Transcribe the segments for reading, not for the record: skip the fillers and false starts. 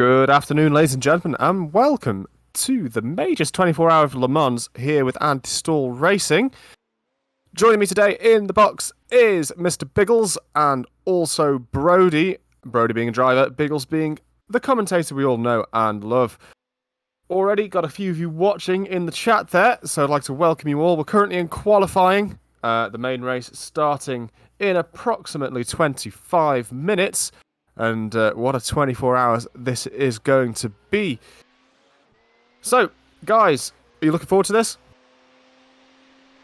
Good afternoon, ladies and gentlemen, and welcome to the Majors 24-hour of Le Mans here with Anti-Stall Racing. Joining me today in the box is Mr. Biggles and also Brody. Brody being a driver, Biggles being the commentator we all know and love. Already got a few of you watching in the chat there, so I'd like to welcome you all. We're currently in qualifying, the main race starting in approximately 25 minutes. And what a 24 hours this is going to be. So, guys, are you looking forward to this?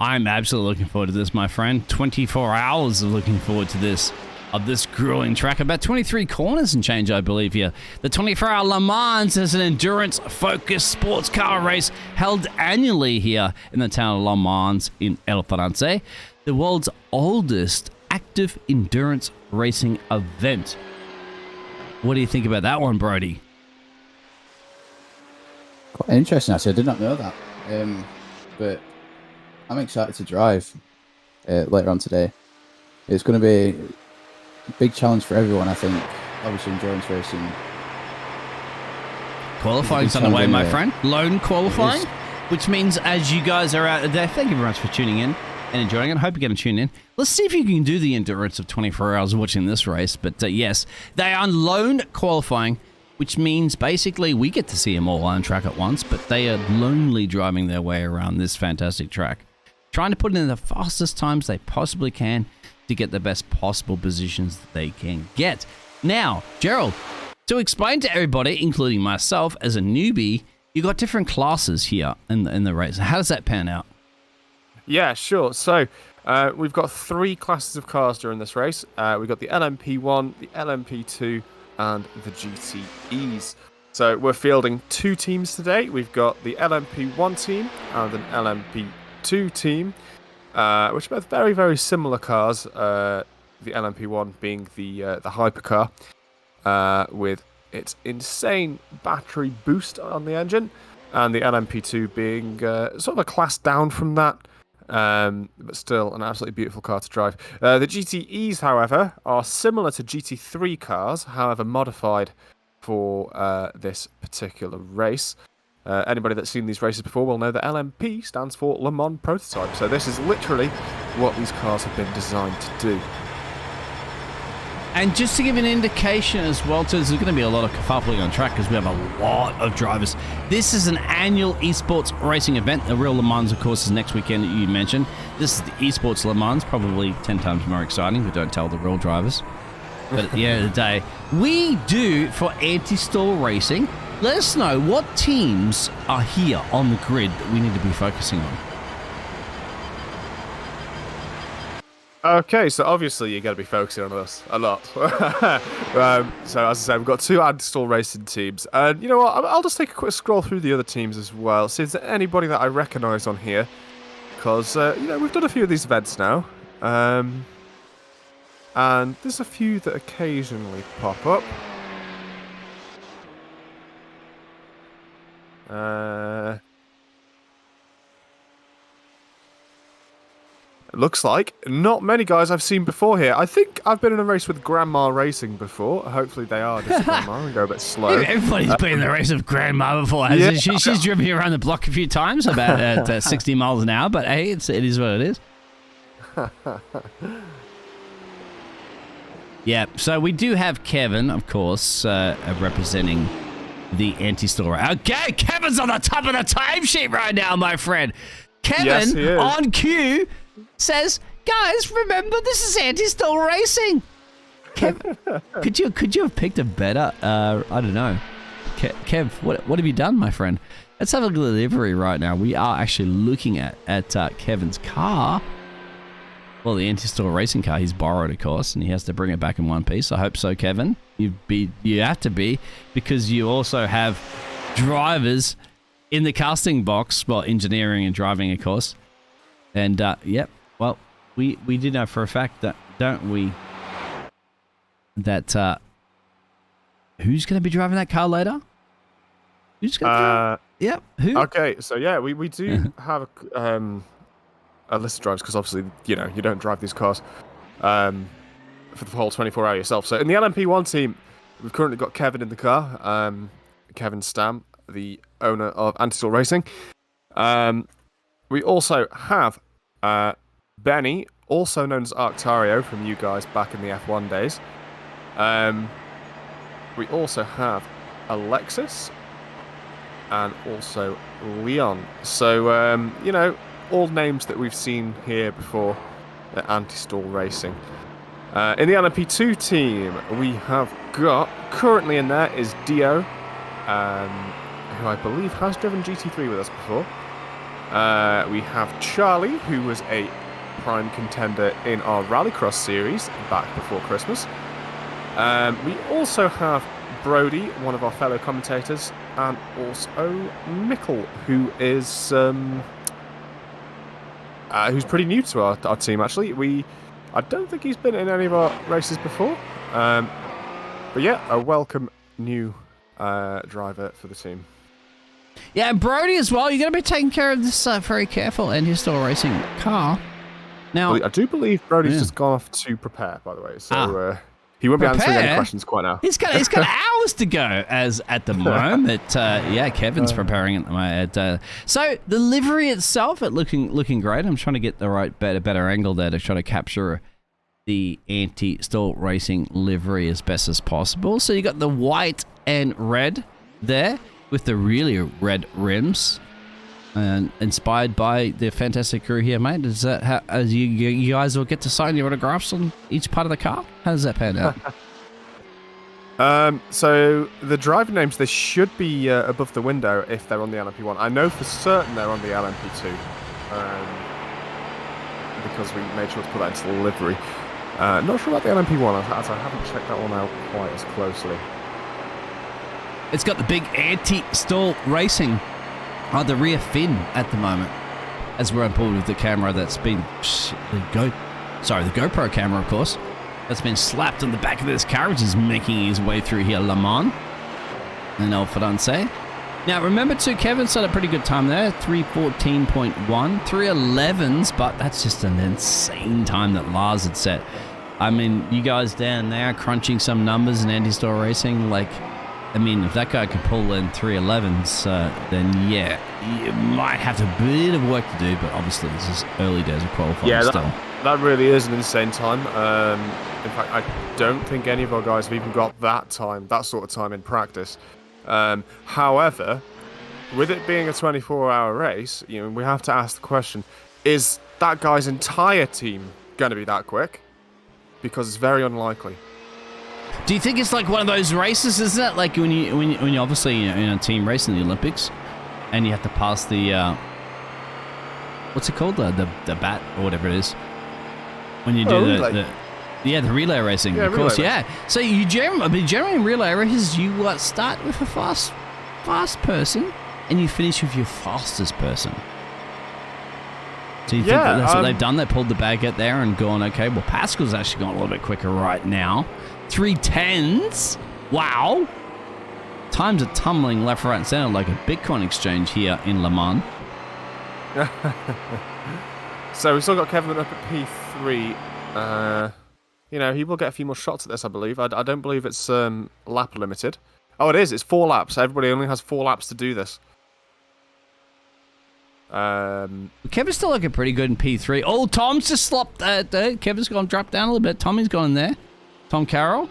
I'm absolutely looking forward to this, my friend. 24 hours of looking forward to this, of this grueling track. About 23 corners and change, I believe, here. The 24-hour Le Mans is an endurance-focused sports car race held annually here in the town of Le Mans in El France, the world's oldest active endurance racing event. What do you think about that one, Brody? Quite interesting, actually. I did not know that. But I'm excited to drive later on today. It's going to be a big challenge for everyone, I think. Obviously, endurance racing. Qualifying's on the way, my friend. Lone qualifying, which means as you guys are out there, thank you very much for tuning in and enjoying it. I hope you're going to tune in. Let's see if you can do the endurance of 24 hours watching this race. But yes, they are lone qualifying, which means basically we get to see them all on track at once, but they are lonely driving their way around this fantastic track, trying to put in the fastest times they possibly can to get the best possible positions that they can get. Now, Gerald, to explain to everybody, including myself as a newbie, you got different classes here in the race. How does that pan out? Yeah, sure. So we've got three classes of cars during this race. We've got the LMP1, the LMP2, and the GTEs. So we're fielding two teams today. We've got the LMP1 team and an LMP2 team, which are both very, very similar cars. The LMP1 being the hypercar with its insane battery boost on the engine, and the LMP2 being sort of a class down from that. But still an absolutely beautiful car to drive. The GTEs, however, are similar to GT3 cars, however modified for this particular race. Anybody that's seen these races before will know that LMP stands for Le Mans Prototype, so this is literally what these cars have been designed to do. And just to give an indication as well, too, there's going to be a lot of kerfuffling on track because we have a lot of drivers. This is an annual esports racing event. The real Le Mans, of course, is next weekend that you mentioned. This is the esports Le Mans, probably 10 times more exciting, but don't tell the real drivers. But at the end of the day, we do for Anti-Stall Racing. Let us know what teams are here on the grid that we need to be focusing on. Okay, so obviously you're going to be focusing on us a lot. So as I said, we've got two Anti-Stall Racing teams. And you know what, I'll just take a quick scroll through the other teams as well, see if there's anybody that I recognise on here. Because, we've done a few of these events now. And there's a few that occasionally pop up. It looks like not many guys I've seen before here. I think I've been in a race with Grandma Racing before. Hopefully they are just Grandma and go a bit slow. Everybody's been in the race of Grandma before, hasn't she? She's driven me around the block a few times, about at 60 miles an hour, but hey, it is what it is. Yeah, so we do have Kevin, of course, representing the Anti-Stall. Okay, Kevin's on the top of the timesheet right now, my friend. Kevin, yes, on cue, says, guys, remember, this is Anti-Stall Racing. Kev, could you have picked a better, I don't know. Kev, what have you done, my friend? Let's have a look at the livery right now. We are actually looking at Kevin's car. Well, the Anti-Stall Racing car he's borrowed, of course, and he has to bring it back in one piece. I hope so, Kevin. You have to be, because you also have drivers in the casting box, well, engineering and driving, of course. And, yep, well, we do know for a fact that, don't we, that, who's going to be driving that car later? Who's going to drive? Yep, who? Okay, so yeah, we do have a list of drivers, because obviously, you don't drive these cars for the whole 24 hour yourself. So in the LMP1 team, we've currently got Kevin in the car. Kevin Stam, the owner of Anti-Stall Racing. We also have Benny, also known as Arctario from you guys back in the F1 days. We also have Alexis and also Leon. So, you know, all names that we've seen here before at Anti-Stall Racing. In the LMP2 team, we have got, currently in there is Dio, who I believe has driven GT3 with us before. We have Charlie, who was a prime contender in our Rallycross series back before Christmas. We also have Brody, one of our fellow commentators, and also Mikkel, who is who's pretty new to our team, actually. I don't think he's been in any of our races before. But yeah, a welcome new driver for the team. Yeah, Brody as well. You're going to be taking care of this very careful Anti-Stall Racing car. Now, I do believe Brody's just gone off to prepare, by the way. So he won't be answering any questions quite now. He's got hours to go as at the moment. Yeah, Kevin's preparing at the moment. So the livery itself, looking great. I'm trying to get the better angle there to try to capture the Anti-Stall Racing livery as best as possible. So you got the white and red there with the really red rims, and inspired by the fantastic crew here, mate. Is that how you guys will get to sign your autographs on each part of the car? How does that pan out? So the driver names, they should be above the window if they're on the LMP1. I know for certain they're on the LMP2 because we made sure to put that into the livery. Not sure about the LMP1 as I haven't checked that one out quite as closely. It's got the big Anti-Stall Racing on the rear fin at the moment, as we're on board with the camera that's been the GoPro camera, of course, that's been slapped on the back of this car, which is making his way through here, Le Mans and El Francais. Now, remember too, Kevin set a pretty good time there, 3:14.1, 3:11s, but that's just an insane time that Lars had set. I mean, you guys down there crunching some numbers in Anti-Stall Racing, like, I mean, if that guy could pull in 3:11s, then yeah, you might have a bit of work to do, but obviously this is early days of qualifying still. That really is an insane time. In fact, I don't think any of our guys have even got that sort of time in practice. However, with it being a 24-hour race, you know, we have to ask the question, is that guy's entire team going to be that quick? Because it's very unlikely. Do you think it's like one of those races, isn't it? Like when you obviously in a team race in the Olympics, and you have to pass the what's it called, the bat or whatever it is, when you do the relay racing, of course, yeah. So you generally in relay races, you start with a fast person, and you finish with your fastest person. So you think that's what they've done? They pulled the bag out there and gone, okay, well, Pascal's actually gone a little bit quicker right now. 3:10s. Wow. Times are tumbling left, right, and center like a Bitcoin exchange here in Le Mans. So we've still got Kevin up at P3. You know, he will get a few more shots at this, I believe. I don't believe it's lap limited. Oh, it is. It's 4 laps. Everybody only has 4 laps to do this. Kevin's still looking pretty good in P3. Oh, Tom's just slopped there. Kevin's gone drop down a little bit. Tommy's gone in there. Tom Carroll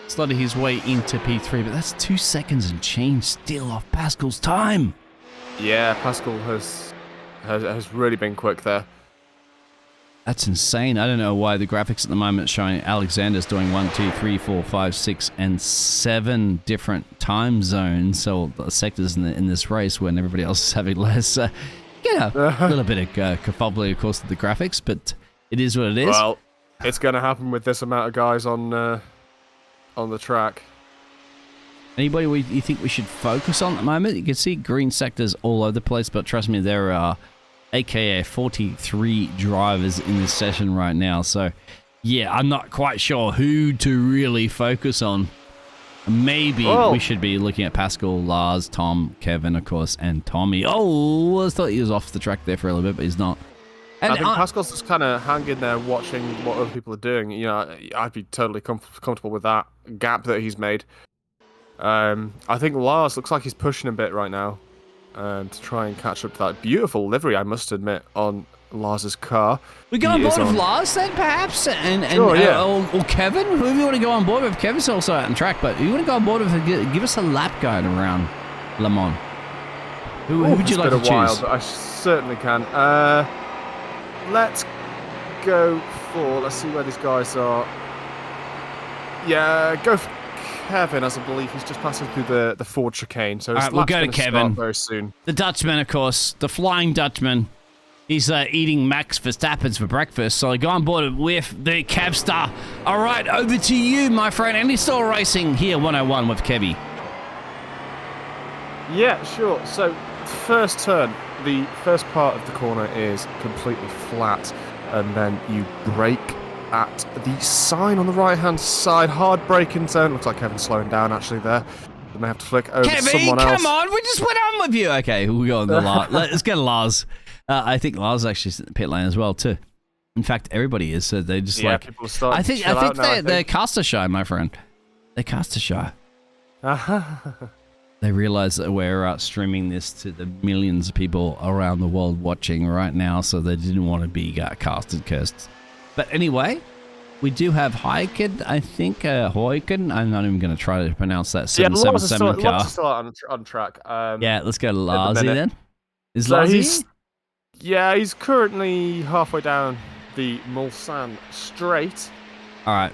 slotted his way into P3, but that's 2 seconds and change still off Pascal's time. Yeah, Pascal has really been quick there. That's insane. I don't know why the graphics at the moment showing Alexander's doing 1, 2, 3, 4, 5, 6, and 7 different time zones, so sectors in this race when everybody else is having less. A little bit of kerfuffle, of course, with the graphics, but it is what it is. Well, it's going to happen with this amount of guys on the track. Anybody you think we should focus on at the moment? You can see green sectors all over the place, but trust me, there are AKA 43 drivers in this session right now. So, yeah, I'm not quite sure who to really focus on. Maybe we should be looking at Pascal, Lars, Tom, Kevin, of course, and Tommy. Oh, I thought he was off the track there for a little bit, but he's not. And I think Pascal's just kind of hanging there watching what other people are doing. You know, I'd be totally comfortable with that gap that he's made. I think Lars looks like he's pushing a bit right now to try and catch up to that beautiful livery, I must admit, on Lars's car. We go on board with Lars then, perhaps? Sure, yeah. Or Kevin? Who do you want to go on board with? Kevin's also out on track, but who you want to go on board with? Give us a lap guide around Le Mans. Who would you like to choose? But I certainly can. Let's go for... Let's see where these guys are. Yeah, go for Kevin, as I believe he's just passing through the Ford chicane. So we'll go to Kevin. Very soon. The Dutchman, of course. The Flying Dutchman. He's eating Max Verstappen's for breakfast, so I go on board with the Cabstar. All right, over to you, my friend. Any still racing here, 101 with Kevy. Yeah, sure. So, first turn, the first part of the corner is completely flat, and then you brake at the sign on the right-hand side. Hard braking zone. Looks like Kevin's slowing down, actually, there. We may have to flick over to someone else. Come on, we just went on with you. Okay, we'll go on the Lars. Let's get Lars. I think Lars actually in the pit lane as well too. In fact, everybody is. So they just people are starting I think they're caster shy, my friend. They're caster shy. They realize that we're streaming this to the millions of people around the world watching right now, so they didn't want to be casted cursed. But anyway, we do have Huyken, I think. Huyken. I'm not even going to try to pronounce that 777 car. Lars is still on track. Yeah, let's go to Larsy then. Is Larsy? Yeah, he's currently halfway down the Mulsanne straight. All right.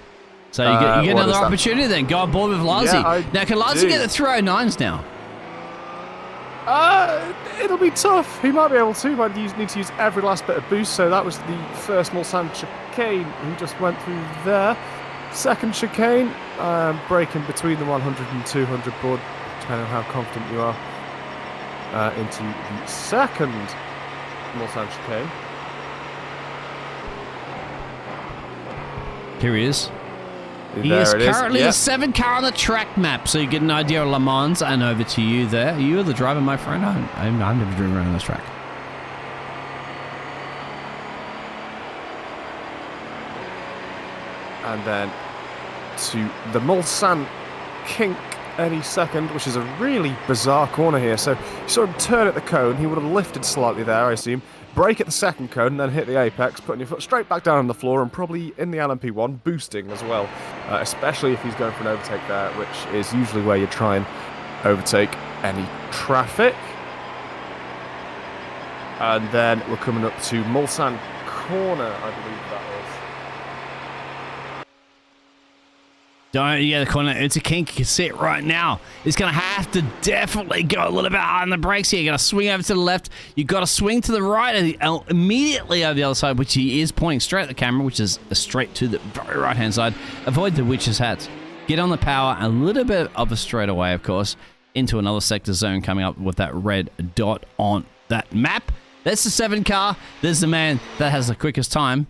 So you get another opportunity then. Go on board with Larsy. Yeah, now, can Larsy get the 309s now? It'll be tough. He might be able to. He might need to use every last bit of boost. So that was the first Mulsanne chicane. He just went through there. Second chicane, braking between the 100 and 200 board, depending on how confident you are, into the second Mulsanne chicane. Here he is. He is currently a 7 car on the track map, so you get an idea of Le Mans. And over to you there. You are the driver, my friend. I've never driven around this track. And then to the Mulsanne kink any second, which is a really bizarre corner here. So you saw him turn at the cone. He would have lifted slightly there, I assume. Brake at the second cone, and then hit the apex, putting your foot straight back down on the floor, and probably in the LMP1, boosting as well. Especially if he's going for an overtake there, which is usually where you try and overtake any traffic. And then we're coming up to Mulsanne corner, I believe that was. The corner. It's a kink set right now. It's going to have to definitely go a little bit hard on the brakes here. You're going to swing over to the left. You've got to swing to the right and immediately over the other side, which he is pointing straight at the camera, which is straight to the very right-hand side. Avoid the witch's hats. Get on the power, a little bit of a straightaway, of course, into another sector zone coming up with that red dot on that map. That's the 7 car. There's the man that has the quickest time.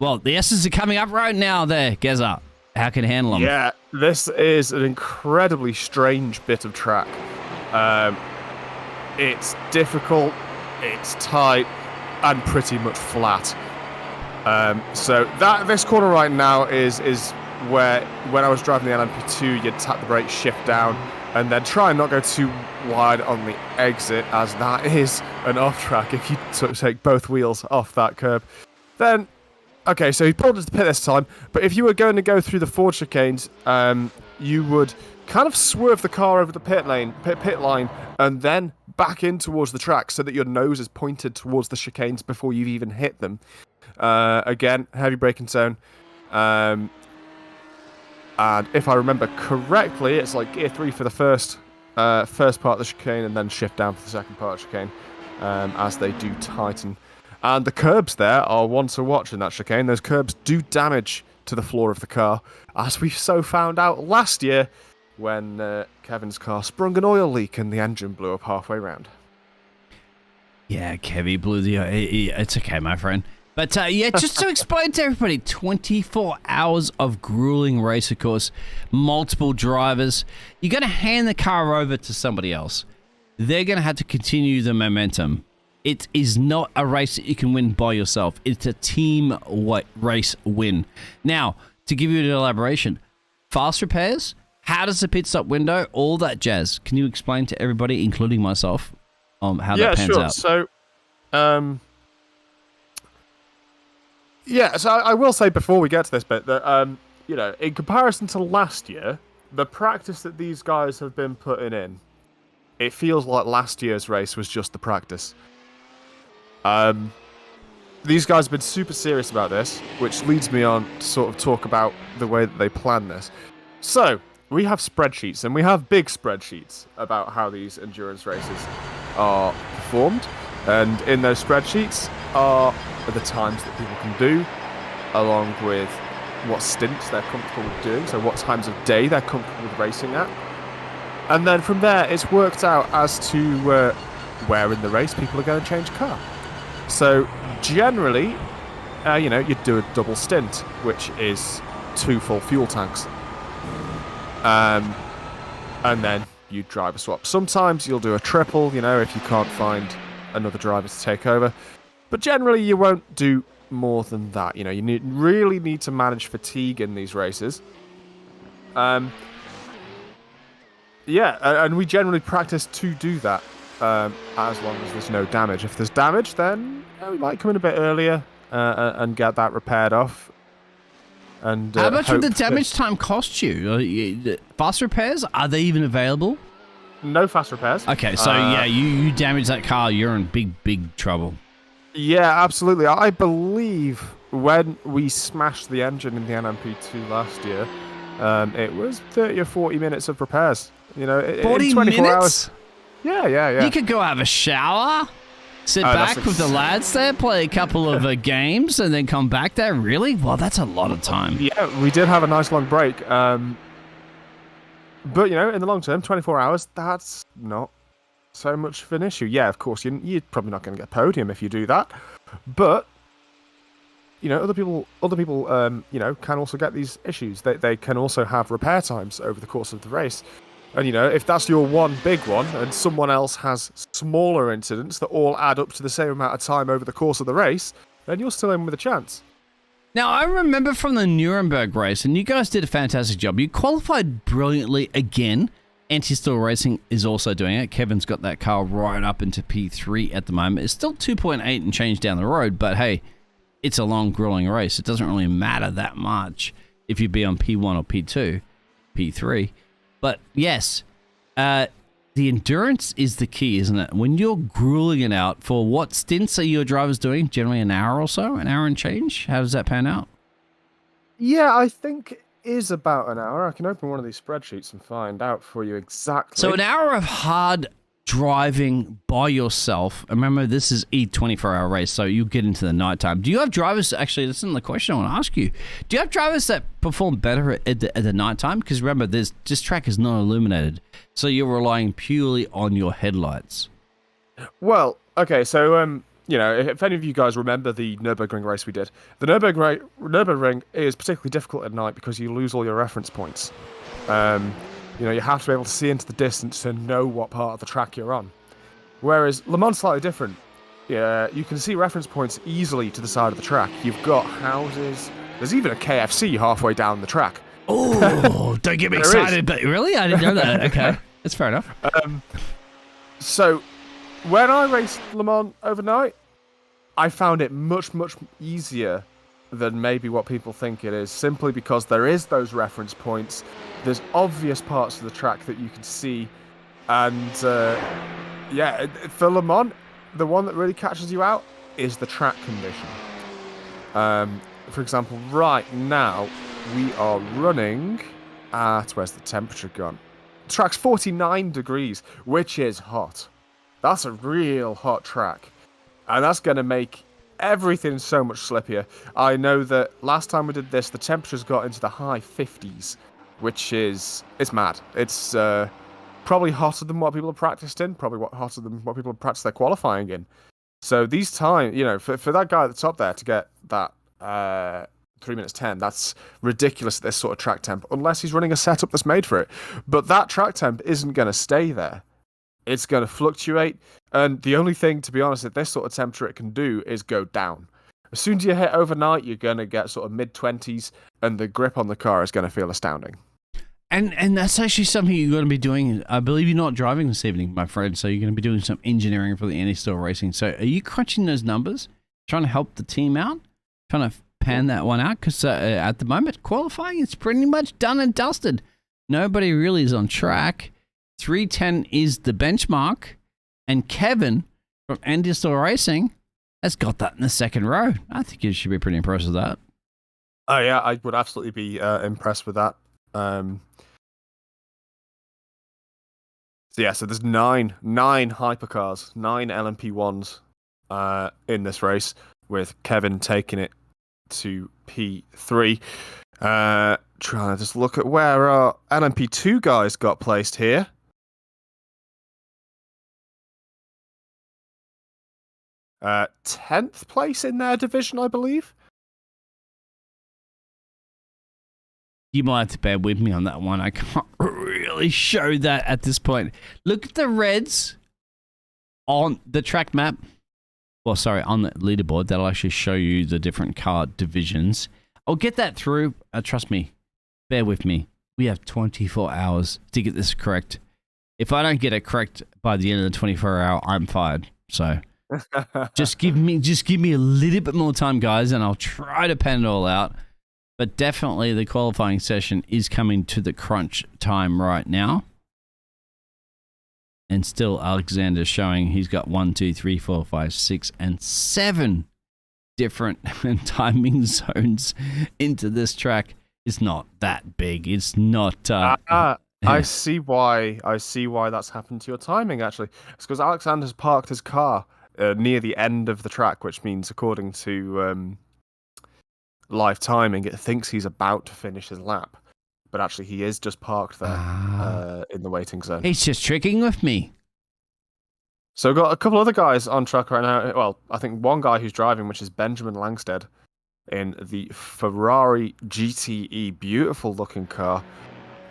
Well, the S's are coming up right now there, Geza. How can you handle them? Yeah, this is an incredibly strange bit of track. It's difficult, it's tight, and pretty much flat. So this corner right now is where, when I was driving the LMP2, you'd tap the brake, shift down, and then try and not go too wide on the exit, as that is an off-track if you take both wheels off that curb. Then... Okay, so he pulled into the pit this time, but if you were going to go through the Ford chicanes, you would kind of swerve the car over the pit line, and then back in towards the track so that your nose is pointed towards the chicanes before you've even hit them. Again, heavy braking zone. And if I remember correctly, it's like gear 3 for the first part of the chicane, and then shift down for the second part of the chicane, as they do tighten. And the curbs there are one to watch in that chicane. Those curbs do damage to the floor of the car, as we so found out last year when Kevin's car sprung an oil leak and the engine blew up halfway round. Yeah, Kevy blew the... It's okay, my friend. But yeah, just to explain to everybody, 24 hours of grueling race, of course, multiple drivers. You're going to hand the car over to somebody else. They're going to have to continue the momentum. It is not a race that you can win by yourself. It's a team race win. Now, to give you an elaboration, fast repairs, how does the pit stop window, all that jazz. Can you explain to everybody, including myself, how that pans out? So, so I will say before we get to this bit that, in comparison to last year, the practice that these guys have been putting in, it feels like last year's race was just the practice. These guys have been super serious about this, which leads me on to sort of talk about the way that they plan this. So, we have spreadsheets, and we have big spreadsheets about how these endurance races are performed. And in those spreadsheets are the times that people can do, along with what stints they're comfortable with doing, so what times of day they're comfortable with racing at. And then from there, it's worked out as to where in the race people are going to change car. So generally, you'd do a double stint, which is 2 full fuel tanks. And then you drive a swap. Sometimes you'll do a triple, if you can't find another driver to take over. But generally, you won't do more than that. You really need to manage fatigue in these races. And we generally practice to do that. As long as there's no damage. If there's damage, then we might come in a bit earlier and get that repaired off. And how much would the damage time cost you? Fast repairs, are they even available? No fast repairs. Okay, so you damage that car, you're in big trouble. Yeah, absolutely. I believe when we smashed the engine in the NMP2 last year, it was 30 or 40 minutes of repairs. 40 in 24 minutes? Hours. Yeah. You could go have a shower, sit back with the lads there, play a couple of games, and then come back there. Really? Well, that's a lot of time. Yeah, we did have a nice long break. But, in the long term, 24 hours, that's not so much of an issue. Yeah, of course, you're probably not going to get a podium if you do that. But, other people, can also get these issues. They can also have repair times over the course of the race. And, if that's your one big one and someone else has smaller incidents that all add up to the same amount of time over the course of the race, then you're still in with a chance. Now, I remember from the Nuremberg race, and you guys did a fantastic job. You qualified brilliantly again. Anti-Stall Racing is also doing it. Kevin's got that car right up into P3 at the moment. It's still 2.8 and change down the road, but hey, it's a long, grueling race. It doesn't really matter that much if you be on P1 or P2, P3. But yes, the endurance is the key, isn't it? When you're grueling it out, for what stints are your drivers doing? Generally an hour or so, an hour and change? How does that pan out? Yeah, I think it is about an hour. I can open one of these spreadsheets and find out for you exactly. So an hour of hard driving by yourself. Remember, this is a 24-hour race, so you get into the nighttime. Do you have drivers, actually, this isn't the question I want to ask you. Do you have drivers that perform better at the nighttime? Because remember, this track is not illuminated, so you're relying purely on your headlights. Well, okay, so, if any of you guys remember the Nürburgring race we did, the Nürburgring is particularly difficult at night because you lose all your reference points. You have to be able to see into the distance to know what part of the track you're on. Whereas Le Mans is slightly different. Yeah, you can see reference points easily to the side of the track. You've got houses. There's even a KFC halfway down the track. Oh, don't get me excited, but really? I didn't know that. Okay, that's fair enough. So, when I raced Le Mans overnight, I found it much, much easier than maybe what people think it is, simply because there is those reference points. There's obvious parts of the track that you can see, and for Le Mans, the one that really catches you out is the track condition. For example, right now we are running at, where's the temperature gone? The track's 49 degrees, which is hot. That's a real hot track, and that's going to make everything so much slippier. I know that last time we did this, the temperatures got into the high 50s, which is, it's mad. It's probably hotter than what people have practiced in, probably hotter than what people have practiced their qualifying in. So these times, for that guy at the top there to get that 3 minutes 10, that's ridiculous at this sort of track temp, unless he's running a setup that's made for it. But that track temp isn't going to stay there. It's going to fluctuate. And the only thing, to be honest, at this sort of temperature it can do is go down. As soon as you hit overnight, you're going to get sort of mid-20s, and the grip on the car is going to feel astounding. And that's actually something you're going to be doing. I believe you're not driving this evening, my friend, so you're going to be doing some engineering for the anti-stall racing. So are you crunching those numbers, trying to help the team out, trying to pan that one out? Because at the moment, qualifying is pretty much done and dusted. Nobody really is on track. 310 is the benchmark, and Kevin from anti-stall racing has got that in the second row. I think you should be pretty impressed with that. Oh, yeah, I would absolutely be impressed with that. So there's nine hypercars, 9 LMP1s in this race, with Kevin taking it to P3. Trying to just look at where our LMP2 guys got placed here. Uh, 10th place in their division, I believe. You might have to bear with me on that one. I can't really show that at this point. Look at the reds on the track map. Well, sorry, on the leaderboard. That'll actually show you the different car divisions. I'll get that through. Trust me. Bear with me. We have 24 hours to get this correct. If I don't get it correct by the end of the 24-hour, I'm fired. So just give me a little bit more time, guys, and I'll try to pen it all out. But definitely the qualifying session is coming to the crunch time right now. And still Alexander's showing he's got 1, 2, 3, 4, 5, 6, and 7 different timing zones into this track. It's not that big. It's not... I see why that's happened to your timing, actually. It's because Alexander's parked his car near the end of the track, which means, according to... live timing, it thinks he's about to finish his lap, but actually he is just parked there in the waiting zone. He's just tricking with me. So we've got a couple other guys on track right now. Well, I think one guy who's driving, which is Benjamin Langstead, in the Ferrari GTE. Beautiful looking car.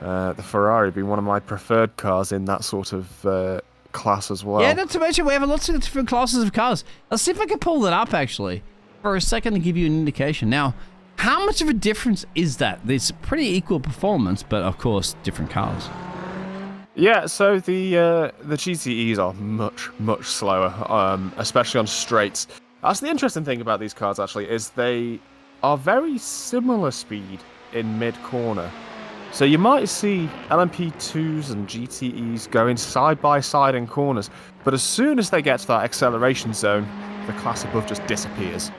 The Ferrari being one of my preferred cars in that sort of class as well. Yeah, not to mention we have lots of different classes of cars. Let's see if I can pull that up actually for a second to give you an indication. Now, how much of a difference is that? There's pretty equal performance, but of course, different cars. Yeah, so the GTEs are much slower, especially on straights. That's the interesting thing about these cars, actually, is they are very similar speed in mid-corner. So you might see LMP2s and GTEs going side by side in corners, but as soon as they get to that acceleration zone, the class above just disappears.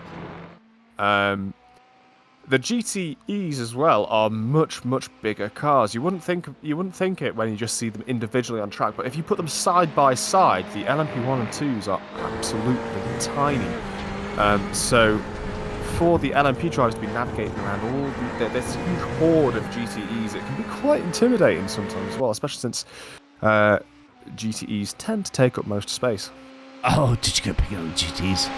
The GTEs as well are much bigger cars. You wouldn't think it when you just see them individually on track, but if you put them side by side, the LMP1 and 2s are absolutely tiny. So for the LMP drivers to be navigating around all this huge horde of GTEs, it can be quite intimidating sometimes as well, especially since GTEs tend to take up most space. Oh, did you go pick up the GTEs?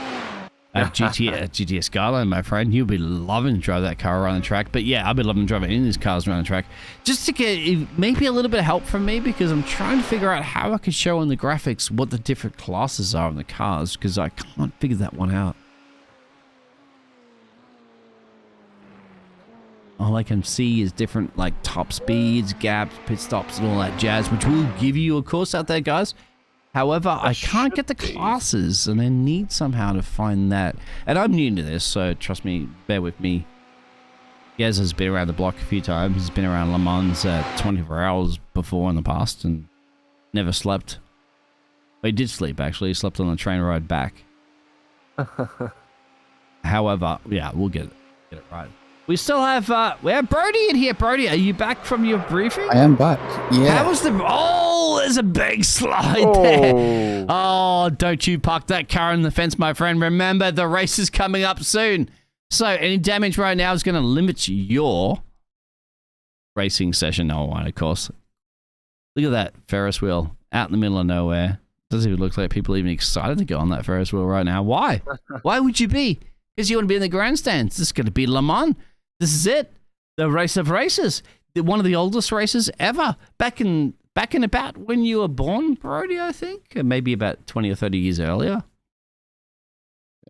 GTS Skyline, my friend. You'll be loving to drive that car around the track. But yeah, I'll be loving to drive any of these cars around the track. Just to get maybe a little bit of help from me, because I'm trying to figure out how I can show on the graphics what the different classes are on the cars, because I can't figure that one out. All I can see is different like top speeds, gaps, pit stops, and all that jazz, which will give you a course out there, guys. However, I can't get the classes, and I need somehow to find that. And I'm new to this, so trust me, bear with me. Gaz has been around the block a few times. He's been around Le Mans 24 hours before in the past and never slept. Well, he did sleep, actually. He slept on the train ride back. However, yeah, we'll get it right. We still have, we have Brody in here. Brody, are you back from your briefing? I am back, yeah. How was the... Oh, there's a big slide there. Oh, don't you park that car in the fence, my friend. Remember, the race is coming up soon. So, any damage right now is going to limit your racing session. No one, of course. Look at that Ferris wheel out in the middle of nowhere. Doesn't even look like people are even excited to go on that Ferris wheel right now. Why? Why would you be? Because you want to be in the grandstands. This is going to be Le Mans. This is it. The race of races. One of the oldest races ever. Back in back in about when you were born, Brody, I think, maybe about 20 or 30 years earlier.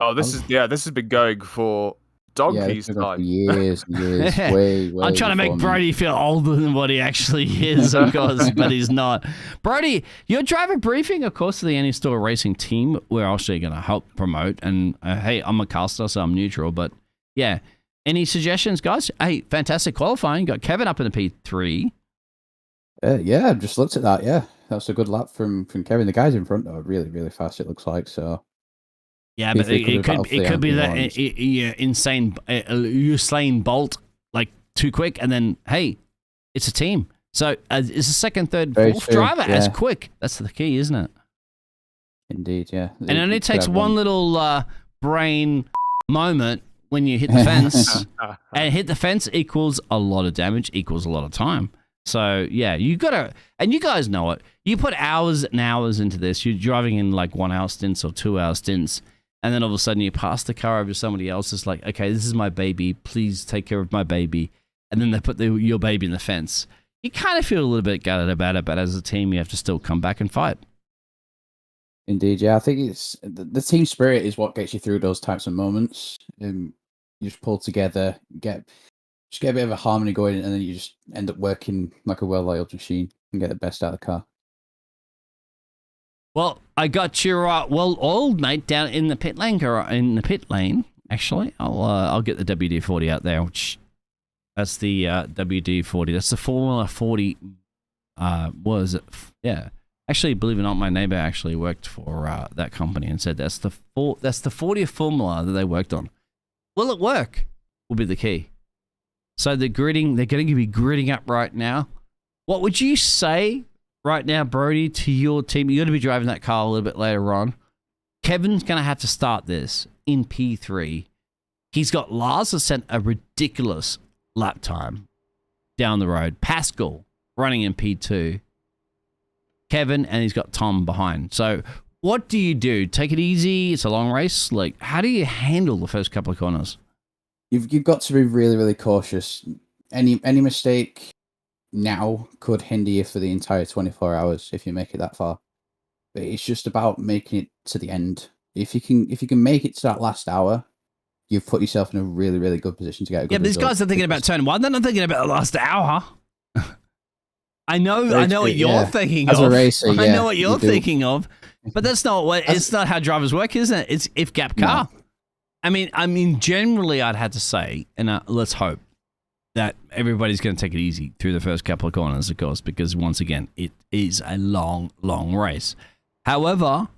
Oh, this has been going for donkey's time. Years, way. I'm trying to make Brody feel older than what he actually is, of course, but he's not. Brody, your driver briefing, of course, to the Any-Store Racing team, we're actually going to help promote. And hey, I'm a caster, so I'm neutral, but yeah. Any suggestions, guys? Hey, fantastic qualifying. Got Kevin up in the P3. Yeah, I've just looked at that. Yeah, that was a good lap from Kevin. The guys in front are really, really fast, it looks like. So. Yeah, but it could be that insane Usain Bolt like too quick, and then hey, it's a team. So it's a second, third, fourth driver as quick. That's the key, isn't it? Indeed, yeah. And it only takes one little brain moment when you hit the fence, and hit the fence equals a lot of damage, equals a lot of time. So yeah, you gotta, and you guys know it. You put hours and hours into this. You're driving in like 1 hour stints or 2 hour stints. And then all of a sudden you pass the car over to somebody else. It's like, okay, this is my baby. Please take care of my baby. And then they put your baby in the fence. You kind of feel a little bit gutted about it, but as a team, you have to still come back and fight. Indeed, yeah. I think it's the team spirit is what gets you through those types of moments. You just pull together, get a bit of a harmony going, and then you just end up working like a well-oiled machine and get the best out of the car. Well, I got your well-oiled mate down in the pit lane. Actually, I'll get the WD-40 out there. That's the WD-40. That's the Formula 40. Was it? Yeah. Actually, believe it or not, my neighbor actually worked for that company and said that's the 40th Formula that they worked on. Will it work? Will be the key. So they're going to be gridding up right now. What would you say right now, Brody, to your team? You're going to be driving that car a little bit later on. Kevin's going to have to start this in P3. He's got Lars has set a ridiculous lap time down the road. Pascal running in P2. Kevin, and he's got Tom behind. So what do you do? Take it easy? It's a long race. Like, how do you handle the first couple of corners? You've got to be really, really cautious. Any mistake now could hinder you for the entire 24 hours if you make it that far. But it's just about making it to the end. If you can make it to that last hour, you've put yourself in a really, really good position to get a good result. These guys are thinking about turn one. They're not thinking about the last hour. I know what you're thinking of. As a racer, I know what you're thinking of. But that's not what it's not how drivers work, isn't it? It's if gap car. No. I mean, generally, I'd have to say, and let's hope that everybody's going to take it easy through the first couple of corners, of course, because once again, it is a long, long race. However,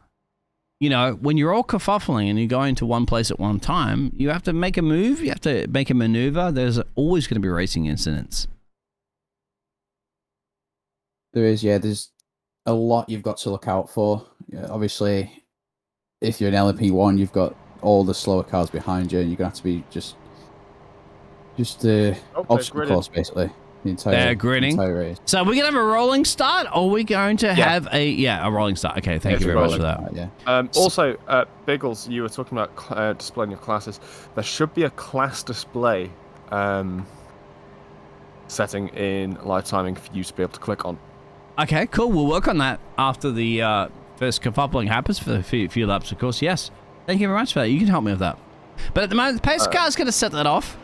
you know, when you're all kerfuffling and you're going to one place at one time, you have to make a move. You have to make a maneuver. There's always going to be racing incidents. There is, yeah. There's a lot you've got to look out for. Yeah, obviously, if you're an LMP1, you've got all the slower cars behind you, and you're going to have to be just obstacle course, basically. The entire race. So we're going to have a rolling start, or are we going to have a rolling start? Okay, thank you very much for that. Also, Biggles, you were talking about displaying your classes. There should be a class display setting in live timing for you to be able to click on. Okay, cool. We'll work on that after the first kerfuffling happens for a few laps, of course. Yes. Thank you very much for that. You can help me with that. But at the moment, the pace car is going to set that off.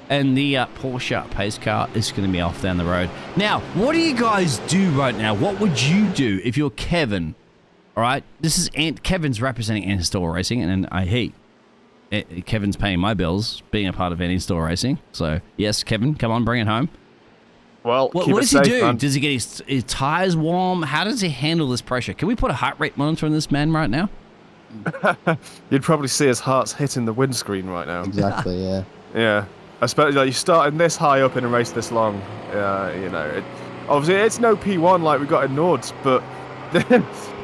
And the Porsche pace car is going to be off down the road. Now, what do you guys do right now? What would you do if you're Kevin? All right? This is Kevin's representing Any-Store Racing. And Kevin's paying my bills being a part of Any-Store Racing. So, yes, Kevin, come on, bring it home. Well, what does he do? Man. Does he get his tires warm? How does he handle this pressure? Can we put a heart rate monitor on this man right now? You'd probably see his heart's hitting the windscreen right now. Exactly, yeah. Yeah. I suppose like, you're starting this high up in a race this long. You know, obviously it's no P1 like we got in Nords, but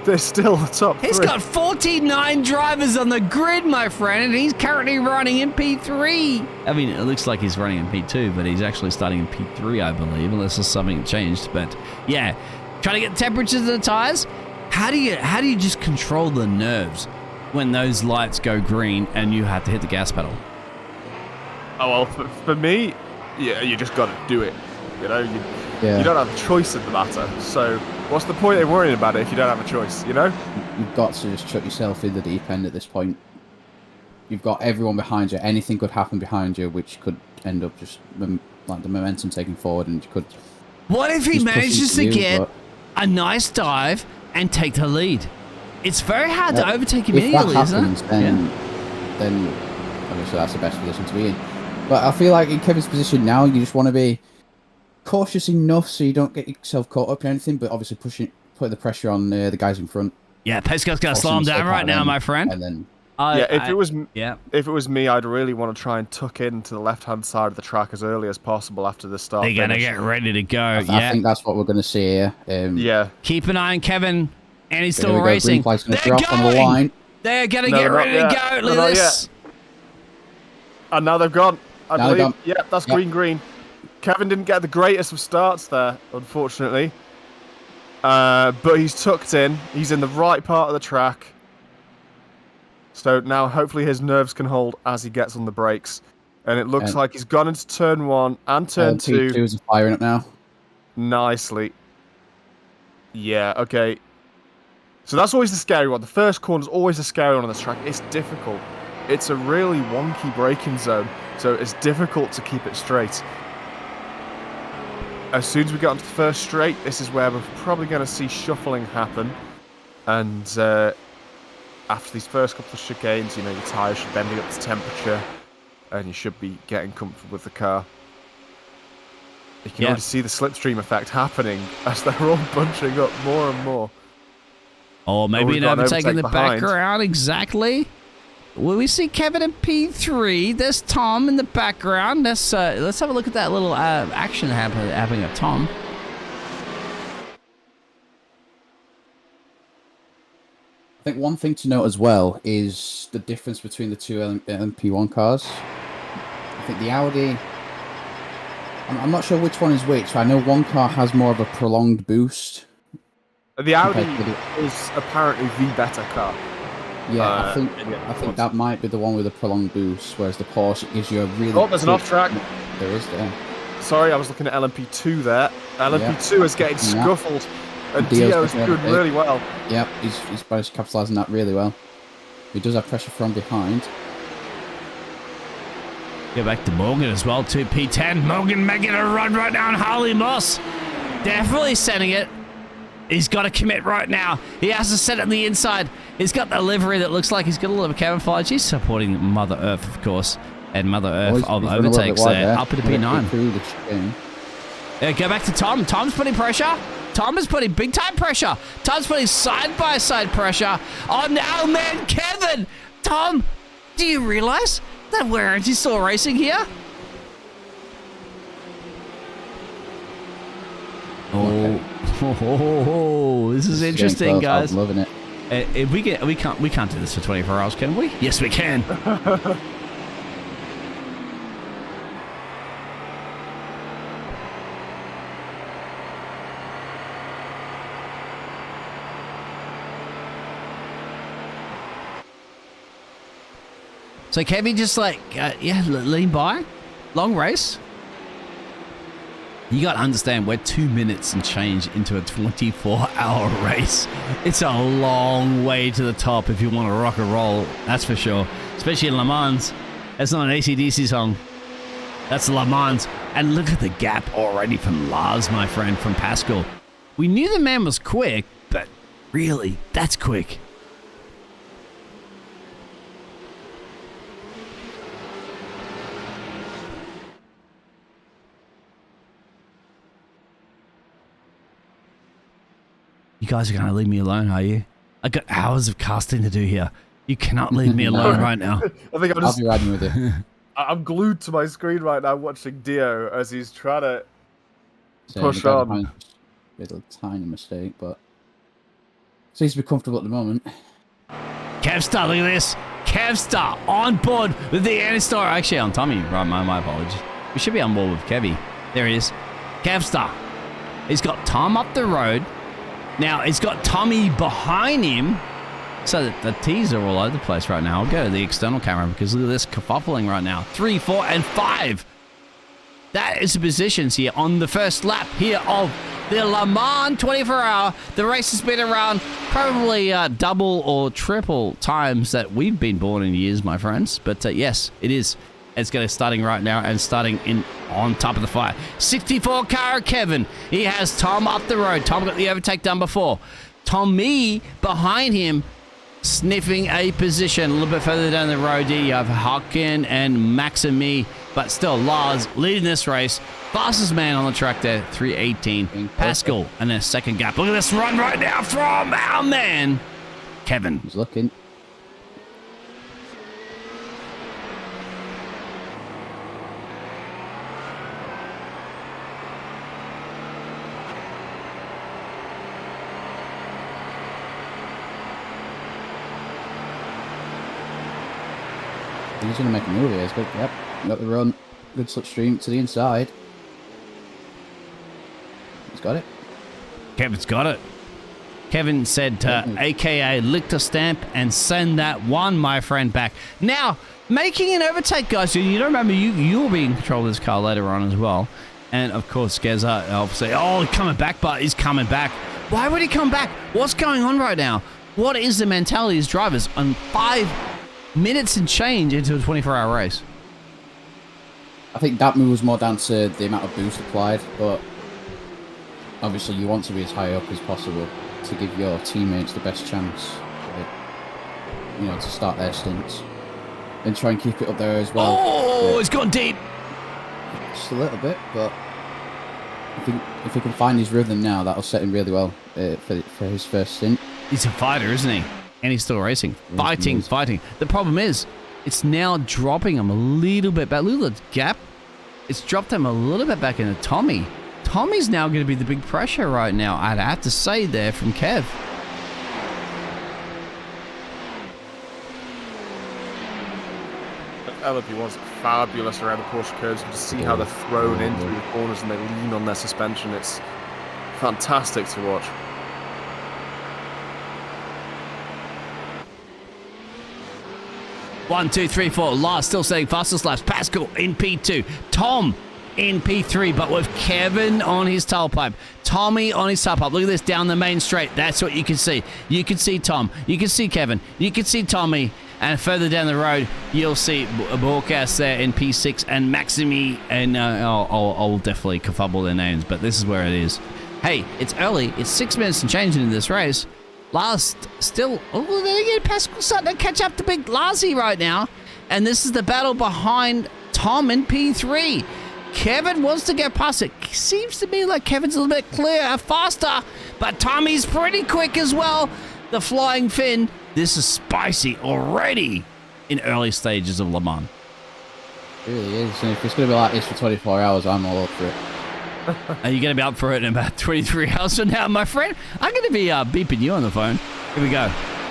they're still the top three. He's got 49 drivers on the grid, my friend, and he's currently running in P3. I mean, it looks like he's running in P2, but he's actually starting in P3, I believe, unless there's something changed. But yeah, trying to get temperatures of the tires. How do you just control the nerves when those lights go green and you have to hit the gas pedal? Oh, well, for me, yeah, you just got to do it. You know, you don't have a choice in the matter. So what's the point in worrying about it if you don't have a choice? You know, you've got to just chuck yourself in the deep end at this point. You've got everyone behind you. Anything could happen behind you, which could end up just like the momentum taking forward, and you could. What if he manages to get a nice dive and take the lead? It's very hard to overtake him immediately, isn't it? Then obviously that's the best position to be in. But I feel like in Kevin's position now, you just want to be cautious enough so you don't get yourself caught up in anything, but obviously putting the pressure on the guys in front. Yeah, Pascal's going to slow him down right now, my friend. And then. If it was me, I'd really want to try and tuck into the left-hand side of the track as early as possible after the start. They're going to get ready to go. I think that's what we're going to see here. Keep an eye on Kevin, and he's still racing. They're going on the line. They're going to get ready to go. Look at this. And now they've gone. I believe. Yeah, that's green. Kevin didn't get the greatest of starts there, unfortunately. But he's tucked in. He's in the right part of the track. So now hopefully his nerves can hold as he gets on the brakes. And it looks like he's gone into turn 1 and turn 2. P2 is firing up now. Nicely. Yeah, okay. So that's always the scary one. The first corner's always the scary one on this track. It's difficult. It's a really wonky braking zone, so it's difficult to keep it straight. As soon as we get onto the first straight, this is where we're probably going to see shuffling happen. And after these first couple of chicanes, you know, your tyres should then be up to temperature and you should be getting comfortable with the car. You can already see the slipstream effect happening as they're all bunching up more and more. Or maybe an overtake in the background, exactly. Will we see Kevin in P3? There's Tom in the background. Let's have a look at that little action happening at Tom. I think one thing to note as well is the difference between the two LMP1 cars. I think the Audi, I'm not sure which one is which. I know one car has more of a prolonged boost. The Audi is apparently the better car. Yeah, I think that might be the one with a prolonged boost, whereas the Porsche gives you a really... Oh, there's an off-track. There is, there. Sorry, I was looking at LMP2 there. LMP2 is getting scuffled, and Dio's doing really well. Yep, he's managed to capitalise on that really well. He does have pressure from behind. Go back to Morgan as well, too. P10. Morgan making a run right now on Harley Moss. Definitely sending it. He's got to commit right now. He has to set it on the inside. He's got the livery that looks like he's got a little bit of camouflage. He's supporting Mother Earth, of course. And Mother Earth of overtakes there. Up into P9. Go back to Tom. Tom's putting pressure. Tom is putting big-time pressure. Tom's putting side-by-side pressure on our man, Kevin. Tom, do you realize that we're anti-still racing here? Oh, this is interesting, guys. I'm loving it. If we can't do this for 24 hours, can we? Yes, we can. So Kevin just lean by, long race. You got to understand, we're 2 minutes and change into a 24-hour race. It's a long way to the top if you want to rock and roll, that's for sure. Especially in Le Mans. That's not an AC/DC song. That's Le Mans. And look at the gap already from Lars, my friend, from Pascal. We knew the man was quick, but really, that's quick. You guys are going to leave me alone, are you? I got hours of casting to do here. You cannot leave me alone right now. I'll be riding with you. I'm glued to my screen right now watching Dio as he's trying to push on. Little tiny mistake, but seems to be comfortable at the moment. Kevstar, look at this. Kevstar on board with the Anti-Star. Actually, on Tommy, right? My apologies. We should be on board with Kevy. There he is. Kevstar. He's got Tom up the road. Now, he's got Tommy behind him, so that the T's are all over the place right now. I'll go to the external camera because look at this kerfuffling right now. 3, 4, and 5. That is the positions here on the first lap here of the Le Mans 24-hour. The race has been around probably double or triple times that we've been born in years, my friends. But yes, it is. It's going to starting right now and starting in on top of the fire. 64 car Kevin. He has Tom up the road. Tom got the overtake done before. Tommy behind him, sniffing a position a little bit further down the road. You have Hawken and Maximi, but still Lars leading this race. Fastest man on the track there, 3:18. Pascal and a second gap. Look at this run right now from our man, Kevin. He's looking. He's going to make a move here. He's got, yep, got the run. Good slipstream to the inside. He's got it. Kevin's got it. Kevin said, AKA, lick the stamp and send that one, my friend, back. Now, making an overtake, guys. You don't remember, you'll be in control of this car later on as well. And, of course, Geza, obviously, he's coming back, but he's coming back. Why would he come back? What's going on right now? What is the mentality of these drivers on 5 minutes and change into a 24-hour race? I think that move was more down to the amount of boost applied, but obviously you want to be as high up as possible to give your teammates the best chance, to start their stints. And try and keep it up there as well. Oh, it's gone deep. Just a little bit, but I think if he can find his rhythm now, that'll set him really well for his first stint. He's a fighter, isn't he? And he's still racing. Fighting. The problem is, it's now dropping him a little bit back. Look at the gap. It's dropped him a little bit back into Tommy. Tommy's now going to be the big pressure right now, I'd have to say there from Kev. LMP1's fabulous around the Porsche curves. You can see how they're thrown in through the corners and they lean on their suspension. It's fantastic to watch. One, two, three, four. Lars still saying fastest laps. Pascal in P2. Tom in P3, but with Kevin on his tailpipe. Tommy on his tailpipe. Look at this down the main straight. That's what you can see. You can see Tom. You can see Kevin. You can see Tommy. And further down the road, you'll see Borkas there in P6 and Maximi. And I'll definitely kerfubble their names, but this is where it is. Hey, it's early. It's 6 minutes and changing in this race. Lars still, there again, Pascal starting to catch up to big Larsy right now. And this is the battle behind Tom in P3. Kevin wants to get past it. Seems to me like Kevin's a little bit clearer, faster, but Tommy's pretty quick as well. The flying fin. This is spicy already in early stages of Le Mans. It really is. And if it's going to be like this for 24 hours, I'm all up for it. Are you going to be up for it in about 23 hours from now, my friend? I'm going to be beeping you on the phone. Here we go.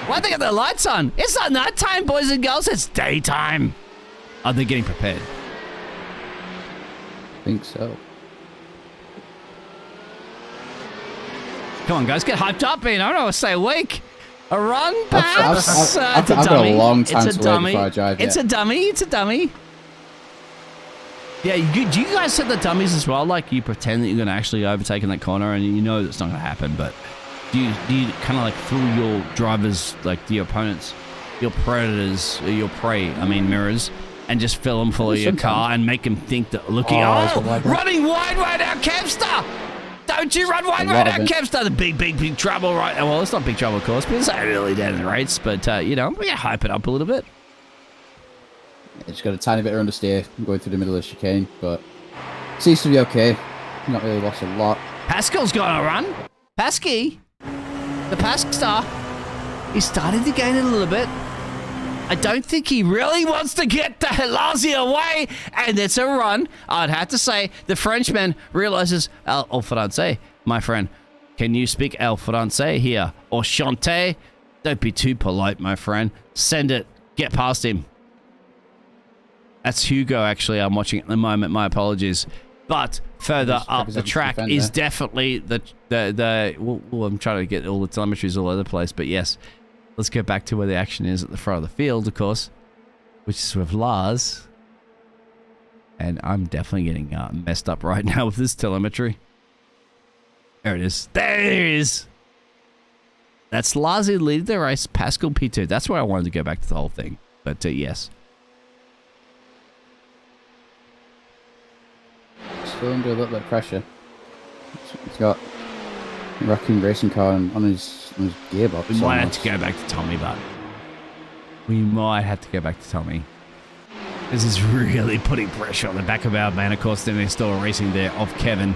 Why they got their lights on? It's not nighttime, boys and girls. It's daytime. Are they getting prepared? I think so. Come on, guys. Get hyped up, man. I don't know. Stay awake. A run, perhaps? I've got a long time to wait before I drive yet. It's a dummy. It's a dummy. Yeah, do you guys set the dummies as well? Like, you pretend that you're going to actually overtake in that corner and you know that's not going to happen, but do you kind of like fool your drivers, like your opponents, your predators, or your prey, mirrors, and just fill them full of your car and make them think that looking, running wide right out, Kevstar! Don't you run wide right out, Kevstar! The big trouble, right? Well, it's not big trouble, of course, but it's early down in the race, but, we hype it up a little bit. It's got a tiny bit of understeer going through the middle of the chicane, but seems to be okay. Not really lost a lot. Pascal's got a run. Pasky, the Pask star, he's starting to gain it a little bit. I don't think he really wants to get the Hilasi away, and it's a run. I'd have to say the Frenchman realizes El Francais, my friend. Can you speak El Francais here? Or Chanté? Don't be too polite, my friend. Send it. Get past him. That's Hugo, actually, I'm watching at the moment. My apologies. But further up the track is definitely I'm trying to get all the telemetries all over the place. But yes, let's go back to where the action is at the front of the field, of course, which is with Lars and I'm definitely getting messed up right now with this telemetry. There it is. There it is. That's Lazi leading the race, Pascal P2. That's where I wanted to go back to the whole thing. But yes. Still under a little bit of pressure. He's got a racking racing car on his gearbox. We might have to go back to Tommy, but we might have to go back to Tommy. This is really putting pressure on the back of our man. Of course, then they're still racing there of Kevin.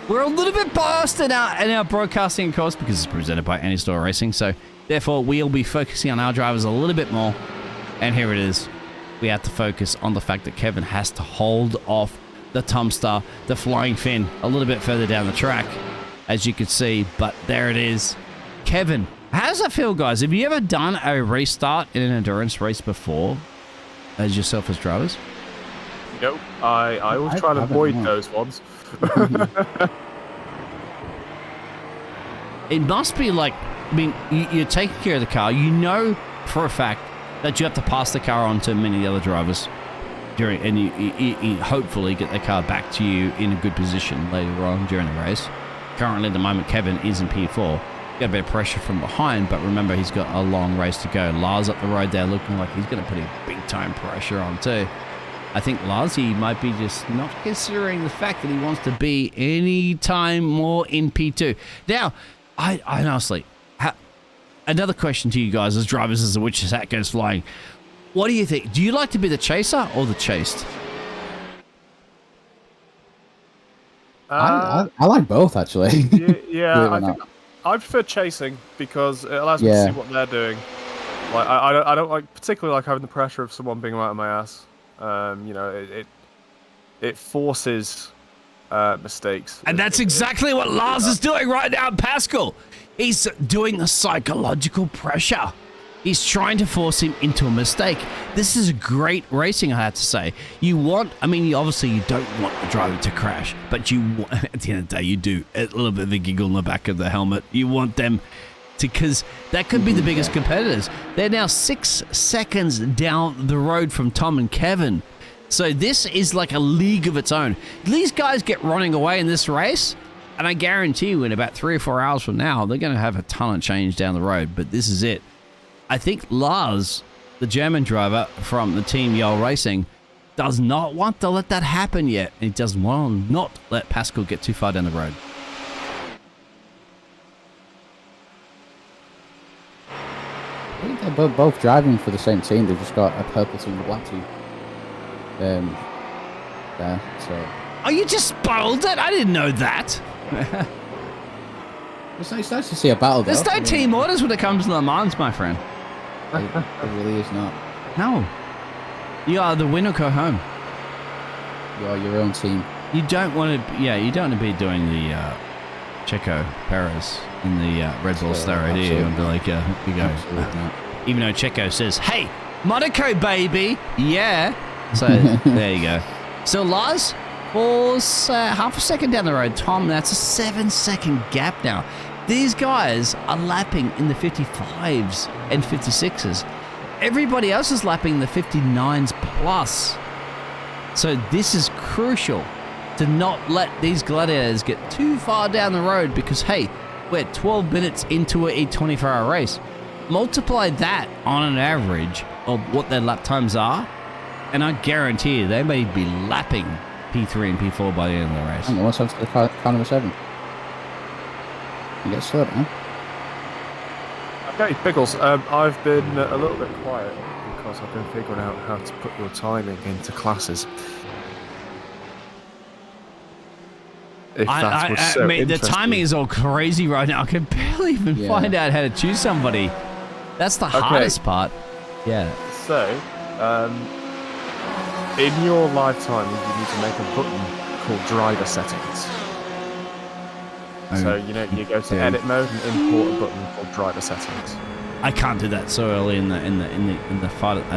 We're a little bit biased in our broadcasting, of course, because it's presented by Anti-Store Racing. So, therefore, we'll be focusing on our drivers a little bit more. And here it is. We have to focus on the fact that Kevin has to hold off the Tomstar, the Flying Fin, a little bit further down the track, as you can see. But there it is. Kevin, how does that feel, guys? Have you ever done a restart in an endurance race before? As yourself as drivers? Nope. I always try to avoid those ones. It must be like, I mean, you're taking care of the car. You know for a fact that you have to pass the car on to many of the other drivers during, and you hopefully get the car back to you in a good position later on during the race. Currently, at the moment, Kevin is in P4. Got a bit of pressure from behind, but remember, he's got a long race to go. Lars up the road there looking like he's going to put a big-time pressure on too. I think Lars, he might be just not considering the fact that he wants to be any time more in P2. Now, I honestly, another question to you guys as drivers as the witch's hat goes flying. What do you think? Do you like to be the chaser or the chased? I like both, actually. Yeah, I prefer chasing because it allows me to see what they're doing. Like I don't like particularly like having the pressure of someone being right on my ass. You know, it forces mistakes. And that's exactly what Lars is doing right now, Pascal. He's doing the psychological pressure. He's trying to force him into a mistake. This is great racing, I have to say. Obviously you don't want the driver to crash, but at the end of the day, you do. A little bit of a giggle in the back of the helmet. You want them to, because that could be the biggest competitors. They're now 6 seconds down the road from Tom and Kevin. So this is like a league of its own. These guys get running away in this race, and I guarantee you in about 3 or 4 hours from now, they're going to have a ton of change down the road, but this is it. I think Lars, the German driver from the team Yale Racing, does not want to let that happen yet. He does want to not let Pascal get too far down the road. I think they're both driving for the same team. They've just got a purple team and a black team. There, so. Oh, you just spoiled it? I didn't know that. It's nice to see a battle, though. There's no team orders when it comes to Le Mans, my friend. It really is not. No. You are the winner, go home. You are your own team. You don't want to, you don't want to be doing the Checo Perez in the Red Bull Star idea and be like, here you go. Even though Checo says, hey, Monaco, baby. Yeah. So, there you go. So, Lars falls half a second down the road. Tom, that's a 7-second gap now. These guys are lapping in the 55s and 56s. Everybody else is lapping the 59s plus. So this is crucial to not let these gladiators get too far down the road because, hey, we're 12 minutes into a 24-hour race. Multiply that on an average of what their lap times are, and I guarantee you they may be lapping P3 and P4 by the end of the race. I know what's up to the car number 7. You get slowed down. Okay, Pickles, I've been a little bit quiet because I've been figuring out how to put your timing into classes. If that was so the timing is all crazy right now. I can barely even find out how to choose somebody. That's the hardest part. Yeah. So, in your lifetime, you need to make a button called driver settings. So, you go to edit mode and import a button called driver settings. I can't do that so early in the farthest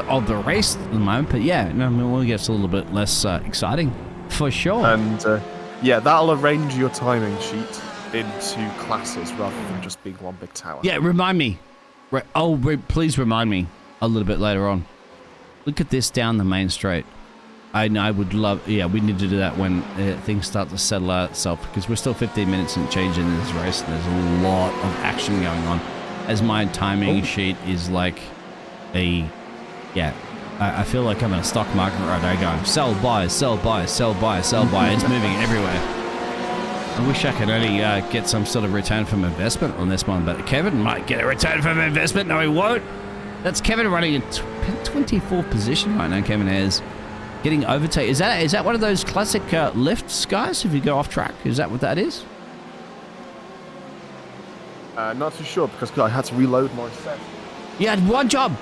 of the race at the moment. But we'll get a little bit less exciting for sure. And that'll arrange your timing sheet into classes rather than just being one big tower. Yeah, remind me. Please remind me a little bit later on. Look at this down the main straight. I would love... Yeah, we need to do that when things start to settle out itself, because we're still 15 minutes and change into this race, and there's a lot of action going on. As my timing sheet is like a... Yeah, I feel like I'm in a stock market right now going, sell, buy, sell, buy, sell, buy, sell, buy. It's moving everywhere. I wish I could only get some sort of return from investment on this one, but Kevin might get a return from investment. No, he won't. That's Kevin running in 24th position right now. Kevin is getting overtaken. Is that one of those classic lifts, guys? If you go off track, is that what that is? Not too sure, because I had to reload my set. You had one job.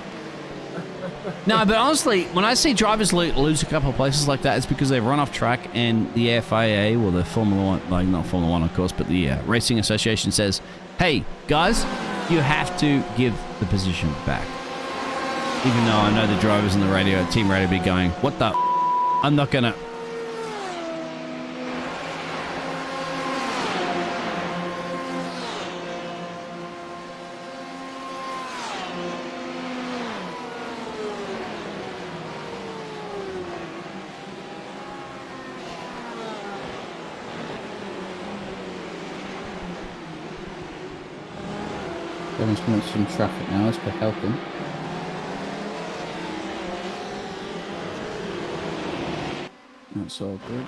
No, but honestly, when I see drivers lose a couple of places like that, it's because they run off track and the FIA, well, the Formula One, like not Formula One, of course, but the Racing Association says, hey, guys, you have to give the position back. Even though I know the drivers in the radio, team radio, be going, what the I'm not going to... Kevin's coming to some traffic now. Let's go help him. That's all good.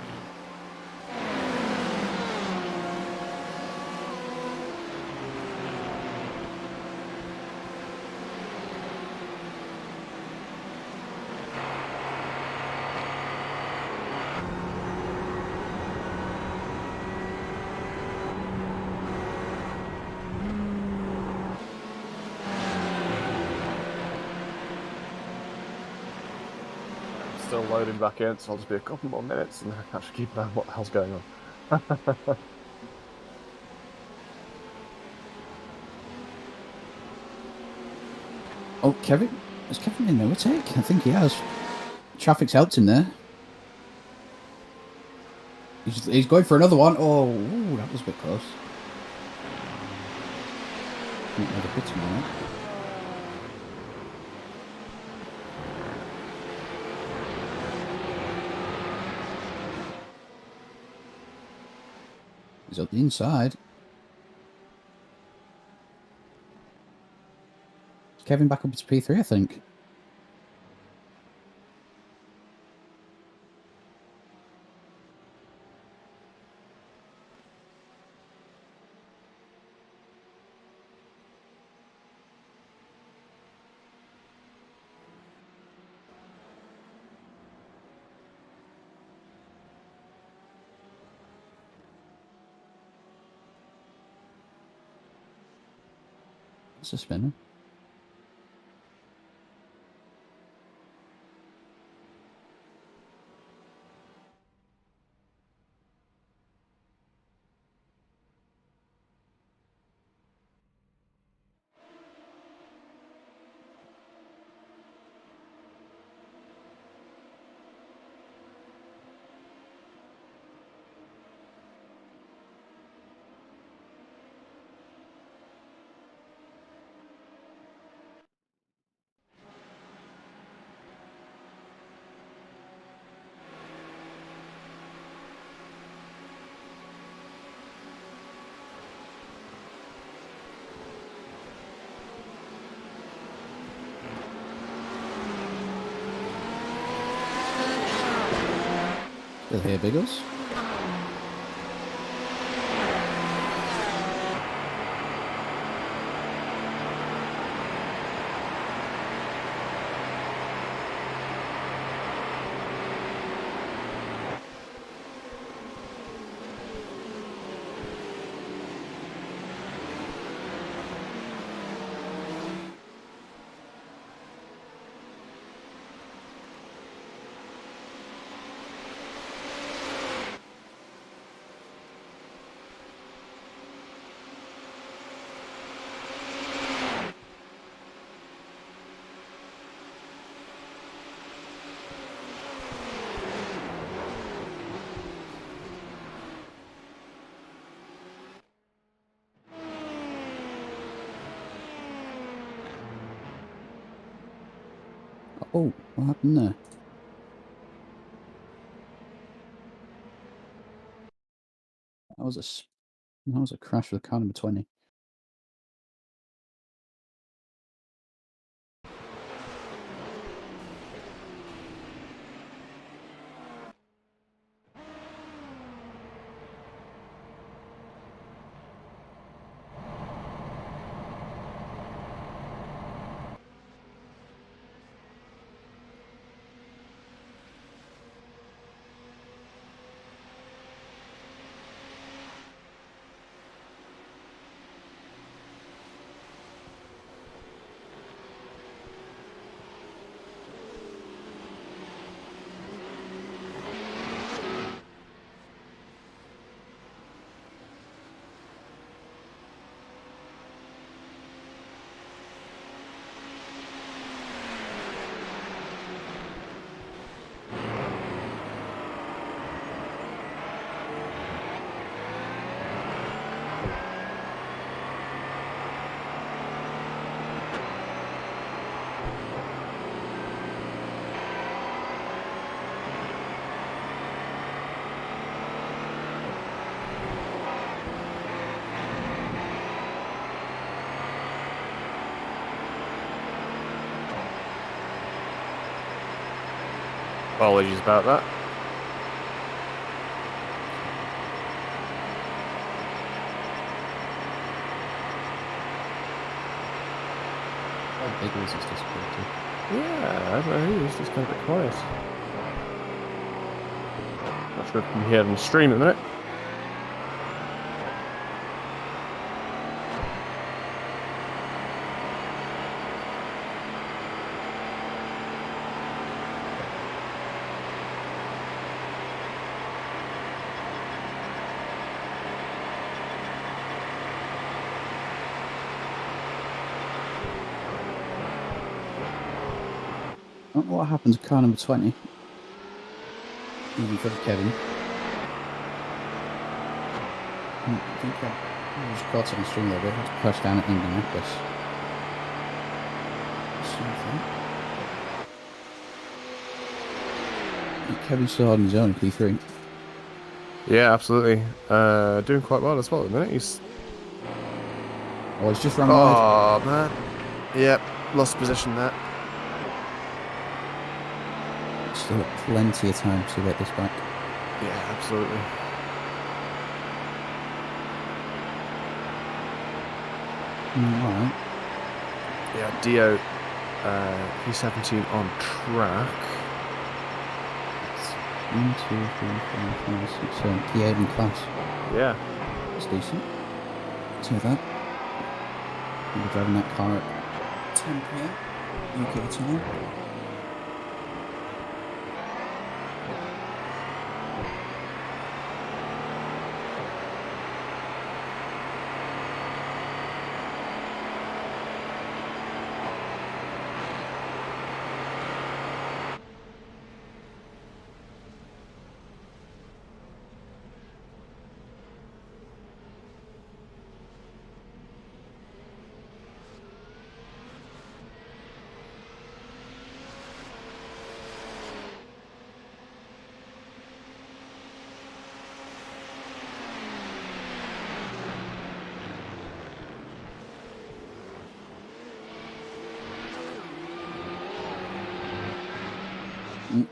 Still loading back in, so I'll just be a couple more minutes and then I can actually keep an eye on what the hell's going on. Oh, Kevin? Has Kevin been overtake? I think he has. Traffic's helped him there. He's going for another one. Oh, ooh, that was a bit close. Another pit him on it. He's up the inside. Kevin back up to P3, I think. It's a spinner. Still here, Biggles. What happened there? That was a crash with car number 20. Apologies about that. How big was this disappointing? Yeah, I don't know. He's just kind of a bit quiet. Not sure if you can hear them stream in a minute. I don't know what happened to car number 20. He's in front of Kevin. I think I was caught on the stream a little bit. Had to crash down at Indianapolis. Kevin's still holding his own in P3. Yeah, absolutely. Doing quite well as well at the minute. He's... Oh, he's just run wide. Oh, man. Yep, lost position there. Still got plenty of time to get this back. Yeah, absolutely. Alright. Yeah, Dio, P17 on track. 1, 2, 3, 4, 5, 6, 7. P8 in class. Yeah. That's decent. See that. We're driving that car at 10 p.m. UK time.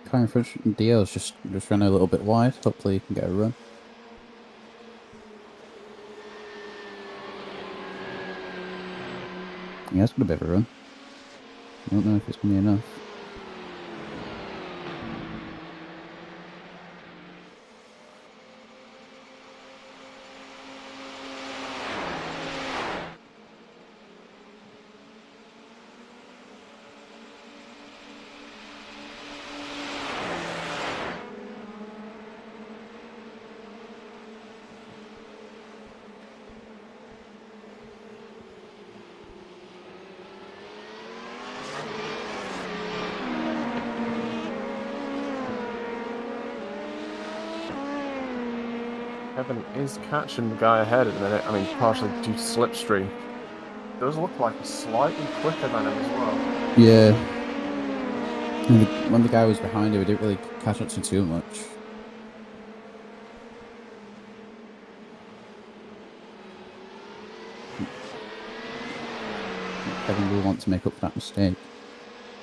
Car in front, Dio's just ran a little bit wide. Hopefully, he can get a run. Yeah, it's got a bit of a run. I don't know if it's going to be enough. Kevin is catching the guy ahead at the minute. I mean, partially due to slipstream. Does look like he's slightly quicker than him as well. Yeah. When the guy was behind him, we didn't really catch up to too much. Kevin will want to make up for that mistake.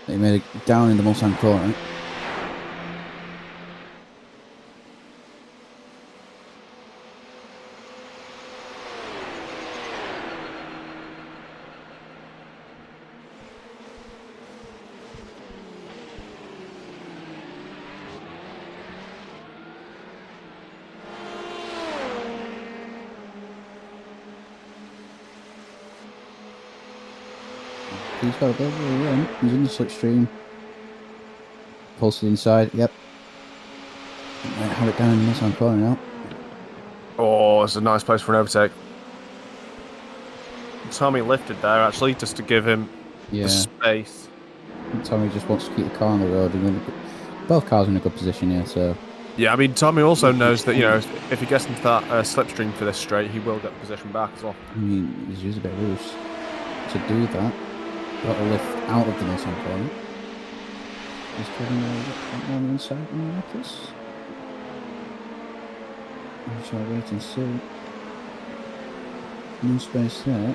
He made it down in the Mulsanne corner. He's got a bit of a run. He's in the slipstream. Pulses inside. Yep. Might have it down in the Mulsanne corner now. Oh, it's a nice place for an overtake. Tommy lifted there actually, just to give him the space. And Tommy just wants to keep the car on the road. And both cars are in a good position here, so. Yeah, I mean, Tommy also knows that, you know, if he gets into that slipstream for this straight, he will get the position back as well. I mean, he's used a bit of loose to do that. Got a lift out of the Mulsanne corner. He's getting on the inside in the office. We shall wait and see. No space there.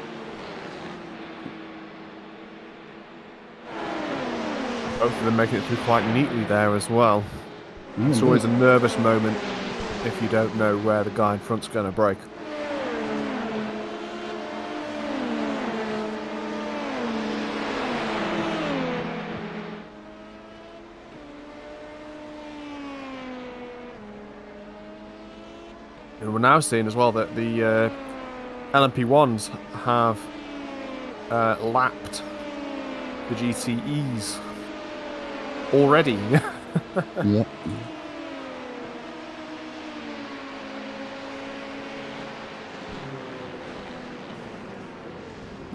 Both of them making it through quite neatly there as well. It's always a nervous moment if you don't know where the guy in front's going to brake. And we're now seeing as well that the LMP1s have lapped the GTEs already. Yep.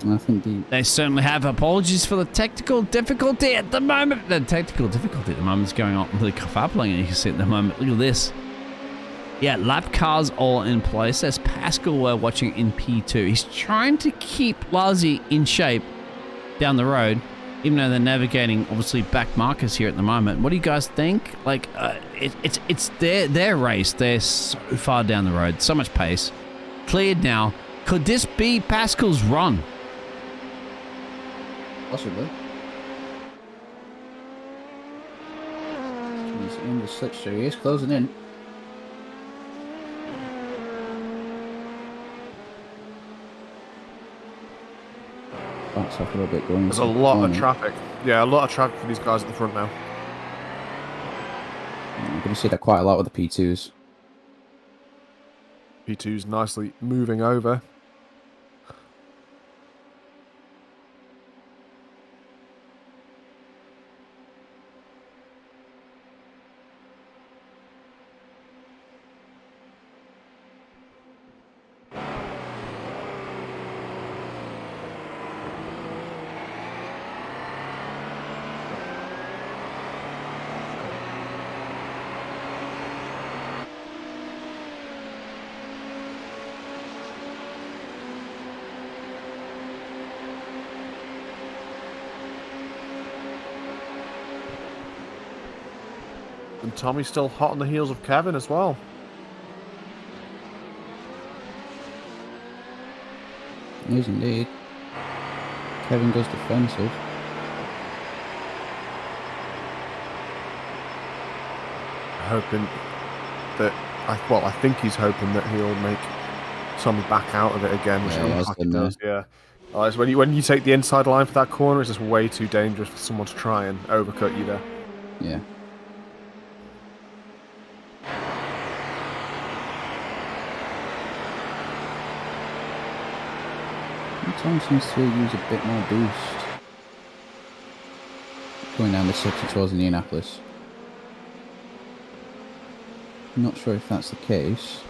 I think they certainly have. Apologies for the technical difficulty at the moment. The technical difficulty at the moment is going on with the carpooling, and you can see at the moment. Look at this. Yeah, lap cars all in place. There's Pascal we're watching in P2. He's trying to keep Larzy in shape down the road, even though they're navigating, obviously, back markers here at the moment. What do you guys think? Like, it's their race. They're so far down the road. So much pace. Cleared now. Could this be Pascal's run? Possibly. He's in the slipstream. He is closing in. Backs off a little bit going. There's a lot of traffic. Yeah, a lot of traffic for these guys at the front now. I'm going to see that quite a lot with the P2s. P2's nicely moving over. And Tommy's still hot on the heels of Kevin as well. He is indeed. Kevin goes defensive. Hoping that, I think he's hoping that he'll make Tommy back out of it again, which he does. Yeah. It's when you take the inside line for that corner, it's just way too dangerous for someone to try and overcut you there. Yeah. Tom seems to use a bit more boost going down the sector towards Indianapolis. I'm not sure if that's the case.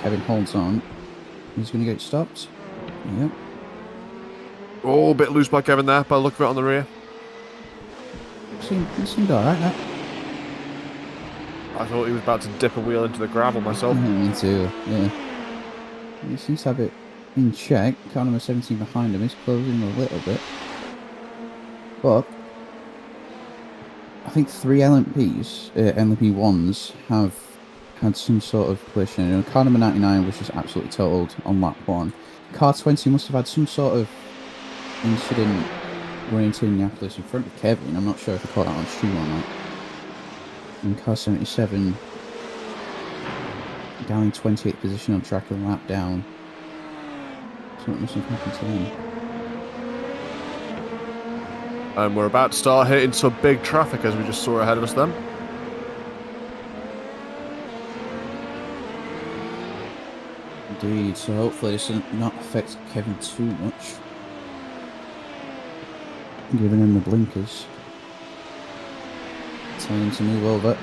Kevin holds on. He's going to get stopped. Yep. Oh, a bit loose by Kevin there, by the look of it on the rear. It seemed alright, that. I thought he was about to dip a wheel into the gravel myself. Me too, yeah. He seems to have it in check. Car number 17 behind him is closing a little bit. But I think 3 LMPs, LMP1s, have had some sort of collision. You know, car number 99 was just absolutely totaled on lap 1. Car 20 must have had some sort of incident running into Indianapolis in front of Kevin. I'm not sure if I caught that on stream or not. And car 77 down in 28th position on track, a lap down. Something must have happened to them. And we're about to start hitting some big traffic, as we just saw ahead of us then. Indeed, so hopefully this will not affect Kevin too much. Giving him the blinkers. Telling him to move over.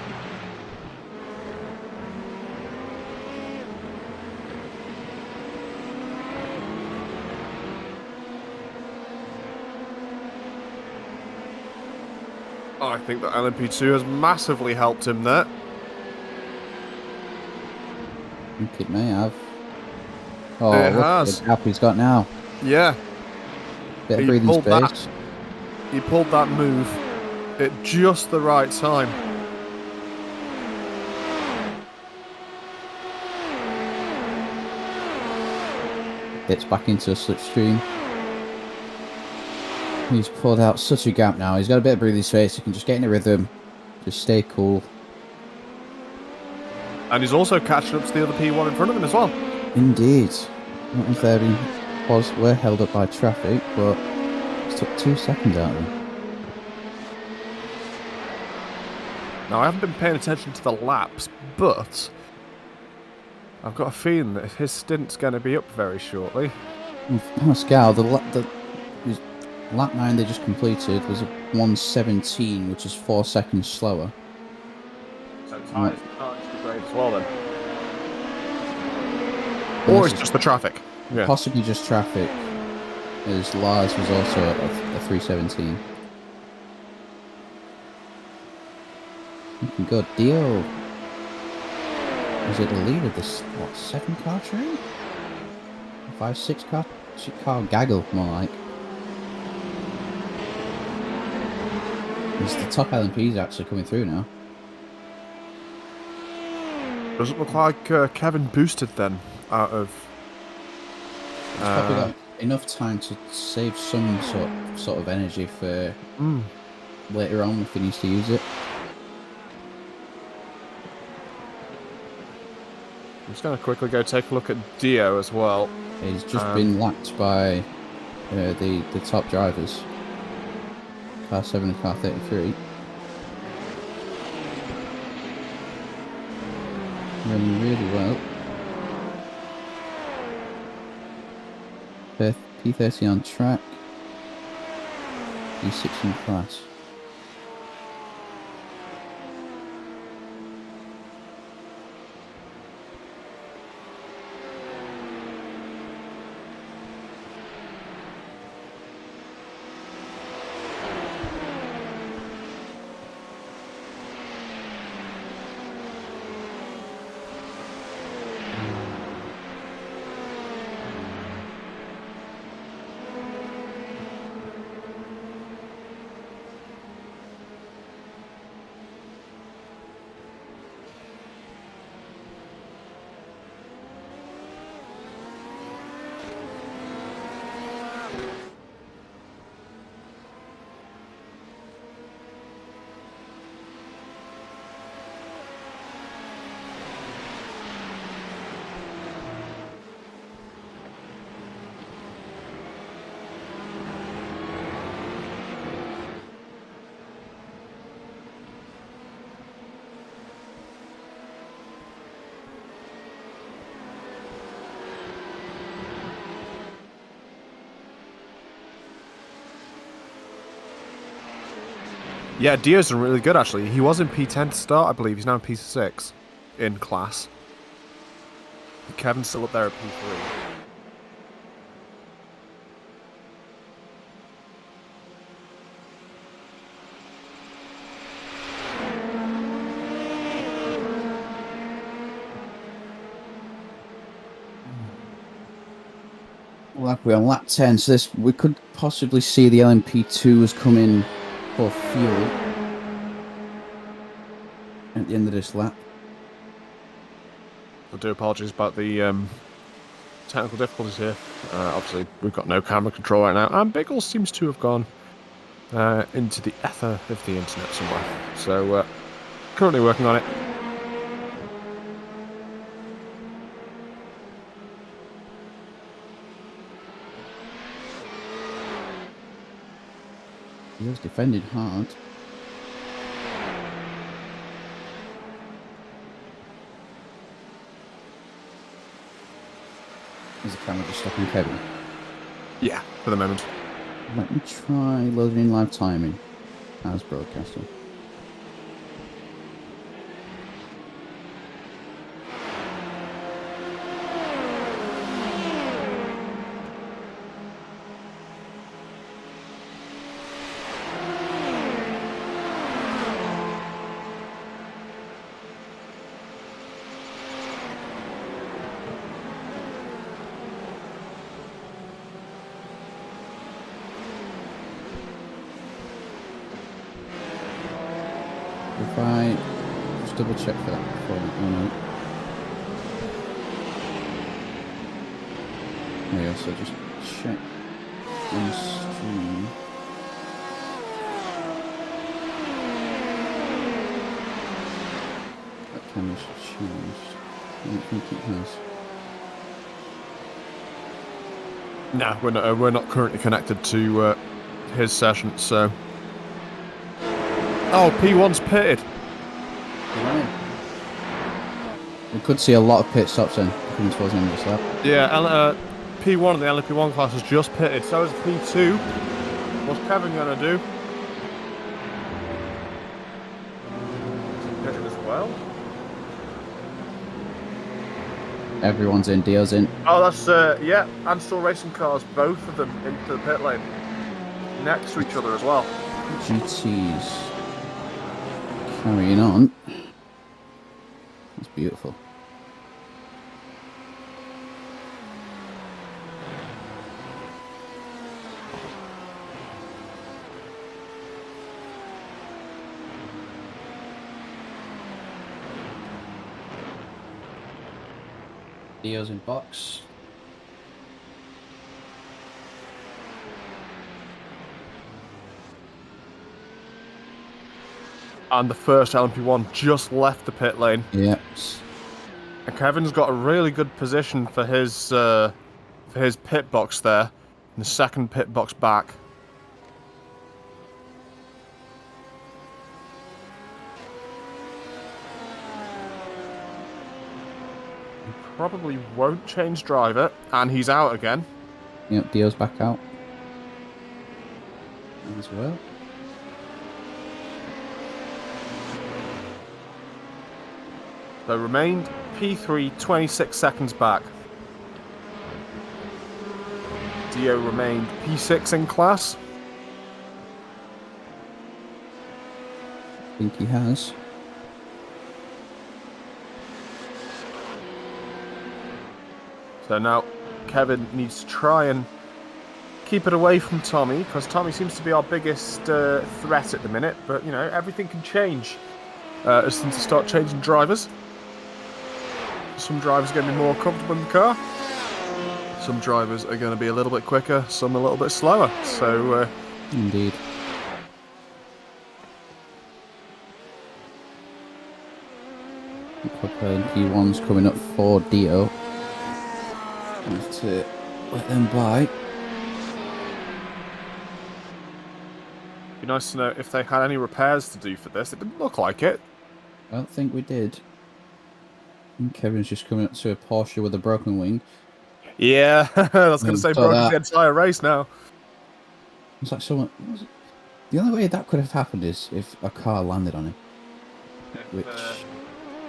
I think that LMP2 has massively helped him there. I think it may have. Oh, it look has. at the gap he's got now. Yeah. Bit of breathing space. He pulled that move at just the right time. Gets back into a slipstream. He's pulled out such a gap now. He's got a bit of breathing space. He can just get in a rhythm. Just stay cool. And he's also catching up to the other P1 in front of him as well. Indeed. Not if they were held up by traffic, but it took 2 seconds out of them. Now, I haven't been paying attention to the laps, but I've got a feeling that his stint's going to be up very shortly. Pascal, the lap 9 they just completed was a 1:17, which is 4 seconds slower. So it's hard to grade as well then. Or it's just the traffic. Yeah. Possibly just traffic, as Lars was also a 3:17. Looking good. Dio is at the lead of this, what, 7-car train? 5-6 car gaggle, more like. It's the top LMPs actually coming through now. Doesn't look like Kevin boosted then out of. He's probably got enough time to save some sort of energy for later on if he needs to use it. I'm just going to quickly go take a look at Dio as well. He's just been lapped by the top drivers. Car 7 and car 33. Running really well. P30 on track. P6 in class. Yeah, Dio's done really good actually. He was in P10 to start, I believe. He's now in P6 in class. Kevin's still up there at P3. Like we're on lap 10, so we could possibly see the LMP2s come in for fuel. the end of this lap. I do apologise about the technical difficulties here. Obviously, we've got no camera control right now, and Biggles seems to have gone into the ether of the internet somewhere. So, currently working on it. He was defending hard. Is the camera just stopping Kevin? Yeah, for the moment. Let me try loading in live timing as broadcaster. If I just double check for that before there you go, so just check on stream. That camera's changed. I don't think it has. No, we're not currently connected to his session, so. Oh, P1's pitted. Right. We could see a lot of pit stops then coming towards the end of this lap. Yeah, P1 in the LMP1 class has just pitted. So is P2. What's Kevin going to do? Is he pitted as well? Everyone's in, Dio's in. Oh, that's, yeah, and still racing cars, both of them into the pit lane. Next to each other as well. GT's carrying on. That's beautiful. Dio's in box. And the first LMP1 just left the pit lane. Yep. And Kevin's got a really good position for his pit box there. And the second pit box back. He probably won't change driver, and he's out again. Yep, Dio's back out as well. So remained P3, 26 seconds back. Dio remained P6 in class. I think he has. So now Kevin needs to try and keep it away from Tommy, because Tommy seems to be our biggest threat at the minute. But, you know, everything can change as things start changing drivers. Some drivers are going to be more comfortable in the car. Some drivers are going to be a little bit quicker, some a little bit slower. So, indeed. P1's coming up for Dio. Have to let them by. Be nice to know if they had any repairs to do for this. It didn't look like it. I don't think we did. And Kevin's just coming up to a Porsche with a broken wing. Yeah, I was going to say broken the entire race now. It's like someone. The only way that could have happened is if a car landed on him. Which.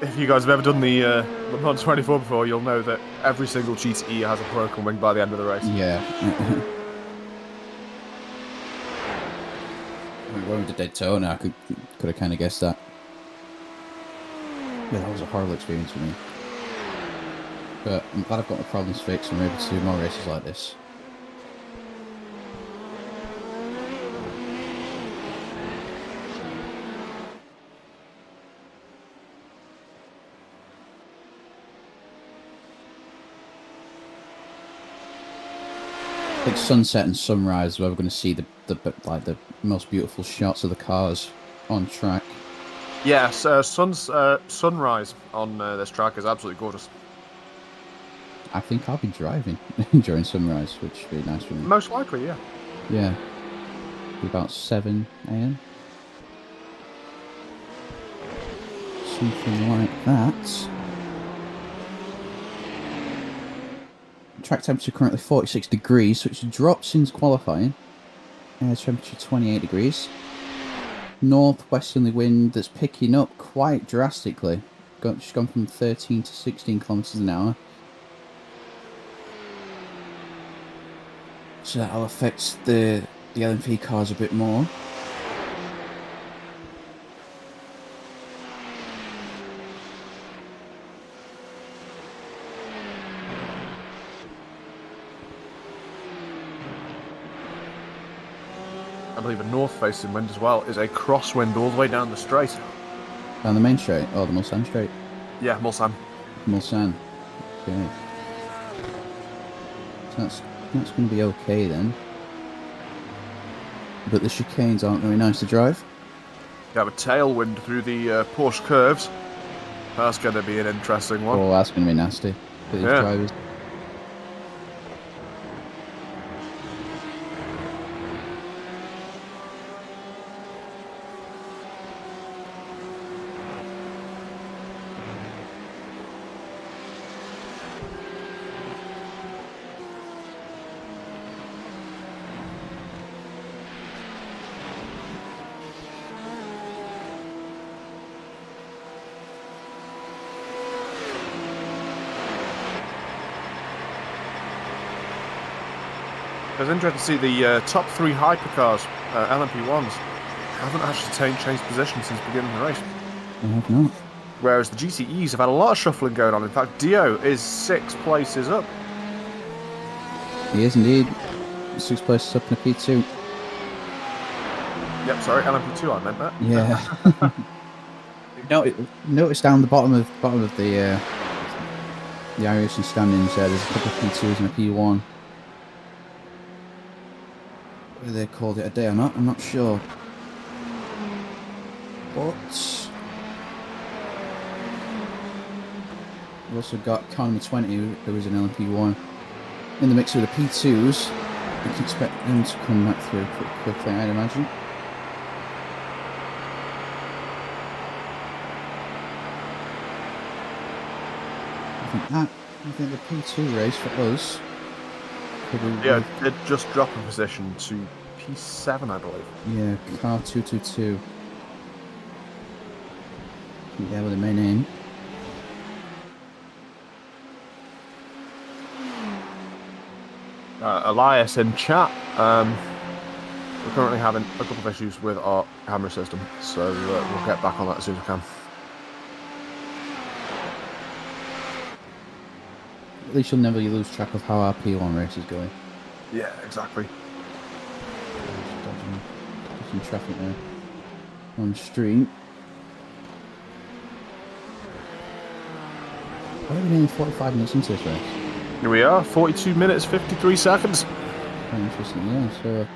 If you guys have ever done the Le Mans 24 before, you'll know that every single GTE has a broken wing by the end of the race. Yeah. We went to Daytona. I could have kind of guessed that. Yeah, that was a horrible experience for me. But I'm glad I've got my problems fixed and I'm able to do more races like this. like sunset and sunrise, where we're going to see the most beautiful shots of the cars on track. Yes, sunrise on this track is absolutely gorgeous. I think I'll be driving during sunrise, which would be nice for me. Most likely, yeah. Yeah. Be about 7 a.m. Something like that. Track temperature currently 46 degrees, so it's dropped since qualifying. Air temperature 28 degrees. Northwesterly wind that's picking up quite drastically. Just gone from 13 to 16 kilometers an hour. So that'll affect the LMP cars a bit more. I believe a north-facing wind as well is a crosswind all the way down the straight. Down the main straight? Oh, the Mulsanne straight? Yeah, Mulsanne. Mulsanne. Okay. So that's going to be okay then. But the chicanes aren't very nice to drive. You have a tailwind through the Porsche curves. That's going to be an interesting one. Oh, that's going to be nasty for these drivers. It's interesting to see the top 3 hypercars, LMP1s, haven't actually changed position since the beginning of the race. I have not. Whereas the GTEs have had a lot of shuffling going on. In fact, Dio is 6 places up. He is indeed 6 places up in a P2. Yep, sorry, LMP2 I meant that. Yeah. Notice down the bottom of the iRacing standings there's a couple of P2s and a P1. Whether they called it a day or not, I'm not sure. But we've also got car number 20, who is an LMP1, in the mix with the P2s. You can expect them to come back through pretty quickly, I'd imagine. I think the P2 race for us. Yeah, it just dropped a position to P7, I believe. Yeah, car 222. Yeah, with the main aim. Elias in chat. We're currently having a couple of issues with our camera system, so we'll get back on that as soon as we can. At least you'll never lose track of how our P1 race is going. Yeah, exactly. Dodging traffic there. On street. Why are we nearly 45 minutes into this race? Here we are, 42 minutes, 53 seconds. Quite interesting, yeah, so...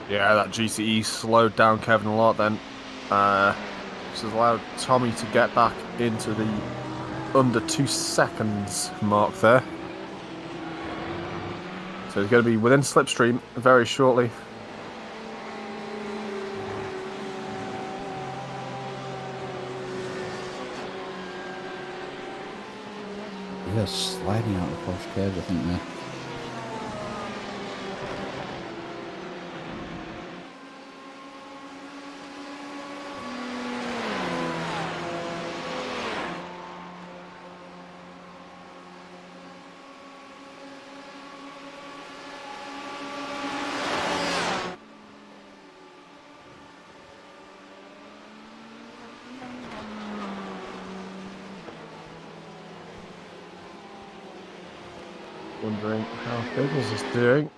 Yeah, that GCE slowed down Kevin a lot then. This has allowed Tommy to get back into the under 2 seconds mark there. So he's going to be within slipstream very shortly. are sliding out the Porsche curves, I think, there. Wondering how Biggles is doing,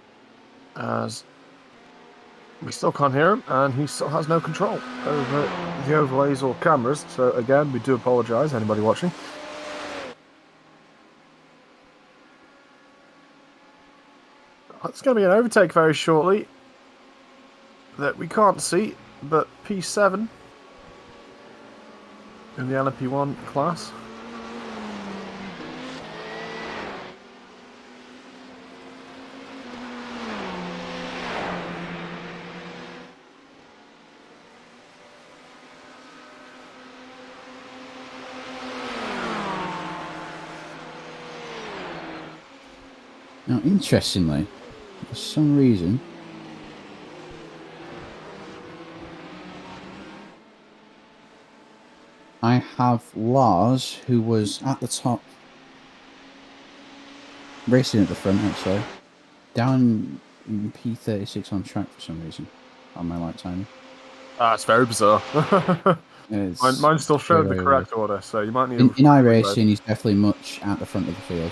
as we still can't hear him, and he still has no control over the overlays or cameras. So again, we do apologise, anybody watching. It's going to be an overtake very shortly that we can't see, but P7 in the LMP1 class. Now, interestingly, for some reason, I have Lars, who was at the top, racing at the front, actually, down in P36 on track for some reason, on my light timing. It's very bizarre. Mine still showed the correct order, so you might need in iRacing, he's definitely much at the front of the field.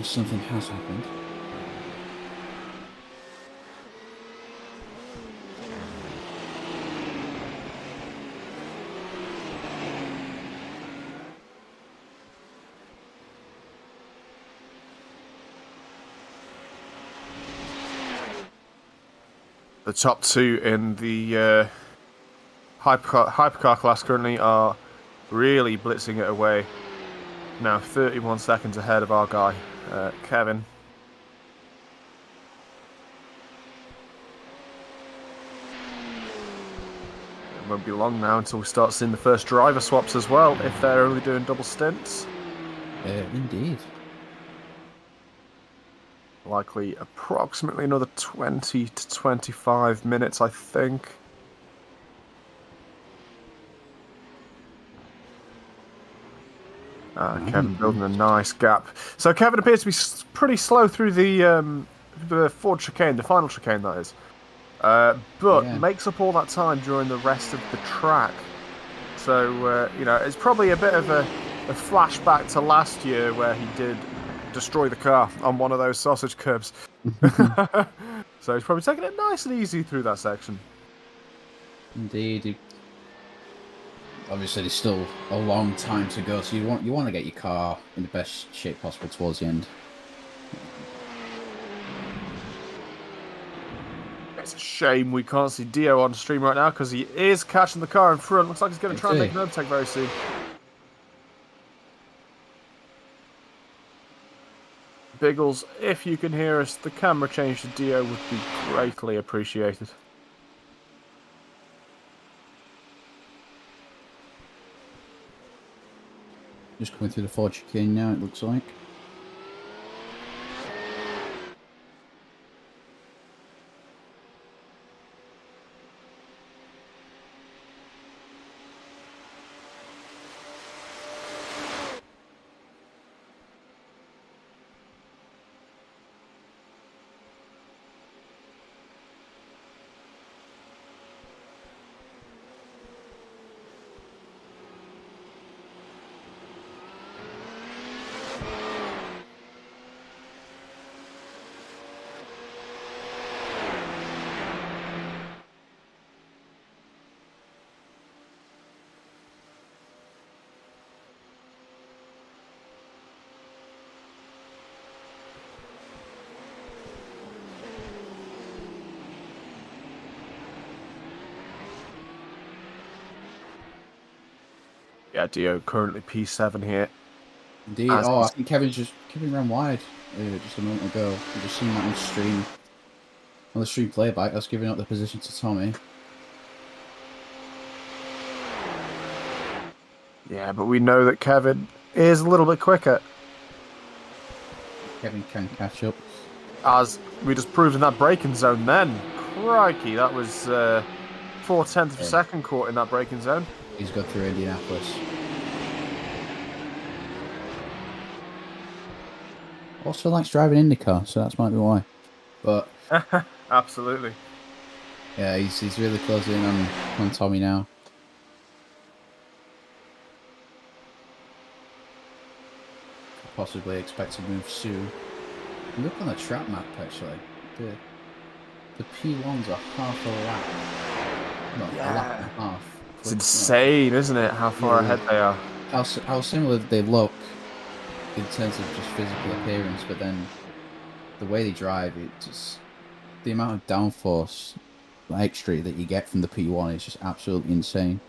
Something has happened. The top two in the hypercar class currently are really blitzing it away. Now 31 seconds ahead of our guy, Kevin. It won't be long now until we start seeing the first driver swaps as well, if they're only doing double stints. Indeed. Likely approximately another 20 to 25 minutes, I think. Kevin building a nice gap. So Kevin appears to be pretty slow through the Ford chicane, the final chicane that is. But makes up all that time during the rest of the track. So, you know, it's probably a bit of a flashback to last year where he did destroy the car on one of those sausage curbs. So he's probably taking it nice and easy through that section. Indeed. Obviously, there's still a long time to go, so you want to get your car in the best shape possible towards the end. It's a shame we can't see Dio on stream right now because he is catching the car in front. Looks like he's going to try and make an overtake very soon. Biggles, if you can hear us, the camera change to Dio would be greatly appreciated. Just coming through the Ford chicane now, it looks like. Yeah, Dio currently P7 here. Indeed. I think Kevin ran wide just a moment ago. I've just seen that on stream. On the stream playback, that's giving up the position to Tommy. Yeah, but we know that Kevin is a little bit quicker. Kevin can catch up. As we just proved in that braking zone then. Crikey, that was 0.4 of a second caught in that braking zone. He's got through Indianapolis. Also likes driving IndyCar, so that might be why. But absolutely. Yeah, he's really closing in on Tommy now. Possibly expect to move soon. Look on the track map actually. The P1s are half a lap. No, a lap and a half. It's insane, isn't it? How far ahead they are. How similar they look in terms of just physical appearance, but then the way they drive, it just the amount of downforce extra that you get from the P1 is just absolutely insane.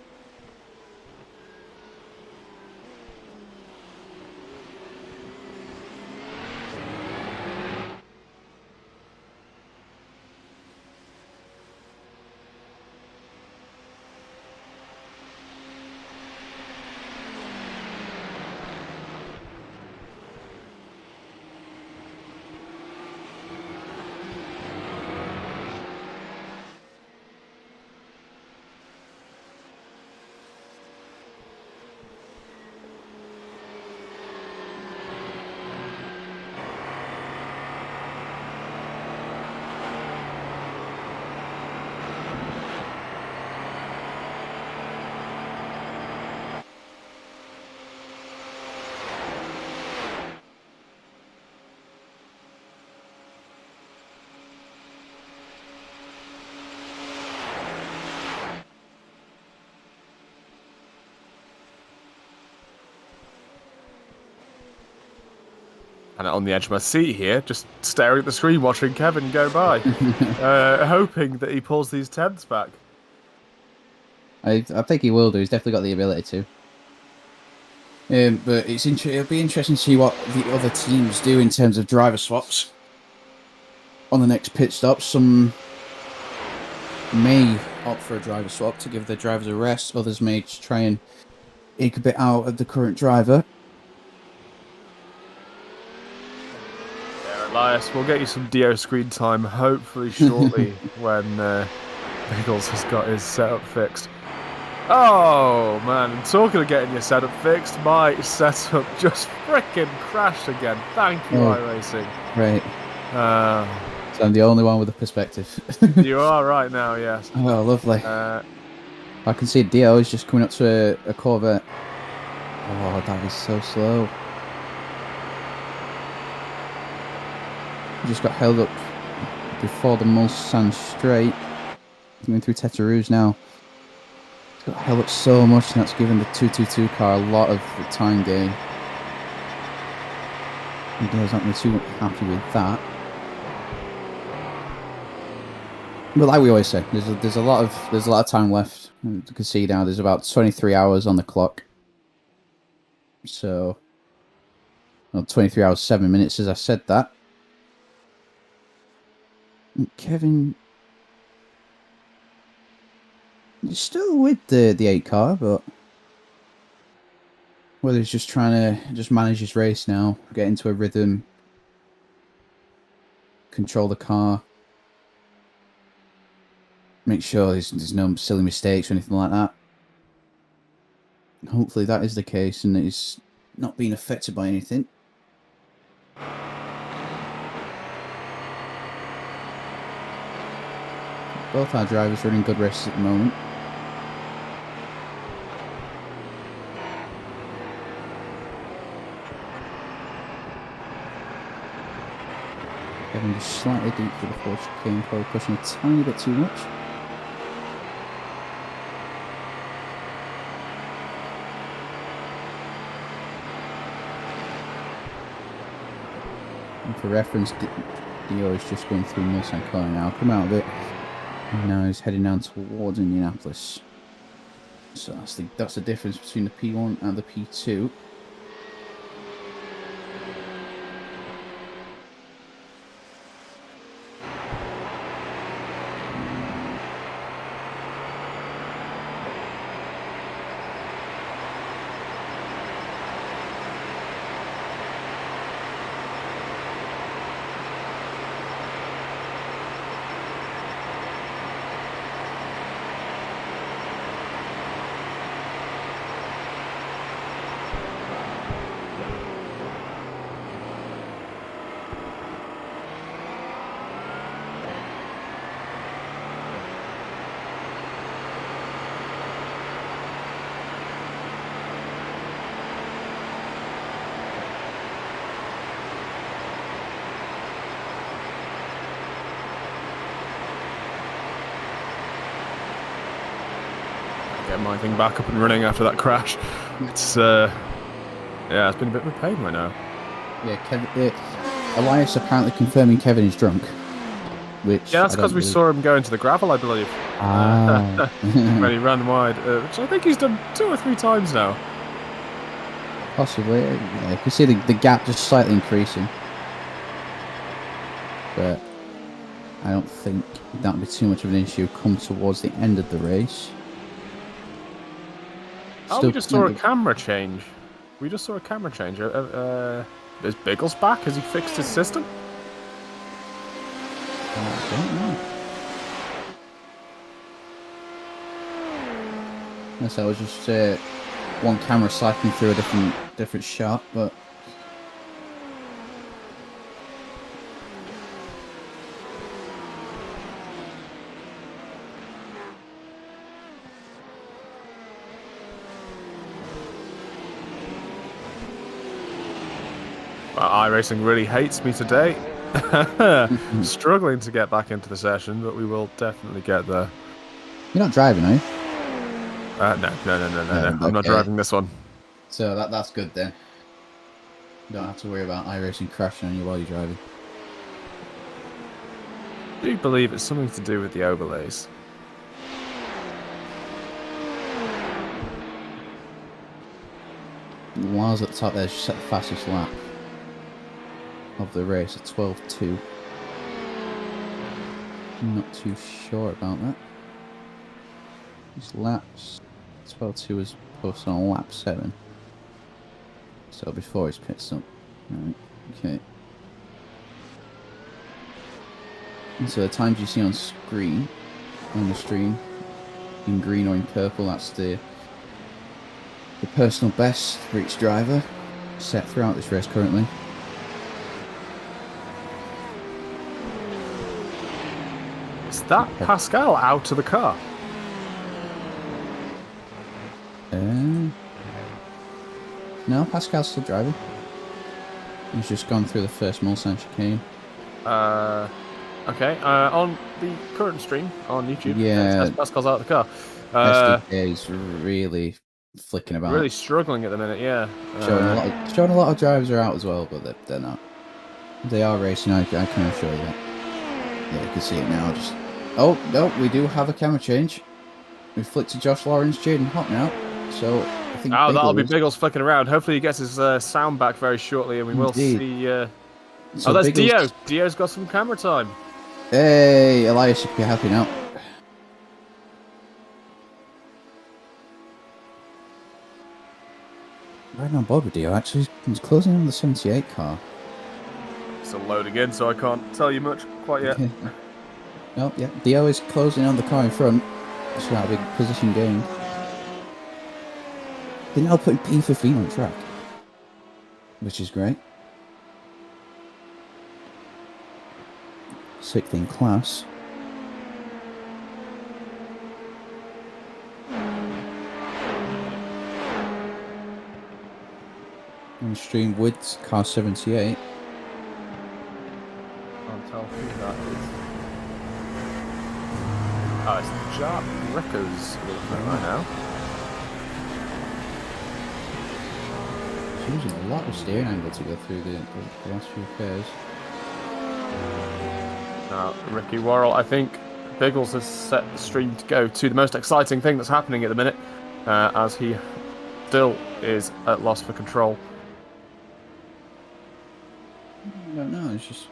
And on the edge of my seat here, just staring at the screen, watching Kevin go by, hoping that he pulls these 10s back. I think he will do. He's definitely got the ability to. But it'll be interesting to see what the other teams do in terms of driver swaps on the next pit stop. Some may opt for a driver swap to give their drivers a rest. Others may just try and eke a bit out of the current driver. Elias, we'll get you some Dio screen time hopefully shortly when Biggles has got his setup fixed. Oh man, talking of getting your setup fixed, my setup just frickin' crashed again. Thank you, iRacing. Right. So I'm the only one with a perspective. You are right now, yes. Oh, lovely. I can see Dio is just coming up to a Corvette. Oh, that is so slow. Just got held up before the Mulsanne straight. Going through Tete Rouge now. It's got held up so much, and that's given the 222 car a lot of the time gain. And Dale's not really too happy with that. But like we always say, there's a lot of time left. You can see now there's about 23 hours on the clock. So, well, 23 hours 7 minutes as I said that. Kevin is still with the 8 car, but whether he's just trying to just manage his race now, get into a rhythm, control the car, make sure there's no silly mistakes or anything like that. Hopefully that is the case and it's not being affected by anything. Both our drivers are running good races at the moment. Kevin just slightly deep for the fourth chicane, probably pushing a tiny bit too much. And for reference, Dio is just going through Mulsanne corner now. Come out of it. And now he's heading down towards Indianapolis. So that's the difference between the P1 and the P2. get my thing back up and running after that crash. It's yeah, it's been a bit of a pain right now. Yeah, Elias apparently confirming Kevin is drunk. Which yeah, that's because we saw him go into the gravel, I believe. When he ran wide, which I think he's done 2 or 3 times now. Possibly, yeah. You can see the gap just slightly increasing. But I don't think that'll be too much of an issue come towards the end of the race. We just saw a camera change. We just saw a camera change. Is Biggles back? Has he fixed his system? I don't know. Yes, I was just one camera cycling through a different shot, but iRacing really hates me today. Struggling to get back into the session, but we will definitely get there. You're not driving, are you? No. I'm not driving this one. So that's good then. You don't have to worry about iRacing crashing on you while you're driving. I do believe it's something to do with the overlays. Lars at the top there just set the fastest lap of the race at 12.2. Not too sure about that. These laps, 12.2 was posted on lap 7. So before his pit stop. Right, okay. And so the times you see on screen, on the stream, in green or in purple, that's the personal best for each driver set throughout this race currently. Is that Pascal out of the car? No, Pascal's still driving. He's just gone through the first Mulsanne chicane. Okay. On the current stream on YouTube, yeah, Pascal's out of the car. SDK is really flicking about. Really struggling at the minute, yeah. Showing a lot of drivers are out as well, but they're not. They are racing. I can assure you that. Yeah, you can see it now. Just oh no, we do have a camera change. We flicked to Josh Lawrence, Jaden Hot now. So I think. Oh, that'll be Biggles flicking around. Hopefully he gets his sound back very shortly, and we will see. So that's Dio. Dio's got some camera time. Hey, Elias should be happy now. Right on board with Dio, actually. He's closing on the 78 car. Still loading in, so I can't tell you much quite yet. No, yeah. Dio is closing on the car in front. So that'll be position gain. They're now putting P15 on track. Which is great. 6th in class. On stream with car 78. Can't tell who that is. Oh, it's the Jarp Records we're looking at right now. It's using a lot of steering angle to go through the last few pairs. Now, Ricky Worrell, I think Biggles has set the stream to go to the most exciting thing that's happening at the minute, as he still is at loss for control. I don't know, it's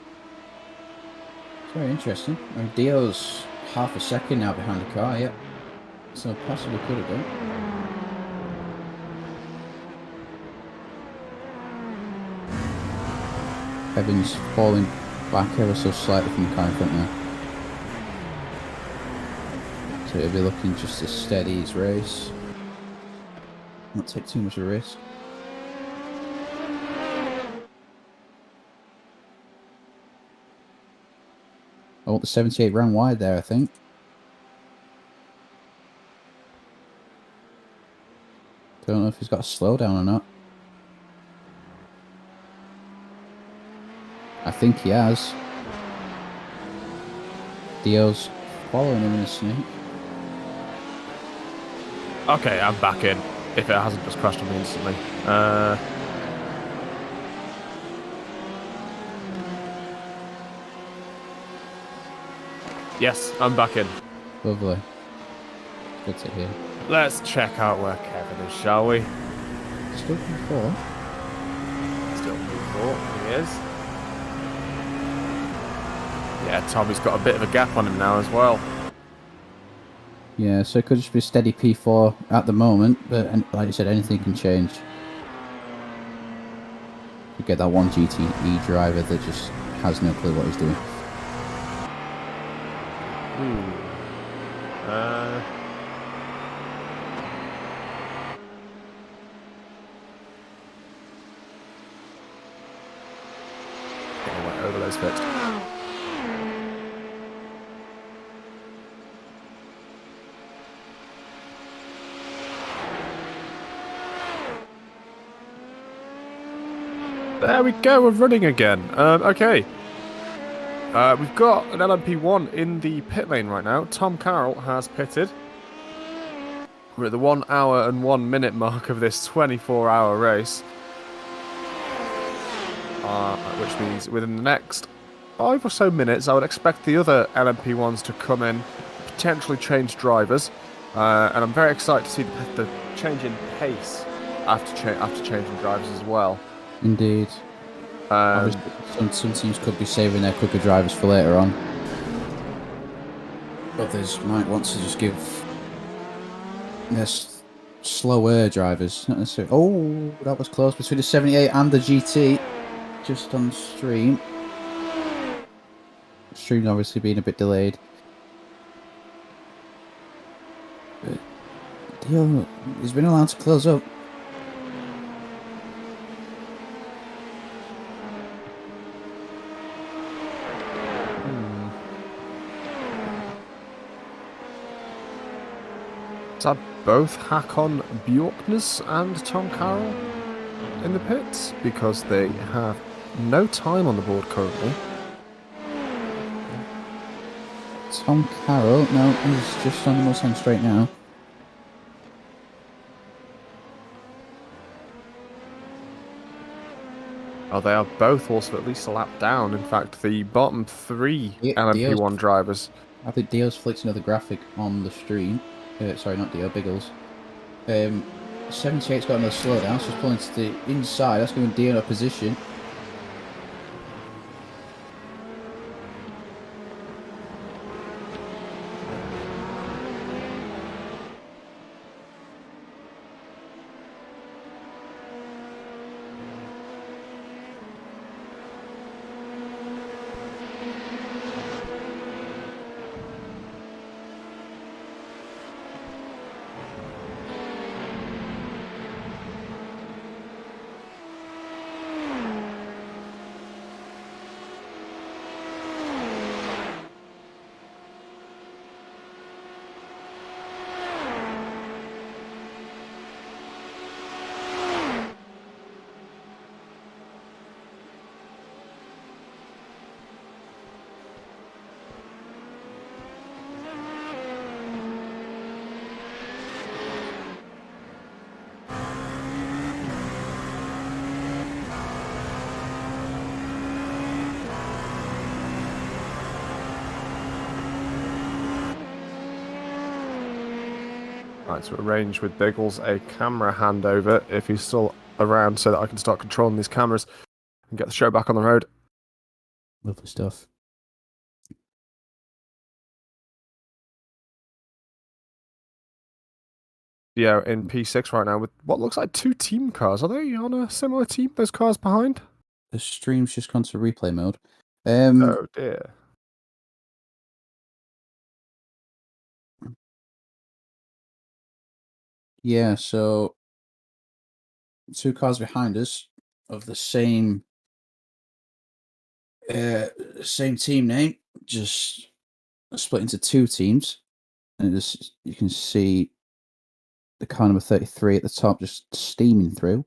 very interesting. I mean, Dio's half a second now behind the car, yeah. So possibly could have done. Kevin's falling back ever so slightly from the car in front now. So it'll be looking just as steady as race. Not take too much of a risk. Oh, the 78 ran wide there, I think. Don't know if he's got a slowdown or not. I think he has. Dio's following him in a snake. Okay, I'm back in. If it hasn't just crashed on me instantly. Yes, I'm back in. Lovely. Good to hear. Let's check out where Kevin is, shall we? Still P4. Still P4, he is. Yeah, Tommy's got a bit of a gap on him now as well. Yeah, so it could just be a steady P4 at the moment, but like you said, anything can change. You get that one GTE driver that just has no clue what he's doing. Overlays fixed. There we go, we're running again. Okay. We've got an LMP1 in the pit lane right now. Tom Carroll has pitted. We're at the 1 hour and 1 minute mark of this 24-hour race. Which means within the next 5 or so minutes, I would expect the other LMP1s to come in, potentially change drivers. And I'm very excited to see the change in pace after changing drivers as well. Indeed. Some teams could be saving their quicker drivers for later on. Others might want to just give their slower drivers, not necessarily. Oh, that was close between the 78 and the GT, just on stream. Stream's obviously been a bit delayed. But Dio, he's been allowed to close up. Is that both Hakon Bjorknes and Tom Carroll in the pits? Because they have no time on the board currently. Tom Carroll, no, he's just on the Mustang straight now. Oh, they are both also at least a lap down. In fact, the bottom 3 LMP1 drivers. I think Dio's flicked another graphic on the stream. Sorry, not Dio, Biggles. 78's got another slowdown, so he's pulling to the inside. That's giving Dio a position. Right, to arrange with Biggles a camera handover if he's still around so that I can start controlling these cameras and get the show back on the road. Lovely stuff. Yeah, in P6 right now with what looks like 2 team cars. Are they on a similar team, those cars behind? The stream's just gone to replay mode. Oh dear. Yeah, so 2 cars behind us of the same team name, just split into 2 teams, and just you can see the car number 33 at the top just steaming through.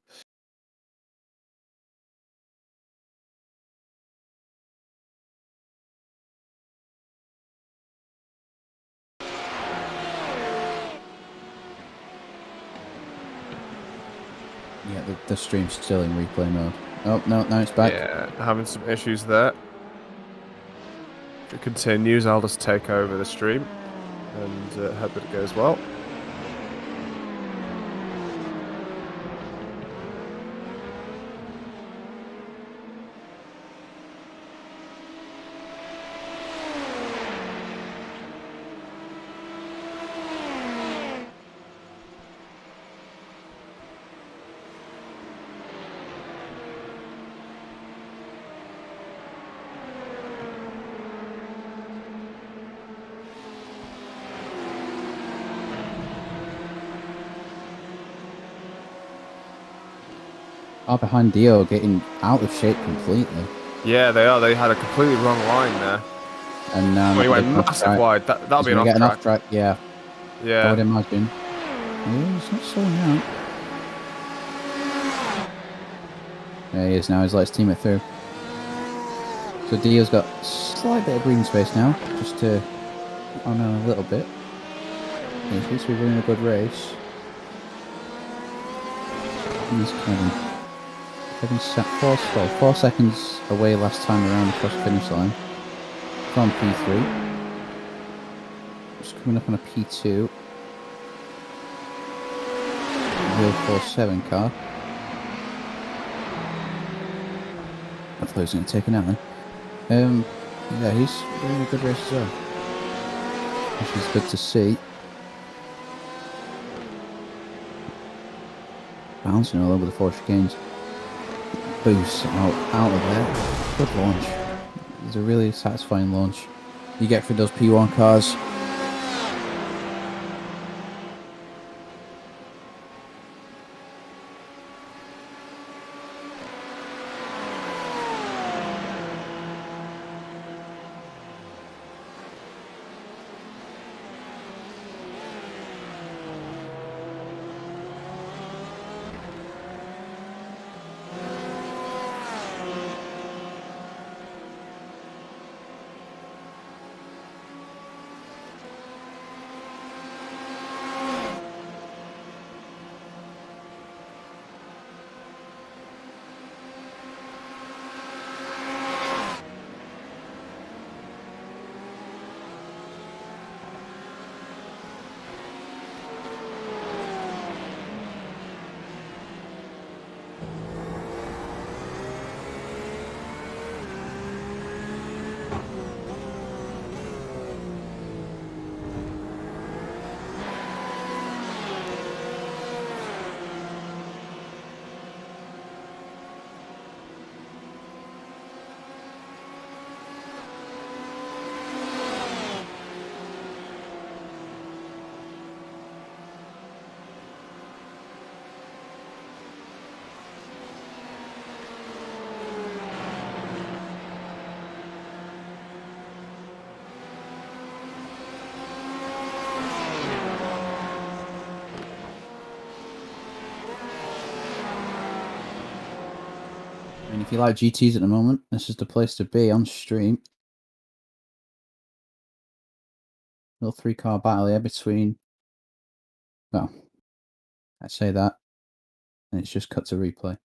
the stream's still in replay mode. Oh, no, now it's back. Yeah, having some issues there. If it continues, I'll just take over the stream and hope that it goes well. Are behind Dio, getting out of shape completely. Yeah, they are. They had a completely wrong line there. And now he went massive wide. That'll be an off track. An off track. Yeah. Yeah. I would imagine. Oh, he's not slowing out. There he is now. He's let his teammate through. So Dio's got a slight bit of breathing space now, just to on a little bit. He seems to be running a good race. He's Kevin. Kevin's set 4 seconds away last time around across the finish line from P3. Just coming up on a P2. 047 car. I thought he was going to take it out then. Yeah, he's doing a good race as well, which is good to see. Bouncing all over the four chicanes. Boost out of there. Good launch. It's a really satisfying launch. You get through those P1 cars. And if you like GTs at the moment, this is the place to be on stream. Little 3-car battle here between, well, I say that, and it's just cut to replay.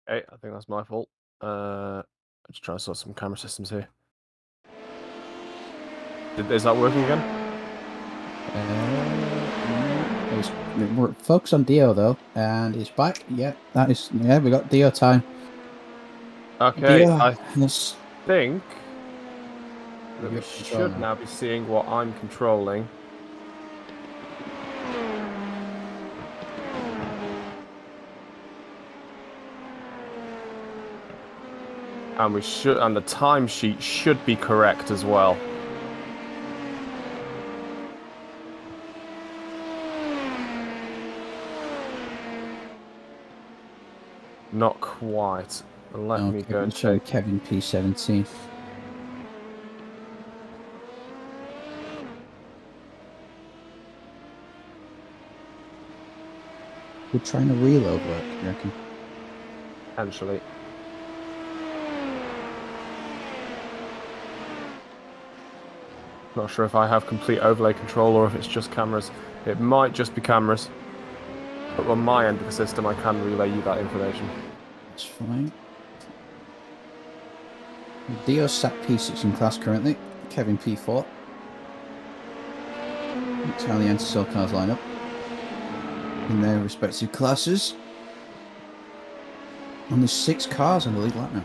Okay, I think that's my fault. I'm just trying to sort some camera systems here. Is that working again? We're focused on Dio though, and he's back. Yeah, that is. Yeah, we got Dio time. Okay, Dio, I think that we should now be seeing what I'm controlling. And the timesheet should be correct as well. Not quite. Let me go and check. Kevin P17. We're trying to reload work, you reckon? Potentially. Not sure if I have complete overlay control or if it's just cameras. It might just be cameras. But on my end of the system, I can relay you that information. That's fine. Dio sat P6 in class currently. Kevin P4. That's how the anti-cell cars line up in their respective classes. And there's 6 cars on the lead lap now.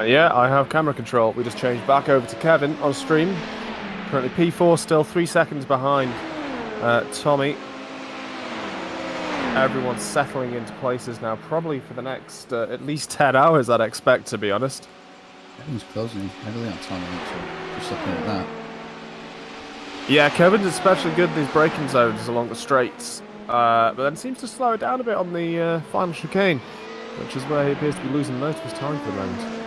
Yeah, I have camera control. We just changed back over to Kevin on stream. Currently P4 still 3 seconds behind Tommy. Everyone's settling into places now, probably for the next at least 10 hours, I'd expect, to be honest. Kevin's closing heavily on Tommy, just looking at that. Yeah, Kevin's especially good in these braking zones along the straights, but then seems to slow it down a bit on the final chicane, which is where he appears to be losing most of his time for the moment.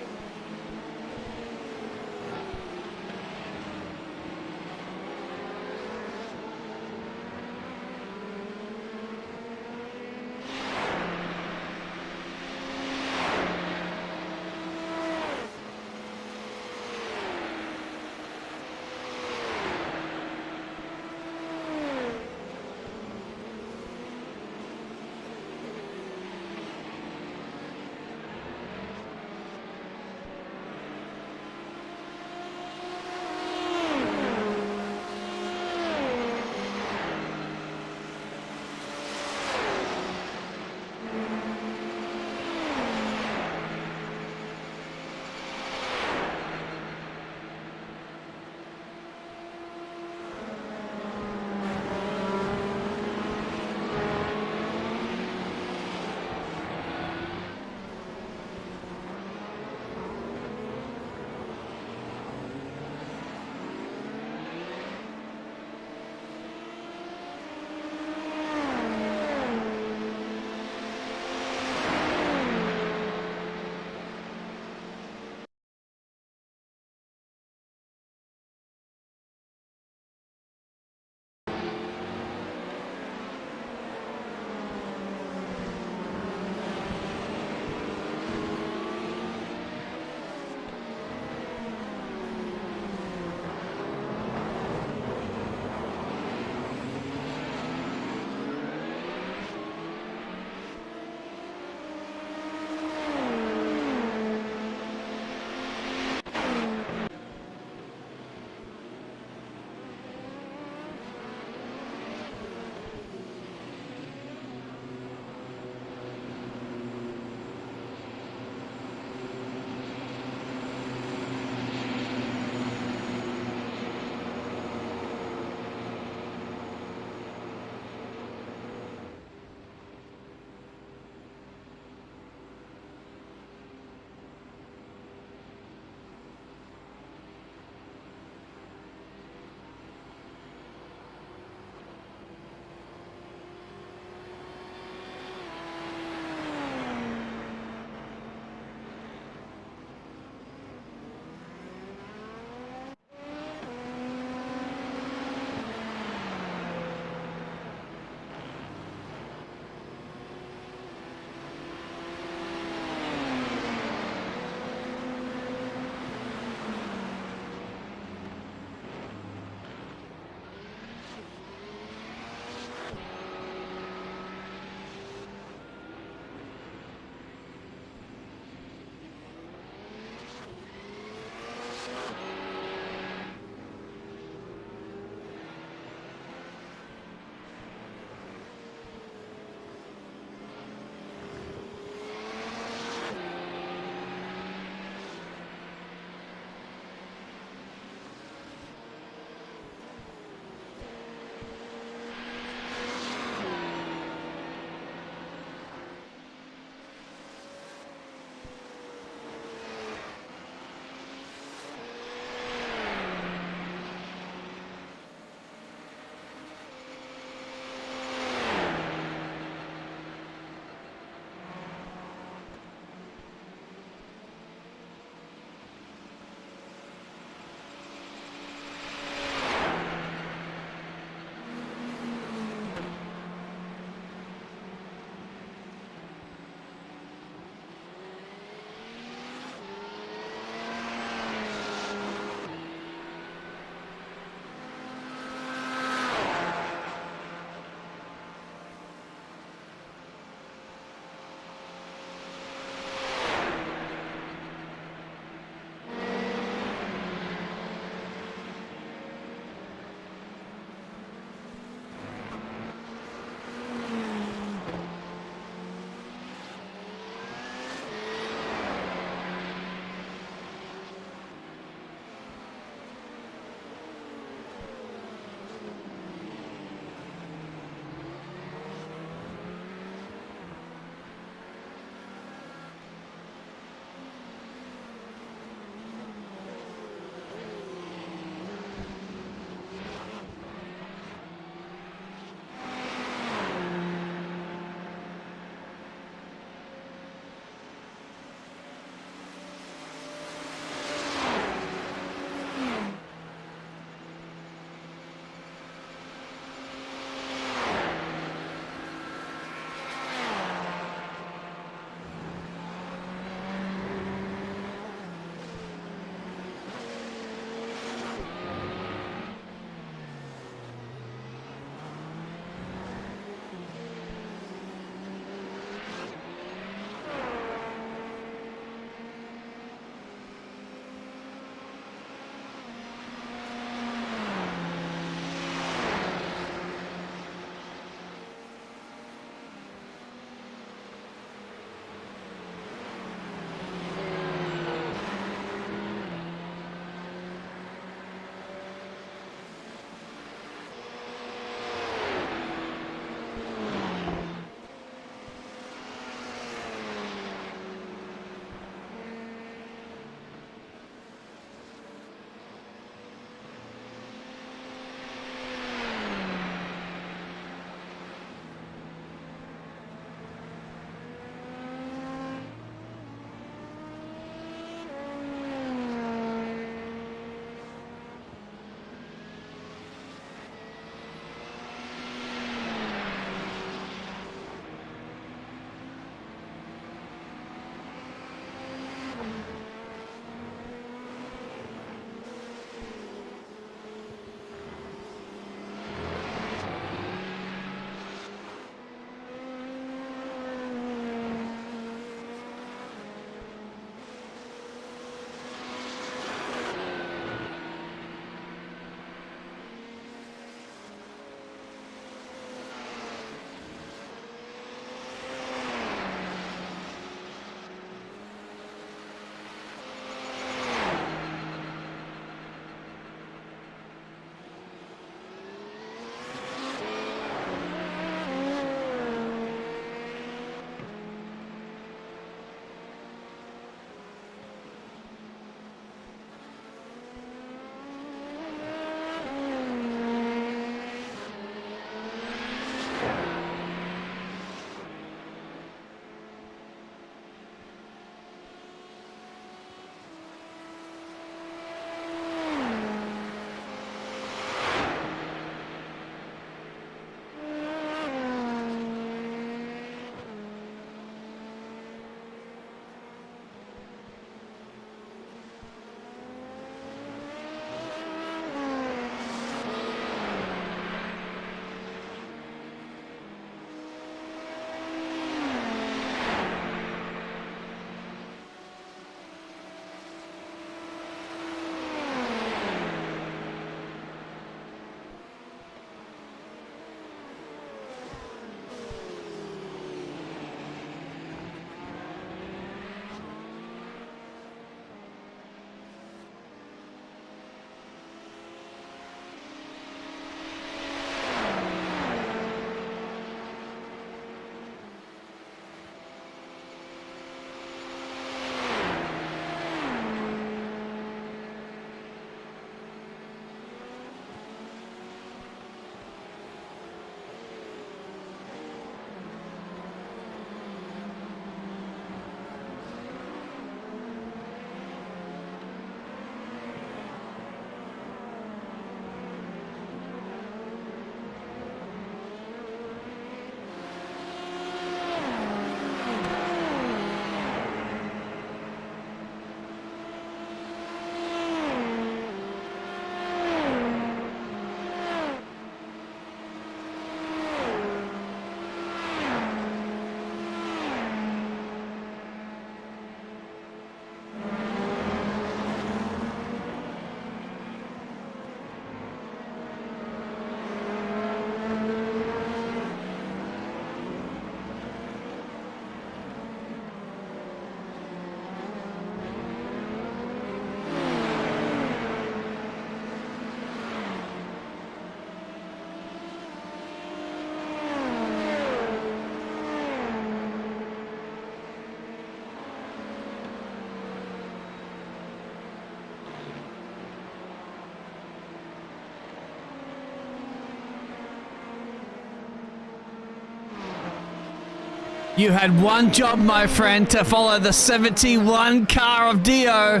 You had one job, my friend, to follow the 71 car of Dio.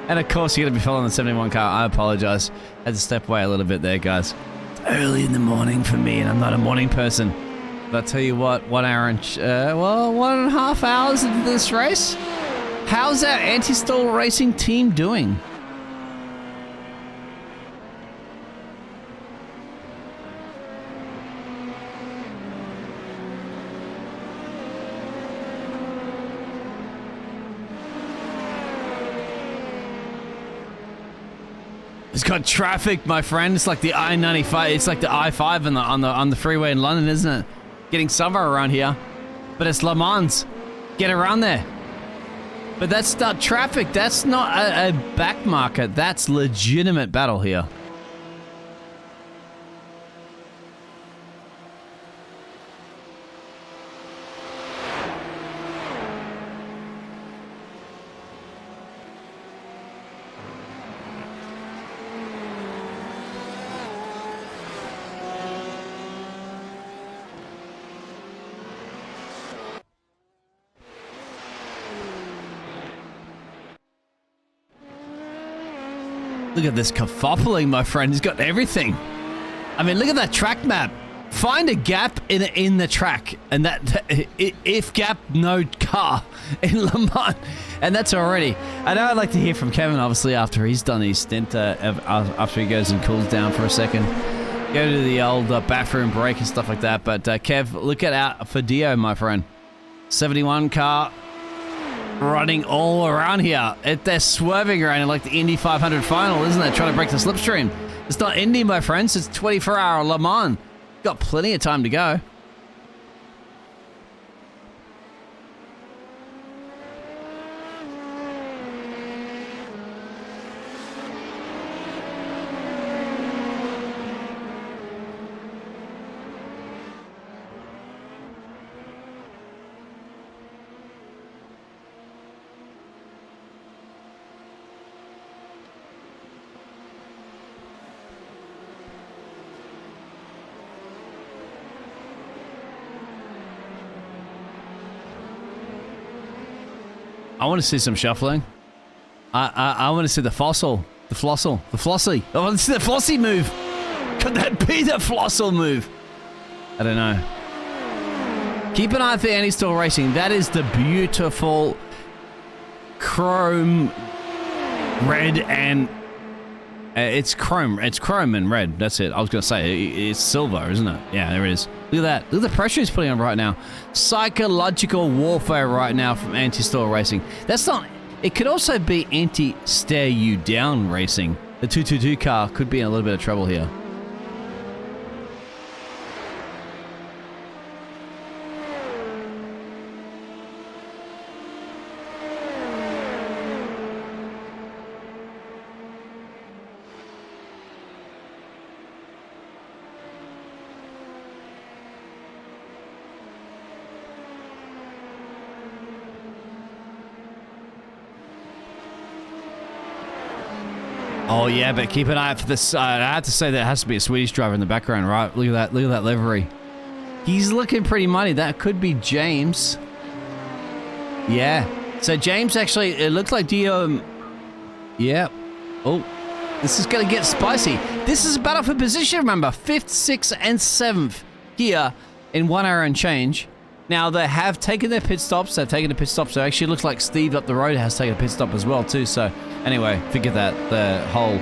And of course, you're going to be following the 71 car. I apologize. Had to step away a little bit there, guys. It's early in the morning for me, and I'm not a morning person. But I tell you what, 1 hour and, 1.5 hours into this race. How's our anti-stall racing team doing? It's got traffic, my friend. It's like the I-95. It's like the I-5 on the freeway in London, isn't it? Getting somewhere around here. But it's Le Mans. Get around there. But that's not traffic. That's not a back market. That's legitimate battle here. Look at this kerfuffling, my friend. He's got everything. I mean, look at that track map. Find a gap in the track, and that if gap, no car in Le Mans, and that's already. I know I'd like to hear from Kevin, obviously, after he's done his stint, after he goes and cools down for a second, go to the old bathroom break and stuff like that. But Kev, look out for Dio, my friend. 71 car. Running all around here. They're swerving around in like the Indy 500 final, isn't it? Trying to break the slipstream. It's not Indy, my friends. It's 24-hour Le Mans. Got plenty of time to go. I want to see some shuffling. I want to see the fossil. The flossy. I want to see the flossy move. Could that be the flossel move? I don't know. Keep an eye for anti-stall racing. That is the beautiful chrome red and it's chrome and red. That's it. I was going to say it's silver, isn't it? Yeah, there it is. Look at that. Look at the pressure he's putting on right now. Psychological warfare right now from anti-stall racing. That's not... It could also be anti-stare you down racing. The 222 car could be in a little bit of trouble here. Oh yeah, but keep an eye out for this. I have to say that has to be a Swedish driver in the background, right? Look at that! Look at that livery. He's looking pretty money. That could be James. Yeah. So James actually, it looks like Dio. Yeah. Oh, this is gonna get spicy. This is a battle for position. Remember, 5th, 6th, and 7th here in 1 hour and change. Now, they have taken their pit stops. They've taken the pit stops. So it actually looks like Steve up the road has taken a pit stop as well, too. So, anyway, forget that. The whole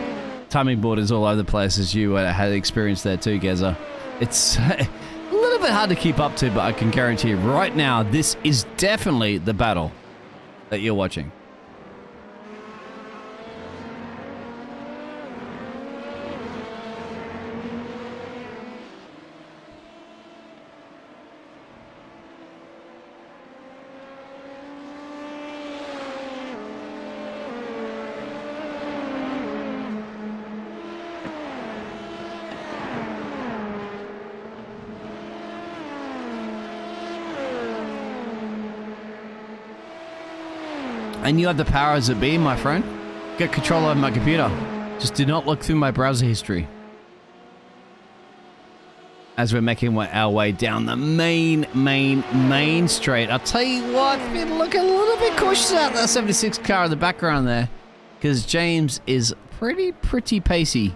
timing board is all over the place, as you had experience there, too, Geza. It's a little bit hard to keep up to, but I can guarantee you right now, this is definitely the battle that you're watching. And you have the powers that be, my friend. Get control over my computer. Just do not look through my browser history. as we're making our way down the main straight. I'll tell you what, been looking a little bit cautious out that 76 car in the background there, because James is pretty pacey.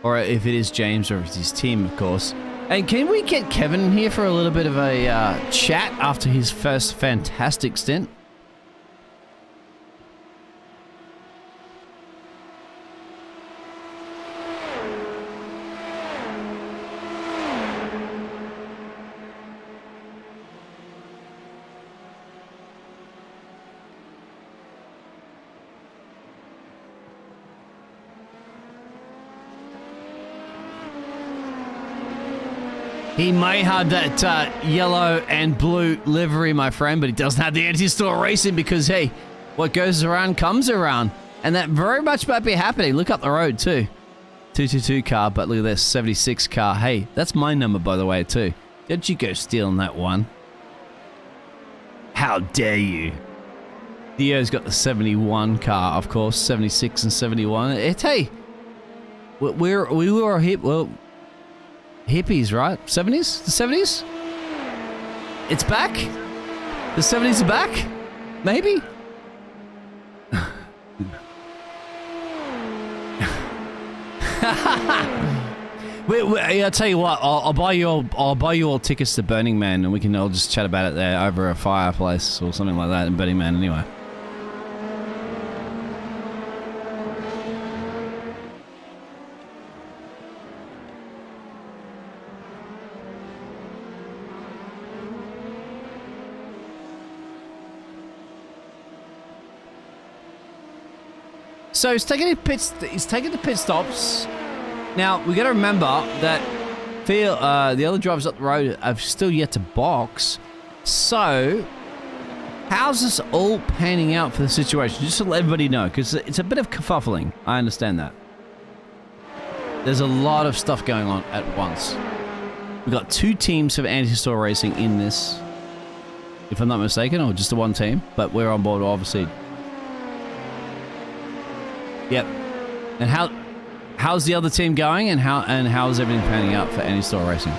Or if it is James or if it's his team, of course. And can we get Kevin in here for a little bit of a chat after his first fantastic stint? He may have that yellow and blue livery, my friend, but he doesn't have the anti-store racing because, hey, what goes around comes around. And that very much might be happening. Look up the road, too. 222 car, but look at this, 76 car. Hey, that's my number, by the way, too. Don't you go stealing that one. How dare you? Theo's got the 71 car, of course, 76 and 71. Hey, we were hip. Well, hippies, right? 70s? The 70s? It's back? The 70s are back? Maybe? I'll tell you what, I'll buy you all tickets to Burning Man and we can all just chat about it there over a fireplace or something like that in Burning Man anyway. So he's taking the pit stops. Now we got to remember that the other drivers up the road have still yet to box. So how's this all panning out for the situation? Just to let everybody know, because it's a bit of kerfuffling. I understand that. There's a lot of stuff going on at once. We've got two teams of anti-store racing in this, if I'm not mistaken, or just the one team. But we're on board, obviously. Yep. And how's the other team going, and how's everything panning out for anti-store racing?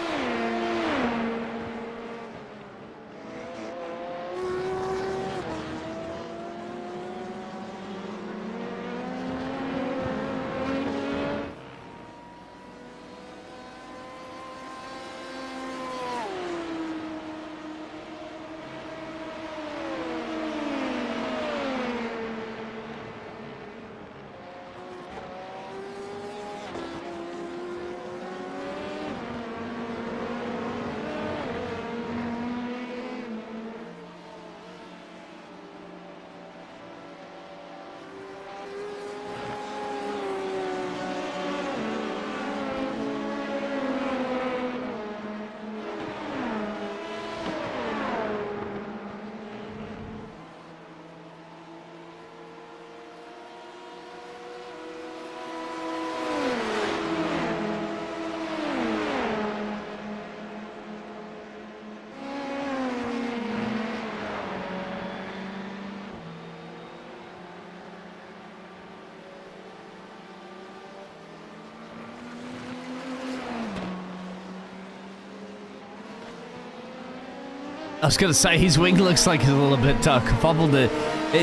I was going to say, his wing looks like it's a little bit kerfuffled.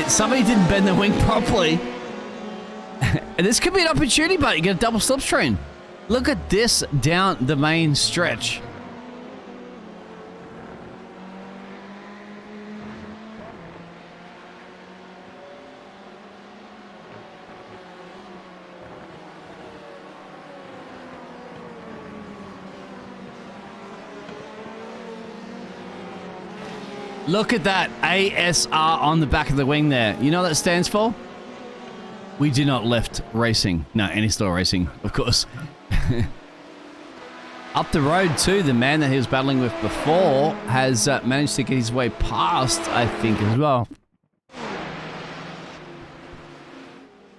Somebody didn't bend the wing properly. And this could be an opportunity, but you get a double slipstream. Look at this down the main stretch. Look at that ASR on the back of the wing there. You know what that stands for? We do not left racing. No, anti-store racing, of course. Up the road too, the man that he was battling with before has managed to get his way past, I think, as well.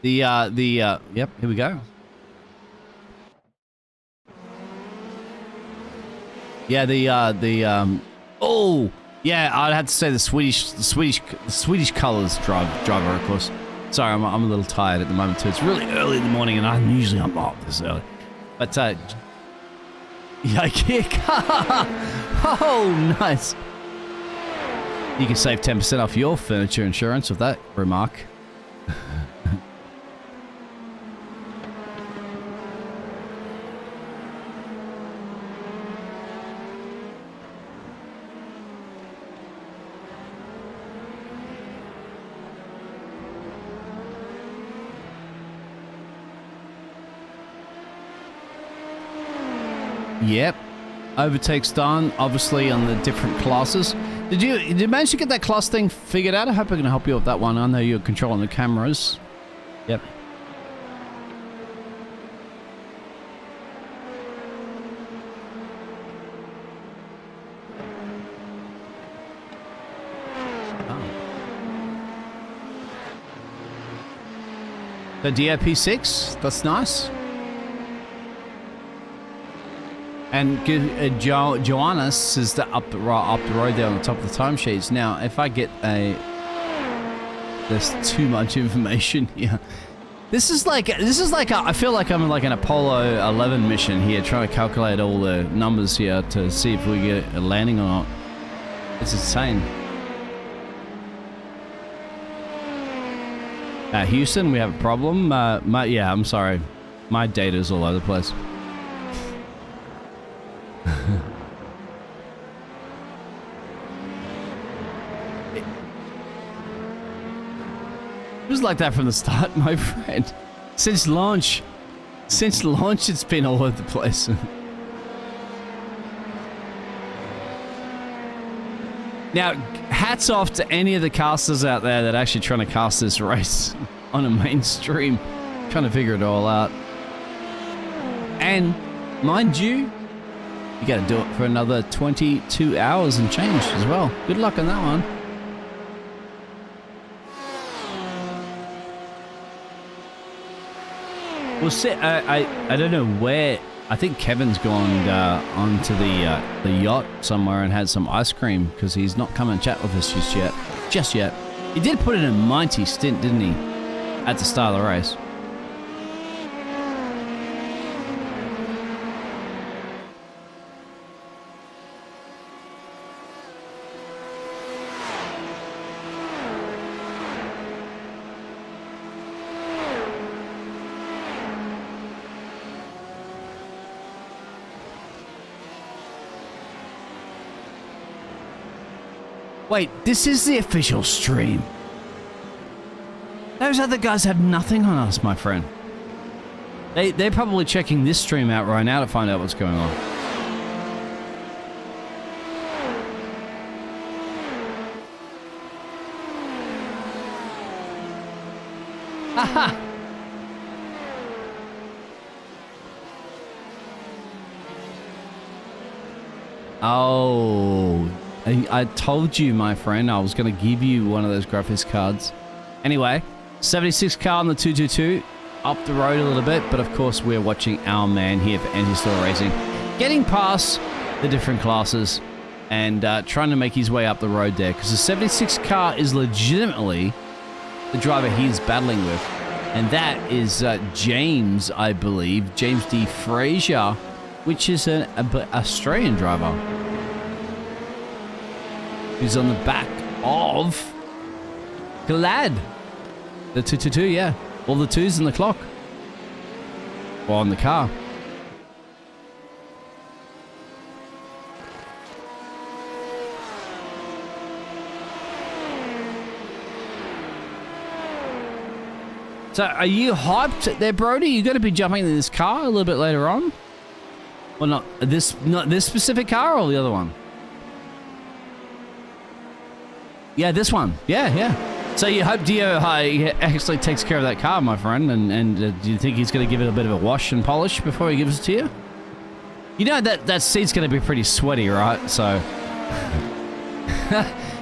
Yep, here we go. Yeah, oh! Yeah, I'd have to say the Swedish colours driver, of course. Sorry, I'm a little tired at the moment too. It's really early in the morning, and I'm not this early. But Yeah, kick. Oh, nice. You can save 10% off your furniture insurance with that remark. Yep. Overtake's done, obviously, on the different classes. Did you manage to get that class thing figured out? I hope I can help you with that one. I know you're controlling the cameras. Yep. Oh. The DOP6, that's nice. And Joanna says that up the road there on the top of the timesheets. Now, if I get there's too much information here. This is like I feel like I'm like an Apollo 11 mission here, trying to calculate all the numbers here to see if we get a landing or not. It's insane. Houston, we have a problem. Yeah, I'm sorry. My data's all over the place. It was like that from the start, my friend. Since launch, it's been all over the place. Now, hats off to any of the casters out there that are actually trying to cast this race on a mainstream, trying to figure it all out. And mind you, you got to do it for another 22 hours and change as well. Good luck on that one. We'll see. I don't know where. I think Kevin's gone onto the yacht somewhere and had some ice cream because he's not come and chat with us just yet. He did put in a mighty stint, didn't he, at the start of the race? Wait, this is the official stream. Those other guys have nothing on us, my friend. They're probably checking this stream out right now to find out what's going on. Haha! Oh... I told you, my friend, I was going to give you one of those graphics cards. Anyway, 76 car on the 222, up the road a little bit, but of course we're watching our man here for Anti-Store Racing, getting past the different classes and trying to make his way up the road there, because the 76 car is legitimately the driver he's battling with, and that is James, I believe, James D. Frazier, which is an Australian driver. Who's on the back of Glad. The 222, yeah. All the twos in the clock. Or on the car. So, are you hyped there, Brody? You got to be jumping in this car a little bit later on? Well, not this specific car or the other one? Yeah, this one. Yeah. So you hope Dio actually takes care of that car, my friend, and do you think he's going to give it a bit of a wash and polish before he gives it to you? You know that seat's going to be pretty sweaty, right? So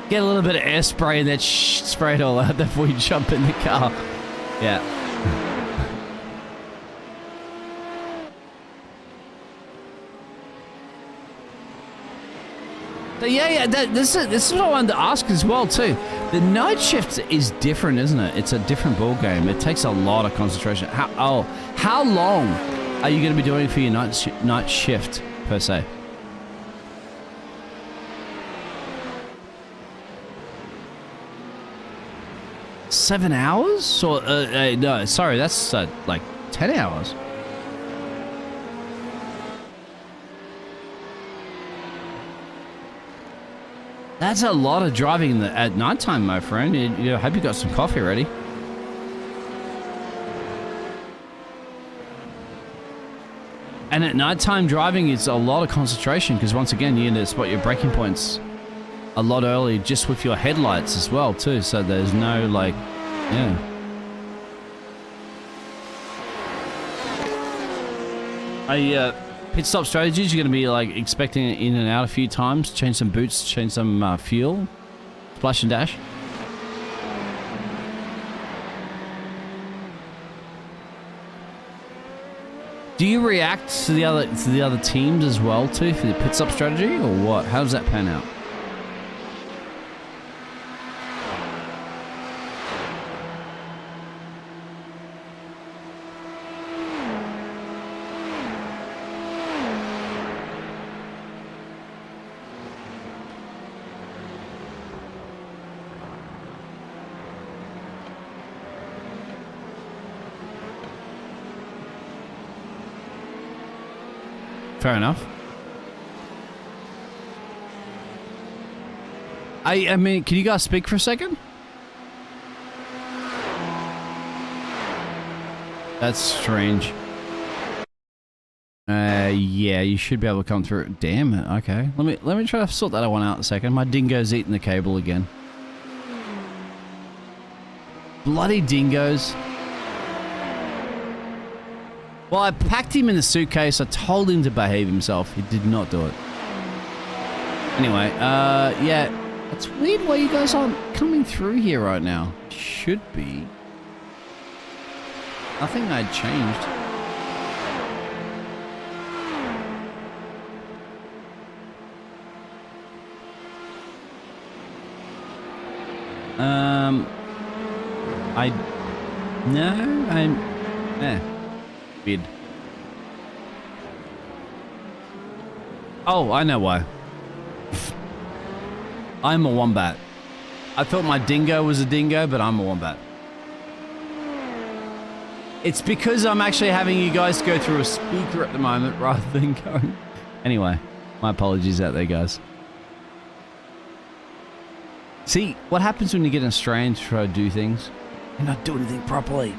get a little bit of air spray and then spray it all out before you jump in the car. Yeah. So yeah, this is what I wanted to ask as well too. The night shift is different, isn't it? It's a different ball game. It takes a lot of concentration. How long are you going to be doing for your night shift per se. $7 hours? Or no, sorry, that's like 10 hours. That's a lot of driving at nighttime, my friend. I hope you got some coffee ready. And at nighttime driving, it's a lot of concentration because once again, you need to spot your braking points a lot early just with your headlights as well too. So there's no like, yeah. Pit stop strategies, you're going to be like expecting it in and out a few times, change some boots, change some fuel, splash and dash. Do you react to the other teams as well too for the pit stop strategy, or what? How does that pan out? Fair enough. I mean, can you guys speak for a second? That's strange. Yeah, you should be able to come through. Damn it. Okay. Let me try to sort that one out a second. My dingo's eating the cable again. Bloody dingoes. Well, I packed him in the suitcase. I told him to behave himself. He did not do it. Anyway, yeah. It's weird why you guys aren't coming through here right now. Should be. Nothing I'd changed. Bid. Oh, I know why. I'm a wombat. I thought my dingo was a dingo, but I'm a wombat. It's because I'm actually having you guys go through a speaker at the moment rather than going... Anyway, my apologies out there, guys. See, what happens when you get in Australian to try to do things? You're not doing anything properly.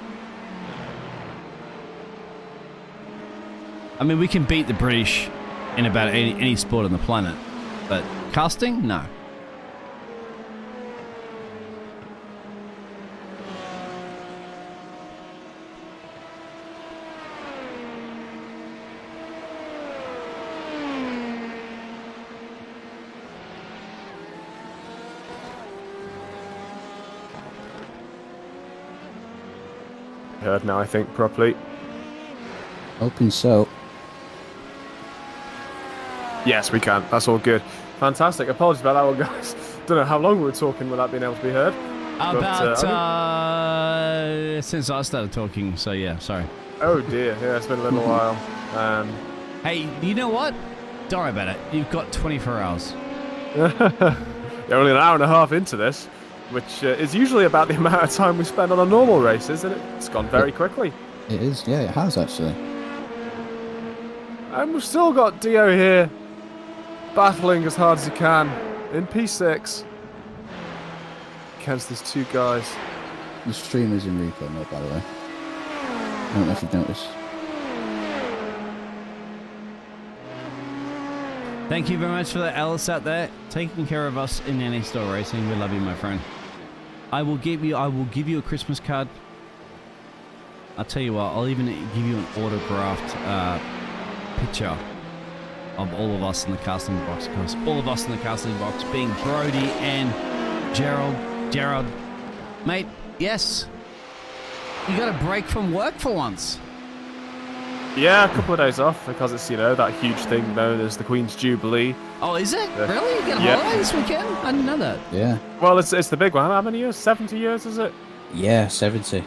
I mean, we can beat the British in about any sport on the planet, but casting, no. Heard now, I think, properly. Hoping so. Yes, we can. That's all good. Fantastic. Apologies about that one, guys. Don't know how long we were talking without being able to be heard. About, since I started talking, so yeah, sorry. Oh dear, yeah, it's been a little while. Hey, you know what? Don't worry about it. You've got 24 hours. Yeah, only an hour and a half into this, which is usually about the amount of time we spend on a normal races, and it's gone very quickly. It is, yeah, it has actually. And we've still got Dio here, battling as hard as he can in P6 against these two guys. The stream is in replay mode, by the way. I don't know if you've noticed. Thank you very much for that, Alice out there, taking care of us in any store racing. We love you, my friend. I will give you a Christmas card. I'll tell you what, I'll even give you an autographed picture of all of us in the casting box, because all of us in the casting box being Brody and Gerald, mate, yes, you got a break from work for once. Yeah, a couple of days off because it's, you know, that huge thing known as the Queen's Jubilee. Oh, is it? Really? You get a holiday this weekend? I didn't know that. Yeah. Well, it's the big one. How many years? 70 years, is it? Yeah, 70.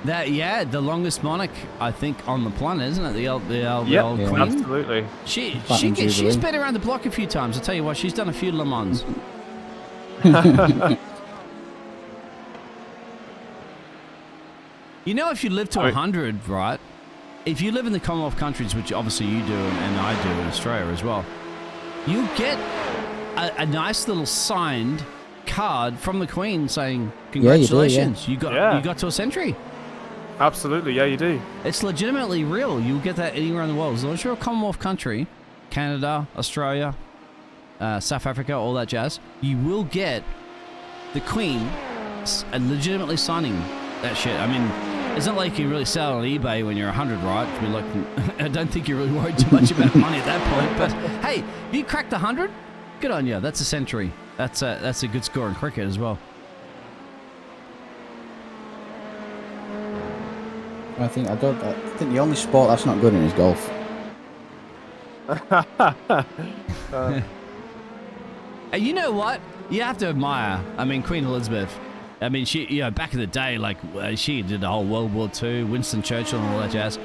The longest monarch, I think, on the planet, isn't it? The old queen. Absolutely. She's been around the block a few times. I'll tell you what, she's done a few Le Mans. You know, if you live to 100, right? If you live in the Commonwealth countries, which obviously you do and I do in Australia as well, you get a nice little signed card from the Queen saying, congratulations, you got to a century. Absolutely, yeah, you do. It's legitimately real. You'll get that anywhere in the world. As long as you're a Commonwealth country, Canada, Australia, South Africa, all that jazz, you will get the Queen legitimately signing that shit. I mean, it's not like you really sell on eBay when you're 100, right? I mean, like, I don't think you're really worried too much about money at that point. But hey, if you cracked 100, good on you. That's a century. That's a good score in cricket as well. I think the only sport that's not good in is golf. And you know what? You have to admire. I mean, Queen Elizabeth. I mean, she, back in the day, like, she did the whole World War II, Winston Churchill and all that jazz.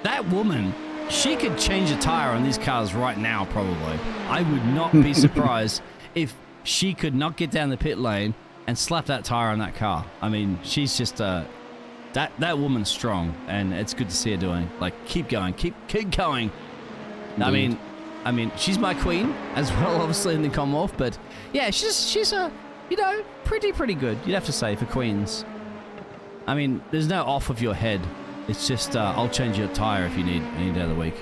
That woman, she could change a tire on these cars right now, probably. I would not be surprised if she could not get down the pit lane and slap that tire on that car. I mean, she's just, that woman's strong, and it's good to see her doing. Like, keep going, keep going. Indeed. I mean, she's my queen as well, obviously, in the Commonwealth, but yeah, she's a, pretty good, you'd have to say, for queens. I mean, there's no off of your head. It's just, I'll change your tire if you need any day of the week.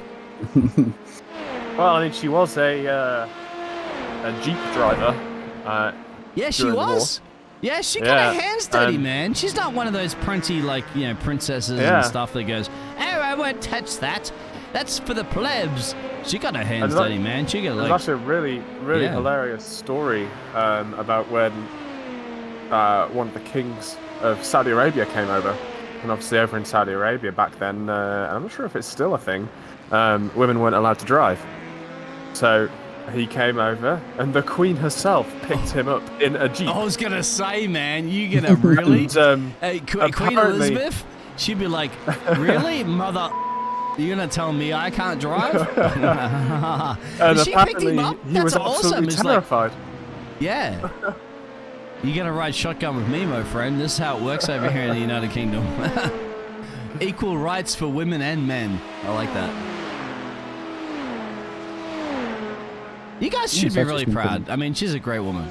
Well, I mean, she was a Jeep driver. Yeah, she was. Yeah, she got her hands dirty, man. She's not one of those printy, like, princesses and stuff that goes, oh, I won't touch that. That's for the plebs. She got her hands dirty, man. She got like. There's actually a really hilarious story about when one of the kings of Saudi Arabia came over, and obviously over in Saudi Arabia back then, I'm not sure if it's still a thing. Women weren't allowed to drive, so he came over, and the Queen herself picked him up in a Jeep. I was gonna say, man, you gonna really? And, Queen Elizabeth, she'd be like, really, mother. You're gonna tell me I can't drive? And she picked him up? He was absolutely terrified. Yeah. You're gonna ride shotgun with me, my friend. This is how it works over here in the United Kingdom. Equal rights for women and men. I like that. You guys should be really proud. I mean, she's a great woman.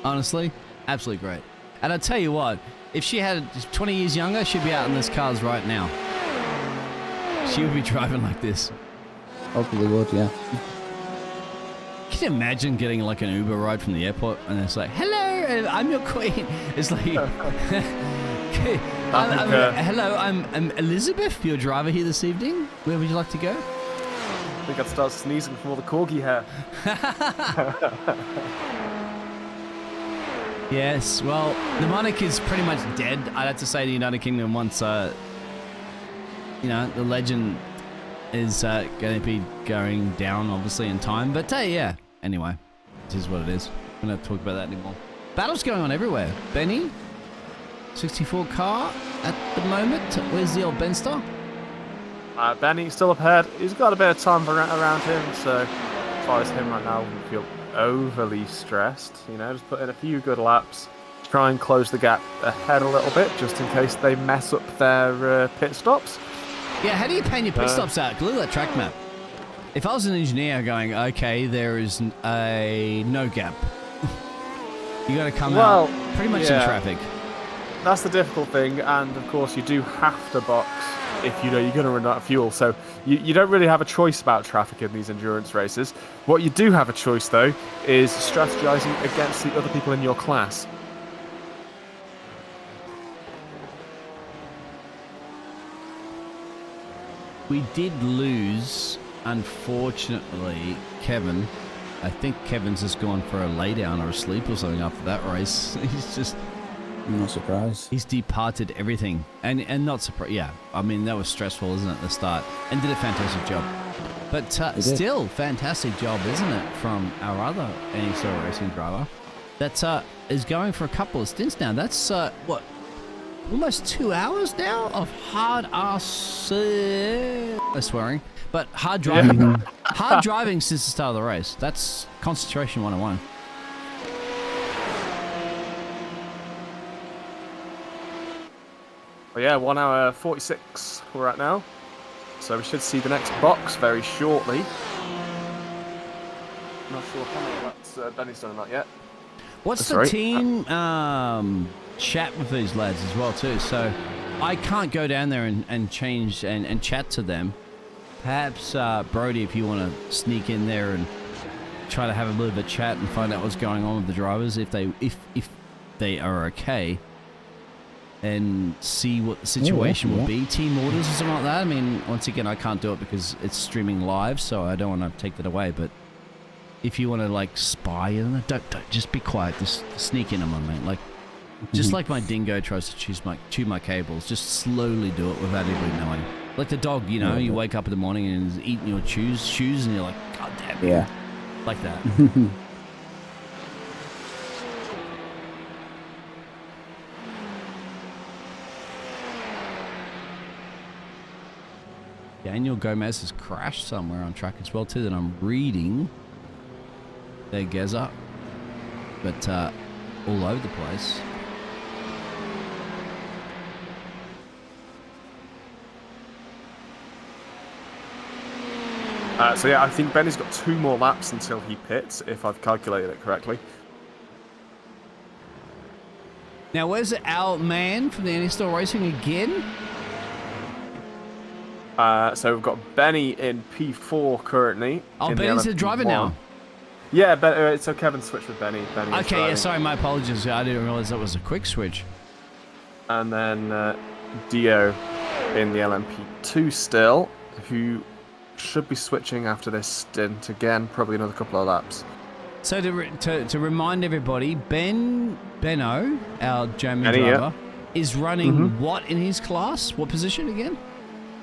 Honestly, absolutely great. And I'll tell you what, if she had 20 years younger, she'd be out in these cars right now. She would be driving like this. Hopefully would, yeah. Can you imagine getting like an Uber ride from the airport and it's like, hello, I'm your queen. It's like, hello, I'm Elizabeth, your driver here this evening. Where would you like to go? I think I'd start sneezing from all the corgi hair. Yes, well, the monarch is pretty much dead. I'd have to say the United Kingdom once, the legend is going to be going down, obviously, in time. But, yeah, anyway, it is what it is. I'm not going to talk about that anymore. Battles going on everywhere. Benny, 64 car at the moment. Where's the old Benster? Benny, still up ahead. He's got a bit of time around him, so as far as him right now, wouldn't feel overly stressed. Just put in a few good laps. Try and close the gap ahead a little bit, just in case they mess up their pit stops. Yeah, how do you pan your pit stops out? Look at that track map. If I was an engineer going, okay, there is a no gap. You got to come out pretty much in traffic. That's the difficult thing, and of course you do have to box if you're going to run out of fuel. So you don't really have a choice about traffic in these endurance races. What you do have a choice, though, is strategizing against the other people in your class. We did lose, unfortunately, Kevin. I think Kevin's just gone for a lay down or a sleep or something after that race. I'm not surprised. He's departed everything. And not surprised. Yeah, I mean, that was stressful, isn't it, at the start? And did a fantastic job. But still, fantastic job, isn't it, from our other NSL racing driver that is going for a couple of stints now. That's, almost 2 hours now of hard ass no swearing, but hard driving. Yeah. Hard driving since the start of the race. That's concentration 101. Well, yeah, 1 hour 46 we're at now. So we should see the next box very shortly. Not sure how many laps Benny's done that yet. What's the team chat with these lads as well too? So I can't go down there and change and chat to them. Perhaps Brody, if you want to sneak in there and try to have a little bit of a chat and find out what's going on with the drivers, if they are okay, and see what the situation will be. Team orders or something like that. I mean, once again, I can't do it because it's streaming live, so I don't want to take that away. But if you want to like spy in, don't just be quiet. Just sneak in on them, mate. Like, just like my dingo tries to chew my cables. Just slowly do it without anybody knowing. Like the dog, you know, you wake up in the morning and is eating your shoes, and you're like, God damn it. Yeah. Like that. Daniel Gomez has crashed somewhere on track as well too that I'm reading. There, Geza. But all over the place. So yeah, I think Benny's got 2 more laps until he pits, if I've calculated it correctly. Now, where's our man from the Anti-Store Racing again? So we've got Benny in P4 currently. Oh, Benny's the driver now. Yeah, so Kevin switched with Benny. Okay, yeah, sorry, my apologies. I didn't realize that was a quick switch. And then Dio in the LMP2 still, who should be switching after this stint again, probably another couple of laps. So to remind everybody, Benno, our German driver, is running what in his class? What position again?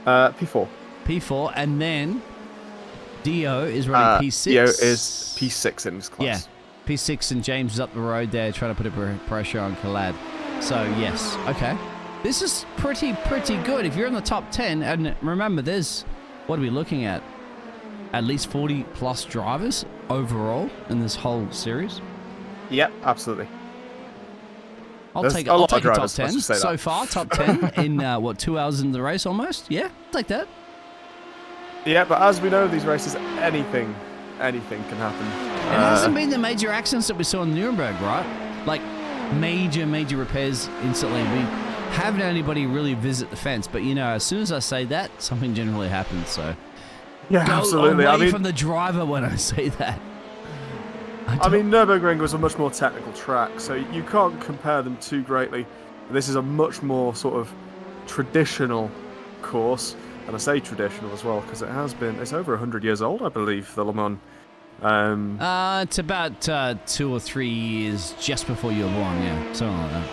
P4. P4, and then Dio is running P6. Dio is P6 in his class. Yeah, P6, and James is up the road there trying to put a pressure on Khalad. So, yes, okay. This is pretty good. If you're in the top 10, and remember, there's, what are we looking at? At least 40 plus drivers overall in this whole series? Yep, absolutely. I'll take a top 10 so far. Top 10 in 2 hours in the race almost. Yeah, I'll take that. Yeah, but as we know, these races, anything can happen. It hasn't been the major accidents that we saw in Nuremberg, right? Like major repairs instantly. We haven't had anybody really visit the fence, but you know, as soon as I say that, something generally happens. So yeah, absolutely. Away from the driver when I say that. I mean, Nürburgring was a much more technical track, so you can't compare them too greatly. This is a much more sort of traditional course, and I say traditional as well because it's over 100 years old, I believe, the Le Mans. It's about 2 or 3 years just before you were born, yeah, something like that.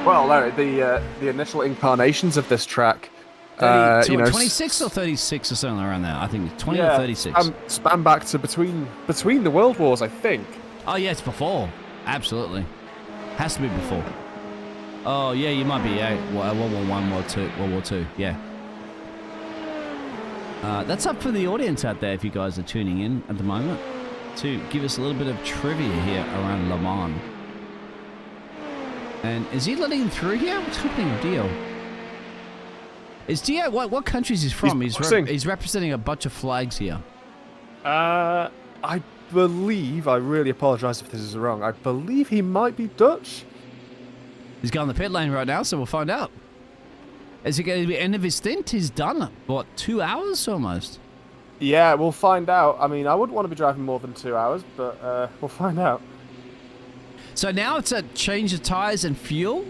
Well, no, the initial incarnations of this track. 26 or 36 or something around there. I think 20 or 36. Span back to between the World Wars, I think. Oh yeah, it's before. Absolutely, has to be before. Oh yeah, you might be. Yeah, World War I, World War II. Yeah. That's up for the audience out there if you guys are tuning in at the moment to give us a little bit of trivia here around Le Mans. And is he letting him through here? What's happening with Dio? Is Dio, what country is he from? He's representing a bunch of flags here. I believe, I really apologise if this is wrong, I believe he might be Dutch. He's going the pit lane right now, so we'll find out. Is it going to be the end of his stint? He's done, what, 2 hours almost? Yeah, we'll find out. I mean, I wouldn't want to be driving more than 2 hours, but we'll find out. So now it's a change of tyres and fuel,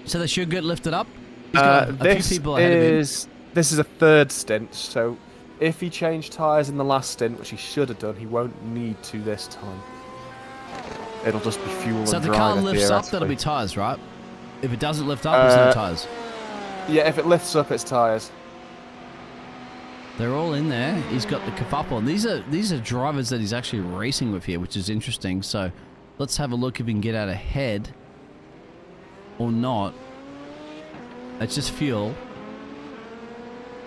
so they should get lifted up. He's got a few people ahead of him. This is a third stint, so if he changed tyres in the last stint, which he should have done, he won't need to this time. It'll just be fuel and drive. So if the car lifts up, that'll be tyres, right? If it doesn't lift up, there's no tyres. Yeah, if it lifts up, it's tyres. They're all in there. He's got the kerfuffle. And these are drivers that he's actually racing with here, which is interesting. So let's have a look if we can get out ahead. or not. It's just fuel.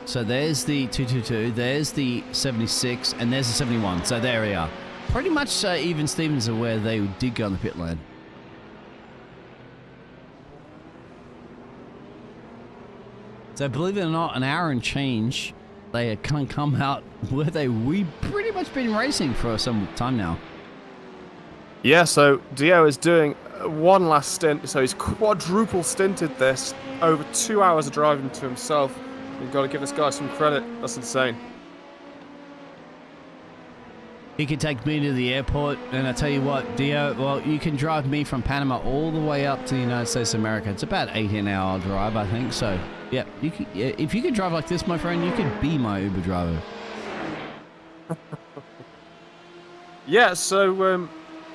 So there's the 222, there's the 76, and there's the 71. So there we are. Pretty much even Stevens are where they did go on the pit lane. So believe it or not, an hour and change, they can come out where we pretty much been racing for some time now. Yeah, so Dio is doing one last stint, so he's quadruple stinted this, over 2 hours of driving to himself. You've got to give this guy some credit. That's insane. He could take me to the airport, and I tell you what, Dio, well, you can drive me from Panama all the way up to the United States of America. It's about 18-hour drive, I think. So, yeah, if you could drive like this, my friend, you could be my Uber driver. Yeah, so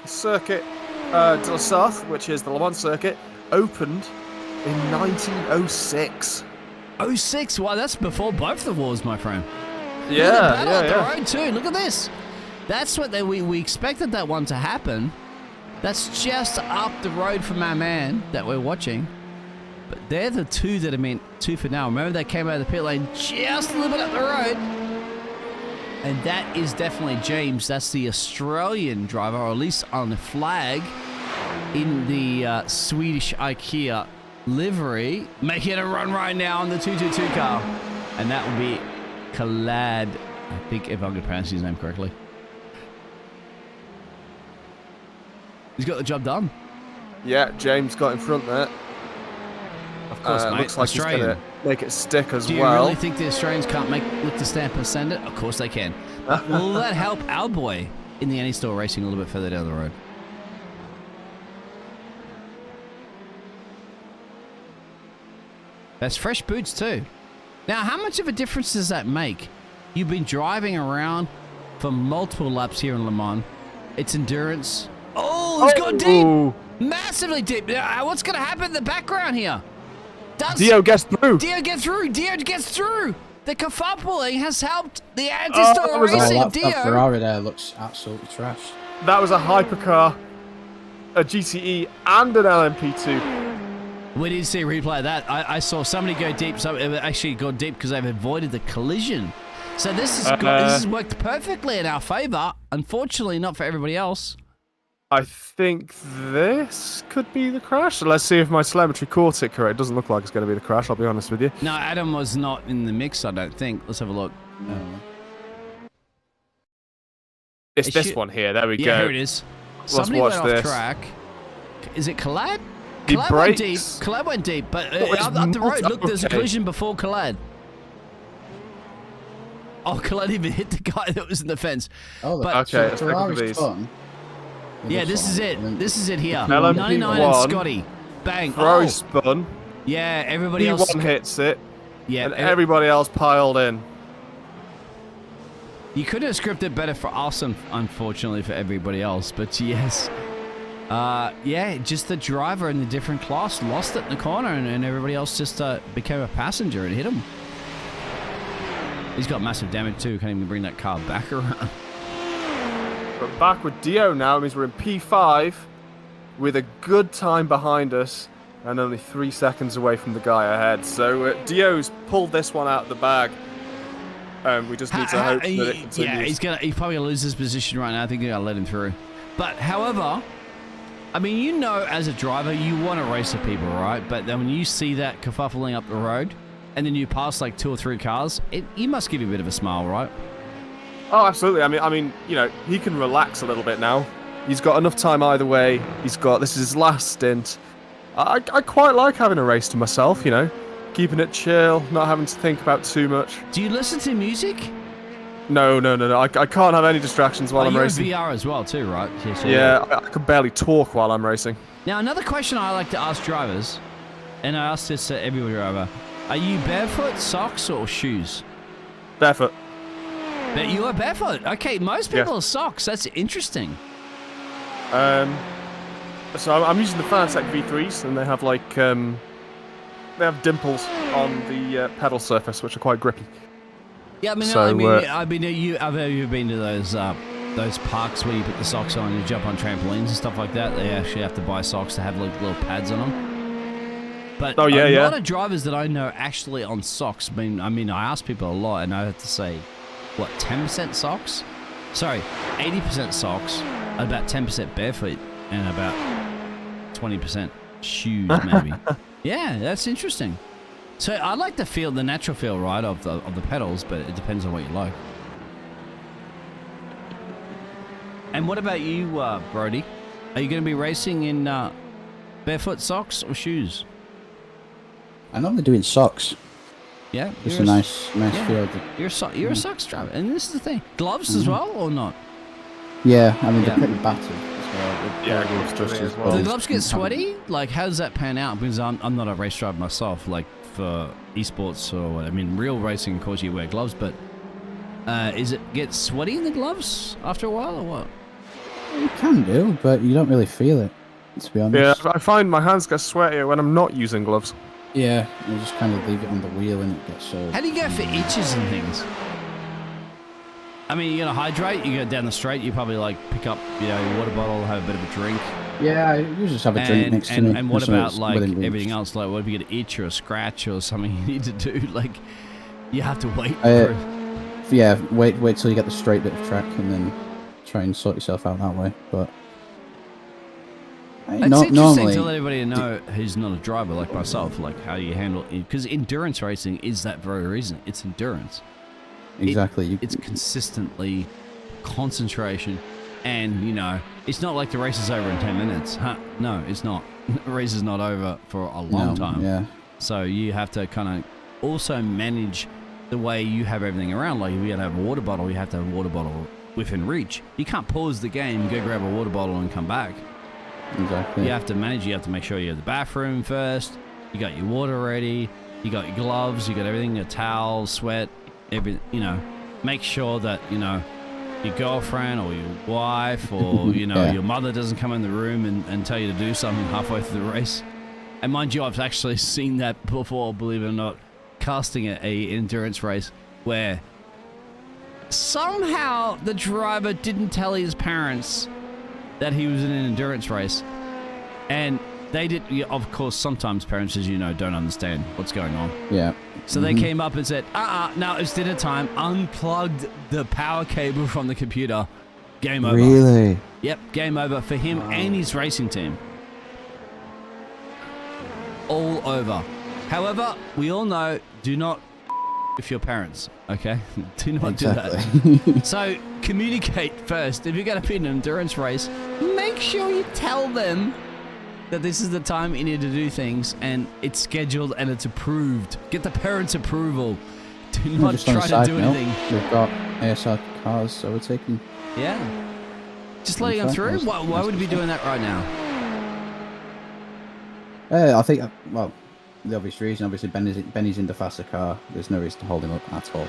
Circuit de la Sarthe, which is the Le Mans circuit, opened in 1906. 06? Wow, that's before both the wars, my friend. Yeah, the road too. Look at this. That's what we expected that one to happen. That's just up the road from our man that we're watching. But they're the two that are meant two for now. Remember, they came out of the pit lane just a little bit up the road. And that is definitely James. That's the Australian driver, or at least on the flag, in the Swedish IKEA livery, making a run right now on the 222 car. And that will be Khaled, I think, if I'm going to pronounce his name correctly. He's got the job done. Yeah, James got in front there. Of course, mate. Looks like Australian. he's going to make it stick as well. Do you really think the Australians can't lift the stamp and send it? Of course they can. Will that help our boy in the Any-Store racing a little bit further down the road? That's fresh boots too. Now, how much of a difference does that make? You've been driving around for multiple laps here in Le Mans. It's endurance. Oh, he's gone deep. Massively deep. What's going to happen in the background here? Dio gets through. Dio gets through. The kerfuffling has helped the Anti-Store racing. That Ferrari there looks absolutely trash. That was a hypercar, a GTE, and an LMP2. We didn't see a replay of that. I saw somebody go deep. Somebody actually got deep because they've avoided the collision. So this has worked perfectly in our favor. Unfortunately, not for everybody else. I think this could be the crash. So let's see if my telemetry caught it correct. It doesn't look like it's going to be the crash, I'll be honest with you. No, Adam was not in the mix, I don't think. Let's have a look. No. It's this one here. There we go. Yeah, here it is. Somebody went off track. Is it Khaled? Khaled went deep. Khaled went deep, but up the road, look, there's a collision before Khaled. Oh, Khaled even hit the guy that was in the fence. Oh, but, okay, let's look at these. Yeah, this is it. This is it here. LMP1, 99 and Scotty. Bang. Ferrari spun. Yeah, everybody P1 else hits it. Yeah, and everybody else piled in. You couldn't have scripted better for us, unfortunately, for everybody else. But yes. Yeah, just the driver in the different class lost it in the corner, and everybody else just became a passenger and hit him. He's got massive damage too. Can't even bring that car back around. But back with Dio now means we're in P5 with a good time behind us and only 3 seconds away from the guy ahead. So Dio's pulled this one out of the bag. We just need to hope that it continues. Yeah, he's probably going to lose his position right now. I think they're going to let him through. But, however, I mean, you know, as a driver, you want to race the people, right? But then when you see that kerfuffling up the road and then you pass like 2 or 3 cars, you must give you a bit of a smile, right? Oh, absolutely. I mean, you know, he can relax a little bit now. He's got enough time either way. This is his last stint. I quite like having a race to myself, you know, keeping it chill, not having to think about too much. Do you listen to music? No. I can't have any distractions while I'm racing. You're in VR as well too, right? Yeah, I can barely talk while I'm racing. Now, another question I like to ask drivers, and I ask this to every driver, are you barefoot, socks, or shoes? Barefoot. But you are barefoot. Okay, most people are socks. That's interesting. So I'm using the Fanatec V3s, and they have like they have dimples on the pedal surface, which are quite grippy. Yeah, have you been to those parks where you put the socks on and you jump on trampolines and stuff like that? They actually have to buy socks to have like little pads on them. But a lot of drivers that I know actually on socks. I mean, I ask people a lot, and I have to say, what, 10% socks? Sorry, 80% socks, about 10% barefoot, and about 20% shoes, maybe. Yeah, that's interesting. So I like the natural feel, right, of the pedals, but it depends on what you like. And what about you, Brody? Are you going to be racing in barefoot socks or shoes? I'm normally doing socks. Yeah, it's a nice feel. You're a socks driver, and this is the thing. Gloves as well, or not? Yeah, I mean they're pretty battered as well. Yeah, just as well. Do the gloves get sweaty? Like, how does that pan out? Because I'm not a race driver myself. Like for esports or real racing, of course you wear gloves, but is it get sweaty in the gloves after a while, or what? You can do, but you don't really feel it, to be honest. Yeah, I find my hands get sweatier when I'm not using gloves. Yeah, you just kind of leave it on the wheel and it gets so... How do you go for itches and things? I mean, you're going to hydrate, you go down the straight, you probably like pick up, your water bottle, have a bit of a drink. Yeah, you just have a drink next to me. And what about like everything else? Like, what if you get an itch or a scratch or something you need to do? Like, you have to wait for... Yeah, wait till you get the straight bit of track and then try and sort yourself out that way, but... It's interesting to let everybody know who's not a driver like myself, like how you handle it. Because endurance racing is that very reason. It's endurance. Exactly. It's consistently concentration. And, it's not like the race is over in 10 minutes. Huh? No, it's not. The race is not over for a long time. Yeah. So you have to kind of also manage the way you have everything around. Like if you have a water bottle, you have to have a water bottle within reach. You can't pause the game, go grab a water bottle and come back. Exactly. You have to manage. You have to make sure you have the bathroom first. You got your water ready. You got your gloves. You got everything. Your towel, sweat, everything. Make sure that your girlfriend or your wife or your mother doesn't come in the room and tell you to do something halfway through the race. And mind you, I've actually seen that before. Believe it or not, casting a endurance race where somehow the driver didn't tell his parents that he was in an endurance race, and they did. Of course, sometimes parents, as you know, don't understand what's going on. Yeah. So they came up and said, no, it's dinner time. Unplugged the power cable from the computer. Game over. Really? Yep, game over for him and his racing team. All over. However, we all know, do not with your parents, okay? Do not do that. So communicate first. If you're going to be in an endurance race, make sure you tell them that this is the time you need to do things and it's scheduled and it's approved. Get the parents' approval. Do not try to do anything. We've got ASR cars overtaking. Yeah. Just letting them through? Why would we be doing that right now? I think, the obvious reason, obviously, Benny's in the faster car. There's no reason to hold him up at all.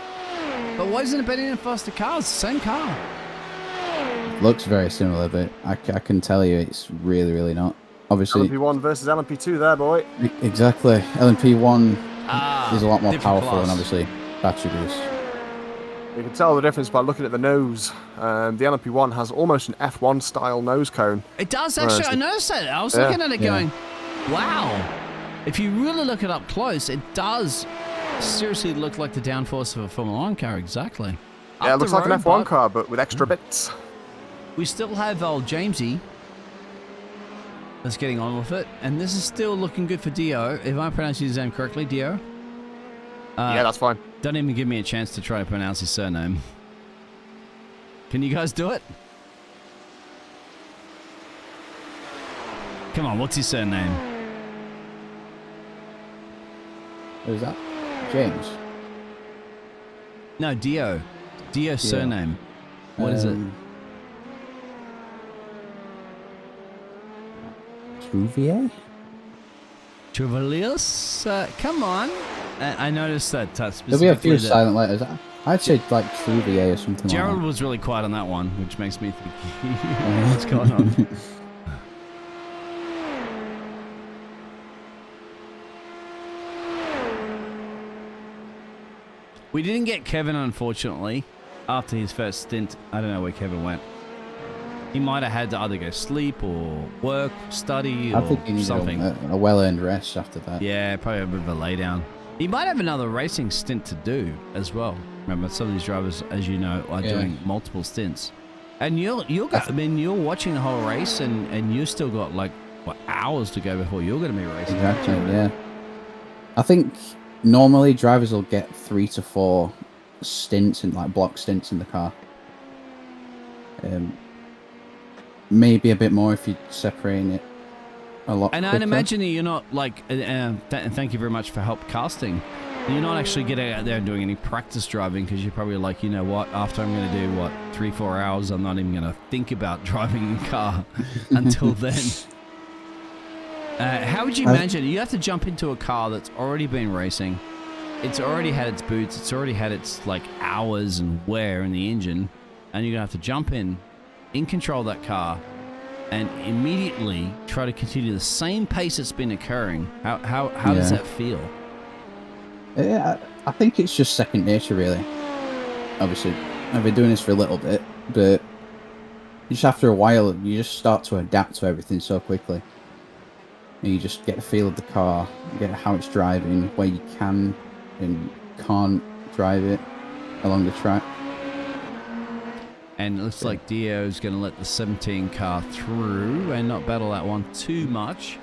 But why isn't it Benny in a faster car? It's the same car. Looks very similar, but I can tell you it's really, really not. Obviously, LMP1 versus LMP2 there, boy. Exactly. LMP1 is a lot more powerful class. and obviously battery boost. You can tell the difference by looking at the nose. The LMP1 has almost an F1 style nose cone. It does actually. I noticed that. I was looking at it going, wow. If you really look it up close, it does seriously look like the downforce of a Formula 1 car, exactly. Yeah, it looks like an F1 car, but with extra bits. We still have old Jamesy that's getting on with it, and this is still looking good for Dio. If I pronounce his name correctly, Dio? Yeah, that's fine. Don't even give me a chance to try to pronounce his surname. Can you guys do it? Come on, what's his surname? Who's that? James? No, Dio. Dio's surname. What is it? Trouvier? Truvelius? Come on. I noticed that There'll be a few silent letters. I'd say like Trouvier or something Gerald like that. was really quiet on that one, which makes me think, what's going on? We didn't get Kevin, unfortunately, after his first stint. I don't know where Kevin went. He might have had to either go sleep or work, study, I or think he needed something. a well-earned rest after that. Yeah, probably a bit of a lay down. He might have another racing stint to do as well. Remember, some of these drivers, as you know, are doing multiple stints. And you're watching the whole race, and you still got like hours to go before you're going to be racing. Exactly. Yeah. I think normally drivers will get 3 to 4 stints and like block stints in the car. Maybe a bit more if you're separating it a lot. And quicker. I'd imagine that you're not like, thank you very much for help casting. You're not actually getting out there and doing any practice driving because you're probably like, you know what, after I'm going to do, 3-4 hours, I'm not even going to think about driving a car until then. How would you imagine? You have to jump into a car that's already been racing. It's already had its boots. It's already had its like hours and wear in the engine. And you're going to have to jump in control of that car, and immediately try to continue the same pace that's been occurring. How does that feel? Yeah, I think it's just second nature, really. Obviously, I've been doing this for a little bit, but just after a while, you just start to adapt to everything so quickly. And you just get the feel of the car, get how it's driving, where you can and can't drive it along the track. And it looks like Dio's going to let the 17 car through and not battle that one too much.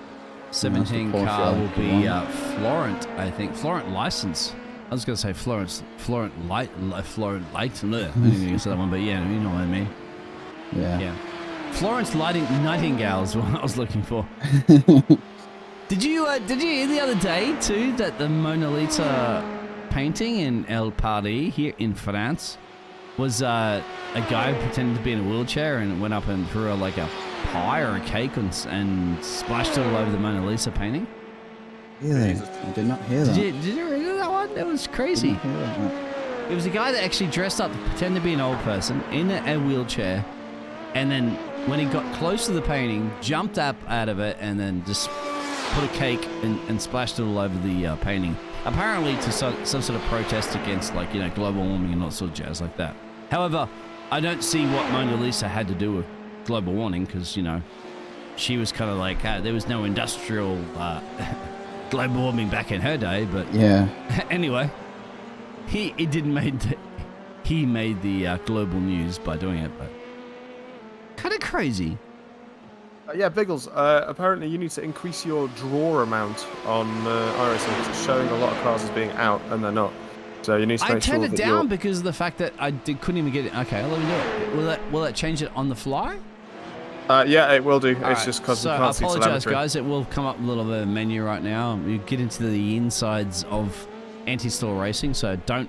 17 car will be Florent, I think. Florent license. I was going to say Florent Light. I didn't even say that one, but yeah, you know what I mean. Yeah. Florence Nightingale is what I was looking for. Did you hear the other day too that the Mona Lisa painting in El Paris here in France was a guy pretending to be in a wheelchair and went up and threw a pie or a cake and splashed it all over the Mona Lisa painting? Really? I did not hear that. Did you read that one? That was crazy. It was a guy that actually dressed up to pretend to be an old person in a wheelchair, and then when he got close to the painting, jumped up out of it and then just put a cake and splashed it all over the painting. Apparently to some sort of protest against global warming and all sort of jazz like that. However, I don't see what Mona Lisa had to do with global warming because, she was kind of like, there was no industrial global warming back in her day. But yeah. Anyway, he made the global news by doing it, but kind of crazy. Yeah, Biggles, apparently you need to increase your draw amount on iRacing because it's showing a lot of cars as being out and they're not. So you need to make sure that I turned it down because of the fact that I couldn't even get it. Okay, let me do it. Will that change it on the fly? Yeah, it will do. All it's right. just because so we can't see telemetry. I apologize, guys. It will come up a little bit of a menu right now. You get into the insides of anti-stall racing, so don't.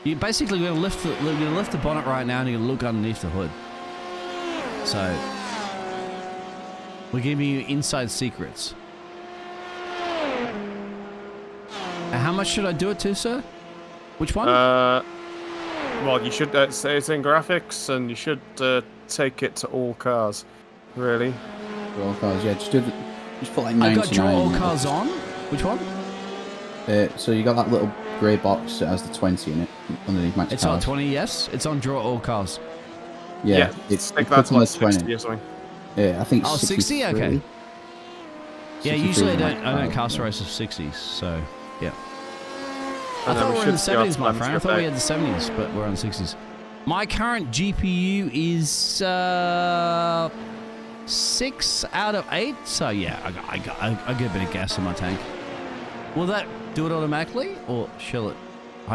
You basically going to lift the bonnet right now, and you're going to look underneath the hood. So we're giving you inside secrets. And how much should I do it to, sir? Which one? Well, you should say it's in graphics, and you should take it to all cars. Really? All cars, yeah. Just put like 99. I got draw all cars on. Which one? So you got that little grey box that has the 20 in it underneath match It's cars. on 20, yes. It's on draw all cars. Yeah, I think that's like 60 or something. Yeah, I think. Oh, 60? Okay. Yeah, 63 usually I don't match cast race of 60s, so yeah. And I thought we were in the 70s, my friend. I thought we had had the 70s, but we're on 60s. My current GPU is 6 out of 8, so yeah, I get a bit of gas in my tank. Will that do it automatically, or shall it?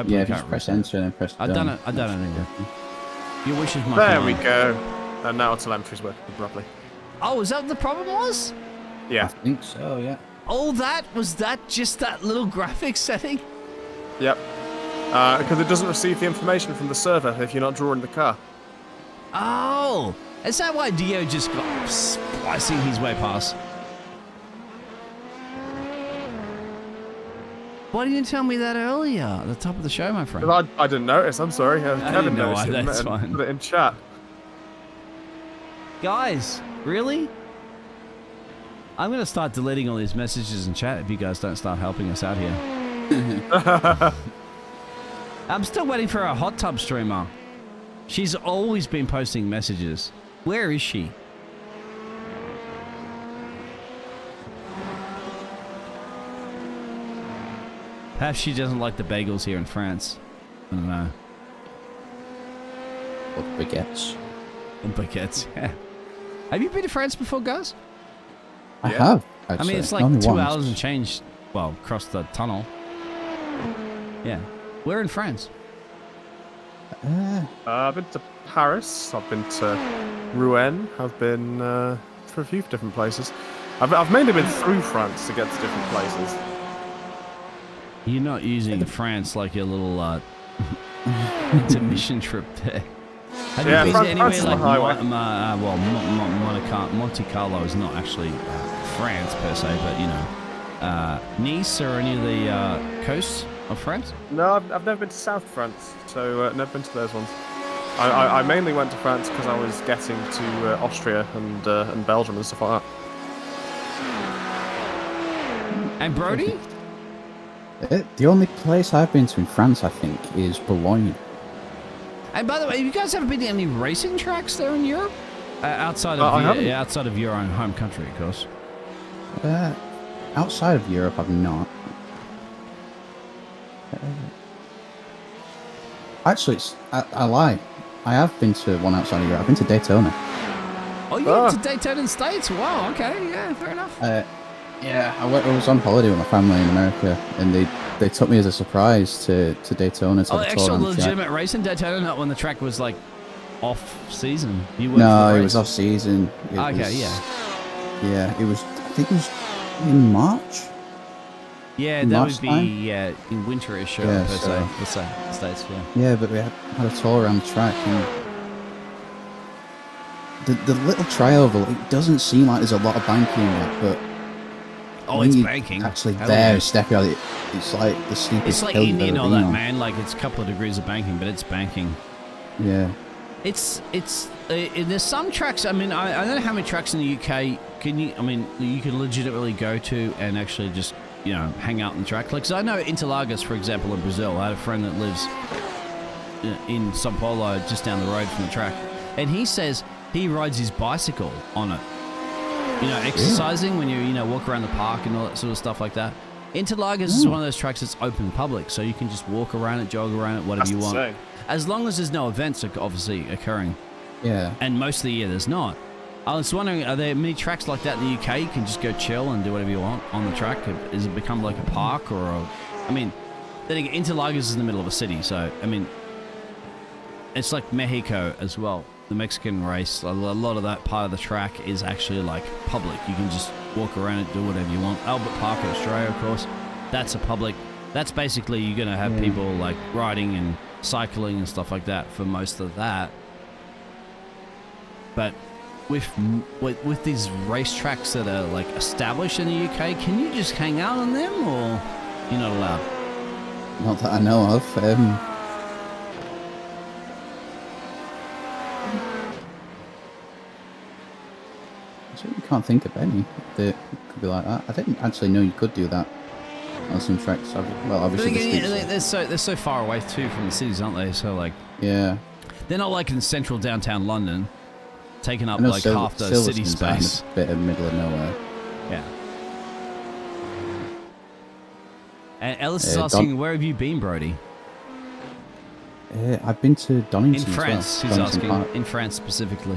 Yeah, just press enter and then press I've done it anyway. Your wish is my There command. we go. And now telemetry's working properly. Oh, is that what the problem was? Yeah. I think so, yeah. Oh, was that just that little graphics setting? Yep. Because it doesn't receive the information from the server if you're not drawing the car. Oh, is that why Dio just got splicing his way past? Why didn't you tell me that earlier at the top of the show, my friend? I didn't notice. I'm sorry. Kevin know noticed why, it that's and fine. put it in chat. Guys, really? I'm going to start deleting all these messages in chat if you guys don't start helping us out here. I'm still waiting for our hot tub streamer. She's always been posting messages. Where is she? Perhaps she doesn't like the bagels here in France. I don't know. Or baguettes. And baguettes, yeah. Have you been to France before, guys? I have, actually. I mean, it's like Only 2 once. hours and change. Well, across the tunnel. Yeah. Where in France? I've been to Paris. I've been to Rouen. I've been for a few different places. I've mainly been through France to get to different places. You're not using France like your little intermission trip there. Have you been to anywhere like Monte Carlo is not actually France per se, but you know, Nice or any of the coasts of France? No, I've never been to South France, so never been to those ones. I mainly went to France because I was getting to Austria and Belgium and stuff like that. And Brody? The only place I've been to in France, I think, is Boulogne. And by the way, have you guys ever been to any racing tracks there in Europe? Outside of your own home country, of course. Outside of Europe, I've not. Actually, I lie. I have been to one outside of Europe. I've been to Daytona. Oh, you went to Daytona in States? Wow, okay, yeah, fair enough. Yeah, I was on holiday with my family in America, and they took me as a surprise to Daytona. To the actual legitimate race in Daytona, not when the track was like off season. No, it was off season. Yeah. Yeah, it was. I think it was in March. Yeah, that would be in winterish per se. Let's say States. Yeah. Yeah, but we had a tour around the track, and the little trioval. It doesn't seem like there's a lot of banking yet, but. Oh, it's banking. Actually, there, stepping on it, it's like the steepest. It's like Indy and all that, man. Like it's a couple of degrees of banking, but it's banking. Yeah. There's some tracks. I mean, I don't know how many tracks in the UK you can legitimately go to and actually just hang out on the track. Like, so I know Interlagos, for example, in Brazil. I had a friend that lives in São Paulo, just down the road from the track, and he says he rides his bicycle on it. Exercising when you walk around the park and all that sort of stuff like that. Interlagos is one of those tracks that's open public, so you can just walk around it, jog around it, whatever you want. As long as there's no events obviously occurring. Yeah. And most of the year there's not. I was wondering, are there many tracks like that in the UK? You can just go chill and do whatever you want on the track. Has it become like a park or then again, Interlagos is in the middle of a city, so it's like Mexico as well. The Mexican race, a lot of that part of the track is actually like public. You can just walk around and do whatever you want. Albert Park in Australia, of course, that's a public. That's basically you're going to have people like riding and cycling and stuff like that for most of that. But with these racetracks that are like established in the UK, can you just hang out on them, or you're not allowed? Not that I know of. I can't think of any that could be like that. I didn't actually know you could do that on some tracks. Well, obviously they're so far away too from the cities, aren't they? So like, yeah, they're not like in central downtown London, taking up like half the city space. A bit of middle of nowhere. Yeah. And Ellis is asking, where have you been, Brody? I've been to Donington. In France, as well. He's Donington asking. Park. In France specifically.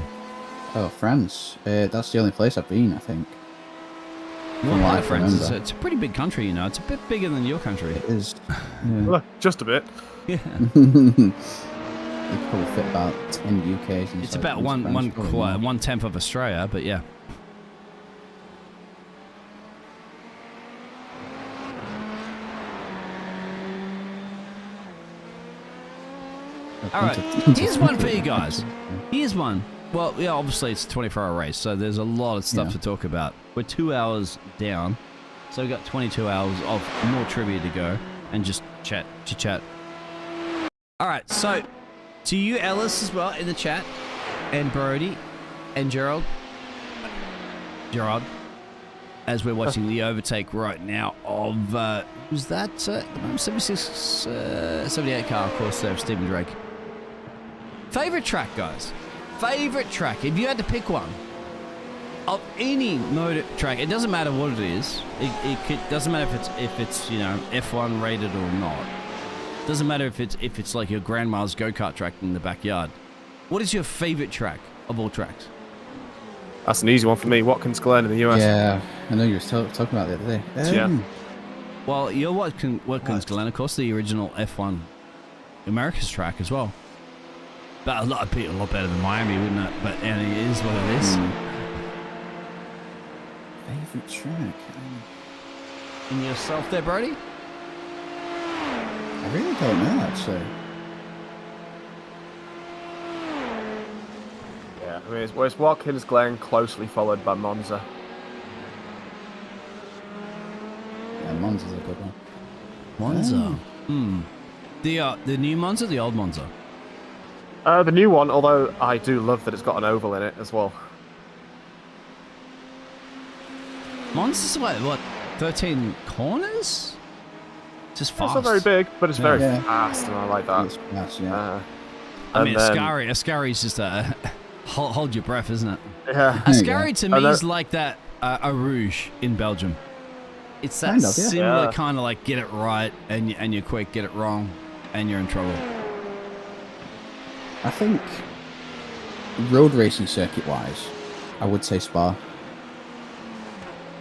Oh, France. That's the only place I've been, I think. What part of France? It's a pretty big country, It's a bit bigger than your country. It is. Yeah. Well, just a bit. Yeah. You probably fit about 10 UKs. It's about one tenth of Australia, but yeah. All right, here's one for you guys. Here's one. Well, yeah, obviously it's a 24-hour race, so there's a lot of stuff to talk about. We're 2 hours down, so we've got 22 hours of more trivia to go and just chit-chat. All right, so to you, Ellis, as well, in the chat, and Brody, and Gerald, as we're watching the overtake right now of, was that 78 car, of course, there, Stephen Drake. Favorite track, guys? favorite track, if you had to pick one, of any motor track, it doesn't matter what it is. It doesn't matter if it's F1 rated or not. It doesn't matter if it's like your grandma's go-kart track in the backyard. What is your favorite track of all tracks? That's an easy one for me. Watkins Glen in the US. Yeah, I know you were talking about it the other day. Yeah. Well, your Watkins Glen, of course, the original F1 America's track as well. But a lot better than Miami, wouldn't it? But and it is what it is. Favorite track? And yourself there, Brody? I really don't know, actually. Yeah, I mean, it's Watkins Glen, closely followed by Monza. Yeah, Monza's a good one. Monza. The new Monza, the old Monza. The new one, although I do love that it's got an oval in it as well. Monza's what 13 corners? Just fast. It's not very big, but it's very fast, and I like that. It's fast, yeah. I mean, Ascari's just a hold your breath, isn't it? Yeah. Ascari to me is like that a Rouge in Belgium. It's that Kind of, similar kind of like get it right and you're quick, get it wrong, and you're in trouble. I think road racing circuit-wise, I would say Spa.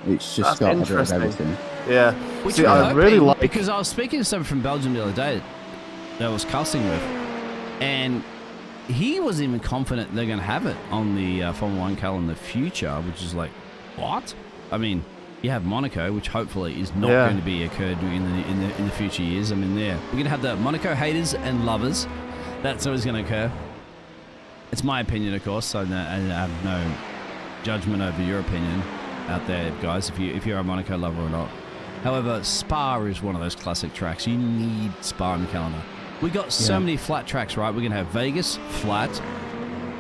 It's just got a bit of everything. Yeah. Which See, I really like... Because I was speaking to someone from Belgium the other day that I was casting with, and he wasn't even confident they're going to have it on the Formula 1 calendar in the future, which is like, what? I mean, you have Monaco, which hopefully is not going to be occurred in the future years. I mean, we're going to have the Monaco haters and lovers. That's always going to occur. It's my opinion, of course, so I have no judgment over your opinion out there, guys, if you're a Monaco lover or not. However, Spa is one of those classic tracks. You need Spa on the calendar. We got so many flat tracks, right? We're going to have Vegas, flat.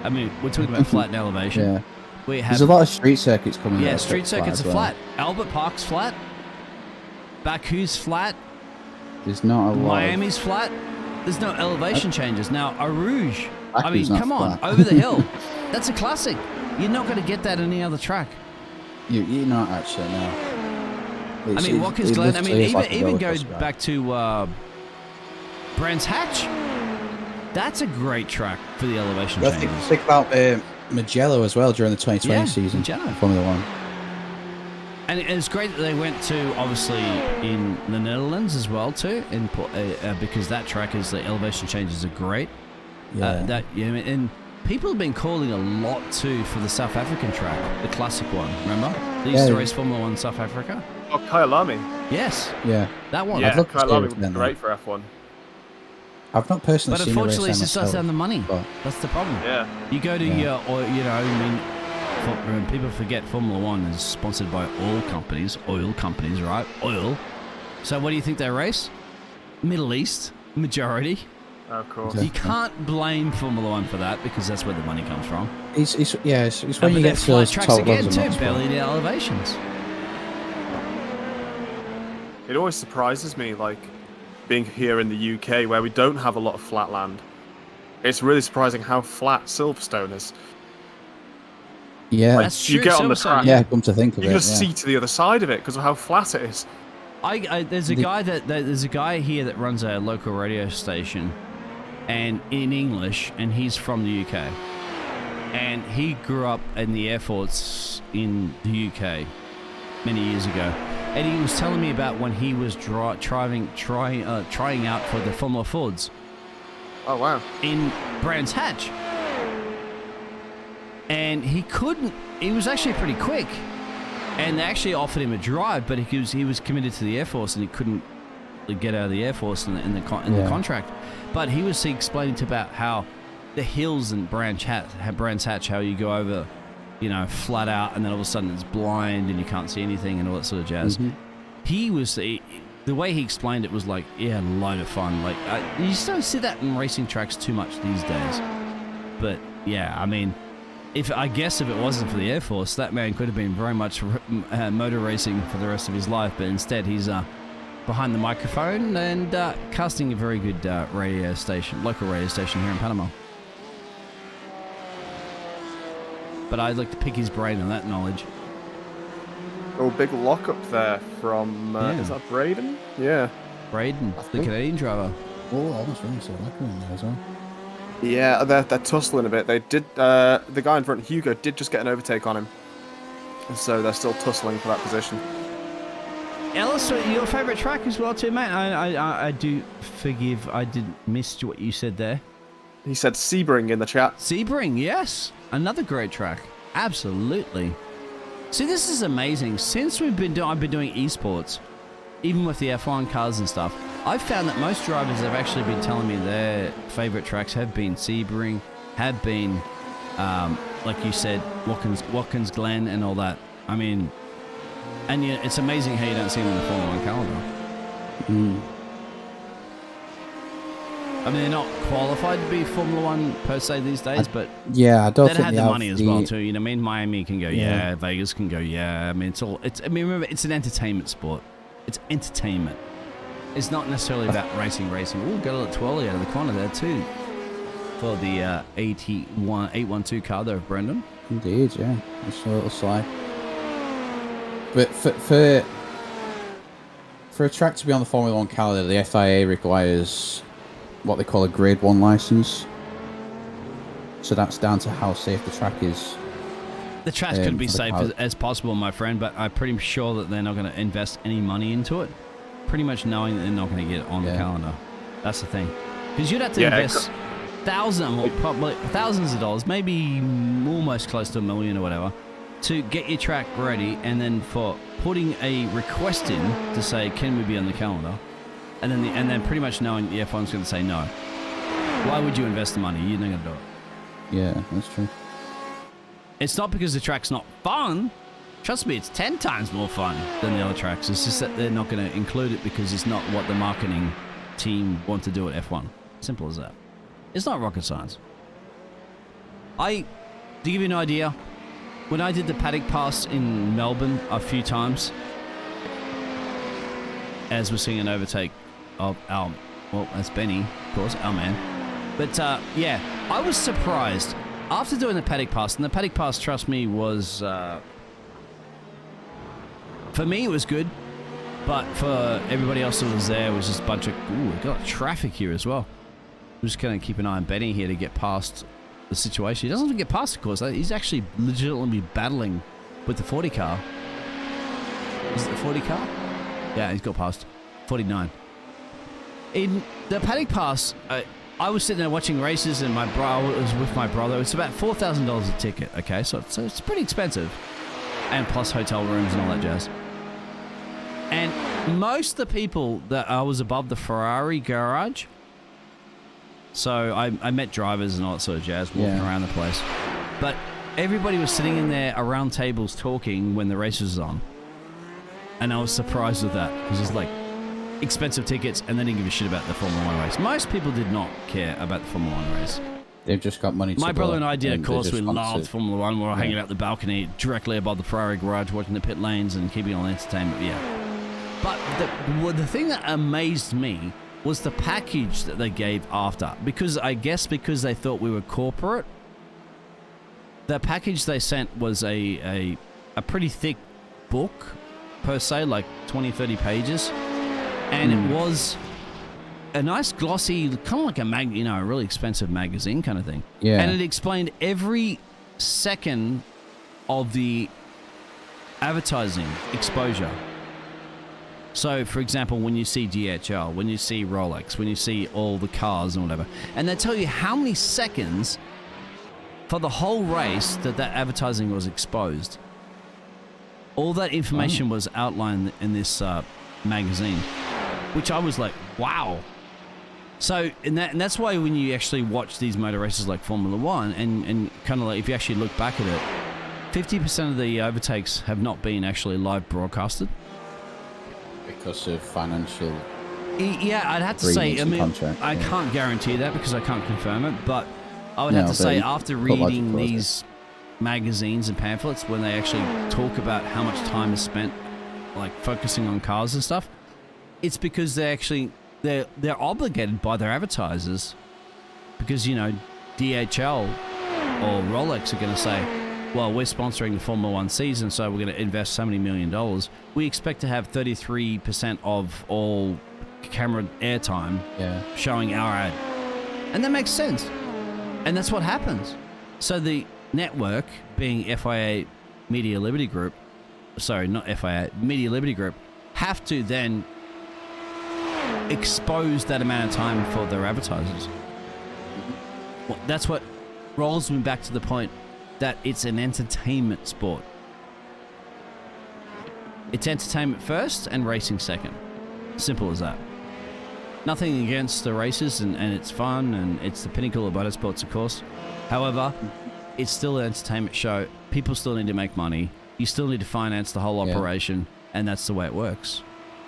I mean, we're talking about flat and elevation. Yeah. There's a lot of street circuits coming. Yeah, street circuits are flat. Albert Park's flat. Baku's flat. There's not a lot. Miami's flat. There's no elevation changes. Now, a Rouge. I mean, Baku's come on, flat. over the hill. That's a classic. You're not going to get that on any other track. You're not actually, no. I mean, Watkins Glen. I mean, even go back to Brands Hatch. That's a great track for the elevation changes. Think about Mugello as well during the 2020 season. Mugello. Formula 1. And it's great that they went to, obviously, in the Netherlands as well, too, because that track is, the elevation changes are great. Yeah. And people have been calling a lot, too, for the South African track, the classic one, remember? They used to race Formula 1 South Africa. Oh, Kyalami. Yes. Yeah. That one. Yeah, Kyalami would be great for F1. I've not personally seen a race. But unfortunately, it's just us down the money. That's the problem. Yeah. You go to people forget Formula 1 is sponsored by oil companies, right? Oil. So what do you think they race? Middle East, majority. Of course. You can't blame Formula 1 for that because that's where the money comes from. It's when you get to those tracks top again levels too, of motorsport. barely the elevations. It always surprises me, like, being here in the UK where we don't have a lot of flat land. It's really surprising how flat Silverstone is. Yeah, like, that's true. You get on the track. Yeah, come to think of it, you just see to the other side of it because of how flat it is. There's a guy here that runs a local radio station, and in English, and he's from the UK, and he grew up in the Air Force in the UK many years ago. And he was telling me about when he was trying out for the Formula Fords. Oh, wow. In Brands Hatch. And he was actually pretty quick. And they actually offered him a drive, but he was committed to the Air Force and he couldn't get out of the Air Force in the contract. But he was explaining about how the hills in Brands Hatch, how you go over, flat out, and then all of a sudden it's blind and you can't see anything and all that sort of jazz. Mm-hmm. The way he explained it was like, a load of fun. Like, you just don't see that in racing tracks too much these days. But yeah, I mean, if it wasn't for the Air Force, that man could have been very much motor racing for the rest of his life. But instead, he's behind the microphone and casting a very good local radio station here in Panama. but I'd like to pick his brain on that knowledge. Oh, big lock up there from, is that Braden? Yeah. Braden, the Canadian driver. Oh, I almost really saw that in there as well. Yeah, they're tussling a bit. They did, the guy in front, Hugo, did just get an overtake on him. So they're still tussling for that position. Ellis, your favourite track as well too, mate? I do forgive, I did miss what you said there. He said Sebring in the chat. Sebring, yes. Another great track. Absolutely. See, this is amazing. Since I've been doing esports, even with the F1 cars and stuff, I've found that most drivers have actually been telling me their favourite tracks have been Sebring, have been, like you said, Watkins Glen and all that. I mean, and yeah, it's amazing how you don't see them in the Formula 1 calendar. Mm. I mean, they're not qualified to be Formula 1 per se these days, but yeah, I don't think they have the money as well too. You know, I mean, Miami can go, yeah, Vegas can go, yeah. I mean, I mean, remember, it's an entertainment sport. It's entertainment. It's not necessarily about racing. Ooh, got a little twirly out of the corner there too for the 812 car there of Brendan. Indeed, yeah, it's a little slide. But for a track to be on the Formula 1 calendar, the FIA requires what they call a Grade 1 license. So that's down to how safe the track is. The track's going to be safe as possible, my friend, but I'm pretty sure that they're not going to invest any money into it, pretty much knowing that they're not going to get it on the calendar. That's the thing. Because you'd have to invest thousands of dollars, maybe almost close to $1 million or whatever, to get your track ready, and then for putting a request in to say, can we be on the calendar? And then pretty much knowing the F1's going to say no. Why would you invest the money? You're not going to do it. Yeah, that's true. It's not because the track's not fun. Trust me, it's 10 times more fun than the other tracks. It's just that they're not going to include it because it's not what the marketing team want to do at F1. Simple as that. It's not rocket science. To give you an idea, when I did the paddock pass in Melbourne a few times, as we're seeing an overtake of our, well, that's Benny, of course, our man. But yeah, I was surprised after doing the paddock pass, and the paddock pass, trust me, was for me it was good, but for everybody else that was there, it was just a bunch of we got traffic here as well. We're just gonna keep an eye on Benny here to get past the situation. He doesn't have to get past, of course. He's actually legitimately battling with the 40 car. Is it the 40 car? Yeah, he's got past 49. In the paddock pass, I was sitting there watching races, and my brother was with my brother. It's about $4,000 a ticket. Okay, so it's pretty expensive, and plus hotel rooms and all that jazz. And most of the people that I was above the Ferrari garage. So I met drivers and all that sort of jazz walking around the place, but everybody was sitting in there around tables talking when the race was on. And I was surprised with that, because it's like expensive tickets, and they didn't give a shit about the Formula 1 race. Most people did not care about the Formula 1 race. They've just got money to My brother and I did, of course. We loved loved Formula 1. We were hanging out the balcony directly above the Ferrari garage, watching the pit lanes and keeping on entertainment. Yeah. But the thing that amazed me was the package that they gave after. Because I guess because they thought we were corporate, the package they sent was a pretty thick book, per se, like 20, 30 pages. And it was a nice glossy, kind of like a really expensive magazine kind of thing. Yeah. And it explained every second of the advertising exposure. So, for example, when you see DHL, when you see Rolex, when you see all the cars and whatever, and they tell you how many seconds for the whole race that advertising was exposed. All that information was outlined in this magazine, which I was like, wow. So, and that's why when you actually watch these motor races like Formula 1, and kind of like, if you actually look back at it, 50% of the overtakes have not been actually live broadcasted. Because of financial... Yeah, I'd have to say, I mean, I can't guarantee that because I can't confirm it, but I would have to say, after reading these magazines and pamphlets, when they actually talk about how much time is spent like focusing on cars and stuff, it's because they're obligated by their advertisers, because, you know, DHL or Rolex are going to say, well, we're sponsoring the Formula One season, so we're going to invest so many $1 million. We expect to have 33% of all camera airtime showing our ad. And that makes sense. And that's what happens. So the network, being FIA Media Liberty Group, sorry, not FIA, Media Liberty Group, have to then expose that amount of time for their advertisers. Well, that's what rolls me back to the point that it's an entertainment sport. It's entertainment first and racing second. Simple as that. Nothing against the races, and it's fun, and it's the pinnacle of motorsports, of course. However, it's still an entertainment show. People still need to make money. You still need to finance the whole operation, and that's the way it works.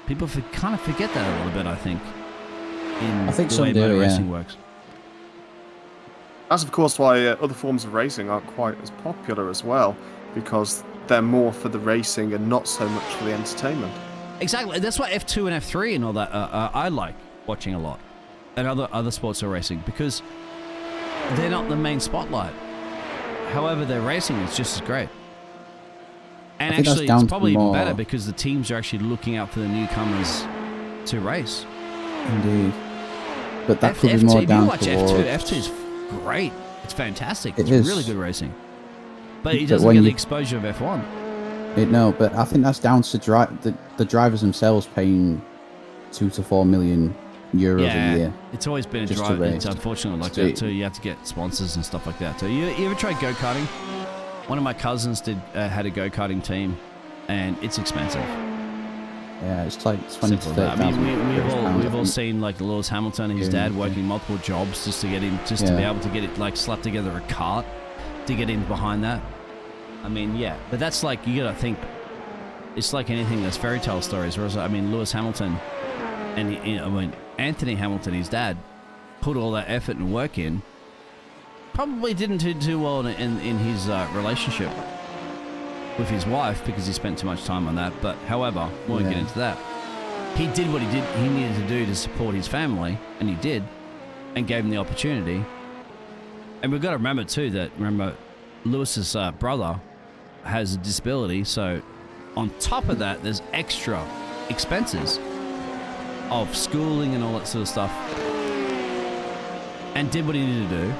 People kind of forget that a little bit, I think, in the way motor racing works. That's, of course, why other forms of racing aren't quite as popular as well, because they're more for the racing and not so much for the entertainment. Exactly. That's why F2 and F3 and all that I like watching a lot, and other sports are racing, because they're not the main spotlight. However, their racing is just as great. And actually, it's probably even better because the teams are actually looking out for the newcomers to race. Indeed. But that could be more down towards... F2 is great. It's fantastic. It's really good racing. But it doesn't get the exposure of F1. No, but I think that's down to the drivers themselves paying 2 to 4 million euros a year. It's always been a drive. It's unfortunately like that too. You have to get sponsors and stuff like that too. You ever tried go-karting? One of my cousins had a go-karting team, and it's expensive. Yeah, it's like 20 to 30,000. I mean, we've all seen like Lewis Hamilton and his dad working multiple jobs just to get him, to be able to get it, like slap together a cart to get in behind that. I mean, but that's like, you gotta think, it's like anything that's fairy tale stories. Whereas, I mean, Lewis Hamilton and Anthony Hamilton, his dad, put all that effort and work in. Probably didn't do too well in his relationship with his wife because he spent too much time on that. But however, we won't get into that. He did what he needed to do to support his family, and he did, and gave him the opportunity. And we've got to remember too that Lewis's brother has a disability, so on top of that, there's extra expenses of schooling and all that sort of stuff, and did what he needed to do.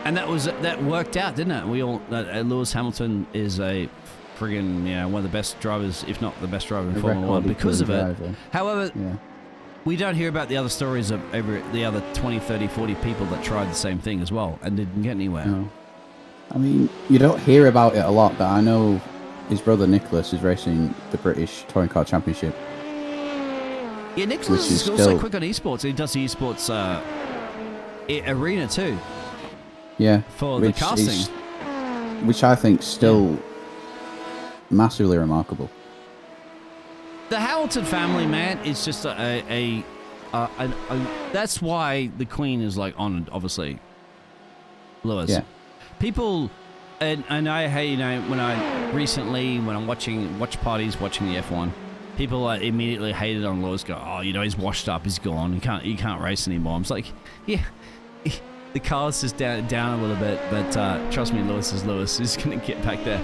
And that worked out, didn't it? Lewis Hamilton is a friggin', one of the best drivers, if not the best driver in Formula One because of it. However, we don't hear about the other stories of the other 20, 30, 40 people that tried the same thing as well and didn't get anywhere. No. I mean, you don't hear about it a lot, but I know his brother Nicholas is racing the British Touring Car Championship. Yeah, Nicholas is also quick on esports. He does the esports arena too. Yeah, for the casting, which I think still massively remarkable. The Hamilton family, man, is just that's why the Queen is like honored, obviously. Lewis. Yeah. People, and I hate, when I'm watching watch parties, watching the F1, people immediately hated on Lewis. Go, oh, he's washed up, he's gone, he can't race anymore. I'm just like, yeah. The car's just down a little bit, but trust me, Lewis is Lewis. He's going to get back there.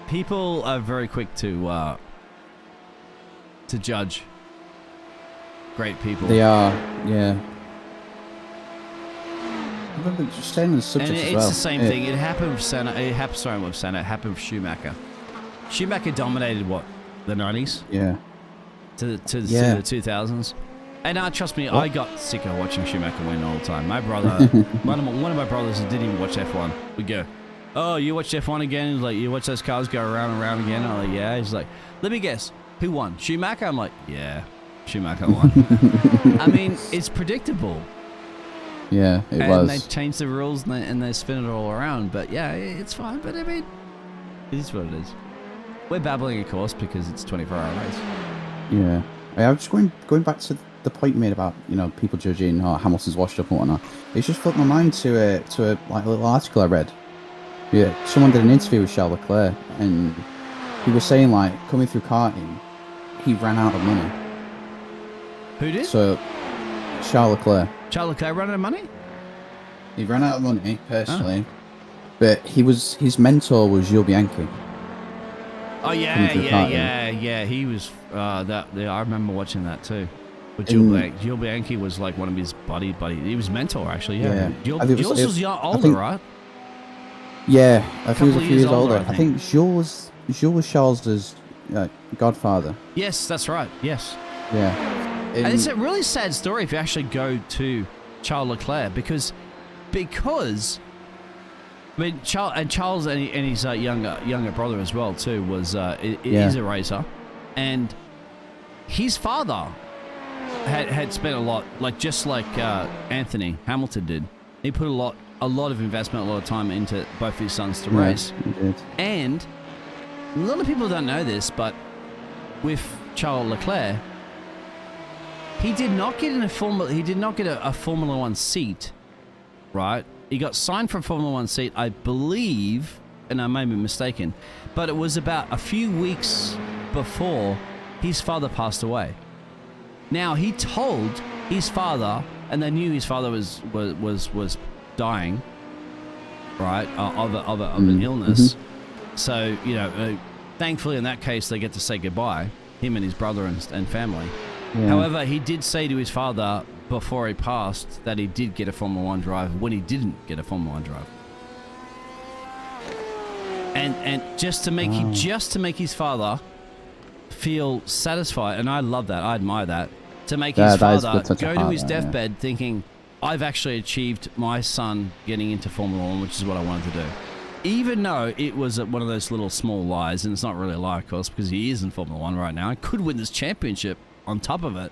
People are very quick to judge great people. They are, yeah. I remember just saying the subject as well. It's the same thing. It happened with Senna. It happened with Schumacher. Schumacher dominated the 90s? Yeah. To the 2000s. And trust me, I got sick of watching Schumacher win all the time. My brother, one of my brothers who didn't even watch F1, would go, oh, you watched F1 again? He's like, you watch those cars go around and around again? I'm like, yeah. He's like, let me guess, who won? Schumacher? I'm like, yeah, Schumacher won. I mean, it's predictable. Yeah, it was. And they changed the rules and they spin it all around. But yeah, it's fine. But I mean, it is what it is. We're babbling, of course, because it's a 24-hour race. Yeah. I was just going back to the point you made about people judging Hamilton's washed up and whatnot. It's just flipped my mind to a little article I read. Yeah, someone did an interview with Charles Leclerc, and he was saying coming through karting, he ran out of money. Who did? So Charles Leclerc. Charles Leclerc ran out of money? He ran out of money personally, but his mentor was Jules Bianchi. Oh yeah. He was I remember watching that too. But Jules Bianchi was like one of his buddy. He was mentor actually. Yeah. Jules was older, right? Yeah, I think he was a few years older. I think Jules was Charles's godfather. Yes, that's right. Yes. Yeah. And it's a really sad story if you actually go to Charles Leclerc because I mean Charles and his younger brother as well too was is a racer, and his father had spent a lot, like just like Anthony Hamilton did. He put a lot of investment, a lot of time into both his sons to race. He did. And a lot of people don't know this, but with Charles Leclerc, he did not get a Formula One seat, right? He got signed for a Formula One seat, I believe, and I may be mistaken, but it was about a few weeks before his father passed away. Now he told his father, and they knew his father was dying, right, of an illness. So thankfully in that case they get to say goodbye, him and his brother and family. Yeah. However, he did say to his father before he passed that he did get a Formula One drive when he didn't get a Formula One drive, and just to make his father feel satisfied, and I love that, I admire that, to make his father go to his deathbed thinking, I've actually achieved my son getting into Formula One, which is what I wanted to do. Even though it was one of those little small lies, and it's not really a lie, of course, because he is in Formula One right now. He could win this championship on top of it.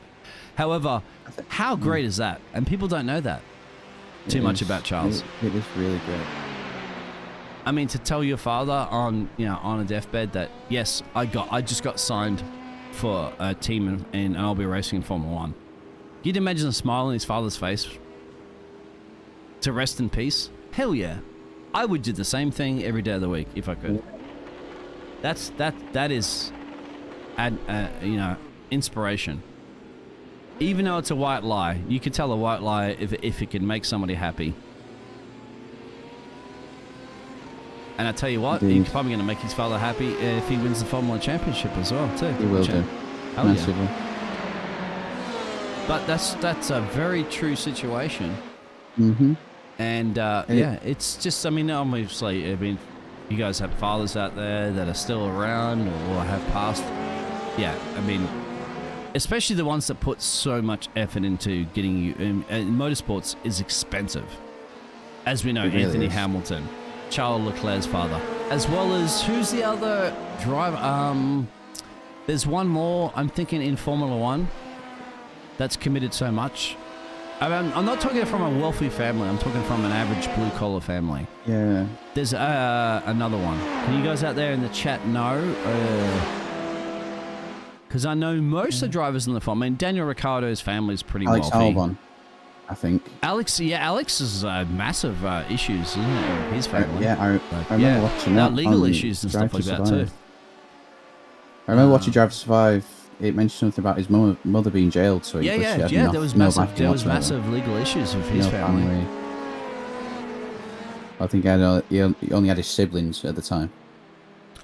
However, how great is that? And people don't know that too much about Charles. It is really great. I mean, to tell your father on a deathbed that, yes, I just got signed for a team and I'll be racing in Formula One. You'd imagine a smile on his father's face to rest in peace? Hell yeah. I would do the same thing every day of the week if I could. That is inspiration. Even though it's a white lie, you can tell a white lie if it can make somebody happy. And I tell you what, he's probably going to make his father happy if he wins the Formula One Championship as well, too. He will do. Massively. Yeah. But that's a very true situation. Mm-hmm. And it's just, obviously, you guys have fathers out there that are still around or have passed. Yeah, especially the ones that put so much effort into getting you. And motorsports is expensive. As we know, really Anthony Hamilton, Charles Leclerc's father, as well as who's the other driver? There's one more, I'm thinking, in Formula One that's committed so much. I'm not talking from a wealthy family. I'm talking from an average blue-collar family. Yeah. There's another one. Can you guys out there in the chat know? Because I know most of the drivers in the farm. Daniel Ricciardo's family is pretty Alex wealthy. Albon, I think. Alex has massive issues, isn't it? His family. I remember watching that. Legal issues and stuff like that too. I remember watching Drive to Survive. It mentioned something about his mother being jailed. So there was massive legal issues with his family. I think he only had his siblings at the time.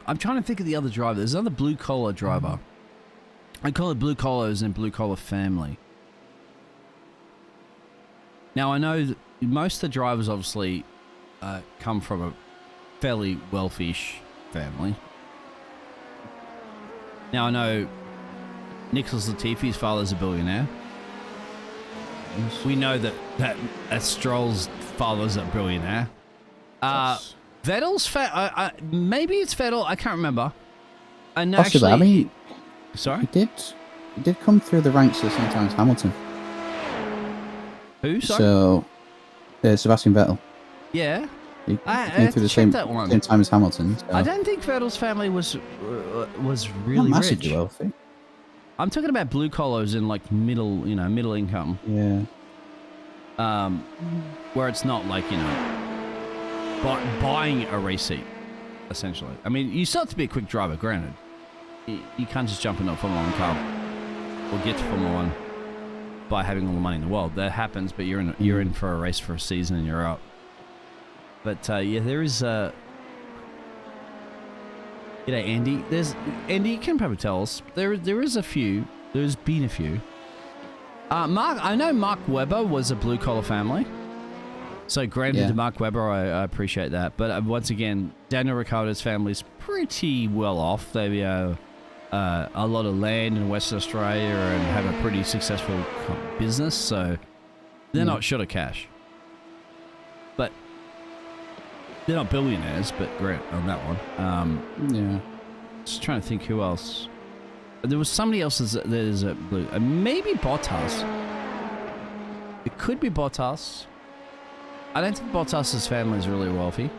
I'm trying to think of the other driver. There's another blue collar driver. I call it blue collars and blue collar family. Now I know that most of the drivers obviously come from a fairly wealthy-ish family. Now I know Nicholas Latifi's father's a billionaire. We know that Stroll's father's a billionaire. Vettel's maybe it's Vettel. I can't remember. And possibly. Sorry. He did come through the ranks at the same time as Hamilton. Who? Sorry. So, Sebastian Vettel. Yeah. He came through the same time as Hamilton. So. I don't think Vettel's family was really not massively wealthy. I'm talking about blue collars in like middle income. Yeah. Where it's not like buying a race seat, essentially. You still have to be a quick driver, granted. You can't just jump into a Formula One car or get to Formula One by having all the money in the world. That happens, but you're in for a race for a season and you're out. But yeah, there is Andy. Andy. You can probably tell us there is a few. There's been a few. Mark, I know Mark Webber was a blue collar family. So granted to Mark Webber, I appreciate that. But once again, Daniel Ricciardo's family's pretty well off. They a lot of land in Western Australia and have a pretty successful business. So they're not short of cash. But they're not billionaires, but great on that one. Just trying to think who else. There was somebody else there's a blue. Maybe Bottas. It could be Bottas. I don't think Bottas' family is really wealthy.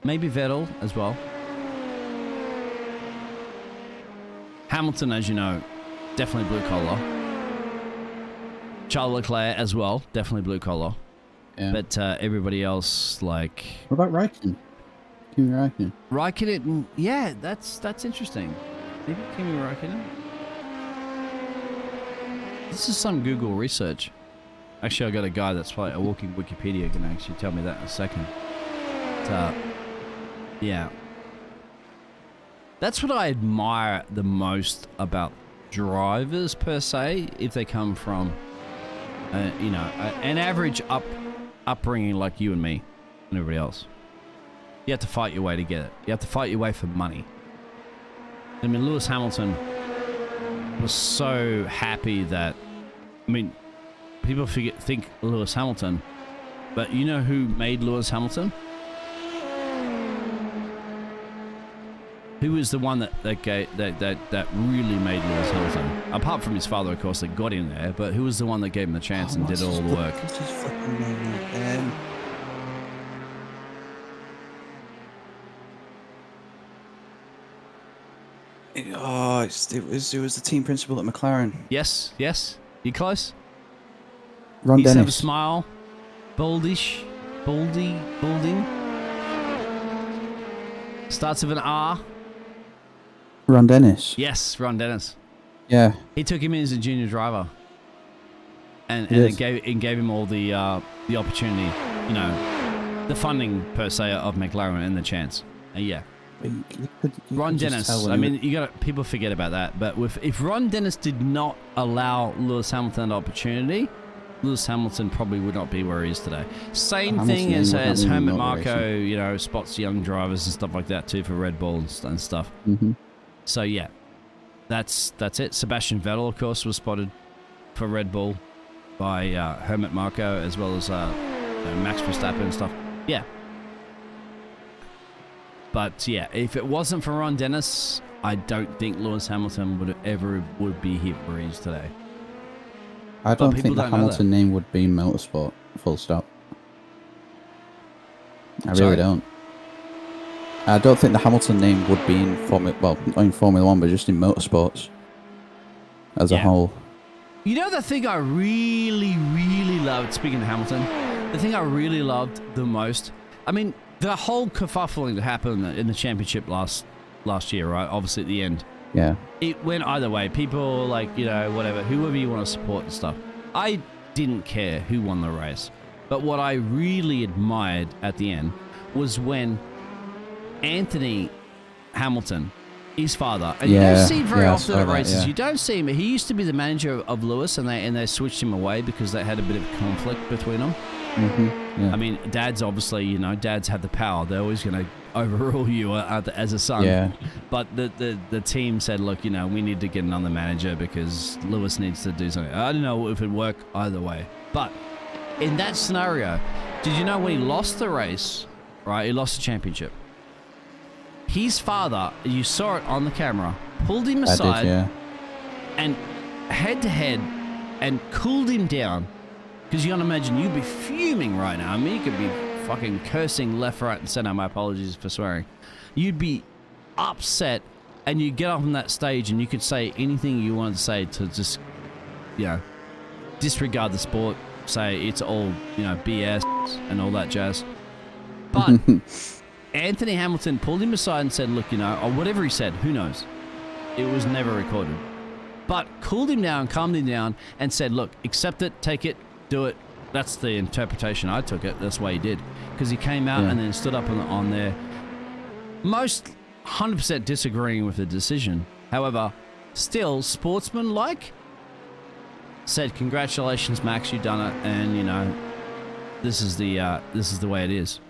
Maybe Vettel as well. Hamilton, as you know, definitely blue collar. Charles Leclerc as well, definitely blue collar. Yeah. But everybody else, like... What about Raikkonen? Kimi Raikkonen. Raikkonen, yeah, that's interesting. Maybe Kimi Raikkonen. This is some Google research. Actually, I got a guy that's like a walking Wikipedia can actually tell me that in a second. But, yeah. That's what I admire the most about drivers per se, if they come from, an average upbringing like you and me and everybody else. You have to fight your way to get it. You have to fight your way for money. I mean, Lewis Hamilton was so happy that, people think Lewis Hamilton, but you know who made Lewis Hamilton? Who was the one that really made Lewis Hamilton? Apart from his father, of course, that got him there, but who was the one that gave him the chance and did all the work? It was the team principal at McLaren. Yes. You close? Ron Dennis. Have a Dennis. smile. Balding. Starts with an R. Ron Dennis. Yes, Ron Dennis. Yeah. He took him in as a junior driver, and it gave him all the opportunity, the funding per se of McLaren and the chance. Yeah. Ron Dennis. People forget about that, but if Ron Dennis did not allow Lewis Hamilton an opportunity, Lewis Hamilton probably would not be where he is today. Same thing as Helmut Marko, spots young drivers and stuff like that too for Red Bull and stuff. Mm-hmm. So yeah, that's it. Sebastian Vettel, of course, was spotted for Red Bull by Helmut Marko as well as Max Verstappen and stuff. Yeah. But yeah, if it wasn't for Ron Dennis, I don't think Lewis Hamilton would be here where he is today. I don't think the Hamilton name would be motorsport, full stop. I really don't. I don't think the Hamilton name would be in not in Formula 1, but just in motorsports as a whole. You know the thing I really, really loved, speaking of Hamilton, the thing I really loved the most, the whole kerfuffling that happened in the championship last year, right? Obviously at the end. Yeah. It went either way. People whatever, whoever you want to support and stuff. I didn't care who won the race. But what I really admired at the end was when Anthony Hamilton, his father, and you don't see very often at races. Yeah. You don't see him. He used to be the manager of Lewis, and they switched him away because they had a bit of conflict between them. Mm-hmm. Yeah. Dads obviously, dads have the power. They're always going to overrule you as a son. Yeah. But the team said, look, we need to get another manager because Lewis needs to do something. I don't know if it'd work either way. But in that scenario, did you know when he lost the race, right? He lost the championship. His father, you saw it on the camera, pulled him aside and head to head and cooled him down. Because you can imagine you'd be fuming right now. You could be fucking cursing left, right, and center. My apologies for swearing. You'd be upset, and you'd get up on that stage, and you could say anything you wanted to say to just, disregard the sport, say it's all, BS and all that jazz. But Anthony Hamilton pulled him aside and said, look, or whatever he said, who knows? It was never recorded. But cooled him down, calmed him down, and said, look, accept it, take it, do it, That's the interpretation I took it. That's why he did. Because he came out and then stood up on there. Most 100% disagreeing with the decision. However, still sportsman-like. Said, congratulations, Max, you done it. And, you know, this is the way it is.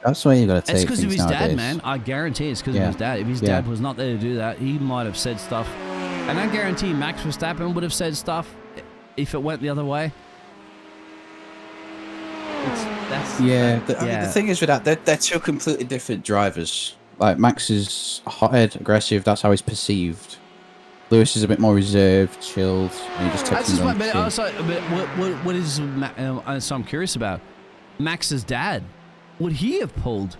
That's why you got to take. It's because of his nowadays. Dad, man. I guarantee it's because of his dad. If his dad was not there to do that, he might have said stuff. And I guarantee Max Verstappen would have said stuff if it went the other way. The thing is with that, they're two completely different drivers. Like, Max is hot-head, aggressive. That's how he's perceived. Lewis is a bit more reserved, chilled, and he just takes his own shit. What is? So I'm curious about Max's dad. Would he have pulled?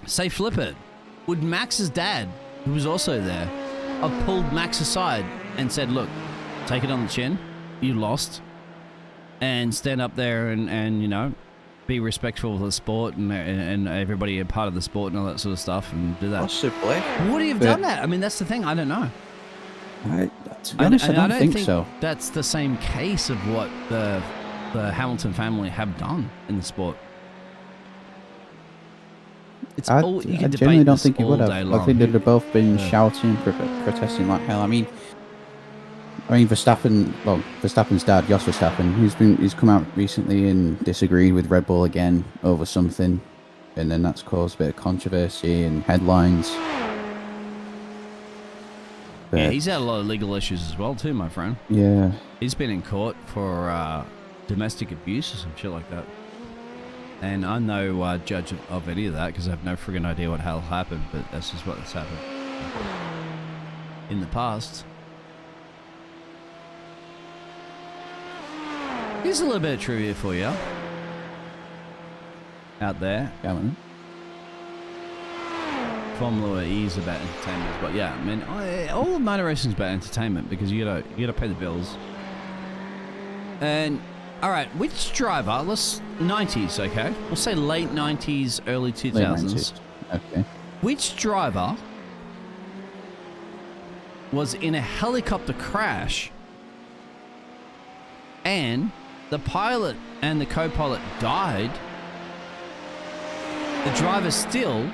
Say, flip it. Would Max's dad, who was also there, have pulled Max aside and said, "Look, take it on the chin. You lost, and stand up there and you know, be respectful of the sport and everybody a part of the sport and all that sort of stuff, and do that." Possibly. Would he have done that? I mean, that's the thing. I don't know. To be honest, I don't think so. That's the same case of what the Hamilton family have done in the sport. I genuinely don't think he would have. I think they'd have both been shouting, protesting like hell. I mean, Verstappen's dad, Jos Verstappen, he's come out recently and disagreed with Red Bull again over something, and then that's caused a bit of controversy and headlines. But, yeah, he's had a lot of legal issues as well too, my friend. Yeah. He's been in court for domestic abuse or some shit like that. And I'm no judge of any of that because I have no friggin' idea what hell happened, but that's just what has happened in the past. Here's a little bit of trivia for you out there. Come on. Formula E is about entertainment, but yeah, I mean, all motor racing is about entertainment because you gotta pay the bills. And all right, which driver? 90s, okay? We'll say late 90s, early 2000s. Late 90s. Okay. Which driver was in a helicopter crash and the pilot and the co-pilot died? The driver still,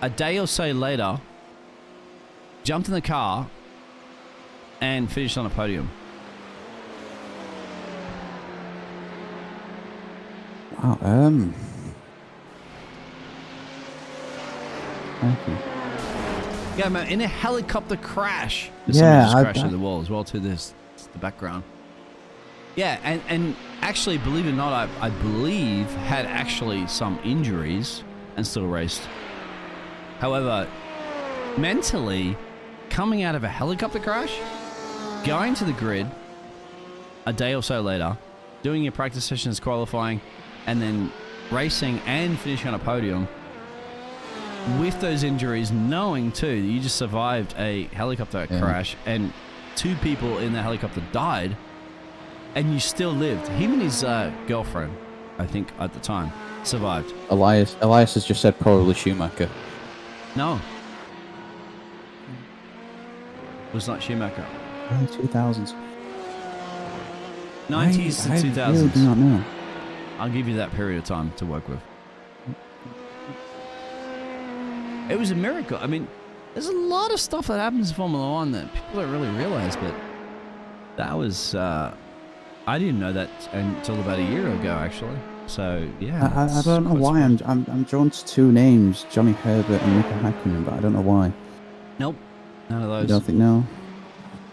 a day or so later, jumped in the car and finished on a podium. Wow, thank you. Yeah, man, in a helicopter crash. Yeah, just crashed through the wall as well, too. This the background. Yeah, and actually, believe it or not, I believe had actually some injuries and still raced. However, mentally, coming out of a helicopter crash, going to the grid a day or so later, doing your practice sessions, qualifying, and then racing and finishing on a podium with those injuries, knowing too that you just survived a helicopter crash and 2 people in the helicopter died and you still lived. Him and his girlfriend, I think at the time, survived. Elias has just said probably Schumacher. No. It was not Schumacher. Early 2000s. 90s to 2000s. I really do not know. I'll give you that period of time to work with. It was a miracle. I mean, there's a lot of stuff that happens in Formula 1 that people don't really realize, but that was... I didn't know that until about a year ago, actually. So, yeah. I don't know why. I'm drawn to 2 names, Johnny Herbert and Mika Hakkinen, but I don't know why. Nope. None of those. You don't think, no?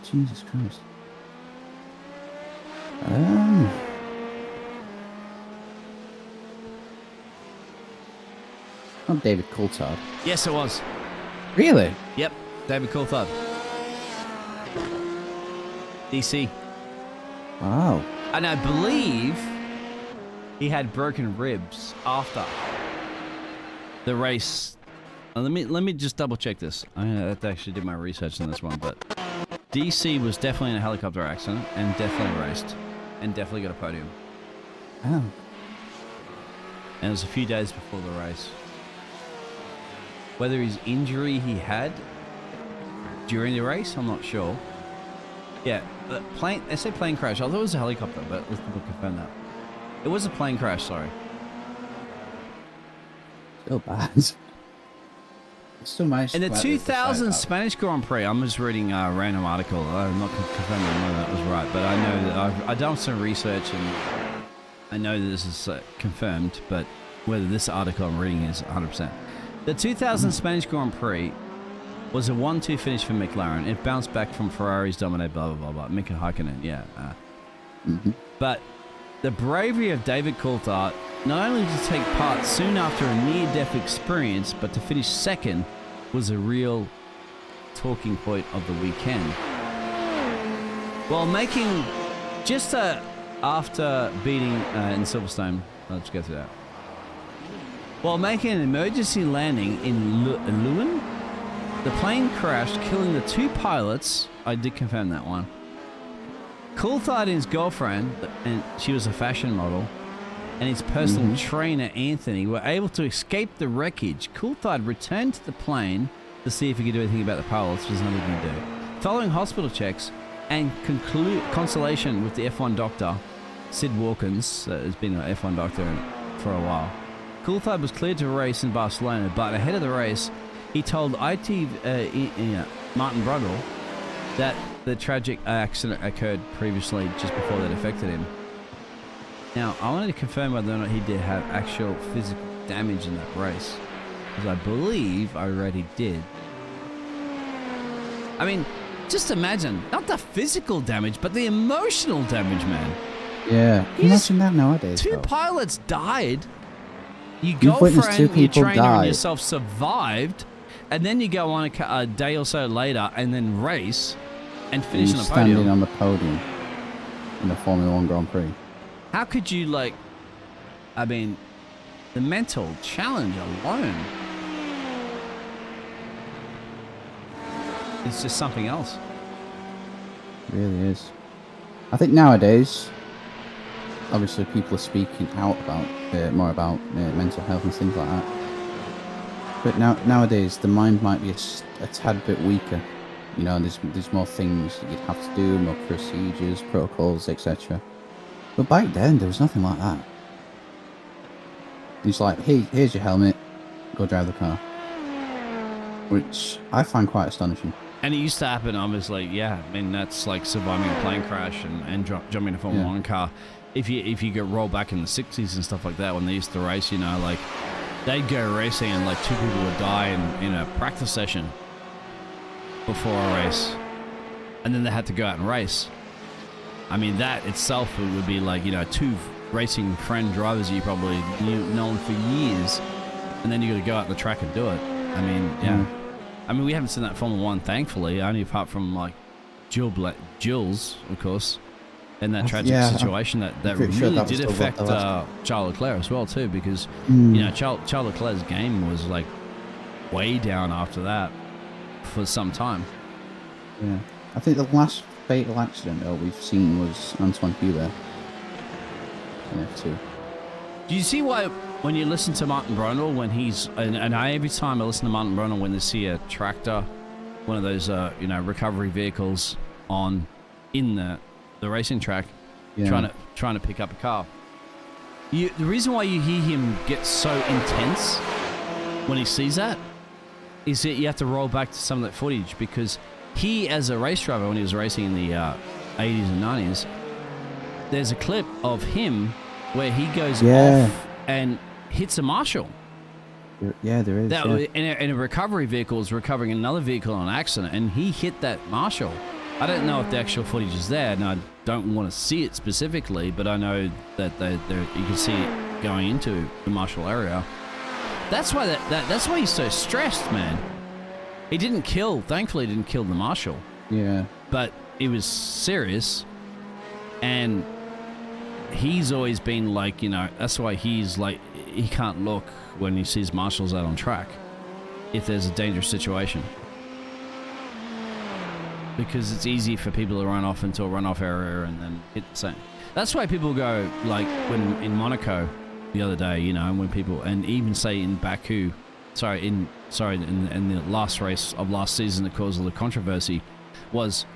Jesus Christ. Not David Coulthard. Yes, it was. Really? Yep, David Coulthard. DC. Wow. And I believe he had broken ribs after the race. Let me just double check this. I actually did my research on this one, but DC was definitely in a helicopter accident and definitely raced and definitely got a podium. Oh. And it was a few days before the race. Whether his injury he had during the race, I'm not sure. Yeah, plane. They say plane crash. I thought it was a helicopter, but let's confirm that. It was a plane crash. Sorry. Still bad. It's still nice. In the 2000 Spanish Grand Prix, I'm just reading a random article. I'm not confirming whether that was right, but I know that I've done some research and I know that this is confirmed, but whether this article I'm reading is 100%. The 2000 Spanish Grand Prix was a 1-2 finish for McLaren. It bounced back from Ferrari's dominate, blah, blah, blah, blah. Mika Hakkinen, yeah. But the bravery of David Coulthard, not only to take part soon after a near-death experience, but to finish second, was a real talking point of the weekend. While making just after beating in Silverstone, let's go through that. While making an emergency landing in Leuven, the plane crashed, killing the 2 pilots. I did confirm that one. Coulthard and his girlfriend, and she was a fashion model, and his personal trainer, Anthony, were able to escape the wreckage. Coulthard returned to the plane to see if he could do anything about the pilots. There's nothing he can do. Following hospital checks and consultation with the F1 doctor, Sid Walkins, has been an F1 doctor for a while, Coulthard was cleared to race in Barcelona, but ahead of the race, he told Martin Brundle that the tragic accident occurred previously, just before that affected him. Now, I wanted to confirm whether or not he did have actual physical damage in that race, because I believe I read he did. I mean, just imagine, not the physical damage, but the emotional damage, man. Yeah, imagine that nowadays. 2 pilots died. Your girlfriend, your trainer, and yourself survived, and then you go on a day or so later and then race and finish on the podium. Standing on the podium in the Formula 1 Grand Prix. How could you, like, I mean, the mental challenge alone is just something else. It really is. I think nowadays, obviously people are speaking out about more about mental health and things like that. But nowadays, the mind might be a tad bit weaker. You know, there's more things that you'd have to do, more procedures, protocols, etc. But back then, there was nothing like that. It's like, hey, here's your helmet, go drive the car. Which I find quite astonishing. And it used to happen, obviously, yeah. I mean, that's like surviving a plane crash and jumping in a Formula 1 car. If you get rolled back in the 60s and stuff like that, when they used to race, you know, like, they'd go racing and like 2 people would die in a practice session before a race. And then they had to go out and race. I mean, that itself would be like, you know, 2 racing friend drivers you probably known for years, and then you got to go out the track and do it. I mean, yeah. I mean, we haven't seen that Formula 1, thankfully, only apart from like Jules, of course, and that tragic situation that really did affect Charles Leclerc as well too, because you know, Charles Leclerc's game was like way down after that for some time. Yeah, I think the last fatal accident that we've seen was Antoine Hubert in F2. Do you see why when you listen to Martin Brundle, when he's and every time I listen to Martin Brundle, when they see a tractor, one of those you know, recovery vehicles in the racing track, trying to pick up a car, the reason why you hear him get so intense when he sees that is that you have to roll back to some of that footage, because he, as a race driver, when he was racing in the 80s and 90s, there's a clip of him where he goes off and hits a marshal. Yeah, there is. In a recovery vehicle is recovering another vehicle on an accident, and he hit that marshal. I don't know if the actual footage is there, and I don't want to see it specifically, but I know that you can see it going into the marshal area. That's why that's why he's so stressed, man. He thankfully didn't kill the marshal. Yeah. But it was serious, and he's always been like, you know, that's why he's like, he can't look when he sees marshals out on track if there's a dangerous situation, because it's easy for people to run off into a runoff area and then hit the same. That's why people go, like when in Monaco the other day, you know, when people, and even say in Baku, in the last race of last season, the cause of the controversy was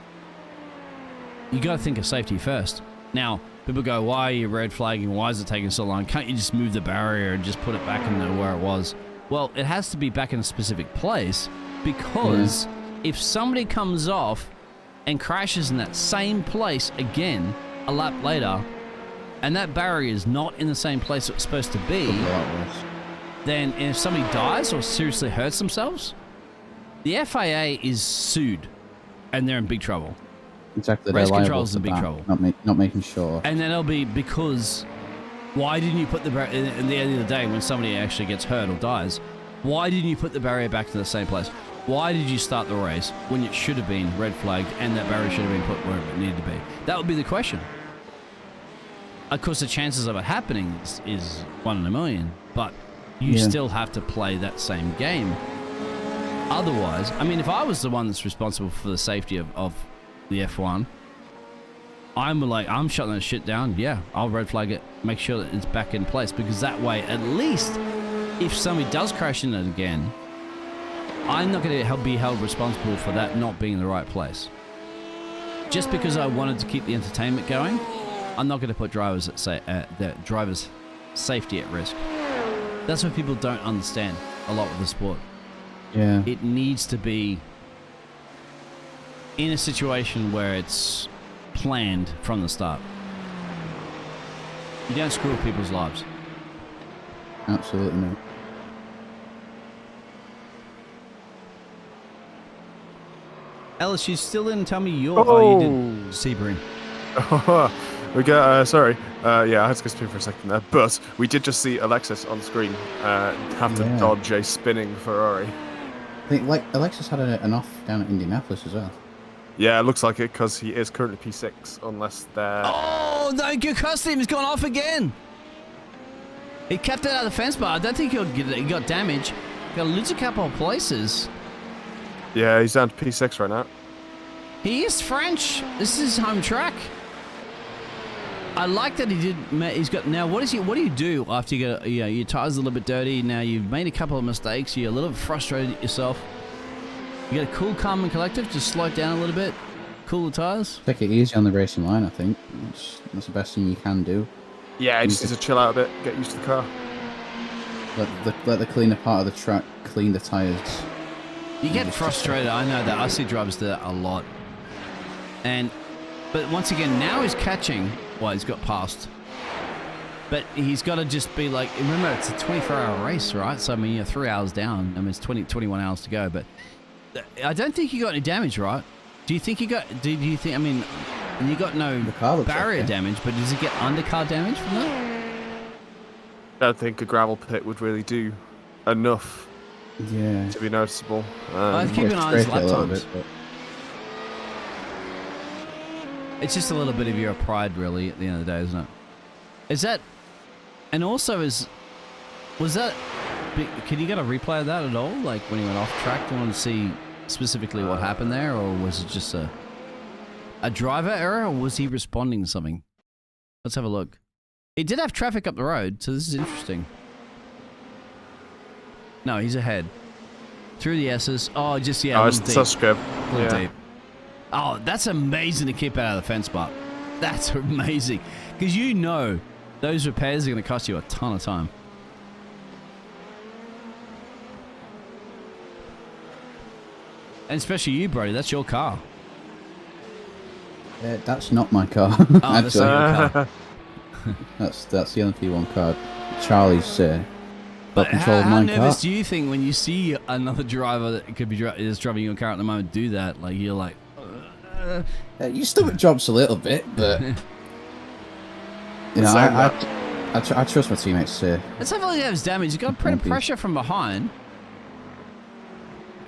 you got to think of safety first. Now, people go, why are you red flagging? Why is it taking so long? Can't you just move the barrier and just put it back in where it was? Well, it has to be back in a specific place because if somebody comes off and crashes in that same place again a lap later, and that barrier is not in the same place it's supposed to be, then if somebody dies or seriously hurts themselves, the FIA is sued, and they're in big trouble. Exactly. Race control's in big trouble. Not making sure. And then it'll be because, why didn't you put the barrier, at the end of the day, when somebody actually gets hurt or dies, why didn't you put the barrier back to the same place? Why did you start the race when it should have been red flagged and that barrier should have been put where it needed to be? That would be the question. Of course, the chances of it happening is 1 in a million, but you still have to play that same game. Otherwise, I mean, if I was the one that's responsible for the safety of the F1, I'm shutting that shit down. Yeah, I'll red flag it, make sure that it's back in place, because that way, at least, if somebody does crash in it again, I'm not going to be held responsible for that not being in the right place. Just because I wanted to keep the entertainment going, I'm not going to put drivers drivers' safety at risk. That's what people don't understand a lot with the sport. Yeah. It needs to be in a situation where it's planned from the start. You don't screw with people's lives. Absolutely not. Ellis, you still didn't tell me you did Sebring. We got, sorry. Yeah, I had to go speak for a second there. But we did just see Alexis on screen have to dodge a spinning Ferrari. I think Alexis had an off down at Indianapolis as well. Yeah, it looks like it because he is currently P6 unless they're... Oh, no, you cussed him. He's gone off again. He kept it out of the fence bar. I don't think he got damage. He got to lose a couple of places. Yeah, he's down to P6 right now. He is French. This is his home track. I like that he did. He's got now. What do you do after you get your tires a little bit dirty? Now you've made a couple of mistakes. You're a little bit frustrated at yourself. You got to cool, calm, and collective. Just slow it down a little bit. Cool the tires. Take it easy on the racing line. I think that's the best thing you can do. Yeah, just need to chill out a bit, get used to the car. Let the cleaner part of the track clean the tires. You get frustrated. I know that. I see drivers do that a lot. But once again, now he's catching. Well, he's got past. But he's got to just be like, remember, it's a 24-hour race, right? So, I mean, you're 3 hours down. I mean, it's 21 hours to go. But I don't think you got any damage, right? Do you think you got, do you think, I mean, you got no barrier damage, but does he get undercar damage from that? I don't think a gravel pit would really do enough to be noticeable. I'd keep an eye on his lap times. It's just a little bit of your pride, really, at the end of the day, isn't it? Is that... And also, was that... Can you get a replay of that at all? Like, when he went off track, do you want to see specifically what happened there? Or was it just a driver error? Or was he responding to something? Let's have a look. He did have traffic up the road, so this is interesting. No, he's ahead. Through the S's. Oh, just, yeah, it's subscribe. A little deep. Oh, that's amazing to keep out of the fence bar. That's amazing. Because you know those repairs are going to cost you a ton of time. And especially you, Brody. That's your car. That's not my car. Oh, that's not your car. That's the LMP1 car. Charlie's got control of my car. How nervous do you think when you see another driver that could be is driving your car at the moment do that? Like, you're like... you still get jobs a little bit, but you know, I trust my teammates. Let's have a look at his damage. He got pretty pressure from behind.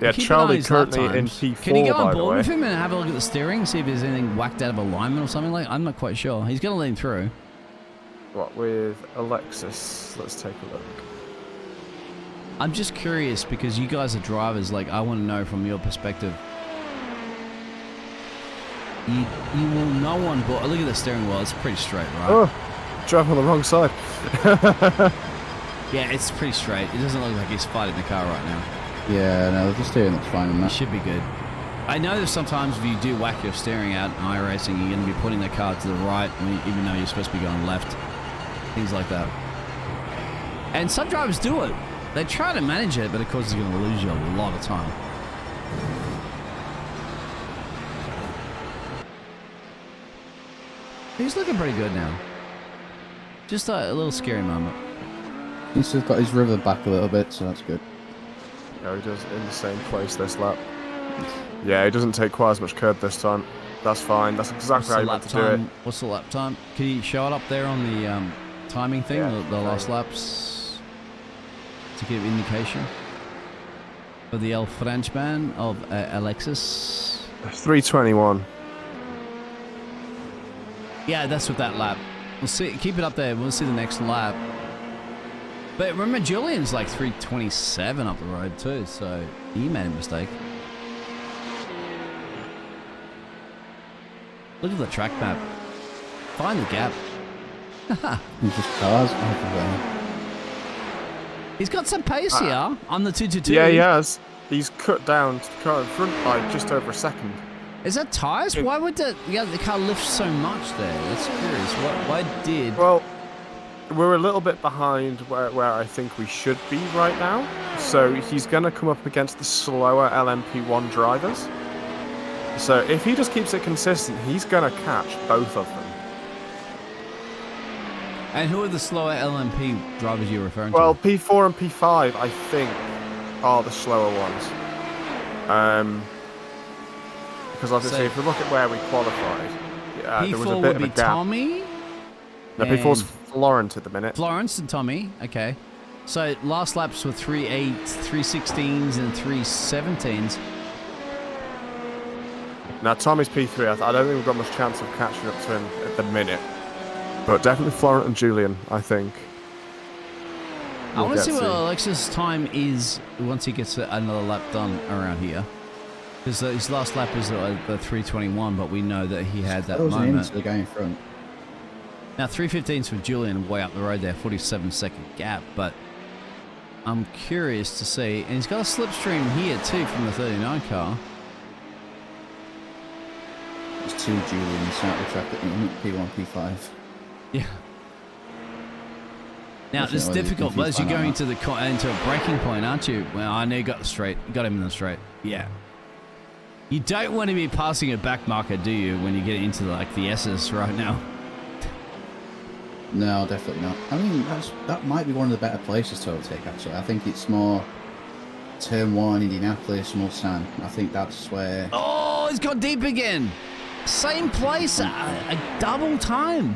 Yeah, Charlie currently in P4. Can you go on board with him and have a look at the steering, see if there's anything whacked out of alignment or something? Like, I'm not quite sure. He's going to let him through. What with Alexis? Let's take a look. I'm just curious because you guys are drivers. Like, I want to know from your perspective. You will know on board. Look at the steering wheel. It's pretty straight, right? Oh, driving on the wrong side. Yeah, it's pretty straight. It doesn't look like he's fighting the car right now. Yeah, no, the steering looks fine on that. He should be good. I know that sometimes if you do whack your steering out in iRacing, you're going to be putting the car to the right, even though you're supposed to be going left. Things like that. And some drivers do it. They try to manage it, but of course it's going to lose you a lot of time. He's looking pretty good now. Just a little scary moment. He's still got his river back a little bit, so that's good. Yeah, he does in the same place this lap. Yeah, he doesn't take quite as much curb this time. That's fine. That's exactly how you meant to do it. What's the lap time? Can you show it up there on the timing thing, the last laps, to give indication for the El Frenchman of Alexis? 3:21. Yeah, that's with that lap. We'll see. Keep it up there. We'll see the next lap. But remember, Julian's like 3:27 up the road too, so he made a mistake. Look at the track map. Find the gap. He's just cars everywhere. He's got some pace here on the 222. Yeah, he has. He's cut down to the car in front by just over a second. Is that tyres? Why would the car lift so much there? That's curious. Why did... Well, we're a little bit behind where I think we should be right now. So he's going to come up against the slower LMP1 drivers. So if he just keeps it consistent, he's going to catch both of them. And who are the slower LMP drivers you're referring to? Well, P4 and P5, I think, are the slower ones. Because obviously, if we look at where we qualified, there was a bit of a gap. Tommy? No, P4's Florence at the minute. Florence and Tommy, okay. So last laps were 3.8, 3.16s and 3.17s. Now, Tommy's P3, I don't think we've got much chance of catching up to him at the minute. But definitely Florent and Julian, I think. I want to see what Alexis' time is once he gets another lap done around here. Because his last lap was the 3:21, but we know that he had that moment. Into the guy in front. Now 3:15's for Julian, way up the road there, 47-second gap. But I'm curious to see, and he's got a slipstream here too from the 39 car. There's two Julians out the track at the moment, P1, P5. Yeah. Now it's difficult, but as you're going into a braking point, aren't you? Well, I know you got the straight. You got him in the straight. Yeah. You don't want to be passing a back marker, do you, when you get into the S's right now? No, definitely not. I mean, that might be one of the better places to overtake, actually. I think it's more Turn 1, Indianapolis, Mulsanne. I think that's where... Oh, he's got deep again. Same place, a double time.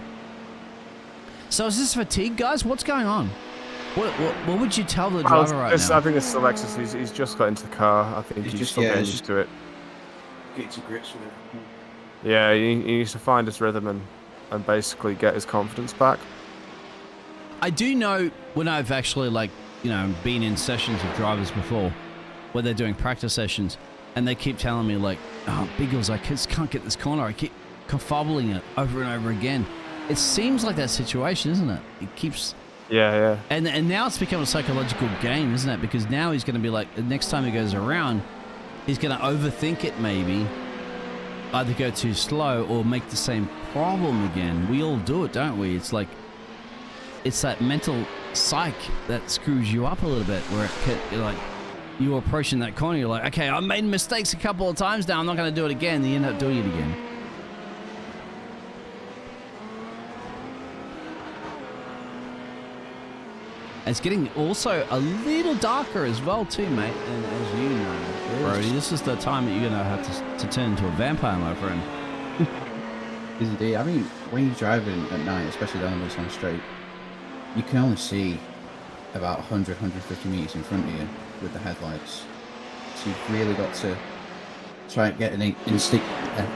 So is this fatigue, guys? What's going on? What would you tell the driver right now? I think it's Alexis. He's just got into the car. I think he's still getting used to it. Get to grips with it. Yeah, he needs to find his rhythm and basically get his confidence back. I do know when I've actually been in sessions with drivers before where they're doing practice sessions and they keep telling me oh, Biggles, I just can't get this corner. I keep confubbling it over and over again. It seems like that situation, isn't it? It keeps... Yeah. And now it's become a psychological game, isn't it? Because now he's going to be the next time he goes around, he's going to overthink it maybe, either go too slow or make the same problem again. We all do it, don't we? It's it's that mental psych that screws you up a little bit, where you're approaching that corner, you're like, okay, I've made mistakes a couple of times now, I'm not going to do it again. Then you end up doing it again. It's getting also a little darker as well too, mate. And as you know, Brody, this is the time that you're going to have to turn into a vampire, my friend. Is indeed. I mean, when you're driving at night, especially down the Mulsanne Straight, you can only see about 100, 150 meters in front of you with the headlights. So you've really got to try and get an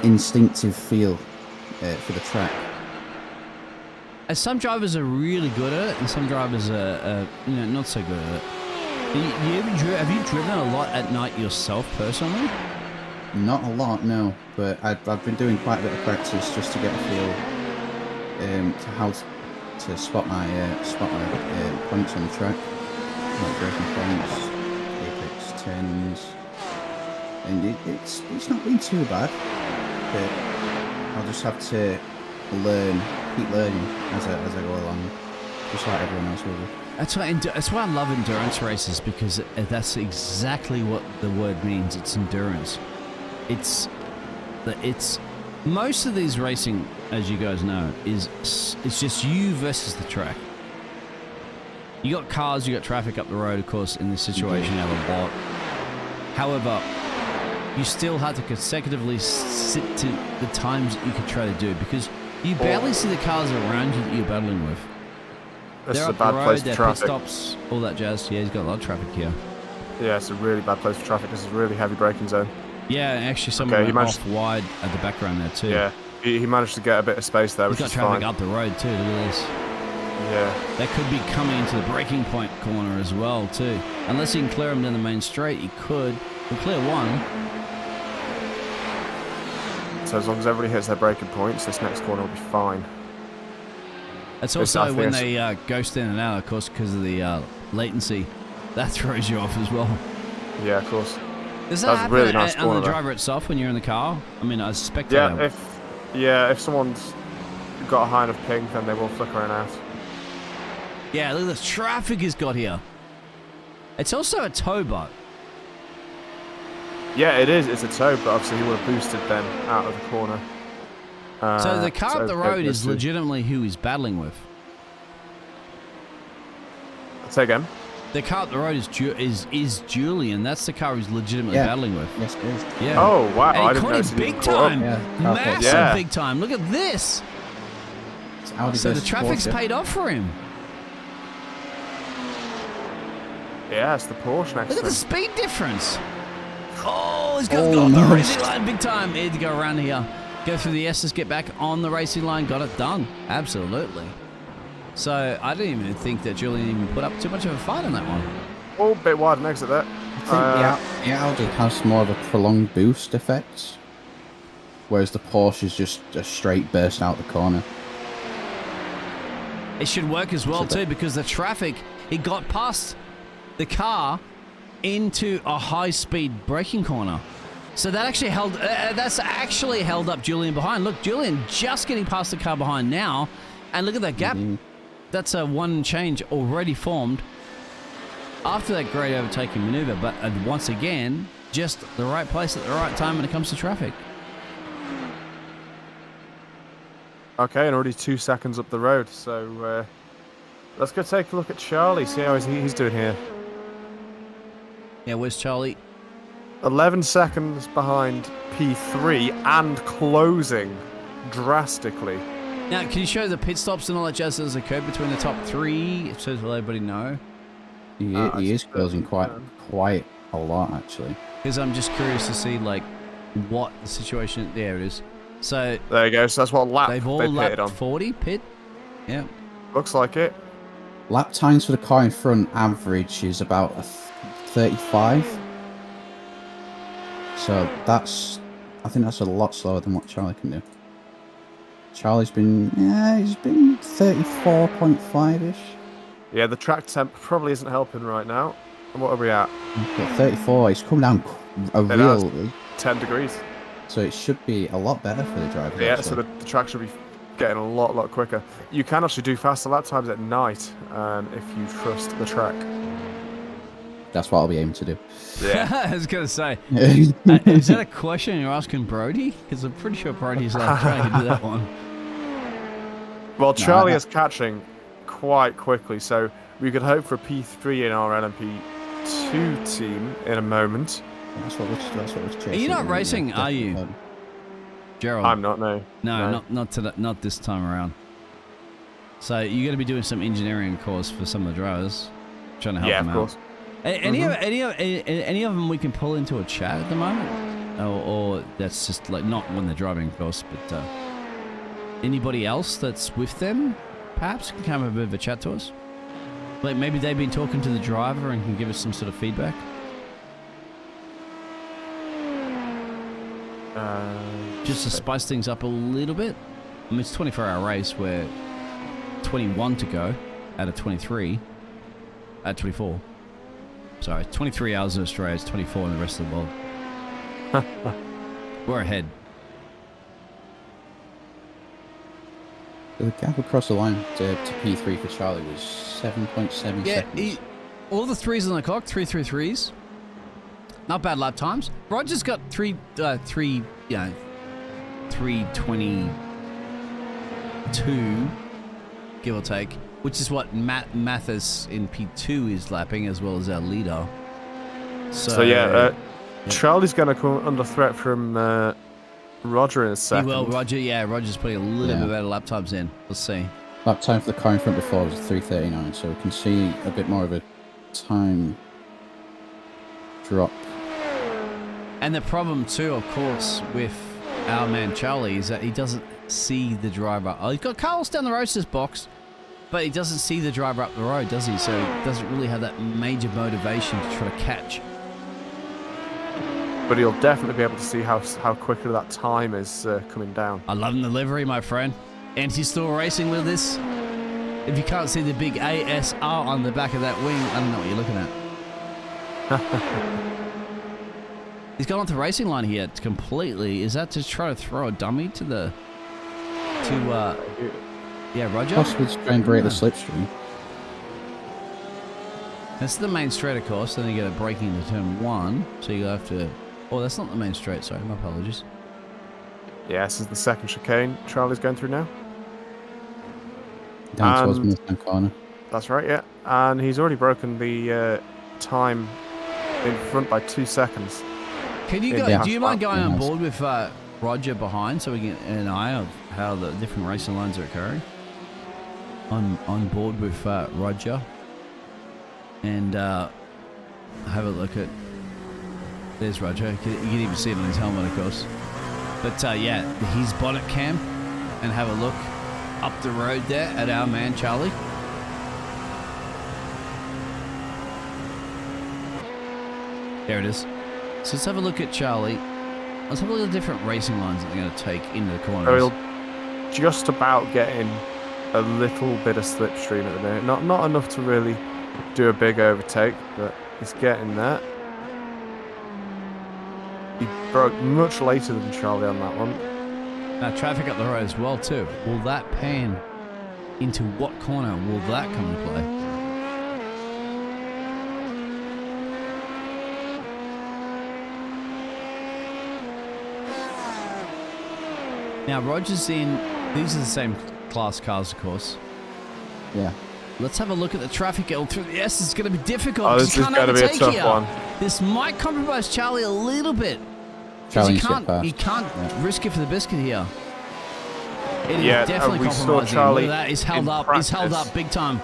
instinctive feel for the track. And some drivers are really good at it, and some drivers are not so good at it. Have you driven a lot at night yourself, personally? Not a lot, no. But I've been doing quite a bit of practice just to get a feel to how to spot my points on the track, like braking points, apex turns, and it's not been too bad. But I'll just have to keep learning as I go along, just like everyone else will do. That's why I love endurance races, because that's exactly what the word means. It's endurance. It's most of these racing, as you guys know, it's just you versus the track. You got cars, you got traffic up the road, of course. In this situation, you have a lot. However, you still have to consecutively sit to the times that you could try to do, because you barely see the cars around you that you're battling with. This They're is a up bad the road, place for they're traffic. pit stops, all that jazz. Yeah, he's got a lot of traffic here. Yeah, it's a really bad place for traffic. This is a really heavy braking zone. Yeah, actually, someone went off wide at the background there too. Yeah, he managed to get a bit of space there, which is fine. He's got traffic up the road too. Look at this. Yeah. That could be coming into the braking point corner as well too. Unless he can clear him down the main straight, he could. He'll clear one. So as long as everybody hits their braking points, this next corner will be fine. That's also when they ghost in and out, of course, because of the latency. That throws you off as well. Yeah, of course. Does that happen really nice on the driver itself when you're in the car? I mean, as a spectator. Yeah, if someone's got a high enough ping, then they will flicker in and out. Yeah, look at the traffic he's got here. It's also a tow bot. Yeah, it is. It's a tow, but obviously he would have boosted then out of the corner. So the car up the road is legitimately who he's battling with. Say again. The car up the road is Julian. That's the car he's legitimately battling with. Yes, it is. Yeah. Oh wow! And I he didn't caught him know big time. Massive big time. Look at this. So the traffic's paid off for him. Yeah, it's the Porsche next to him. Look at the speed difference. Oh, he's got off the racing line big time. He had to go around here. Go through the S's, get back on the racing line. Got it done. Absolutely. So I didn't even think that Julian even put up too much of a fight on that one. Oh, bit wide and exit there. I think the Audi has more of a prolonged boost effect, whereas the Porsche is just a straight burst out the corner. It should work as well too, because the traffic, it got past the car into a high-speed braking corner. So that actually held up Julian behind. Look, Julian just getting past the car behind now, and look at that gap. That's a one change already formed after that great overtaking maneuver. But once again, just the right place at the right time when it comes to traffic. Okay, and already 2 seconds up the road. So let's go take a look at Charlie. See how he's doing here. Yeah, where's Charlie? 11 seconds behind P3 and closing drastically. Now, can you show the pit stops and all that jazz that has occurred between the top three, so that everybody know? He is closing quite a lot, actually. Because I'm just curious to see, like, what the situation... There it is. So... There you go. So that's what lap they've all lapped on. 40 pit? Yeah. Looks like it. Lap times for the car in front average is about 35. So I think that's a lot slower than what Charlie can do. Charlie's been 34.5-ish. Yeah, the track temp probably isn't helping right now. And what are we at? 34. It's come down a real 10 degrees. So it should be a lot better for the driver. Yeah, so the track should be getting a lot quicker. You can actually do faster lap times at night if you trust the track. That's what I'll be aiming to do. Yeah. I was going to say, is that a question you're asking Brody? Because I'm pretty sure Brody's trying to do that one. Well, Charlie is catching quite quickly, so we could hope for a P3 in our LMP2 team in a moment. That's what we're chasing. Are you not racing, are you, Gerald? I'm not, no. No, not this time around. So you're going to be doing some engineering course for some of the drivers, trying to help them out. Yeah, of course. Any of them we can pull into a chat at the moment, or that's just like not when they're driving, of course. But anybody else that's with them, perhaps can come have a bit of a chat to us. Like maybe they've been talking to the driver and can give us some sort of feedback. Just to spice things up a little bit. I mean, it's a 24-hour race where 21 to go out of 23, out of 24. Sorry, 23 hours in Australia, it's 24 in the rest of the world. We're ahead. The gap across the line to P3 for Charlie was 7.7 seconds. All the threes on the clock, 3.33s. Not bad lap times. Roger's got 3:22, give or take, which is what Mathis in P2 is lapping, as well as our leader. So yeah, Charlie's going to come under threat from Roger in a second. Well, Roger's putting a little bit better lap times in. Let's see. Lap time for the car in front before was 3:39, so we can see a bit more of a time drop. And the problem too, of course, with our man Charlie is that he doesn't see the driver. Oh, he's got Carlos down the roaster's box, but he doesn't see the driver up the road, does he? So he doesn't really have that major motivation to try to catch. But he'll definitely be able to see how quickly that time is coming down. I love the livery, my friend. Anti-store racing with this. If you can't see the big ASR on the back of that wing, I don't know what you're looking at. He's gone off the racing line here completely. Is that to try to throw a dummy to the... Roger? Possibly to try and break the slipstream. That's the main straight, of course. Then you get a braking into turn 1. So you have to... Oh, that's not the main straight. Sorry, my apologies. Yeah, this is the second chicane Charlie's going through now. Down towards Mid-stint corner. That's right, yeah. And he's already broken the time in front by 2 seconds. Can you go? Do you mind going on board with Roger behind so we get an eye of how the different racing lines are occurring? On board with Roger, and have a look at. There's Roger. You can even see it on his helmet, of course. But yeah, his bonnet cam, and have a look up the road there at our man Charlie. There it is. So let's have a look at Charlie. Let's have a look at the different racing lines that they're going to take into the corners. So he'll just about getting a little bit of slipstream at the minute. Not enough to really do a big overtake, but he's getting that. He broke much later than Charlie on that one. Now traffic up the road as well too. Will that pan into what corner will that come into play? Now, Roger's in... These are the same class cars, of course. Yeah. Let's have a look at the traffic. Yes, it's going to be difficult. Oh, this is going to be a tough one. This might compromise Charlie a little bit. Charlie he can't risk it for the biscuit here. It is definitely we compromising. saw Charlie Look at that. He's held up. He's held up big time.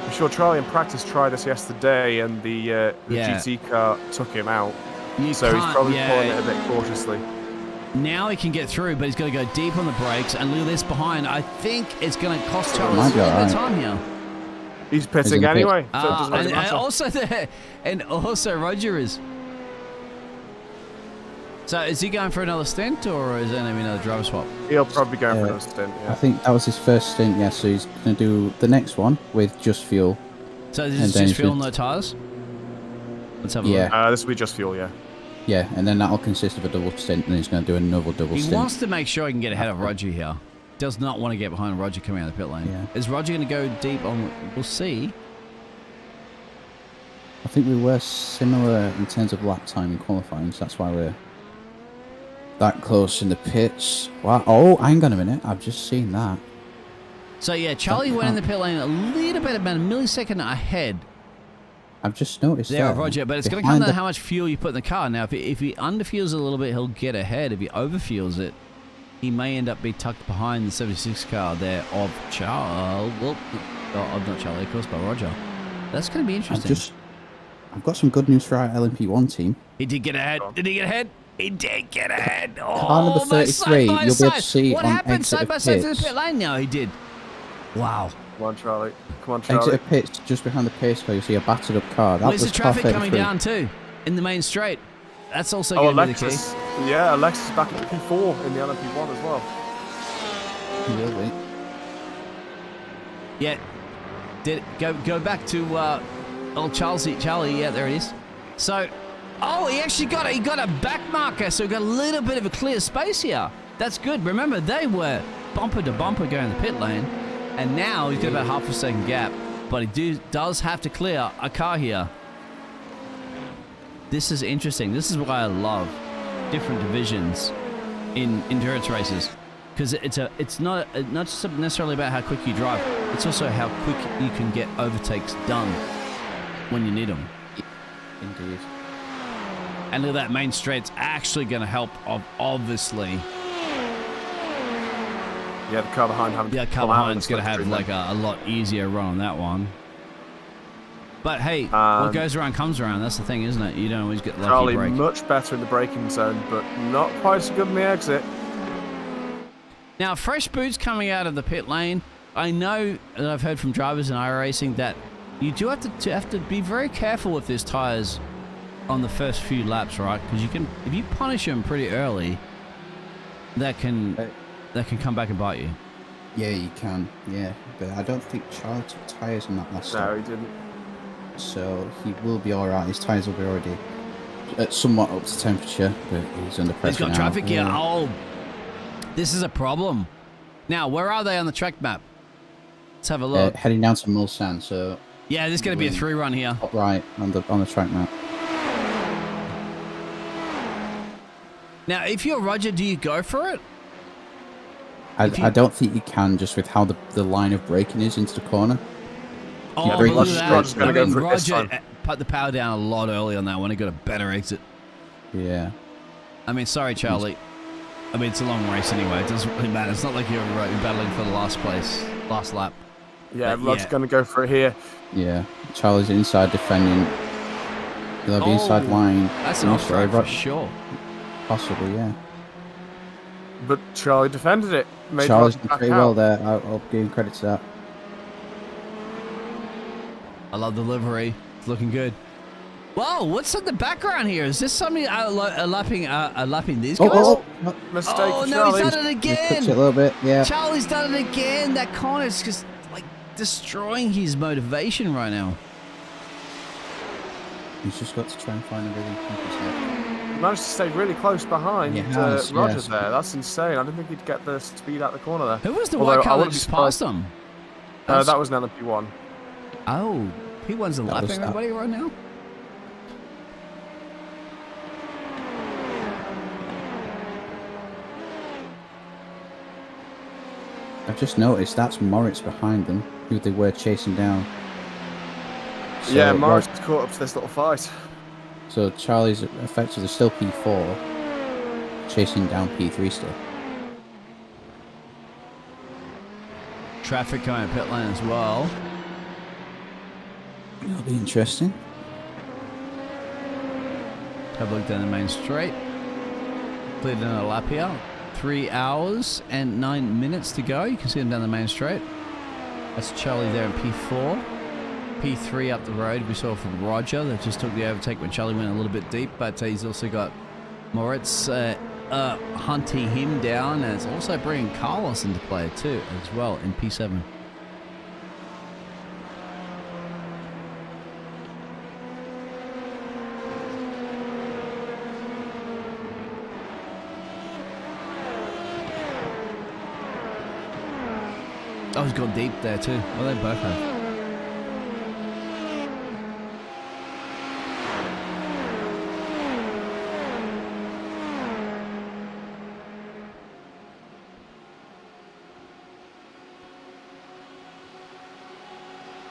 I'm sure Charlie in practice tried this yesterday, and the GT car took him out. So he's probably pulling it a bit cautiously. Now he can get through, but he's got to go deep on the brakes. And look at this behind. I think it's going to cost Charlie a little bit of time here. He's pitting anyway. So it doesn't really matter. And also Roger is. So is he going for another stint, or is there going to be another driver swap? He'll probably go for another stint, yeah. I think that was his first stint, yeah. So he's going to do the next one with just fuel. So this is just fuel, no tyres? Let's have a look. This will be just fuel, yeah. Yeah, and then that'll consist of a double stint, and he's going to do another double stint. He wants to make sure he can get ahead of Roger here. Does not want to get behind Roger coming out of the pit lane. Yeah. Is Roger going to go deep on... We'll see. I think we were similar in terms of lap time in qualifying, so that's why we're that close in the pits. Wow. Oh, hang on a minute. I've just seen that. So, yeah, Charlie went in the pit lane a little bit, about a millisecond ahead. I've just noticed there, that. Roger, but it's going to come down to how much fuel you put in the car. Now, if he underfuels a little bit, he'll get ahead. If he overfuels it, he may end up being tucked behind the 76 car there of Charlie. Well, not Charlie, of course, but Roger. That's going to be interesting. I've got some good news for our LMP1 team. He did get ahead. Did he get ahead? He did get ahead. Car number 33, you'll be able to see what on happened exit side by side through the pit lane now? He did. Wow. Come on, Charlie. Come on, Charlie. Exit of pits, just behind the pace car, you'll see a battered up car. Where's the traffic coming down too? In the main straight. That's also going to be the key. Yeah, Alexis is back at P4 in the LMP1 as well. He will be. Yeah. Go back to old Charlie. Yeah, there it is. So, Oh, he actually got a back marker, so we got a little bit of a clear space here. That's good. Remember, they were bumper to bumper going the pit lane, and now he's got about half a second gap, but he does have to clear a car here. This is interesting. This is why I love different divisions in endurance races, because it's not just necessarily about how quick you drive. It's also how quick you can get overtakes done when you need them. Indeed. And look at that, main straight's actually going to help, obviously. Yeah, the car behind having the car behind's going to have like a lot easier run on that one. But hey, what goes around comes around. That's the thing, isn't it? You don't always get lucky. Charlie break. Much better in the braking zone, but not quite as good in the exit. Now, fresh boots coming out of the pit lane. I know that I've heard from drivers in iRacing that you do have to be very careful with these tires on the first few laps, right? Because if you punish them pretty early, that can come back and bite you. Yeah, you can. Yeah, but I don't think Charlie took tires on that last lap. No, he didn't. So he will be all right. His tires will be already somewhat up to temperature, but he's under pressure. He's got now. traffic here. Oh, this is a problem. Now, where are they on the track map? Let's have a look. Heading down to Mulsanne. So yeah, there's going to be a 3-run here. Top right on the track map. Now, if you're Roger, do you go for it? I don't think you can, just with how the line of braking is into the corner. Oh, Yeah, look at Roger's that. gonna go for it this Roger time. put the power down a lot early on that one. He got a better exit. Yeah. I mean, sorry, Charlie. I mean, it's a long race anyway. It doesn't really matter. It's not like you're battling for the last lap. Yeah, But Rod's going to go for it here. Yeah. Charlie's inside defending. He'll be inside line. That's an off-track for sure. Possibly, yeah. But Charlie defended it. Made Charlie's Roger done pretty back well out. there. I'll give him credit to that. I love the livery. It's looking good. Whoa, what's in the background here? Is this somebody lapping these guys? Mistake Oh, for no, Charlie. he's done it Touch again. it a little bit, yeah. Charlie's done it again. That corner's just like destroying his motivation right now. He's just got to try and find a really complex head. He managed to stay really close behind has, Roger yes. there. That's insane. I didn't think he'd get the speed out the corner there. Who was the Although white I car that wouldn't be just passed surprised- him? That was an LMP1. Oh, P1's lapping everybody right now? I've just noticed that's Moritz behind them, who they were chasing down. So, Yeah, Morris was caught up to this little fight. So Charlie's effectively still P4, chasing down P3 still. Traffic coming out pit lane as well. It'll be interesting. Have a look down the main straight. Cleared in a lap here. 3 hours and 9 minutes to go. You can see him down the main straight. That's Charlie there in P4. P3 up the road. We saw from Roger that just took the overtake when Charlie went a little bit deep, but he's also got Moritz hunting him down, and it's also bringing Carlos into play too as well in P7. Oh, he's gone deep there too. Well, they both have.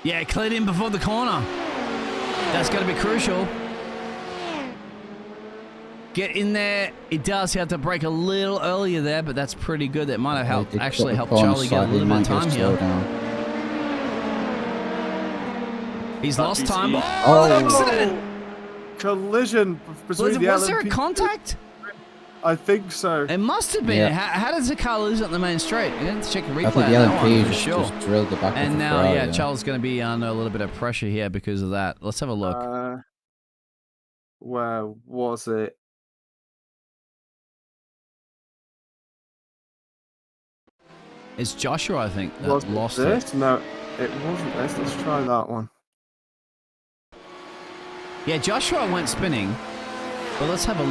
Yeah, cleared in before the corner. That's going to be crucial. Get in there. It does have to brake a little earlier there, but that's pretty good. That might have helped Charlie get a little bit of time here. He's lost time. Oh, accident! Collision between the Was there a contact? I think so. It must have been. Yeah. How does the car lose on the main straight? You have to check the replay. I think the on that one LMP for just, sure. just drilled the back And of the now, Ferrari, yeah, Charles going to be under a little bit of pressure here because of that. Let's have a look. Where was it? It's Joshua, I think, that Was lost this? it. No, it wasn't this. Let's try that one. Yeah, Joshua went spinning, Well, let's have a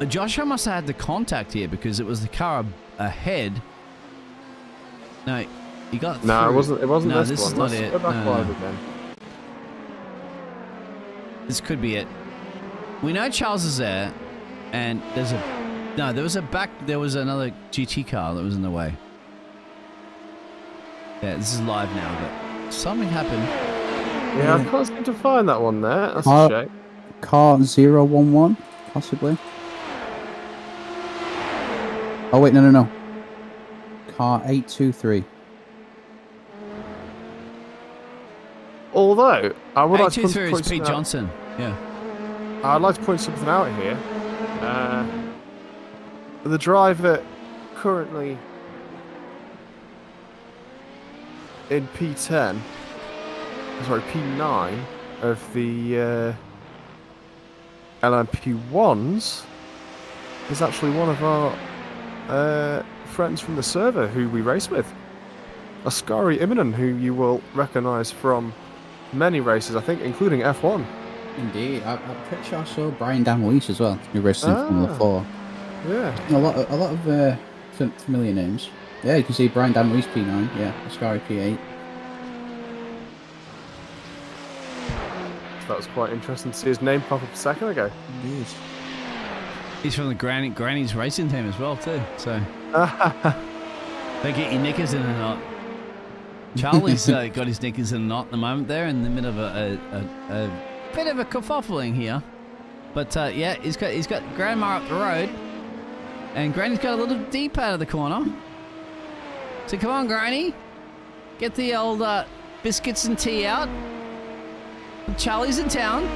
look. Joshua must have had the contact here because it was the car ahead. No, he got through. No, it wasn't. It wasn't no, this is one. not it. Go back No. live again. This could be it. We know Charles is there, and there's a there was another GT car that was in the way. Yeah, this is live now, but something happened. Yeah, I can't seem to find that one there. That's a shame. Car 011, possibly. Oh wait, no. Car 823. Although I would like to 823 point is Pete Johnson. Yeah. I'd like to point something out here. The driver currently in P10, sorry, P9 of the LMP1s is actually one of our friends from the server who we race with. Ascari Immonen, who you will recognise from many races, I think, including F1. Indeed, I'm pretty sure I saw Brian Damweis as well, who raced in Formula 4. Yeah. A lot of familiar names. Yeah, you can see Brian Damweis P9, yeah, Ascari P8. That was quite interesting to see his name pop up a second ago. Indeed. He's from the Granny's racing team as well too. So don't get your knickers in a knot. Charlie's got his knickers in a knot at the moment. There in the middle of a bit of a kerfuffling here, but yeah, he's got Grandma up the road, and Granny's got a little deep out of the corner. So come on, Granny, get the old biscuits and tea out. Charlie's in town.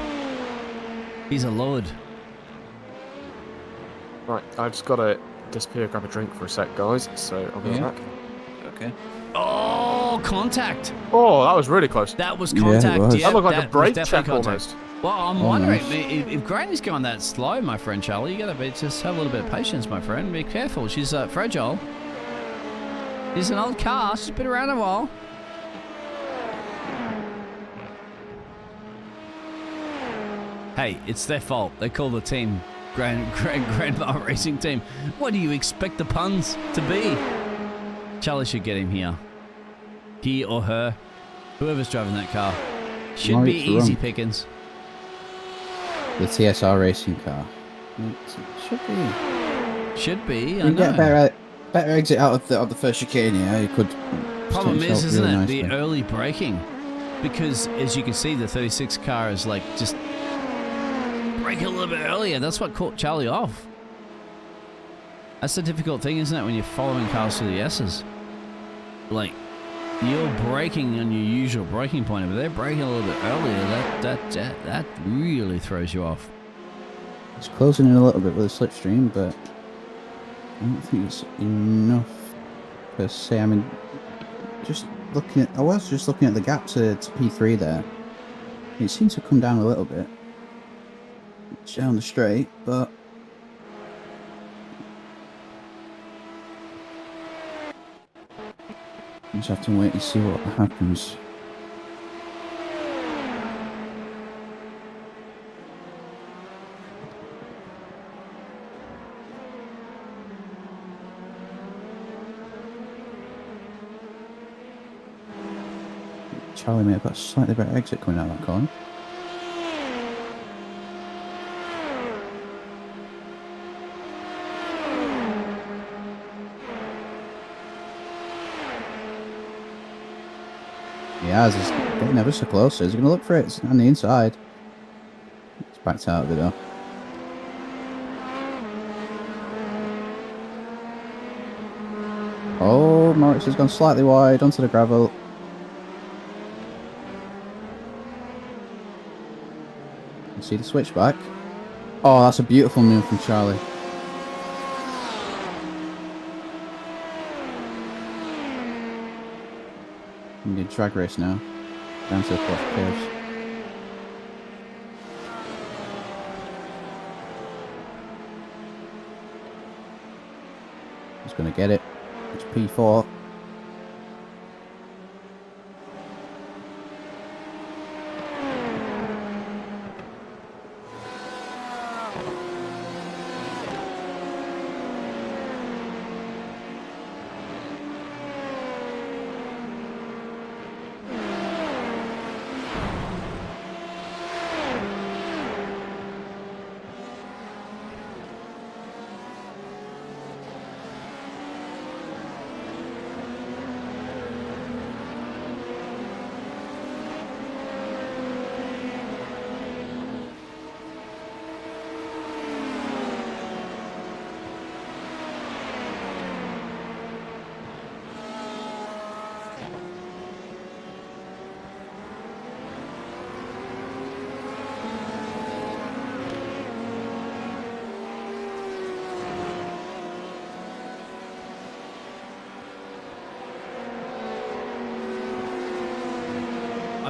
He's a lord. Right, I've just got to disappear, grab a drink for a sec, guys. So I'll be back. Okay. Oh, contact. Oh, that was really close. That was contact. Yeah, it was. Yep, That looked like a was brake definitely check almost. Well, I'm wondering if Granny's going that slow, my friend Charlie. You gotta just have a little bit of patience, my friend. Be careful. She's fragile. She's an old car. She's been around a while. Hey, it's their fault. They call the team Grandma Racing Team. What do you expect the puns to be? Charlie should get him here. He or her, whoever's driving that car, should be easy pickings. The TSR racing car. It should be. Should be. You can get a better exit out of the first chicane here. You could. Problem is, isn't it, nicely. the early braking? Because as you can see, the 36 car is like just braking a little bit earlier. That's what caught Charlie off. That's the difficult thing, isn't it, when you're following cars through the S's? Like, you're braking on your usual braking point, but they're braking a little bit earlier. That really throws you off. It's closing in a little bit with a slipstream, but I don't think it's enough per se. I mean, I was just looking at the gap to P3 there. It seems to come down a little bit down the straight, but just have to wait and see what happens. Charlie may have got a slightly better exit coming out of that corner. He has. He's getting ever so close. He's going to look for it. It's on the inside. It's backed out of it though. Oh, Moritz has gone slightly wide onto the gravel. You see the switchback. Oh, that's a beautiful move from Charlie. We need a drag race now. Down to the fourth curves. He's going to get it. It's P4.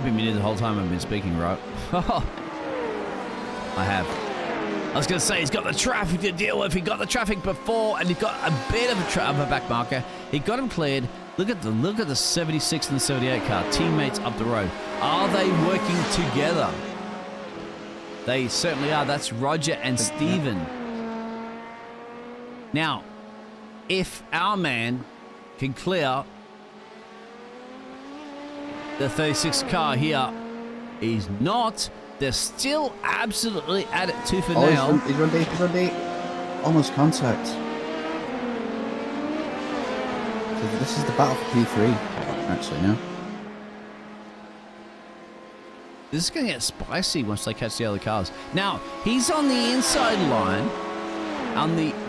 been muted the whole time I've been speaking, right? I have. I was going to say, he's got the traffic to deal with. He got the traffic before, and he got a bit of a back marker. He got him cleared. Look at the 76 and the 78 car. Teammates up the road. Are they working together? They certainly are. That's Roger and Steven. Now, if our man can clear the 36 car here, he's not. They're still absolutely at it tooth and nail. He's run deep. Almost contact. So this is the battle for P3, actually, now. This is going to get spicy once they catch the other cars. Now, he's on the inside line.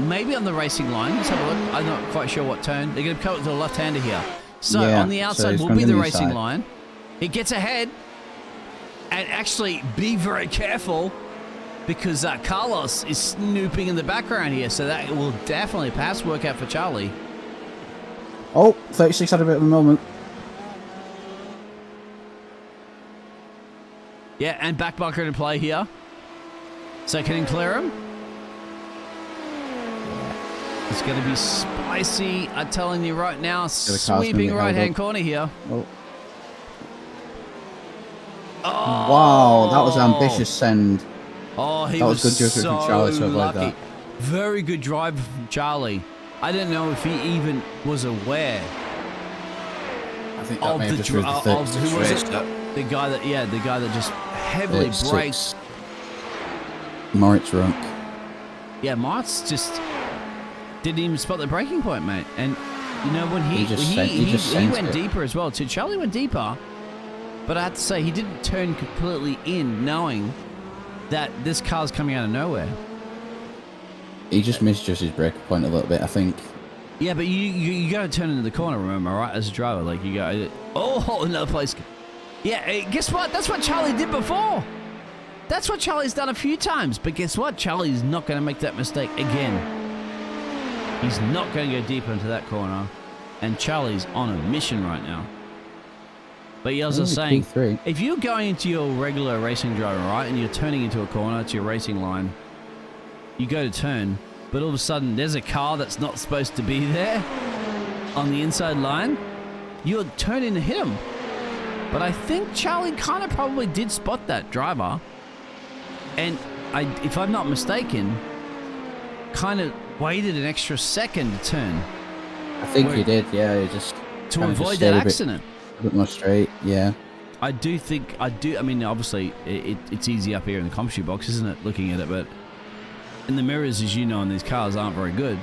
Maybe on the racing line. Let's have a look. I'm not quite sure what turn. They're going to come to the left-hander here. So yeah, on the outside will be the racing line. He gets ahead. And actually be very careful because Carlos is snooping in the background here. So that will definitely perhaps work out for Charlie. Oh, 36 had a bit of a moment. Yeah, and back bunker in play here. So can he clear him? It's going to be spicy. I'm telling you right now. Sweeping right-hand corner here. Oh. Oh. Wow, that was an ambitious send. Oh, that was good judgment from Charlie to avoid that. Very good drive from Charlie. I didn't know if he even was aware. I think that may have just the guy that just heavily braked. Moritz Runk. Yeah, Moritz just didn't even spot the braking point, mate. And you know when he went deeper as well too. Charlie went deeper. But I have to say, he didn't turn completely in knowing that this car's coming out of nowhere. He just misjudged his break point a little bit, I think. Yeah, but you got to turn into the corner, remember, right? As a driver, like you got. Oh, another place. Yeah, guess what? That's what Charlie did before. That's what Charlie's done a few times. But guess what? Charlie's not going to make that mistake again. He's not going to go deeper into that corner. And Charlie's on a mission right now. But as I was saying, P3. If you're going into your regular racing driver, right, and you're turning into a corner to your racing line, you go to turn, but all of a sudden there's a car that's not supposed to be there on the inside line, you'll turn in to hit him. But I think Charlie kind of probably did spot that driver, and if I'm not mistaken, kind of waited an extra second to turn. I think he did, yeah. He just to avoid that accident. A bit more straight, yeah. I mean, obviously, it's easy up here in the commentary box, isn't it, looking at it, but in the mirrors, as you know, on these cars aren't very good.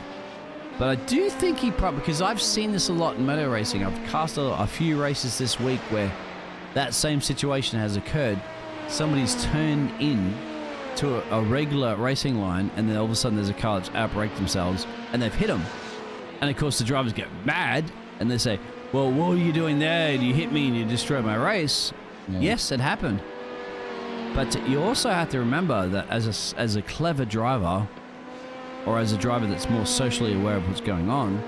But I do think he probably, because I've seen this a lot in motor racing. I've cast a few races this week where that same situation has occurred. Somebody's turned in to a regular racing line, and then all of a sudden there's a car that's outbraked themselves, and they've hit them. And of course, the drivers get mad, and they say, well, what are you doing there? You hit me and you destroyed my race. Yeah. Yes, it happened. But you also have to remember that as a clever driver, or as a driver that's more socially aware of what's going on,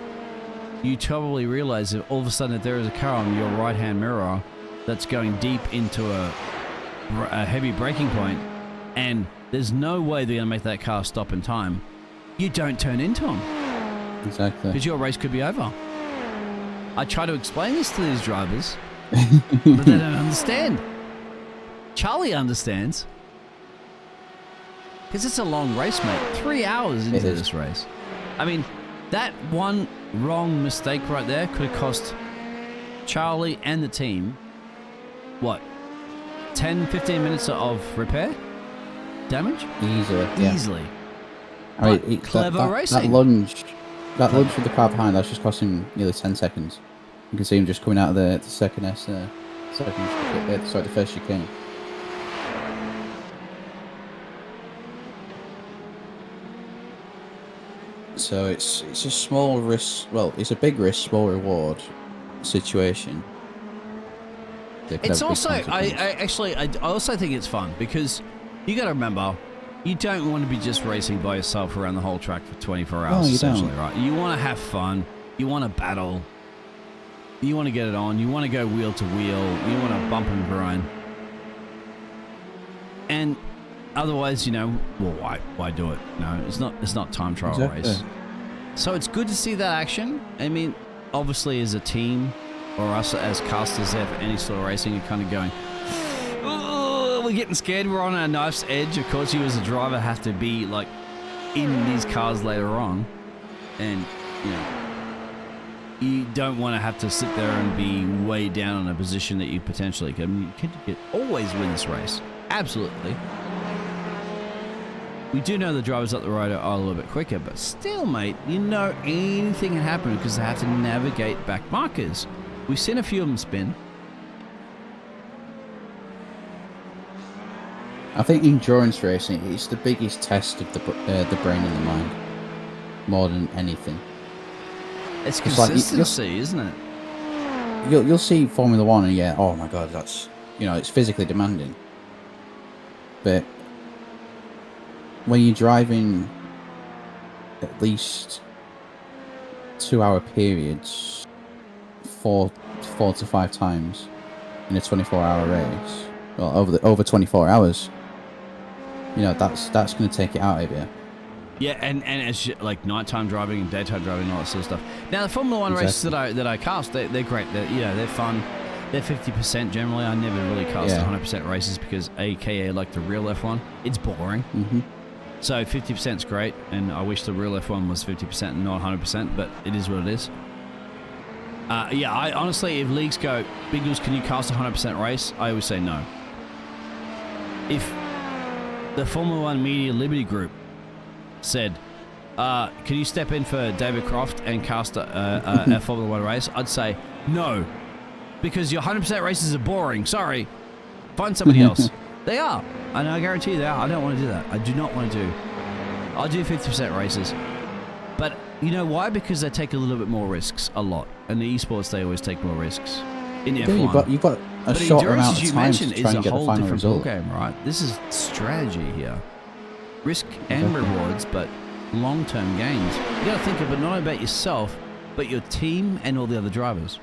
you probably realize that all of a sudden that there is a car on your right-hand mirror that's going deep into a heavy braking point, and there's no way they're going to make that car stop in time. You don't turn into them. Exactly. Because your race could be over. I try to explain this to these drivers, but they don't understand. Charlie understands. Because it's a long race, mate. 3 hours into this race. I mean, that one wrong mistake right there could have cost Charlie and the team, what, 10, 15 minutes of repair? Damage? Easily. I mean, clever racing. That lunge with the car behind, that's just cost him nearly 10 seconds. You can see him just coming out of the second the first chicane. So it's a small risk, well, it's a big risk, small reward situation. It's also, I also think it's fun because you got to remember, you don't want to be just racing by yourself around the whole track for 24 hours, essentially, right? You want to have fun. You want to battle. You want to get it on. You want to go wheel to wheel. You want to bump and grind. And otherwise, well, why do it? No, it's not time trial race. So it's good to see that action. I mean, obviously as a team or us as casters there for any sort of racing, you're kind of going, oh, we're getting scared. We're on our knife's edge. Of course, you as a driver have to be like in these cars later on, and you don't want to have to sit there and be way down in a position that you potentially can. I mean, you can always win this race. Absolutely. We do know the drivers up the road are a little bit quicker, but still, mate, anything can happen because they have to navigate back markers. We've seen a few of them spin. I think endurance racing is the biggest test of the brain and the mind, more than anything. It's consistency, isn't it? You'll see Formula One, and oh my god, that's it's physically demanding. But when you're driving at least 2-hour periods, 4 to 5 times in a 24-hour race, well, over 24 hours, that's going to take it out of you. Yeah, and it's like nighttime driving and daytime driving and all that sort of stuff. Now, the Formula One races that I cast, they're great. They're fun. They're 50% generally. I never really cast 100% races because, aka like the real F1, it's boring. Mm-hmm. So 50% is great, and I wish the real F1 was 50% and not 100%, but it is what it is. I honestly, if leagues go, Big News, can you cast a 100% race? I always say no. If the Formula One Media Liberty Group said, can you step in for David Croft and cast a Formula One race? I'd say no, because your 100% races are boring. Sorry, find somebody else. They are, and I guarantee you they are. I don't want to do that. I do not want to do. I'll do 50% races, but you know why? Because they take a little bit more risks, a lot. And the esports, they always take more risks. In F1, you've got a short amount of time to try and get the final result. Is a whole different ballgame, right? This is strategy here, risk and rewards, but long-term gains. You got to think of it not only about yourself, but your team and all the other drivers.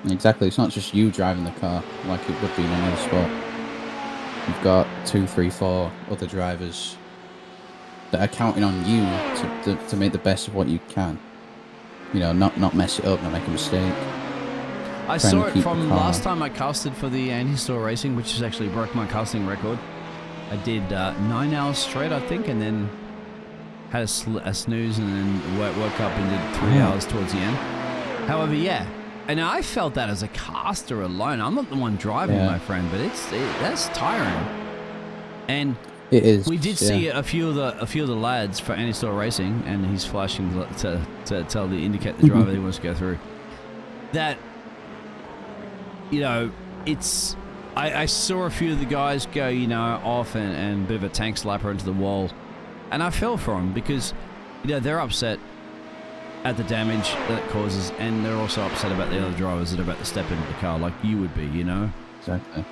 Exactly. It's not just you driving the car like it would be in another sport. You've got 2, 3, 4 other drivers that are counting on you to make the best of what you can. Not mess it up, not make a mistake. I saw it from last time I casted for the Anti-Store Racing, which has actually broke my casting record. I did 9 hours straight, I think, and then had a snooze and then woke up and did 3 hours towards the end. However, and I felt that as a caster alone. I'm not the one driving, my friend, but that's tiring. And it is. We did see a few of the lads for Anti-Store Racing, and he's flashing to indicate the driver he wants to go through. That it's. I saw a few of the guys go off and a bit of a tank slapper into the wall, and I fell for them because they're upset at the damage that it causes, and they're also upset about the other drivers that are about to step into the car, like you would be. Exactly.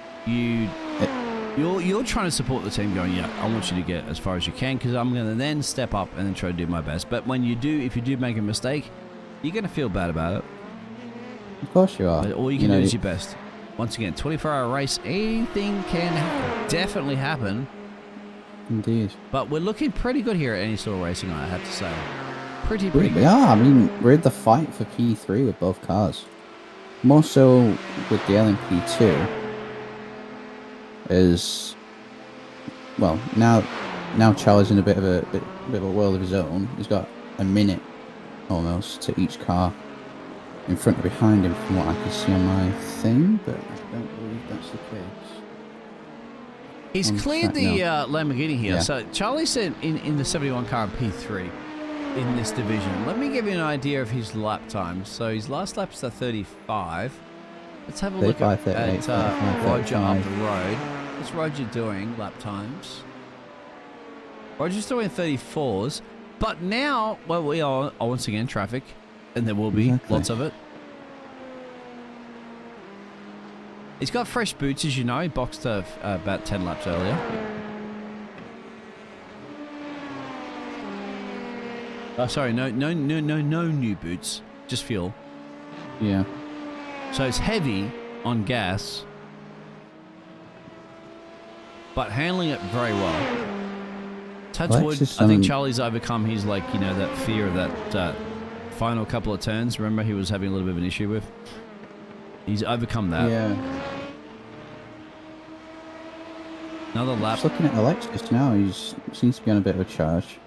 You're trying to support the team, going, I want you to get as far as you can, because I'm going to then step up and then try to do my best. But if you do make a mistake, you're going to feel bad about it. Of course you are. But all you can do is your best. Once again, 24-hour race, anything can definitely happen. Indeed. But we're looking pretty good here at Anti-Store Racing, I have to say. Pretty good. Yeah, I mean, we're in the fight for P3 with both cars. More so with the LMP2. Is now Charlie's in a bit of a world of his own. He's got a minute almost to each car in front and behind him from what I can see on my thing, but I don't believe that's the case. He's cleared the Lamborghini here. So Charlie's in the 71 car P3 in this division. Let me give you an idea of his lap time. So his last lap's at 35. Let's have a look at Roger up the road. What's Roger doing, lap times? Roger's doing 34s, but now, we are once again traffic, and there will be lots of it. He's got fresh boots, as you know. He boxed about 10 laps earlier. Oh, sorry, no new boots, just fuel. Yeah. So it's heavy on gas, but handling it very well. Touch wood, I think Charlie's overcome his, like, you know, that fear of that final couple of turns. Remember, he was having a little bit of an issue with? He's overcome that. Yeah. Another lap. Just looking at Alexis now, he seems to be on a bit of a charge.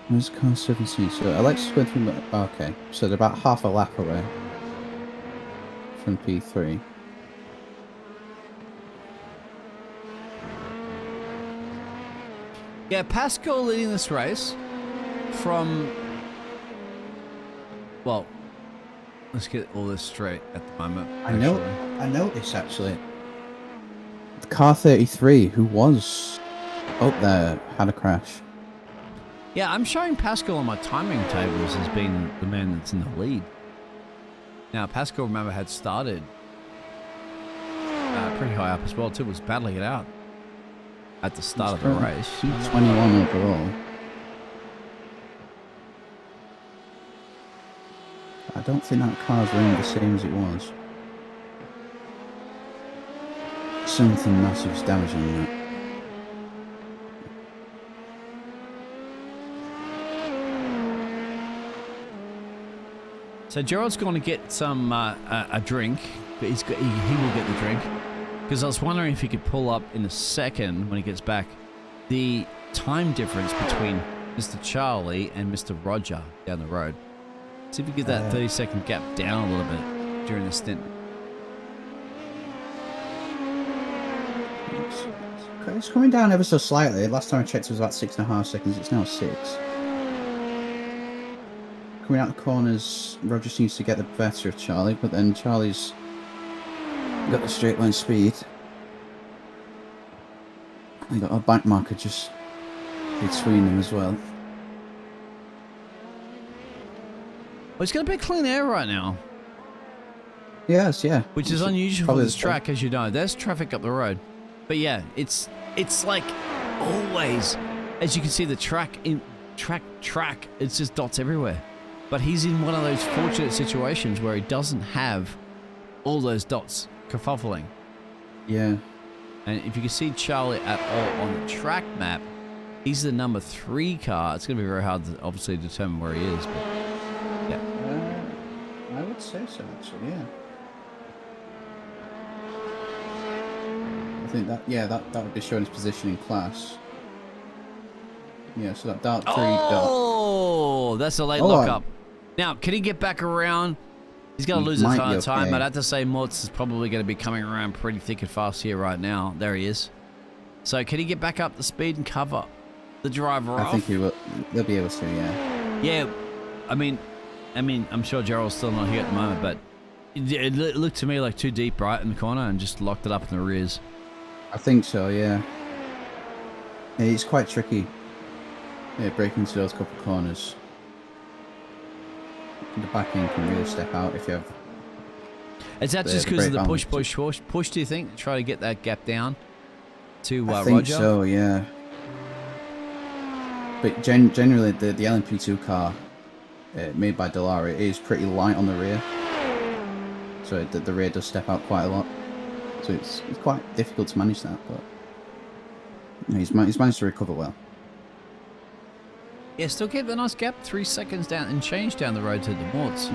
Where's car 17? So Alexis going through... Okay, so they're about half a lap away from P3. Yeah, Pascal leading this race from... Well, let's get all this straight at the moment. I noticed, actually. The car 33, who was up there, had a crash. Yeah, I'm showing Pascal on my timing tables as being the man that's in the lead. Now, Pascal, remember, had started pretty high up as well, too. Was battling it out at the start of the race. 21 overall. I don't think that car's running the same as it was. Something massive is damaging that. So Gerald's going to get some a drink, but he will get the drink, because I was wondering if he could pull up in a second when he gets back the time difference between Mr. Charlie and Mr. Roger down the road. See if we get that 30-second gap down a little bit during the stint. It's coming down ever so slightly. Last time I checked it was about 6.5 seconds. It's now 6. Coming out the corners, Roger seems to get the better of Charlie, but then Charlie's got the straight line speed. He got a back marker just between them as well. Well, it's going to be clean air right now. Yes, yeah. Which is unusual for this track, as you know. There's traffic up the road. But yeah, it's like always, as you can see, the track, it's just dots everywhere. But he's in one of those fortunate situations where he doesn't have all those dots kerfuffling. Yeah. And if you can see Charlie at all on the track map, he's the number 3 car. It's going to be very hard to obviously determine where he is. But yeah. I would say so, actually, yeah. I think that, yeah, that would be showing his position in class. Yeah, so that dark 3 Oh, that's a late lockup. Now, can he get back around? He's going to lose a ton of time. I'd have to say Mortz is probably going to be coming around pretty thick and fast here right now. There he is. So can he get back up the speed and cover the driver off? I think he will. They'll be able to, yeah. Yeah, I mean, I'm sure Gerald's still not here at the moment, but it looked to me like too deep right in the corner and just locked it up in the rears. I think so, yeah. It's quite tricky. Yeah, breaking into those couple of corners. The back end can really step out if you have... Is that just because of the push, do you think? Try to get that gap down to Roger? I think so, yeah. But generally, the LMP2 car made by Dallara is pretty light on the rear. So the rear does step out quite a lot. So it's quite difficult to manage that, but he's managed to recover well. Yeah, still keep a nice gap, 3 seconds down and change down the road to the Mortz.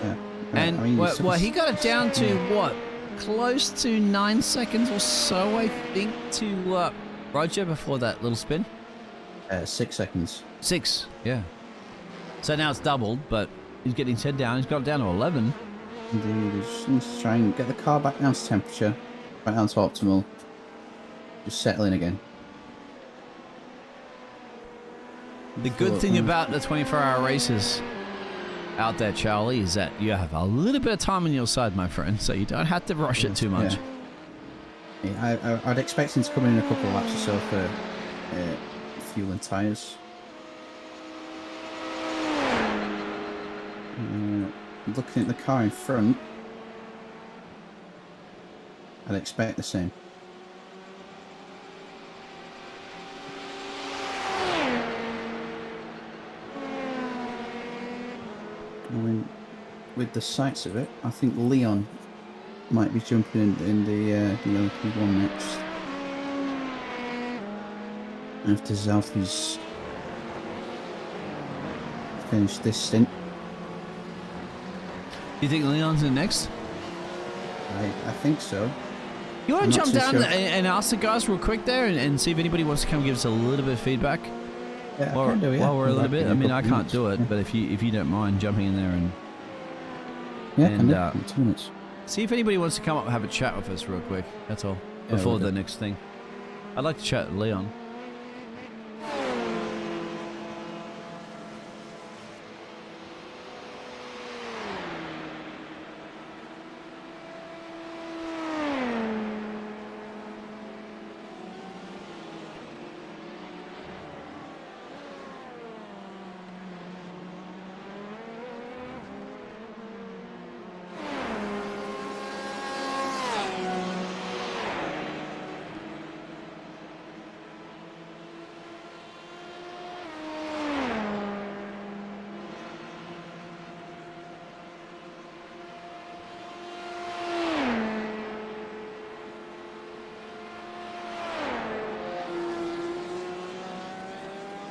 Yeah. And he got it down to what? Close to 9 seconds or so, I think, to Roger before that little spin. 6 seconds. 6, yeah. So now it's doubled, but he's getting his head down. He's got it down to 11. Indeed, he just needs to try and get the car back down to temperature, back down to optimal. Just settle in again. The good thing about the 24-hour races out there, Charlie, is that you have a little bit of time on your side, my friend, so you don't have to rush it too much. Yeah, I'd expect him to come in a couple of laps or so for fuel and tyres. Looking at the car in front, I'd expect the same. I mean, with the sights of it, I think Leon might be jumping in the LP1 next. After Zalthi's finished this stint. Do you think Leon's in next? I think so. You want to jump down sure. and ask the guys real quick there and see if anybody wants to come give us a little bit of feedback? Yeah, while, I can do, yeah. While we're a little bit. I mean, I can't minutes. do it, but if you don't mind jumping in there and... Yeah, I can do 2 minutes. See if anybody wants to come up and have a chat with us real quick. That's all. Yeah, Before the next thing. I'd like to chat with Leon.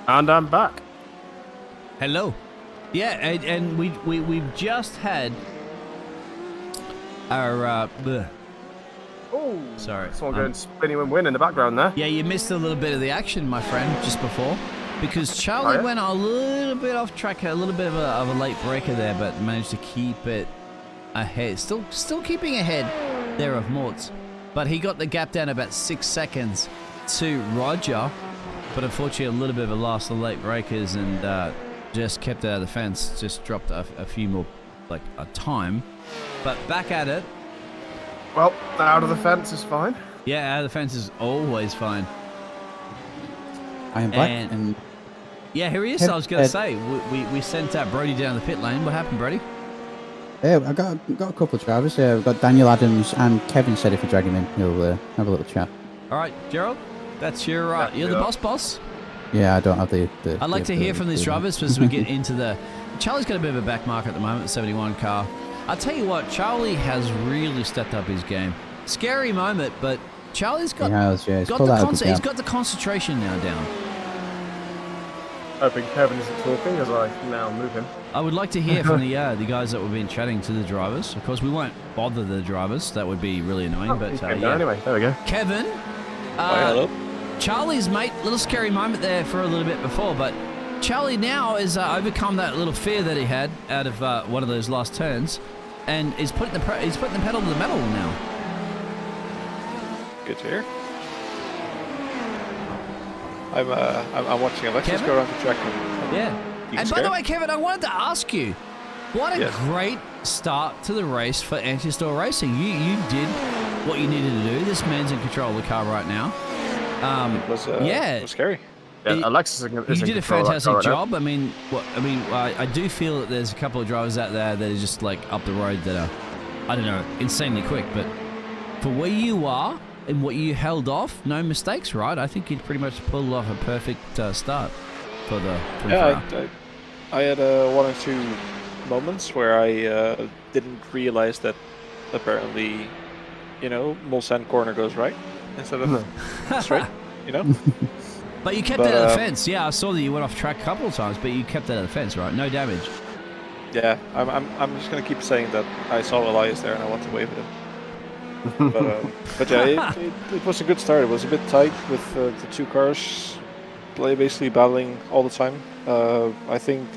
And I'm back. Hello. Yeah, and we've just had our Oh, sorry. Someone going spinny win in the background there. Yeah, you missed a little bit of the action, my friend, just before, because Charlie went a little bit off track, a little bit of a late breaker there, but managed to keep it ahead. Still keeping ahead there of Mortz, but he got the gap down about 6 seconds to Roger. But unfortunately, a little bit of a loss of late breakers and just kept it out of the fence. Just dropped a few more, like a time. But back at it. Well, out of the fence is fine. Yeah, out of the fence is always fine. I am back. And yeah, here he is. I was going to say, we sent Brody down the pit lane. What happened, Brody? Yeah, I got a couple of drivers. We've got Daniel Adams and Kevin said if we drag him in, he'll have a little chat. All right, Gerald. That's your you're the boss. Yeah, I don't have the I'd like to hear from these drivers as we get into the... Charlie's got a bit of a back mark at the moment, 71 car. I'll tell you what, Charlie has really stepped up his game. Scary moment, but Charlie's got, he's got the concentration now down. Hoping Kevin isn't talking as I now move him. I would like to hear from the guys that we've been chatting to the drivers. Of course, we won't bother the drivers. That would be really annoying. But yeah. Anyway, there we go. Kevin. Hello. Charlie's mate, little scary moment there for a little bit before, but Charlie now has overcome that little fear that he had out of one of those last turns, and is putting the pedal to the metal now. Good to hear. I'm watching Alexis go around the track. And by the way, Kevin, I wanted to ask you, what a great start to the race for Anti-Store Racing. You did what you needed to do. This man's in control of the car right now. It was scary. Yeah, Alexis is you did a fantastic job. I mean, I do feel that there's a couple of drivers out there that are just like up the road that are, I don't know, insanely quick. But for where you are and what you held off, no mistakes, right? I think you'd pretty much pulled off a perfect start for the. I had one or two moments where I didn't realize that apparently, Mulsanne corner goes right instead of straight, But you kept it at the fence. Yeah, I saw that you went off track a couple of times, but you kept it at the fence, right? No damage. Yeah, I'm just gonna keep saying that I saw Elias there and I want to wave at him. But yeah, it was a good start. It was a bit tight with the two cars basically battling all the time. I think,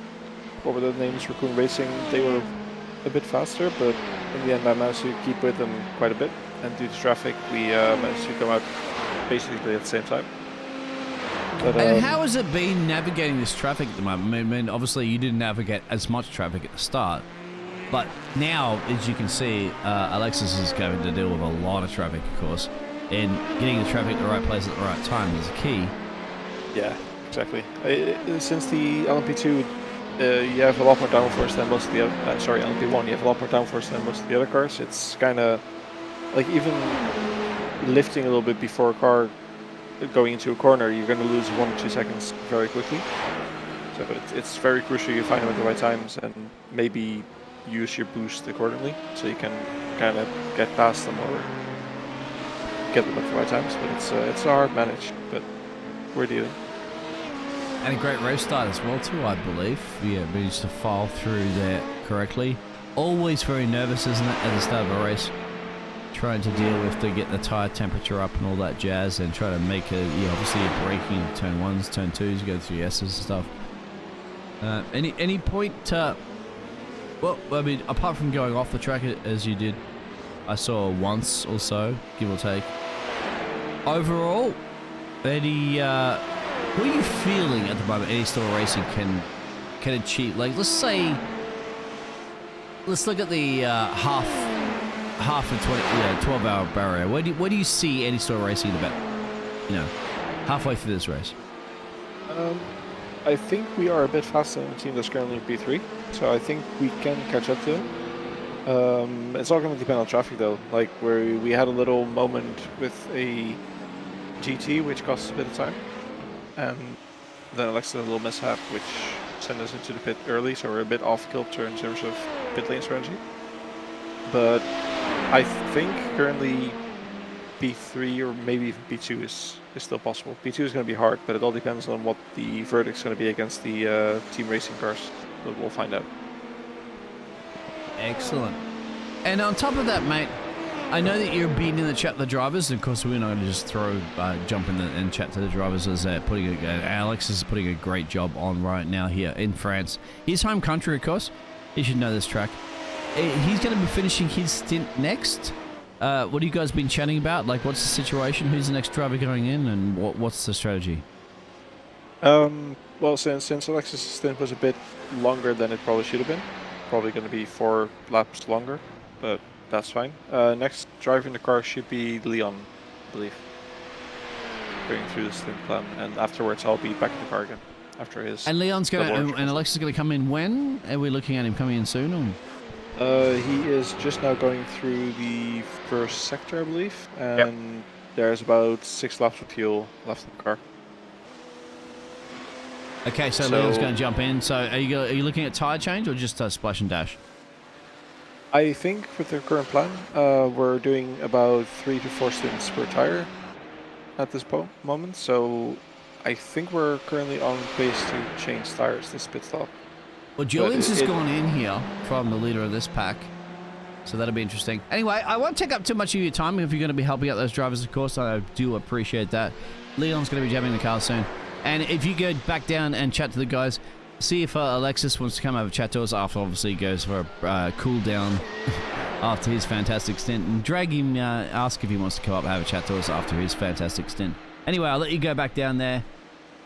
what were the names? Raccoon Racing, they were a bit faster, but in the end I managed to keep with them quite a bit. And due to traffic, we managed to come out basically at the same time. But, and how has it been navigating this traffic at the moment? I mean, obviously you didn't navigate as much traffic at the start, but now, as you can see, Alexis is going to deal with a lot of traffic, of course, and getting the traffic at the right place at the right time is key. Yeah, exactly. Since the LMP2, you have a lot more downforce than most of the other. LMP1, you have a lot more downforce than most of the other cars. It's kind of like even lifting a little bit before a car going into a corner, you're going to lose 1 or 2 seconds very quickly. So it's very crucial you find them at the right times and maybe use your boost accordingly, so you can kind of get past them or get them at the right times. But it's a hard manage, but we're dealing. And a great race start as well too, I believe. Yeah, managed to file through there correctly. Always very nervous, isn't it, at the start of a race? Trying to deal with to get the tyre temperature up and all that jazz, and try to make obviously you're braking turn 1s, turn 2s, go through S's and stuff. Any point, well, I mean, apart from going off the track as you did, I saw once or so, give or take. Overall, any, what are you feeling at the moment Any Store Racing can achieve? Like, let's look at the half a 12-hour barrier. Where do you see Any Store Racing about, halfway through this race? I think we are a bit faster than the team that's currently in P3, so I think we can catch up to them. It's all going to depend on traffic though. Like we had a little moment with a GT which cost us a bit of time, and then Alex did a little mishap which sent us into the pit early, so we're a bit off kilter in terms of pit lane strategy. But I think currently P3 or maybe even P2 is still possible. P2 is going to be hard, but it all depends on what the verdict's going to be against the team racing cars. But we'll find out. Excellent. And on top of that, mate, I know that you're beating in the chat the drivers, and of course we're not going to just jump in and chat to the drivers as Alex is putting a great job on right now here in France. His home country, of course. He should know this track. He's going to be finishing his stint next. What have you guys been chatting about? Like, what's the situation? Who's the next driver going in, and what's the strategy? Well, since Alex's stint was a bit longer than it probably should have been, probably going to be 4 laps longer, but that's fine. Next driver in the car should be Leon, I believe, going through the stint plan, and afterwards I'll be back in the car again after his. And Leon's going, and Alex is going to come in when? Are we looking at him coming in soon, or? He is just now going through the first sector, I believe, and there's about 6 laps of fuel left in the car. Okay, so Leon's going to jump in. So are you looking at tyre change or just splash and dash? I think with the current plan, we're doing about 3 to 4 stints per tyre at this moment. So I think we're currently on pace to change tyres this pit stop. Well, Julian's has gone in here from the leader of this pack, so that'll be interesting. Anyway, I won't take up too much of your time if you're going to be helping out those drivers, of course. I do appreciate that. Leon's going to be jamming the car soon. And if you go back down and chat to the guys, see if Alexis wants to come over and chat to us after, obviously, he goes for a cool down after his fantastic stint. And drag him, ask if he wants to come up and have a chat to us after his fantastic stint. Anyway, I'll let you go back down there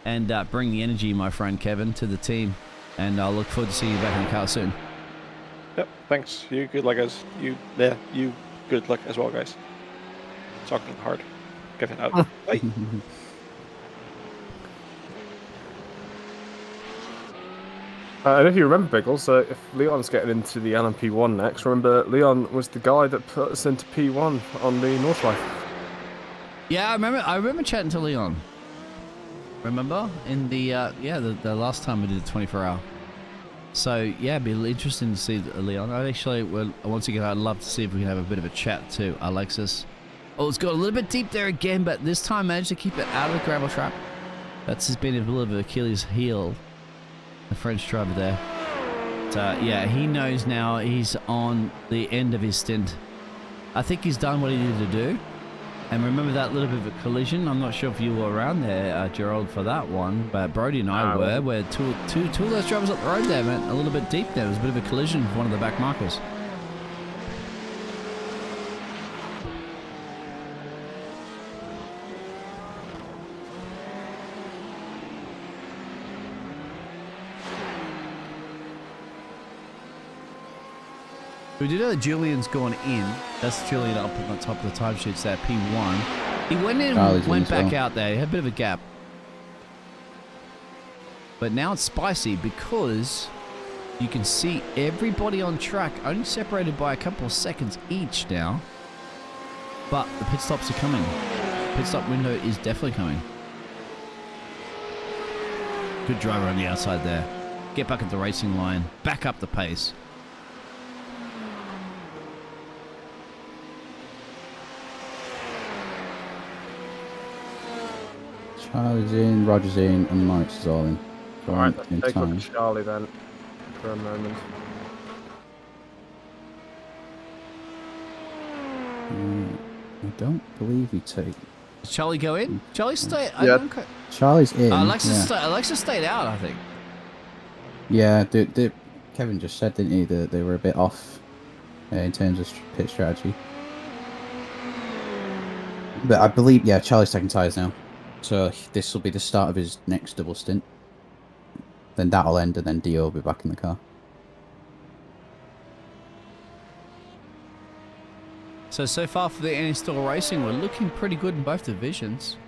and bring the energy, my friend Kevin, to the team. And I'll look forward to seeing you back in the car soon. Yep, thanks. You good luck you good luck as well, guys. Talking hard. Kevin out. Bye. And if you remember, Biggles, if Leon's getting into the LMP1 next, remember Leon was the guy that put us into P1 on the Northlife. Yeah, I remember chatting to Leon. Remember in the the last time we did the 24-hour. So yeah, it'd be interesting to see Leon. Once again, I'd love to see if we can have a bit of a chat to Alexis. Oh, it's got a little bit deep there again, but this time managed to keep it out of the gravel trap. That's just been a little bit of Achilles' heel. The French driver there. But, yeah, he knows now he's on the end of his stint. I think he's done what he needed to do. And remember that little bit of a collision? I'm not sure if you were around there, Gerald, for that one, but Brody and I were. Where two of those drivers up the road there, man, a little bit deep there. It was a bit of a collision with one of the back markers. We do know that Julian's gone in. That's Julian up on the top of the timesheets there, P1. He went in and went back out there. He had a bit of a gap. But now it's spicy because you can see everybody on track only separated by a couple of seconds each now. But the pit stops are coming. Pit stop window is definitely coming. Good driver on the outside there. Get back at the racing line. Back up the pace. Charlie's in, Roger's in, and Mike's is all in. Alright, let's take a look at Charlie then for a moment. I don't believe he took. Does Charlie go in? Charlie stay. Yeah. Charlie's in. Alexis stayed out, I think. Yeah, Kevin just said, didn't he, that they were a bit off in terms of pit strategy. But I believe, yeah, Charlie's taking tyres now. So this will be the start of his next double stint. Then that'll end, and then Dio will be back in the car. So far for the Anti-Stall Racing, we're looking pretty good in both divisions.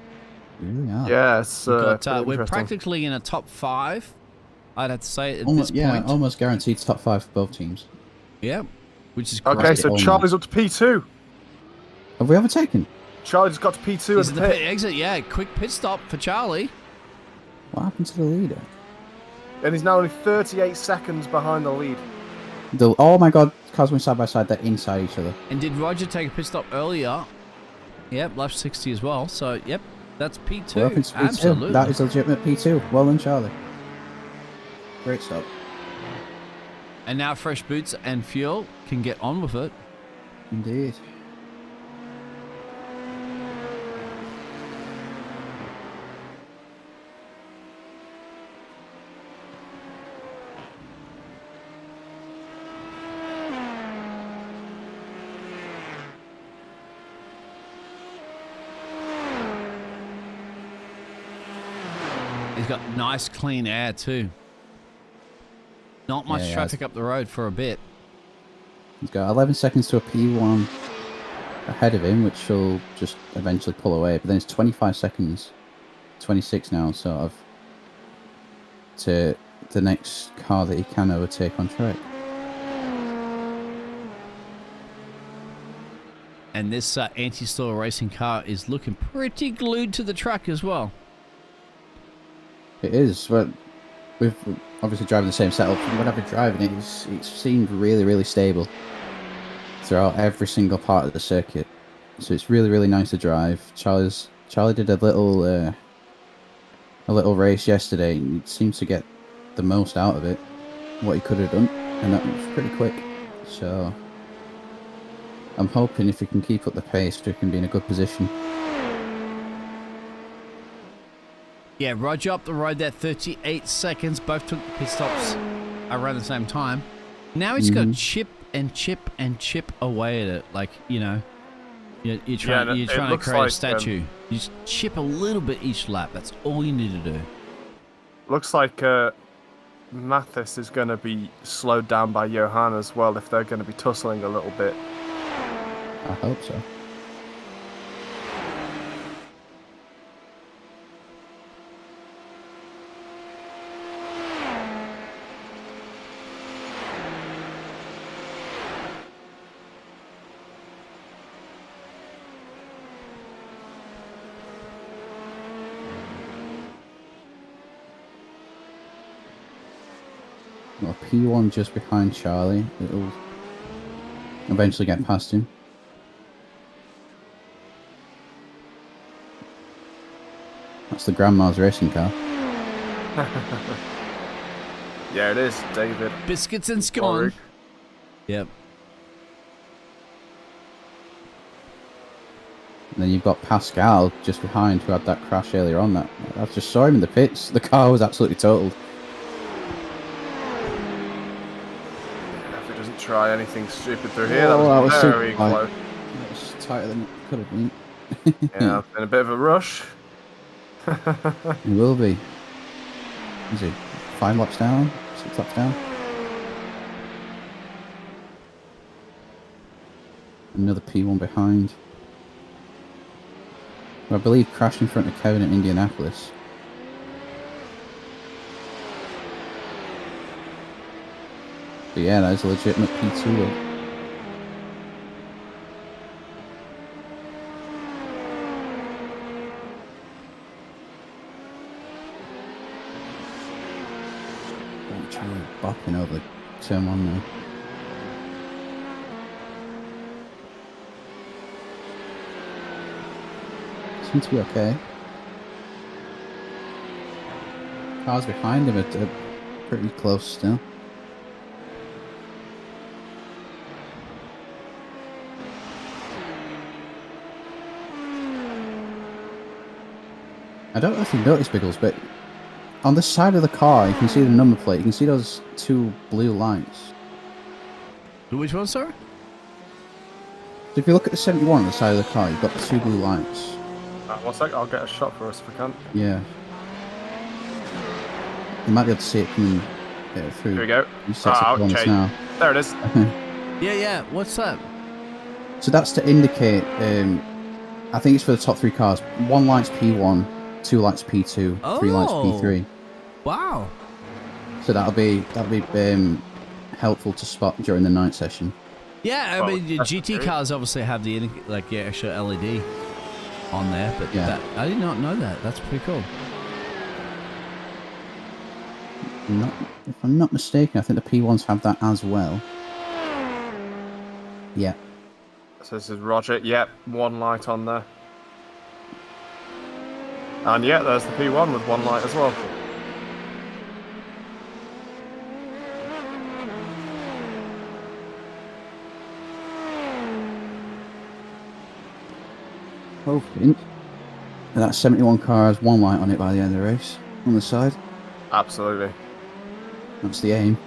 Really are. Yeah, it's we're practically in a top 5. I'd have to say at this point. Yeah, almost guaranteed top 5 for both teams. Yeah, which is great. Okay, so Charlie's up to P2. Have we overtaken? Charlie's got to P2 He's at the the pit. exit. Yeah, quick pit stop for Charlie. What happened to the leader? And he's now only 38 seconds behind the lead. Oh my god, cars went side by side, they're inside each other. And did Roger take a pit stop earlier? Yep, lap 60 as well. So, yep, that's P2. We're up into P2. Absolutely. That is legitimate P2. Well done, Charlie. Great stop. And now fresh boots and fuel can get on with it. Indeed. He's got nice clean air too. Not much traffic up the road for a bit. He's got 11 seconds to a P1 ahead of him, which will just eventually pull away. But then it's 25 seconds, 26 now, sort of, to the next car that he can overtake on track. And this Anti-Stall Racing car is looking pretty glued to the track as well. It is, but we've obviously driving the same setup. Whenever driving it, it's seemed really, really stable throughout every single part of the circuit. So it's really, really nice to drive. Charlie did a little race yesterday, and he seems to get the most out of it, what he could have done, and that was pretty quick. So I'm hoping if he can keep up the pace, we can be in a good position. Yeah, Roger up the road there, 38 seconds. Both took the pit stops around the same time. Now he's got to chip and chip and chip away at it. Like, you know, you're trying to create a statue. You just chip a little bit each lap. That's all you need to do. Looks like Mathis is going to be slowed down by Johan as well if they're going to be tussling a little bit. I hope so. Well, P1 just behind Charlie. It'll eventually get past him. That's the Grandma's racing car. Yeah, it is, David. Biscuits and scone. Yep. And then you've got Pascal just behind, who had that crash earlier on. I just saw him in the pits. The car was absolutely totaled. If it doesn't try anything stupid through here, that was very close. That was tighter than it could have been. Yeah, in a bit of a rush. It will be. Is it 5 laps down? 6 laps down? Another P1 behind. I believe crashed in front of Kevin in Indianapolis. But yeah, that is a legitimate P2 though. Literally bopping over turn one now. Seems to be okay. Cars behind him are pretty close still. I don't know if you noticed, Biggles, but on the side of the car, you can see the number plate. You can see those two blue lights. Which one, sir? So if you look at the 71 on the side of the car, you've got the two blue lights. 1 sec, I'll get a shot for us if we can. Yeah. You might be able to see it coming through. Here we go. You set up on this now. There it is. Yeah. What's that? So that's to indicate. I think it's for the top 3 cars. 1 light's P1, 2 lights P2, 3 lights P3. Wow. So that'll be helpful to spot during the night session. Yeah, I mean, GT cars obviously have the extra LED on there, but yeah. I did not know that. That's pretty cool. If I'm not mistaken, I think the P1s have that as well. Yeah. So this is Roger. Yep, 1 light on there. And yeah, there's the P1 with 1 light as well. Hoping that 71 car has 1 light on it by the end of the race on the side. Absolutely. That's the aim.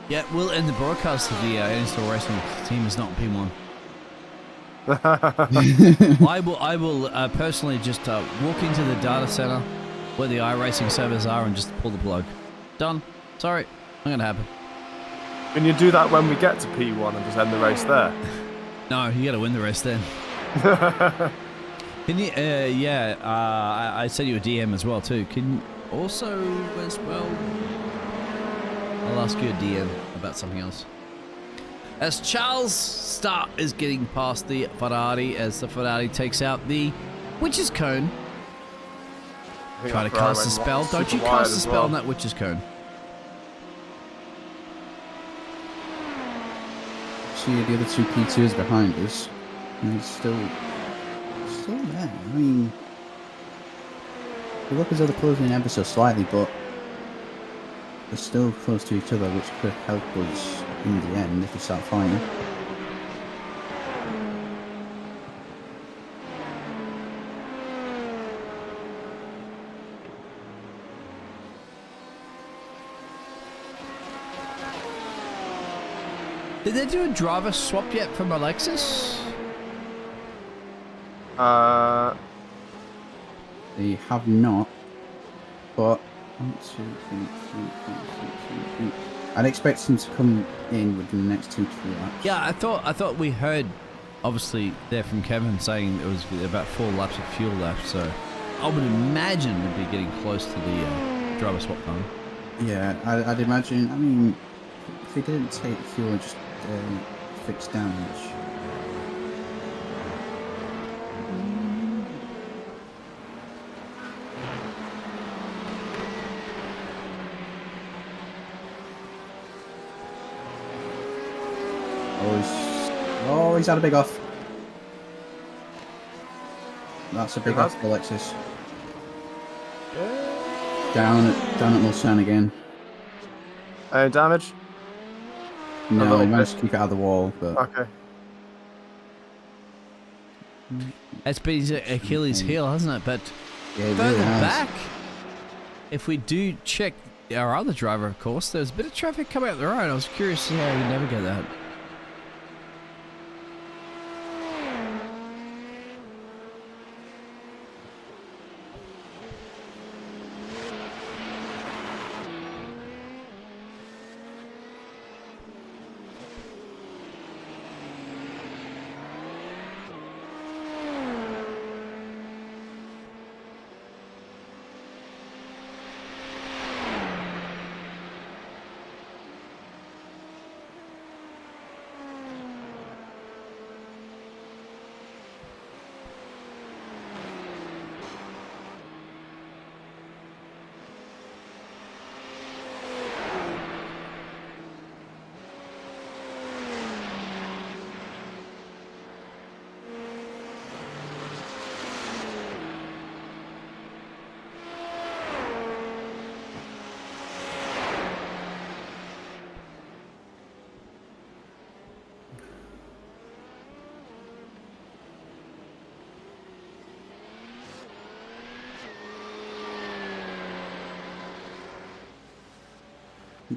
Yeah, we'll end the broadcast of the Install Racing team is not P1. I will personally just walk into the data center where the iRacing servers are and just pull the plug. Done. Sorry, not gonna happen. Can you do that when we get to P1 and just end the race there? No, you gotta win the race then. Can you? I sent you a DM as well too. Can also as well. I'll ask you a DM about something else. As Charles Start is getting past the Ferrari, as the Ferrari takes out the witch's cone. Try to cast a spell. Don't you cast a spell on that witch's cone. See the other 2 P2s behind us, and he's still there. I mean, they look as though they're closing in ever so slightly, but they're still close to each other, which could help us in the end if we start fighting. Did they do a driver swap yet from Alexis? They have not, but 1, 2, 3, 4, 5, 6, 7, 8. I'd expect him to come in within the next 2 to 3 laps. Yeah, I thought we heard, obviously, there from Kevin saying it was about 4 laps of fuel left, so I would imagine we'd be getting close to the driver swap time. Yeah, I'd imagine. I mean, if he didn't take fuel and just fix damage. Oh, he's had a big off. That's a big off for Alexis. Down at Mulsanne again. Any damage? No, he managed to keep it out of the wall, but... Okay. That's been his Achilles heel, hasn't it? But yeah, further really back, if we do check our other driver, of course, there's a bit of traffic coming out the road. I was curious to see how we navigate that.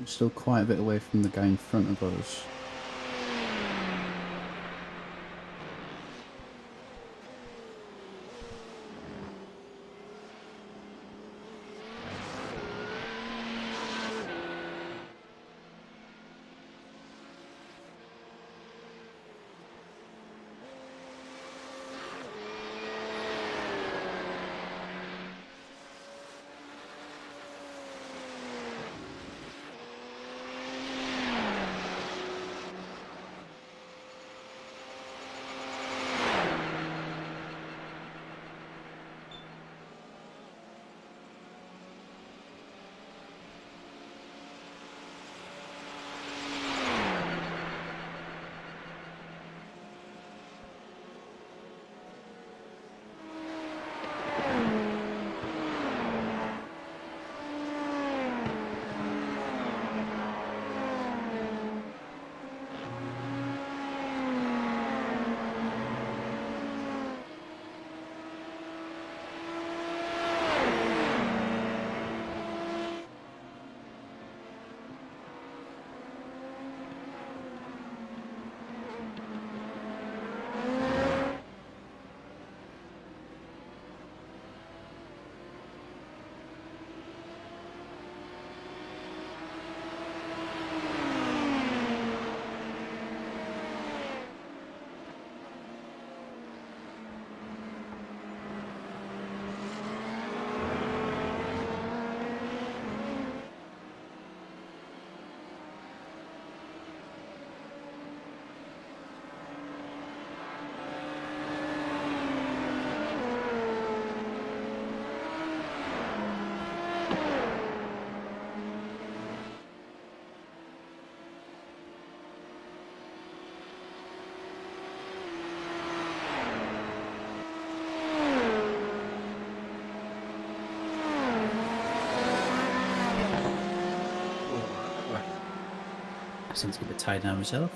Still quite a bit away from the guy in front of us. I seem to get a bit tired now myself.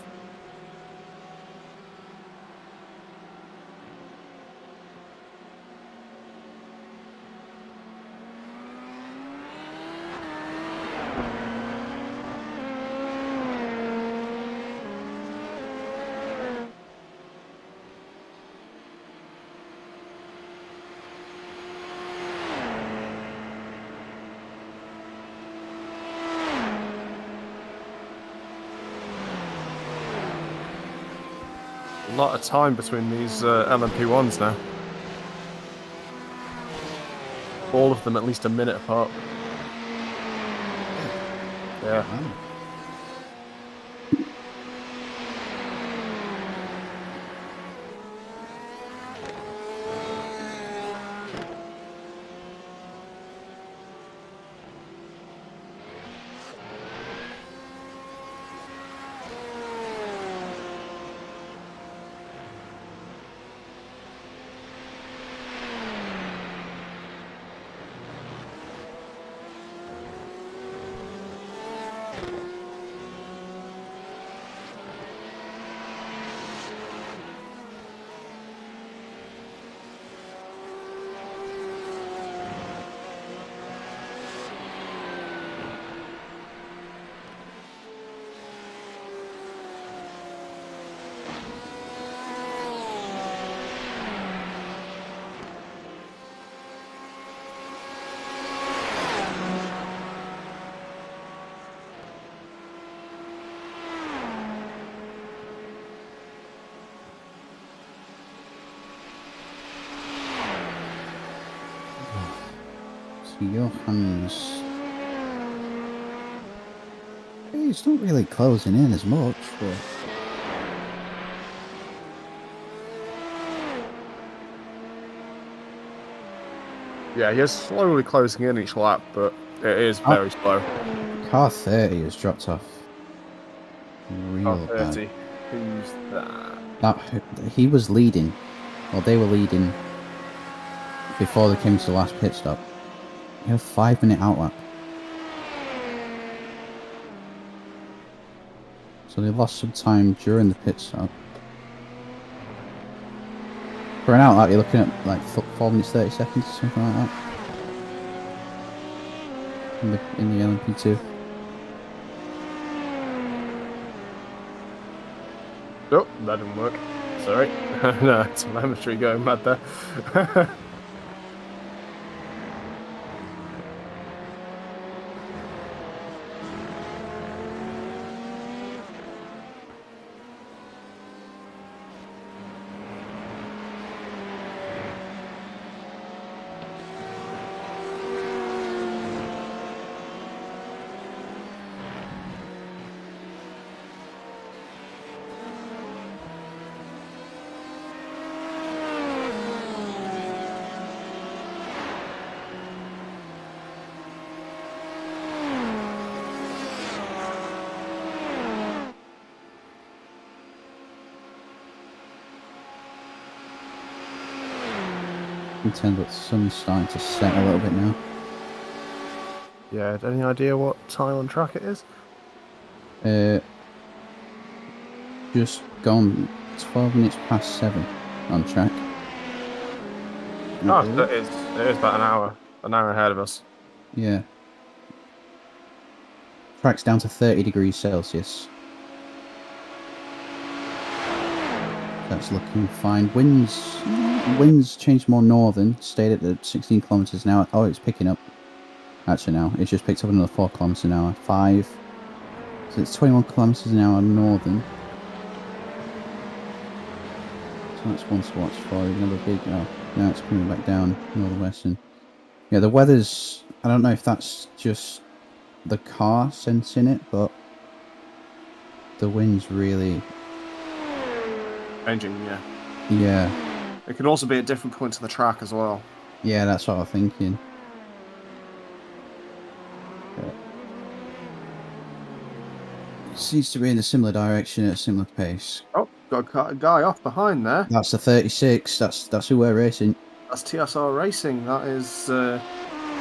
A lot of time between these LMP1s now. All of them at least a minute apart. Yeah. Wow. Johan's... He's not really closing in as much, but... Yeah, he is slowly closing in each lap, but it is very slow. Car 30 has dropped off. Real Car 30. bad. Who's that? He was leading, or they were leading, before they came to the last pit stop. You have 5 minute outlap. So they lost some time during the pit stop. For an outlap, you're looking at like 4 minutes 30 seconds, something like that. In the LMP2. Oh, that didn't work. Sorry. No, telemetry going mad there. Contend, but the sun's starting to set a little bit now. Yeah, any idea what time on track it is? Just gone 12 minutes past 7 on track. Oh, it is about an hour ahead of us. Yeah. Track's down to 30 degrees Celsius. That's looking fine. Winds changed more northern, stayed at the 16 kilometers an hour. Oh, it's picking up. Actually, now it's just picked up another 4 kilometers an hour. 5. So it's 21 kilometers an hour northern. So that's one to watch for. Another big. Oh, now it's coming back down northwestern. Yeah, the weather's. I don't know if that's just the car sensing it, but the wind's really. Changing, yeah. Yeah. It could also be at different points of the track as well. Yeah, that's what I'm thinking. It seems to be in a similar direction at a similar pace. Oh, got a guy off behind there. That's the 36. That's who we're racing. That's TSR Racing. That is the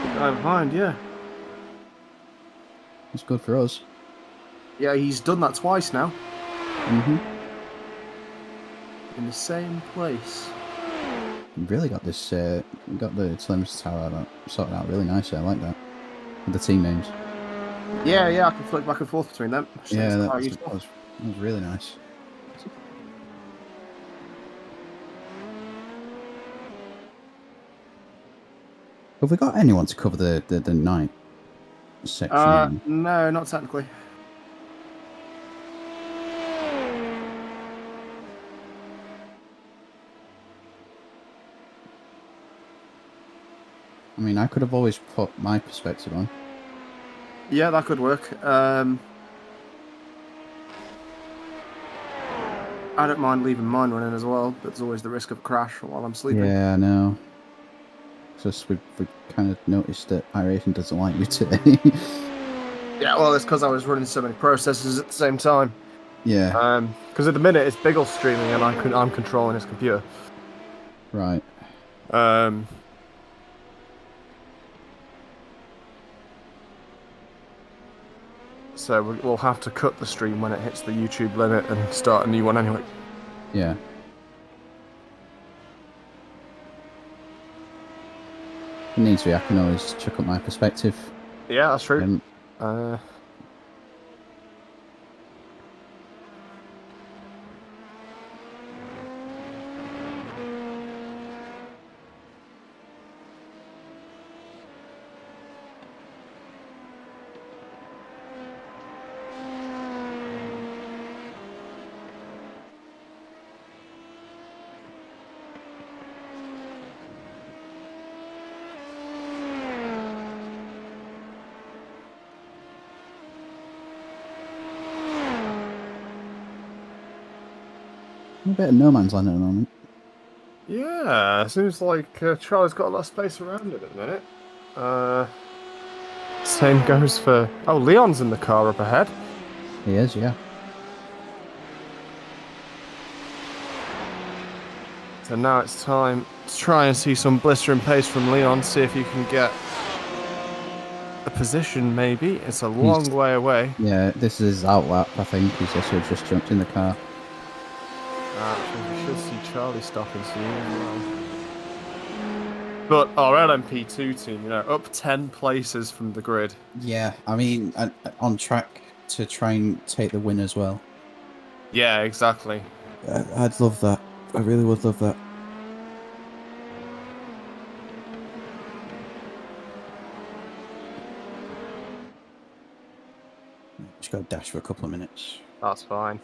guy behind, yeah. It's good for us. Yeah, he's done that twice now. Mm-hmm. In the same place. We've really got this, got the telemetry tower sorted out really nicely. I like that. With the team names. Yeah, I can flick back and forth between them. Yeah, that was really nice. Have we got anyone to cover the night section? No, not technically. I mean, I could have always put my perspective on. Yeah, that could work. I don't mind leaving mine running as well, but there's always the risk of a crash while I'm sleeping. Yeah, I know. Just we kind of noticed that iRacing doesn't like you today. Yeah, well, it's because I was running so many processes at the same time. Yeah. Because at the minute it's Biggle streaming and I'm controlling his computer. Right. So we'll have to cut the stream when it hits the YouTube limit and start a new one anyway. Yeah. If it needs to be, I can always chuck up my perspective. Yeah, that's true. A bit of no man's land at the moment. Yeah, seems like Charlie's got a lot of space around it at the minute. Same goes for... Oh, Leon's in the car up ahead. He is, yeah. So now it's time to try and see some blistering pace from Leon, see if you can get a position maybe. It's a long way away. Yeah, this is his outlap, I think. He's just jumped in the car. We should see Charlie stopping soon as well. But our LMP2 team, up 10 places from the grid. Yeah, I mean, on track to try and take the win as well. Yeah, exactly. I'd love that. I really would love that. Just got to dash for a couple of minutes. That's fine.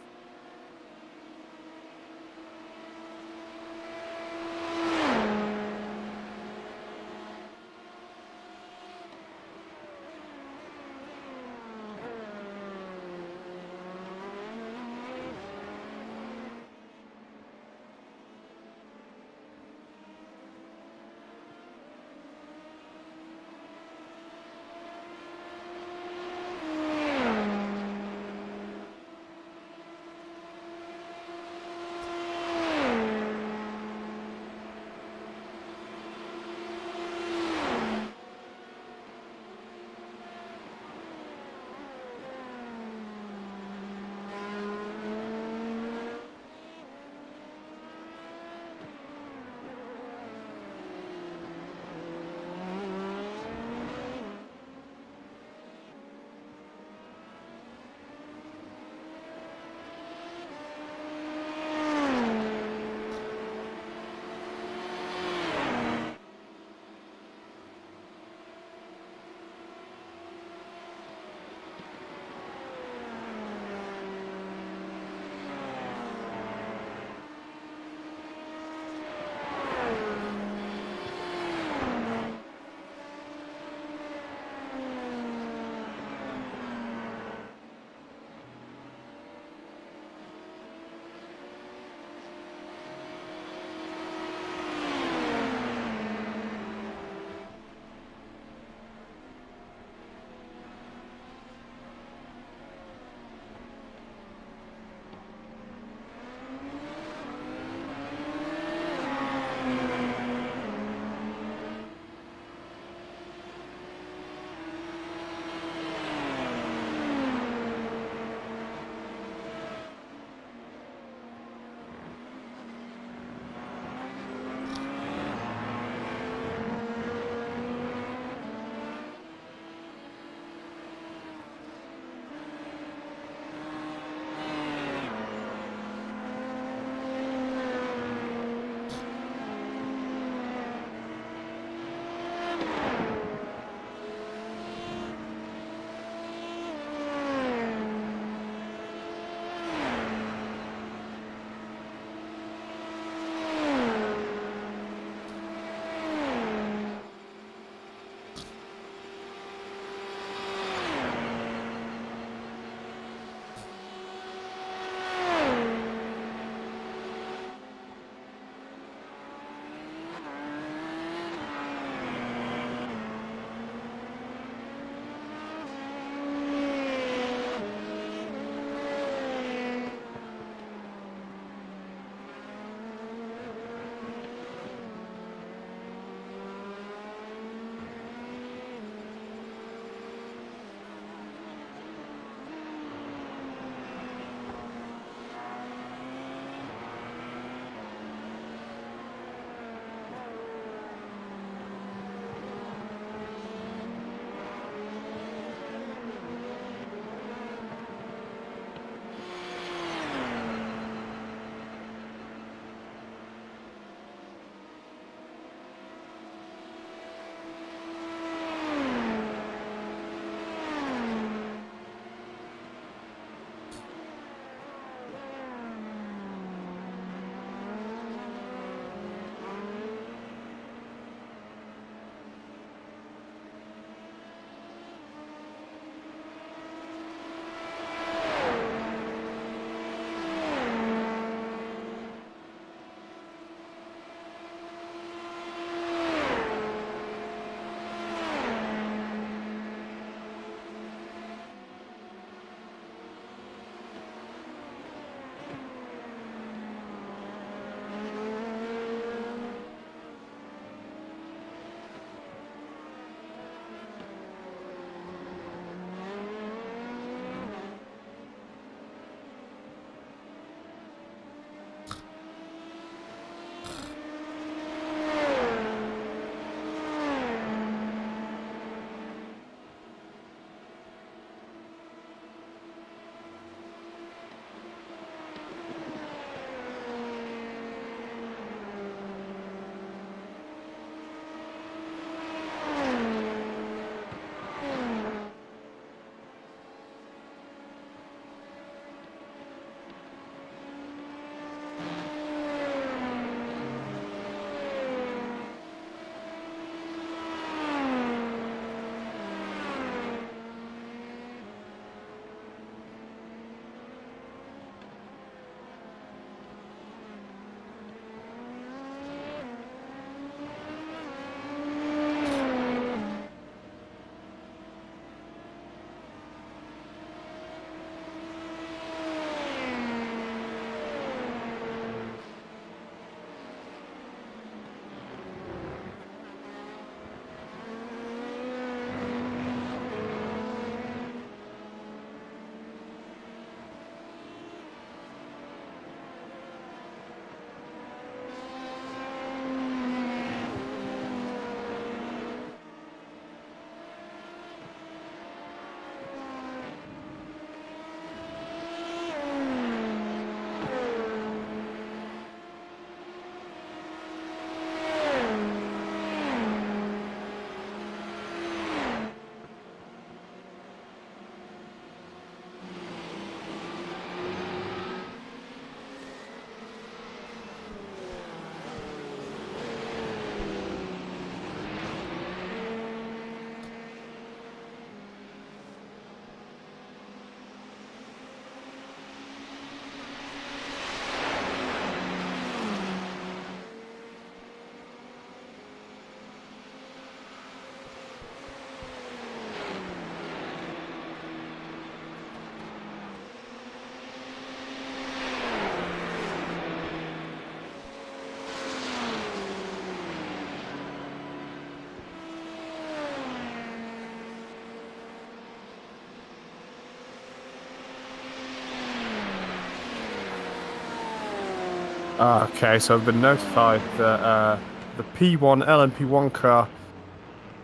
Okay, so I've been notified that the P1 LMP1 car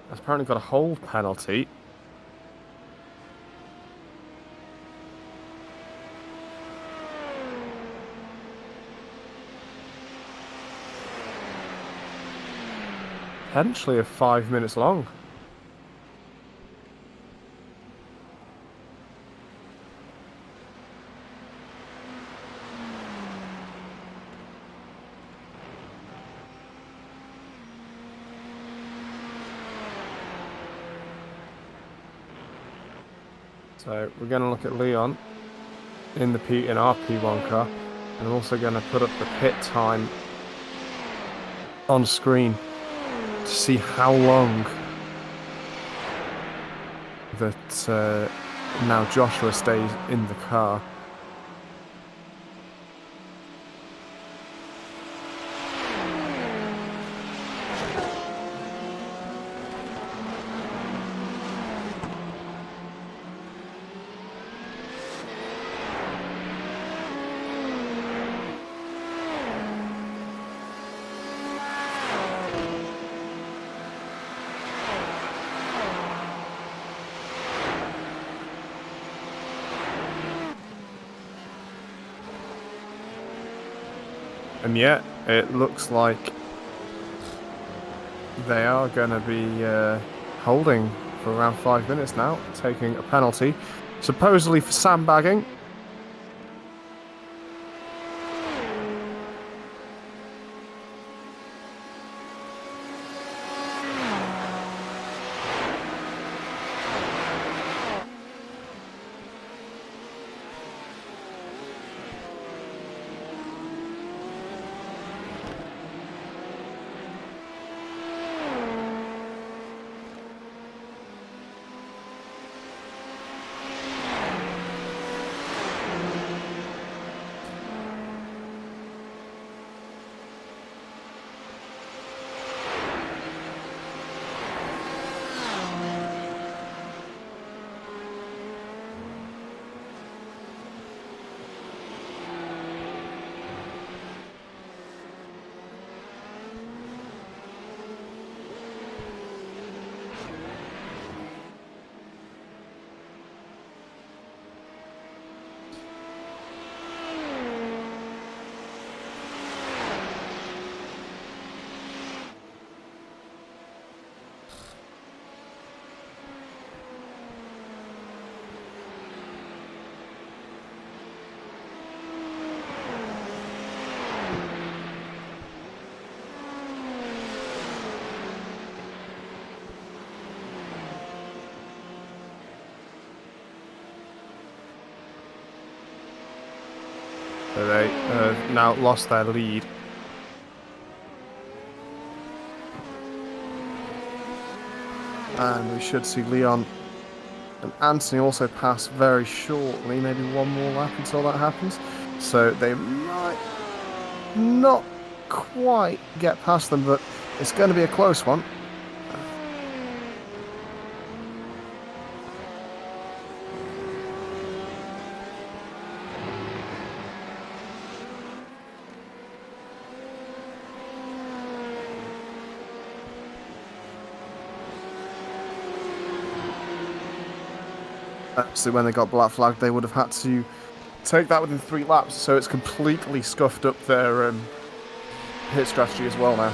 has apparently got a hold penalty. Potentially of 5 minutes long. So we're going to look at Leon in our P1 car, and I'm also going to put up the pit time on screen to see how long that now Joshua stays in the car. And yet, it looks like they are going to be holding for around 5 minutes now, taking a penalty, supposedly for sandbagging. So they have now lost their lead. And we should see Leon and Anthony also pass very shortly, maybe one more lap until that happens. So they might not quite get past them, but it's going to be a close one. Actually, when they got black flagged, they would have had to take that within 3 laps, so it's completely scuffed up their hit strategy as well now.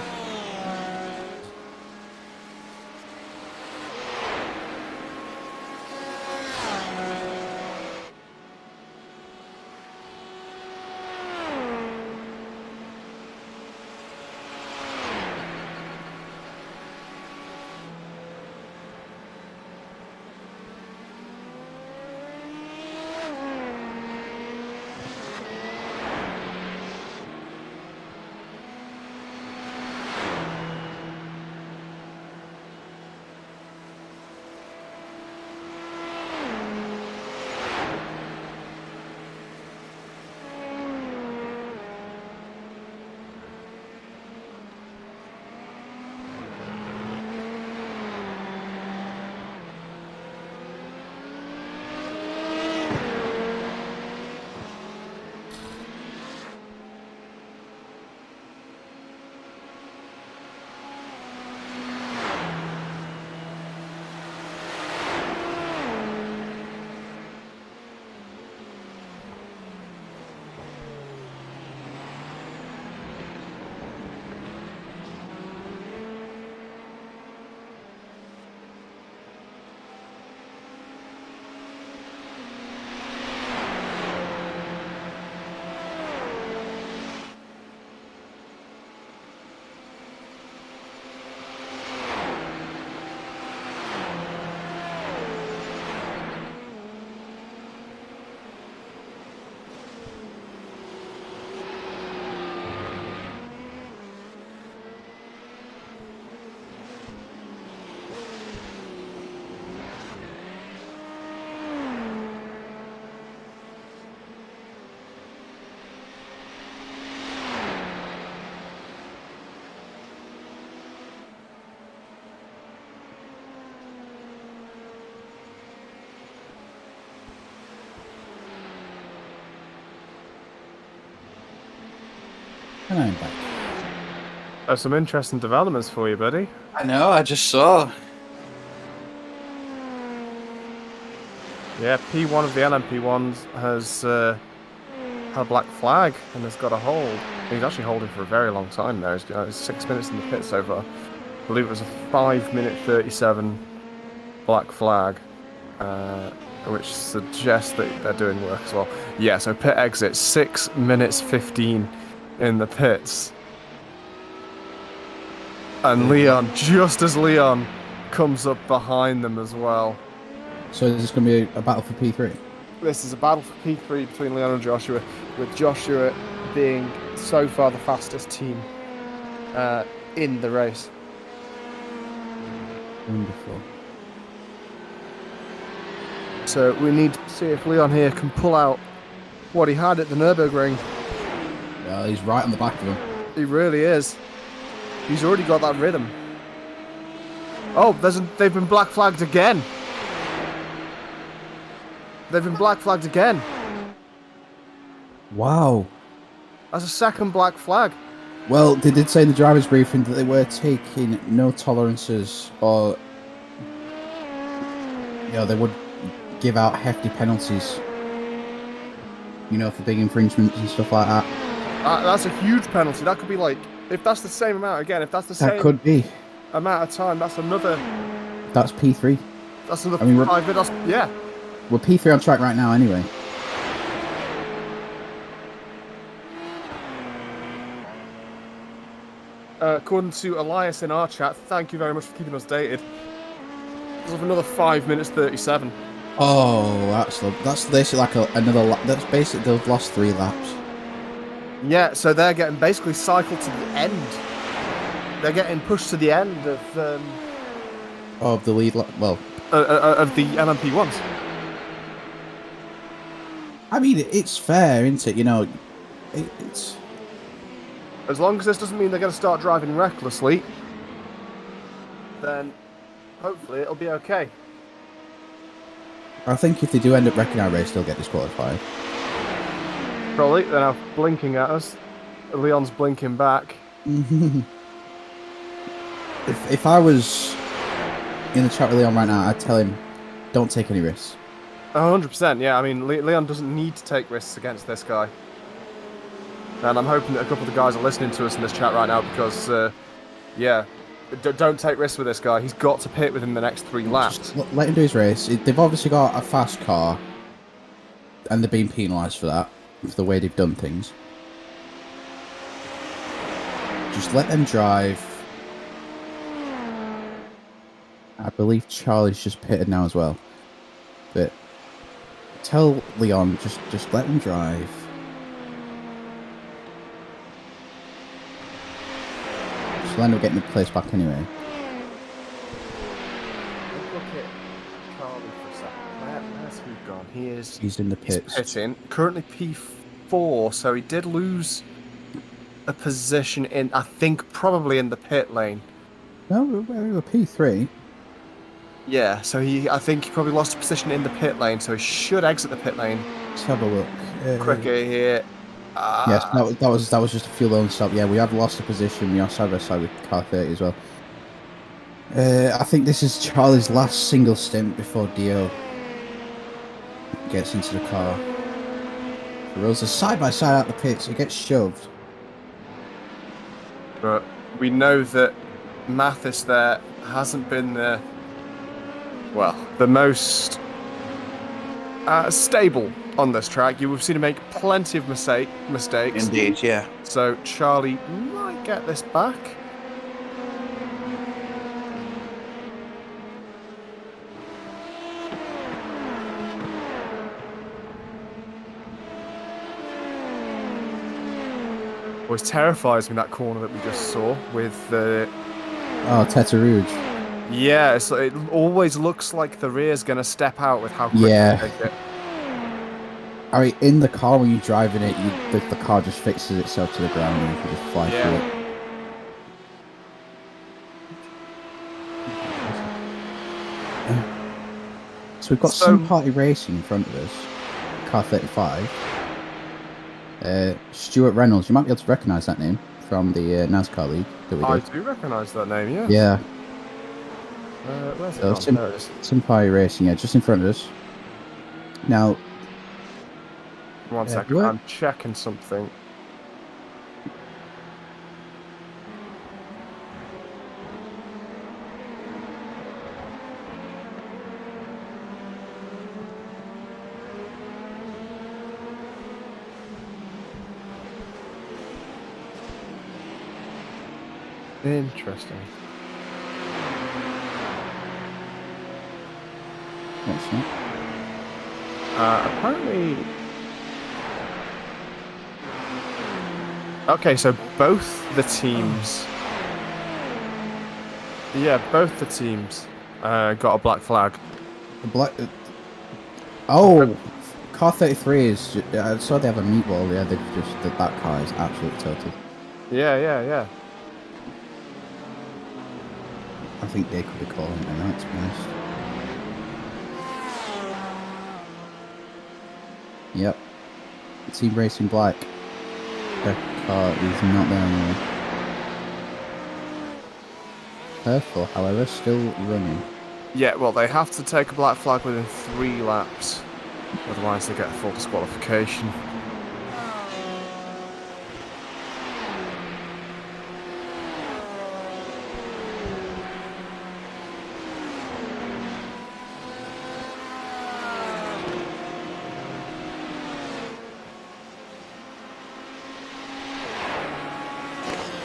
And I'm back. Some interesting developments for you, buddy. I know, I just saw. Yeah, P1 of the LMP1s has had a black flag and has got a hold. He's actually holding for a very long time there. He's 6 minutes in the pit so far. I believe it was a 5-minute 37 black flag, which suggests that they're doing work as well. Yeah, so pit exit, 6 minutes 15 in the pits. And Leon, just as Leon comes up behind them as well. So is this going to be a battle for P3? This is a battle for P3 between Leon and Joshua, with Joshua being so far the fastest team in the race. Wonderful. So we need to see if Leon here can pull out what he had at the Nürburgring. Yeah, he's right on the back of him. He really is. He's already got that rhythm. Oh, they've been black flagged again. They've been black flagged again. Wow. That's a second black flag. Well, they did say in the driver's briefing that they were taking no tolerances, or they would give out hefty penalties, for big infringements and stuff like that. That's a huge penalty. That could be like, if that's the same amount again, if that's the same That could be. amount of time, that's another. That's P3. That's another 5 minutes. Yeah. We're P3 on track right now anyway. According to Elias in our chat, thank you very much for keeping us dated. There's another 5 minutes 37. Oh, that's basically like another lap. That's basically they've lost 3 laps. Yeah, so they're getting basically cycled to the end. They're getting pushed to the end of Of the lead lap. Well, of the LMP ones. I mean, it's fair, isn't it? It's. As long as this doesn't mean they're going to start driving recklessly, then hopefully it'll be okay. I think if they do end up wrecking our race, they'll get disqualified. Probably. They're now blinking at us. Leon's blinking back. If I was in the chat with Leon right now, I'd tell him, don't take any risks. 100%, yeah. I mean, Leon doesn't need to take risks against this guy. And I'm hoping that a couple of the guys are listening to us in this chat right now because, don't take risks with this guy. He's got to pit within the next 3 laps. Just let him do his race. They've obviously got a fast car, and they're being penalised for that, for the way they've done things. Just let them drive. I believe Charlie's just pitted now as well. But tell Leon, just let them drive. She'll end up getting the place back anyway. Let's look at Charlie for a second. Where's he gone? He's in the pits. He's pitting. Currently P4, so he did lose a position in, I think, probably in the pit lane. No, we were P3. Yeah, so I think he probably lost a position in the pit lane, so he should exit the pit lane. Let's have a look. Quicker here. Yes, that was just a fuel loan stop. Yeah, we have lost a position. We are side by side with car 30 as well. I think this is Charlie's last single stint before Dio gets into the car. Rosa side by side out the pits. It gets shoved. But we know that Mathis there hasn't been the most stable on this track. You've seen him make plenty of mistakes. Indeed, yeah. So Charlie might get this back. Always terrifies me, that corner that we just saw with the... Oh, Tete Rouge. Yeah, it always looks like the rear's going to step out with how quick Yeah. they take it. I mean, in the car when you're driving it, the car just fixes itself to the ground and you can just fly through it. So we've got some party racing in front of us. Car 35. Stuart Reynolds. You might be able to recognise that name from the NASCAR league that we did. I do recognise that name, yes. Yeah. Where's it gone? There it is. Simpari Racing, yeah, just in front of us. Now... 1 second, I'm checking something. Interesting. What's that? Apparently... Okay, so both the teams... Yeah, both the teams got a black flag. The black... Oh! Car 33 is... I saw they have a meatball, yeah, they've just... That car is absolutely total. Yeah. I think they could be calling it now, to be honest. Yep. Team Racing Black. Their car is not there anymore. Purple, however, still running. Yeah, well, they have to take a black flag within 3 laps. Otherwise, they get a full disqualification.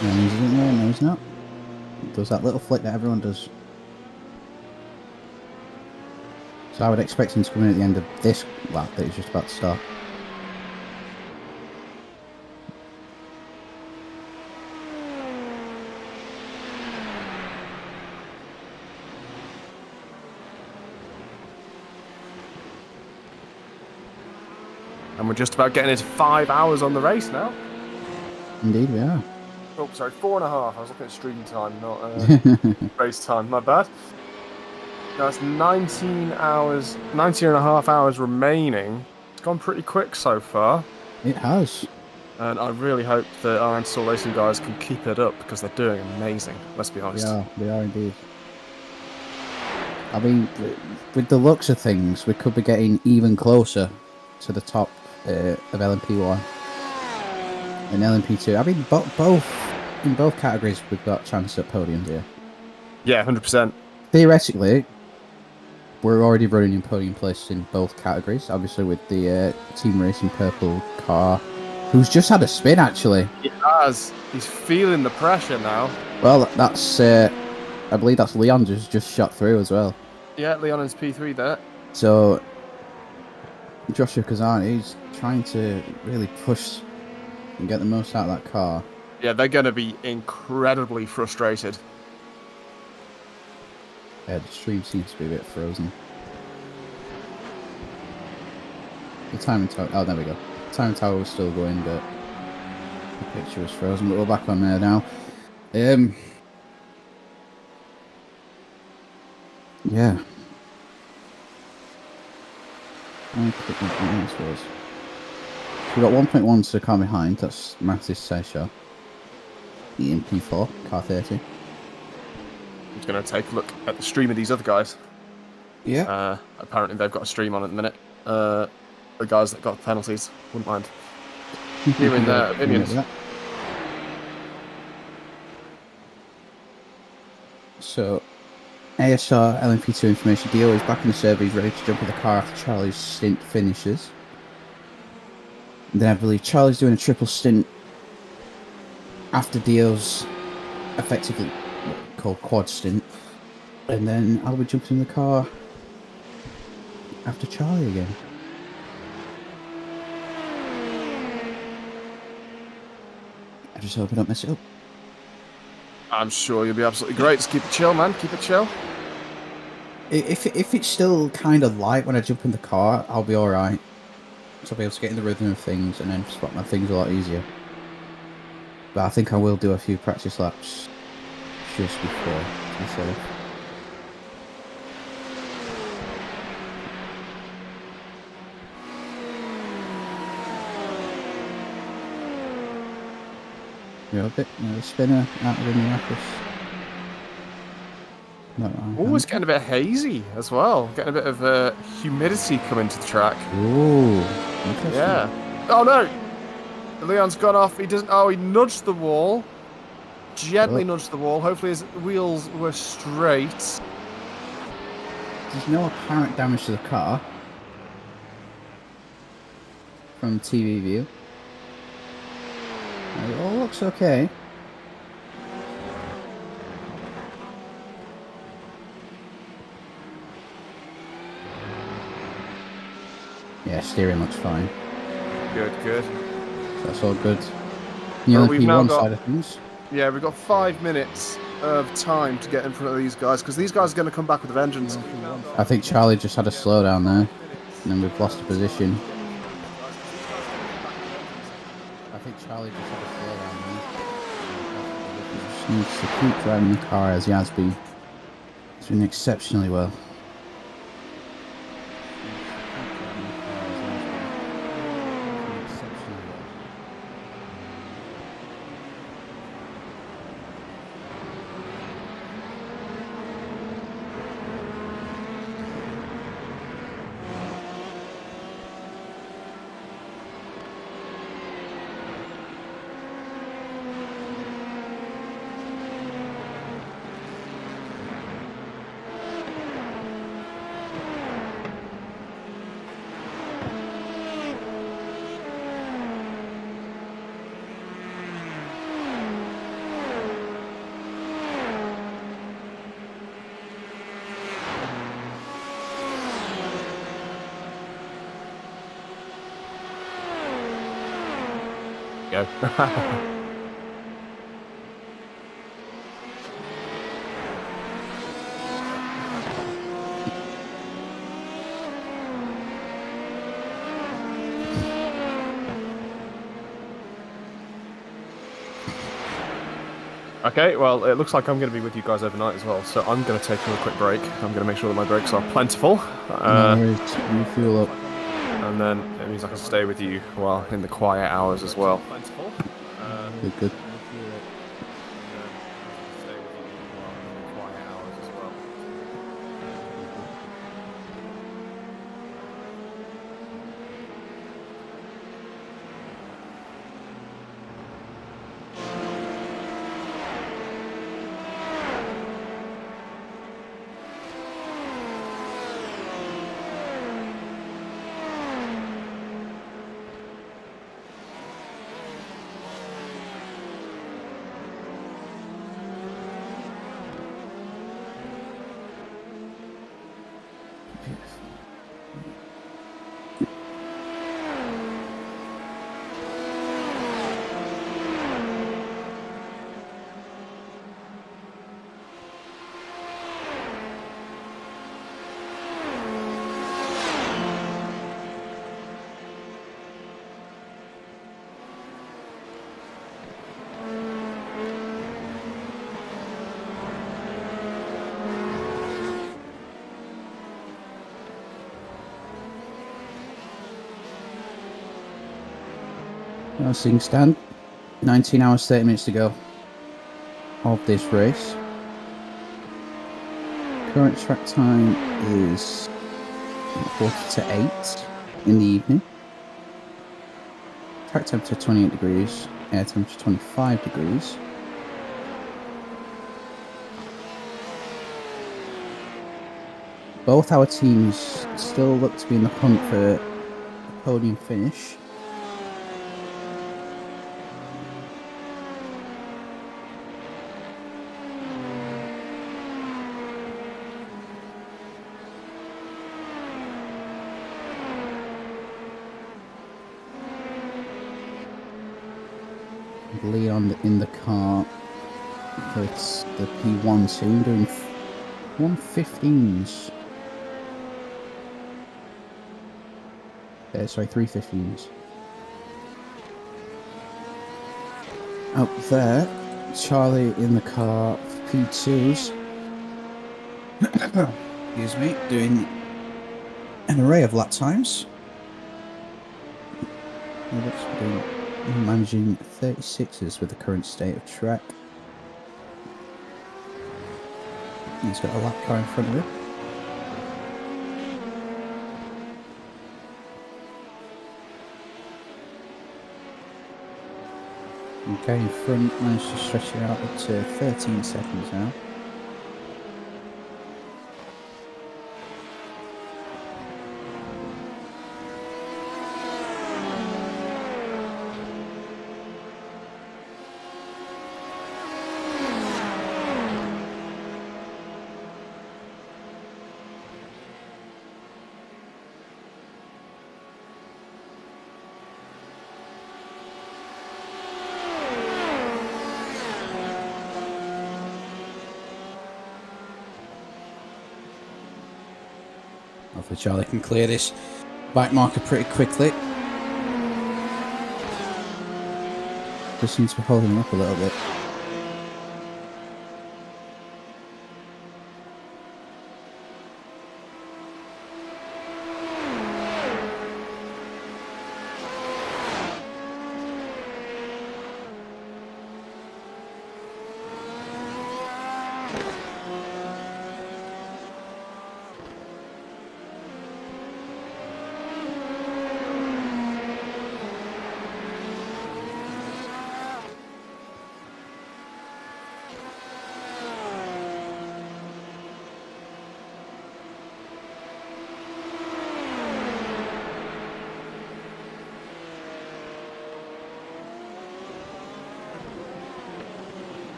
No, he's in there, no, he's not. Does that little flick that everyone does. So I would expect him to come in at the end of this lap that he's just about to start. And we're just about getting into 5 hours on the race now. Indeed we are. Oh, sorry, 4.5. I was looking at stream time, not race time. My bad. That's 19 hours, 19 and a half hours remaining. It's gone pretty quick so far. It has. And I really hope that our Install Racing guys can keep it up because they're doing amazing, let's be honest. They are indeed. I mean, with the looks of things, we could be getting even closer to the top of LMP1 and LMP2. I mean, in both categories, we've got a chance at podiums here. Yeah, 100%. Theoretically, we're already running in podium place in both categories. Obviously, with the Team Racing Purple car, who's just had a spin, actually. He has. He's feeling the pressure now. Well, that's... I believe that's Leon just shot through as well. Yeah, Leon is P3 there. So, Joshua Kazan, he's trying to really push and get the most out of that car. Yeah, they're going to be incredibly frustrated. Yeah, the stream seems to be a bit frozen. The timing tower... Oh, there we go. The timing tower was still going, but the picture was frozen. But we're back on there now. Yeah. So we've got 1.1 to the car behind. That's Mathis Seisha. EMP4, car 30. I'm just going to take a look at the stream of these other guys. Yeah. Apparently they've got a stream on at the minute. The guys that got penalties. Wouldn't mind hearing their opinions. So, ASR LMP2 information. Dio is back in the server. He's ready to jump in the car after Charlie's stint finishes. And then I believe Charlie's doing a triple stint after Dio's effectively called quad stint. And then I'll be jumping in the car after Charlie again. I just hope I don't mess it up. I'm sure you'll be absolutely great. Just keep it chill, man. Keep it chill. If it's still kind of light when I jump in the car, I'll be alright. So I'll be able to get in the rhythm of things and then spot my things a lot easier. But I think I will do a few practice laps just before to be safe. You're a bit, spinner out of Indianapolis. Always getting a bit hazy as well. Getting a bit of humidity coming to the track. Ooh, interesting. Yeah. Oh no! Leon's gone off. He doesn't. Oh, he nudged the wall. Gently nudged the wall. Hopefully his wheels were straight. There's no apparent damage to the car from TV view. It all looks okay. Yeah, steering looks fine. Good, good. That's all good. The P1 side of things. Yeah, we've got 5 minutes of time to get in front of these guys, because these guys are going to come back with a vengeance. I think Charlie just had a slowdown there, and then we've lost a position. I think Charlie just had a slowdown there. Just needs to keep driving the car as he has been. He's been exceptionally well. Go. Okay, well, it looks like I'm going to be with you guys overnight as well, so I'm going to take a quick break. I'm going to make sure that my brakes are plentiful. You fuel up. And then it means I can stay with you while in the quiet hours as well. Good. Seeing stand. 19 hours, 30 minutes to go of this race. Current track time is 7:45 in the evening. Track temperature 28 degrees, air temperature 25 degrees. Both our teams still look to be in the hunt for a podium finish. Leon in the car for the P1 soon, doing 1:15s. Sorry, 3:15s. Up there, Charlie in the car for P2s. Excuse me, doing an array of lap times. He looks to be doing managing 36s with the current state of track. He's got a lap car in front of him. Okay, in front, managed to stretch it out up to 13 seconds now. Hopefully Charlie can clear this bike marker pretty quickly. Just seems to be holding him up a little bit.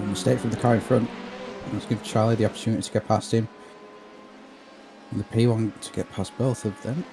Mistake from the car in front. Let's give Charlie the opportunity to get past him. And the P1 to get past both of them.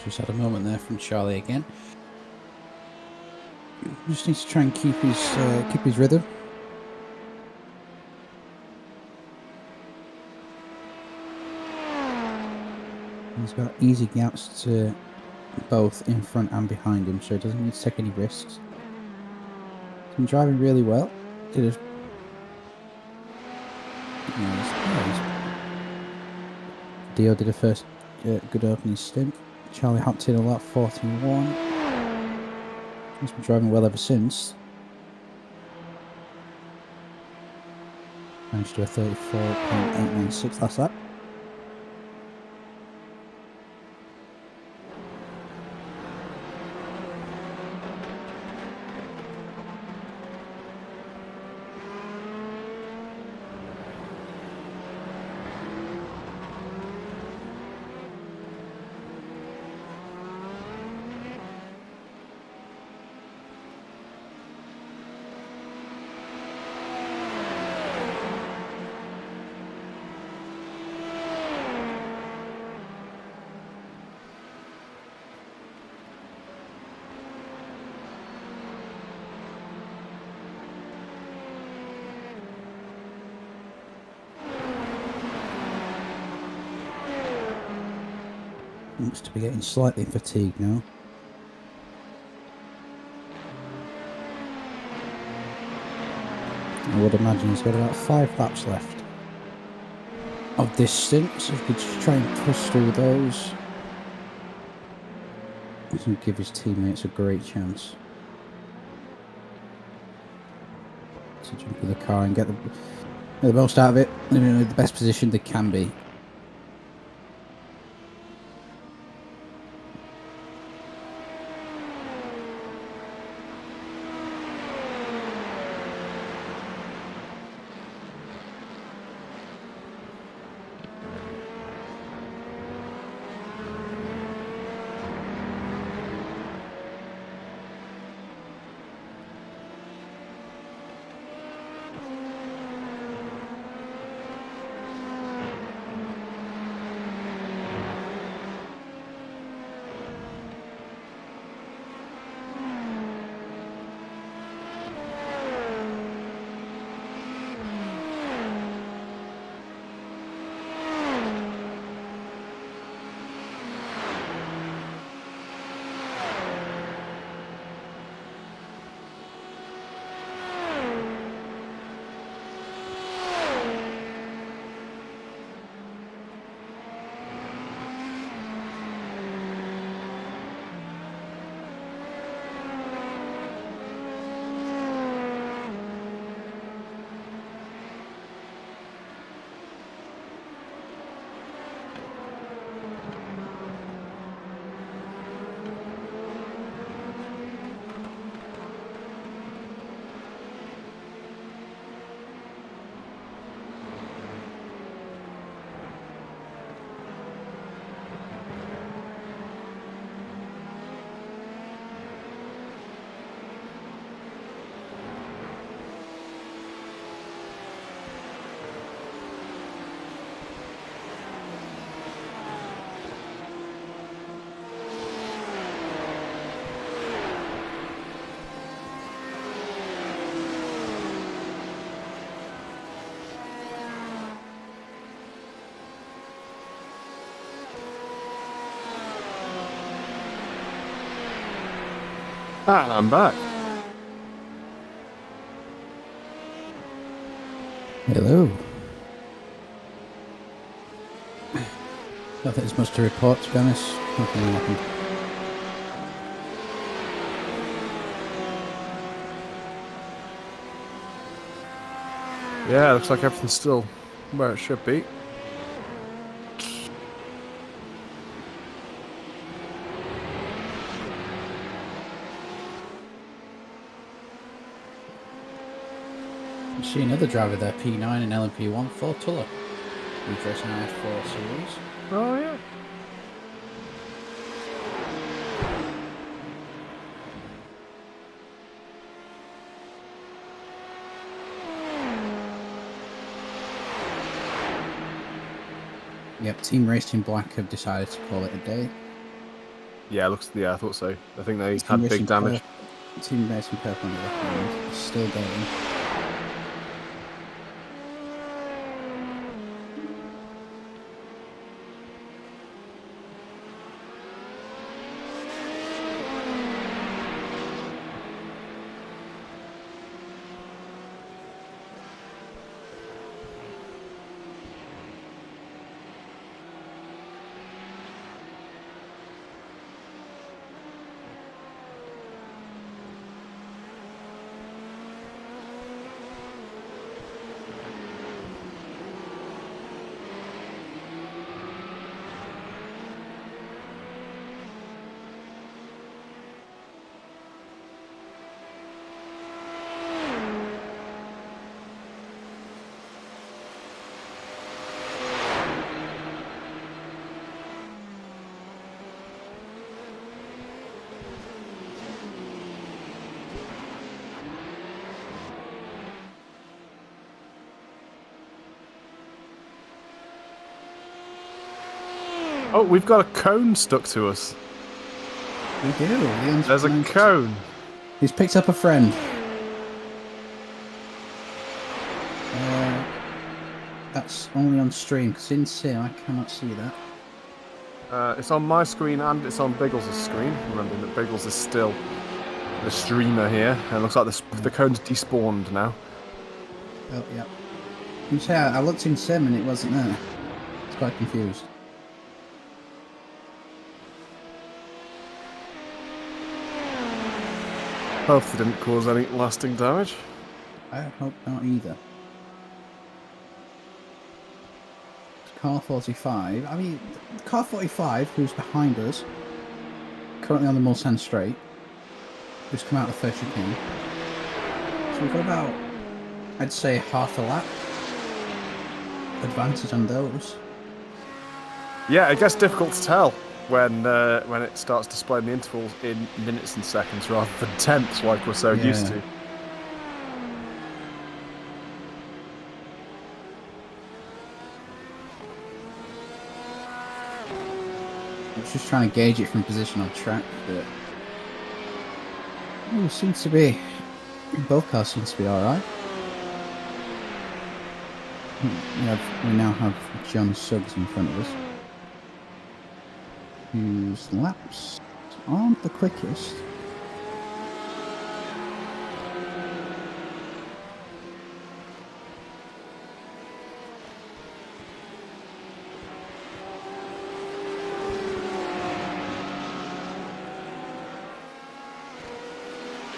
Just had a moment there from Charlie again. Just needs to try and keep his rhythm. He's got easy gaps to both in front and behind him, so he doesn't need to take any risks. He's been driving really well. Dio did a first good opening stint. Charlie hopped in a lap 41. He's been driving well ever since. Managed to do a 34.896 last lap. Looks to be getting slightly fatigued now. I would imagine he's got about 5 laps left of this stint, so if he could just try and push through those, he can give his teammates a great chance to jump in the car and get the most out of it, in the best position they can be. And I'm back. Hello. I don't think there's much to report, to be honest. Nothing happened. Yeah, looks like everything's still where it should be. See another driver there, P9 and LMP1, for Tuller. He's racing an F4 series. Oh, yeah. Yep, Team Racing Black have decided to call it a day. Yeah, I thought so. I think they had big damage. Team Racing Purple on the left hand is still going. Oh, we've got a cone stuck to us. We do. There's a cone. He's picked up a friend. That's only on stream, because in sim I cannot see that. It's on my screen and it's on Biggles' screen. Remembering that Biggles is still the streamer here. And it looks like the cone's despawned now. Oh, yeah. You say I looked in sim and it wasn't there. I was quite confused. Hope they didn't cause any lasting damage. I hope not either. Car 45. I mean, car 45, who's behind us, currently on the Mulsanne straight, who's come out of the first chicane. So we've got about, I'd say, half a lap advantage on those. Yeah, it gets difficult to tell when it starts displaying the intervals in minutes and seconds rather than tenths like we're so used to. I was just trying to gauge it from position on track, but seems to be, both cars seem to be alright. We now have John Suggs in front of us, whose laps aren't the quickest.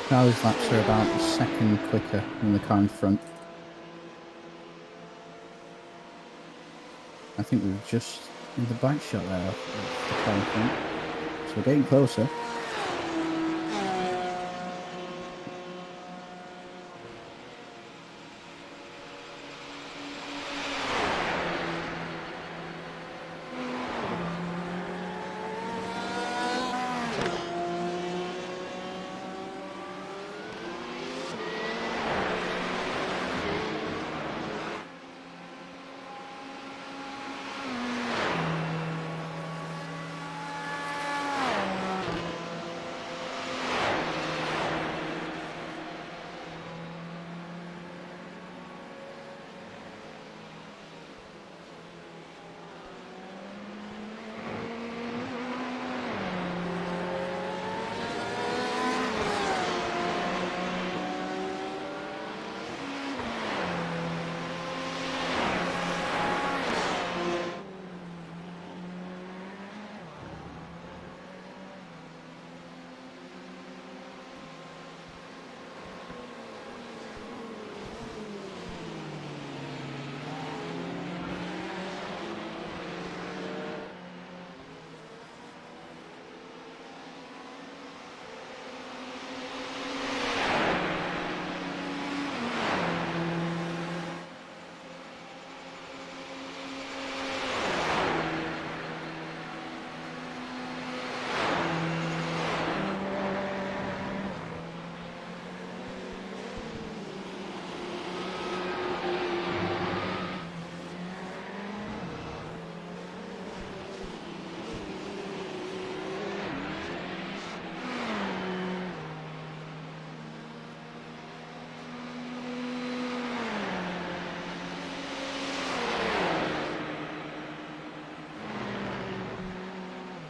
Charlie's laps are about a second quicker than the car in front. I think we were just in the back shot there of the car in front. So we're getting closer.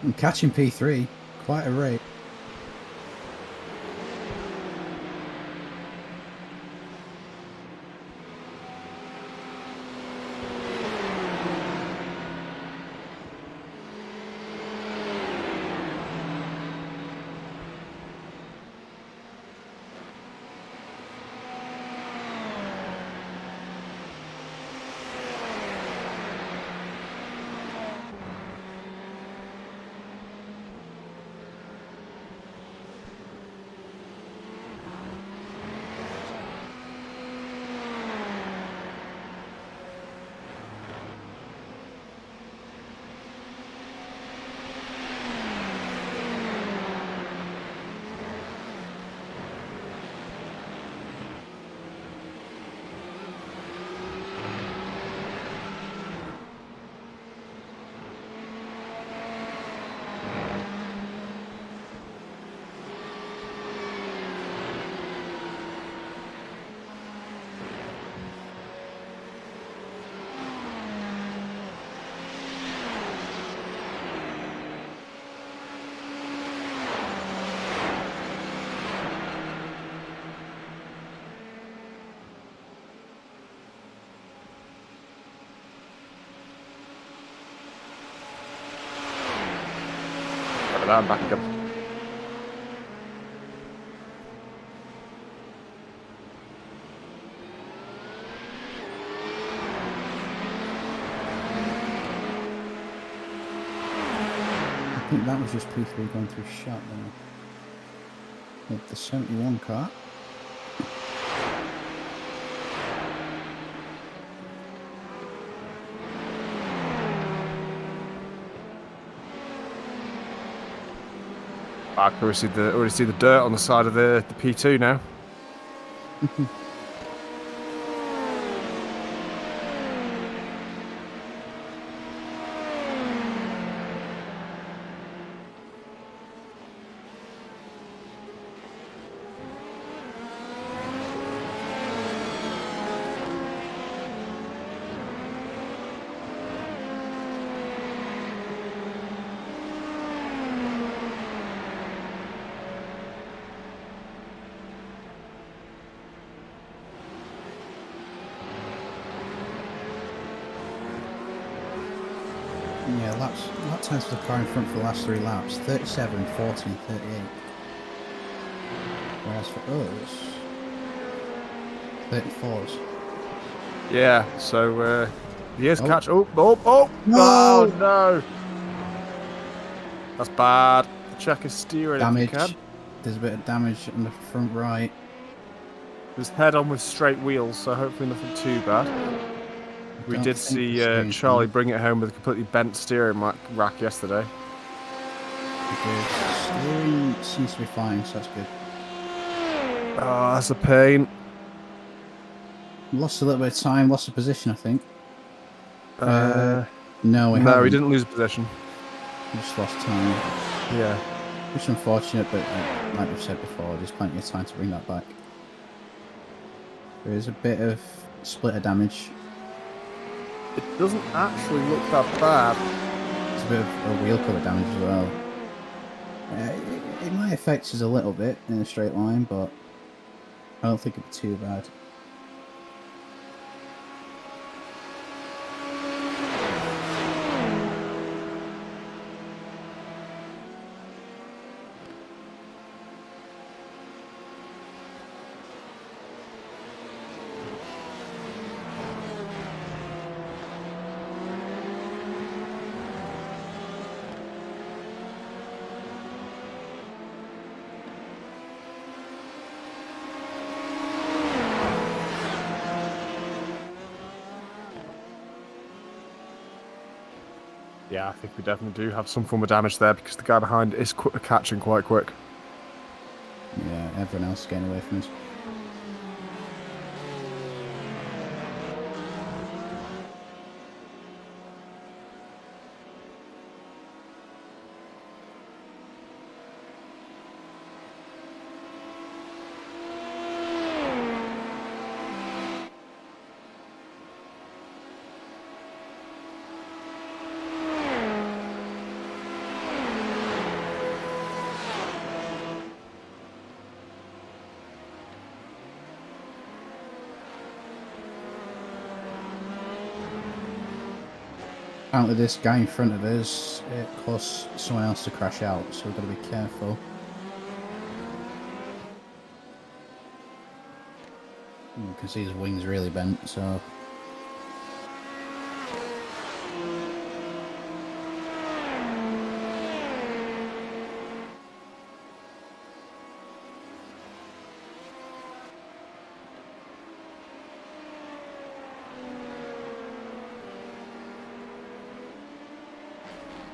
I'm catching P3, quite a rate. I'm back again. I think that was just P3 going through shot then. With the 71 car. I can already see the dirt on the side of the P2 now. Yeah, lap times for the car in front for the last 3 laps, 37, 40, 38. Whereas for us, 34s. Yeah, so he is catch. No. Oh no! That's bad. Check his steering Damage. if you can. There's a bit of damage on the front right. Just head on with straight wheels, so hopefully nothing too bad. We did see Charlie bring it home with a completely bent steering rack yesterday. Steering seems to be fine, so that's good. Oh, that's a pain. Lost a little bit of time, lost a position, I think. No, we didn't lose position. We just lost time. Yeah. Which is unfortunate, but like we've said before, there's plenty of time to bring that back. There is a bit of splitter damage. It doesn't actually look that bad. There's a bit of a wheel cover damage as well. It might affect us a little bit in a straight line, but I don't think it'd be too bad. Yeah, I think we definitely do have some form of damage there because the guy behind is catching quite quick. Yeah, everyone else is getting away from us. apparently this guy in front of us caused someone else to crash out, so we've got to be careful. You can see his wings really bent, so...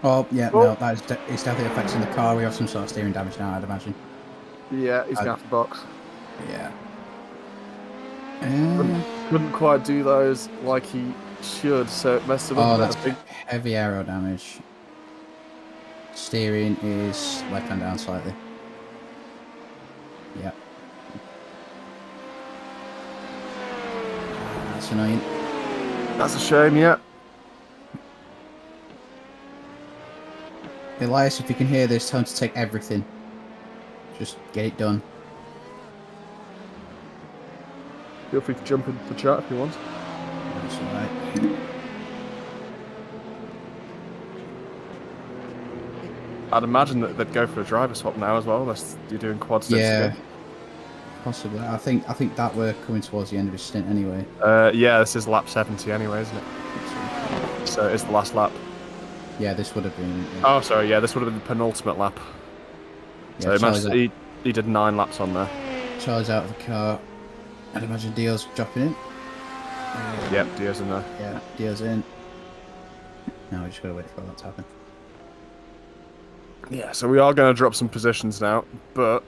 Oh, yeah, no, it's definitely affecting the car. We have some sort of steering damage now, I'd imagine. Yeah, he's going to have to box. Yeah. Couldn't quite do those like he should, so it messed him up. Oh, that's heavy aero damage. Steering is left hand down slightly. Yeah. That's annoying. That's a shame, yeah. Elias, if you can hear this, tell him to take everything. Just get it done. Feel free to jump into the chat if you want. That's alright. I'd imagine that they'd go for a driver swap now as well, unless you're doing quad stints again. Possibly. I think that we're coming towards the end of his stint anyway. Yeah, this is lap 70 anyway, isn't it? So it's the last lap. Yeah, this would have been... Oh, sorry, yeah, this would have been the penultimate lap. Yeah, so he did 9 laps on there. Charlie's out of the car. I'd imagine Dio's dropping in. Yep, Dio's in there. Yeah, Dio's in. Now we just gotta wait for that to happen. Yeah, so we are going to drop some positions now, but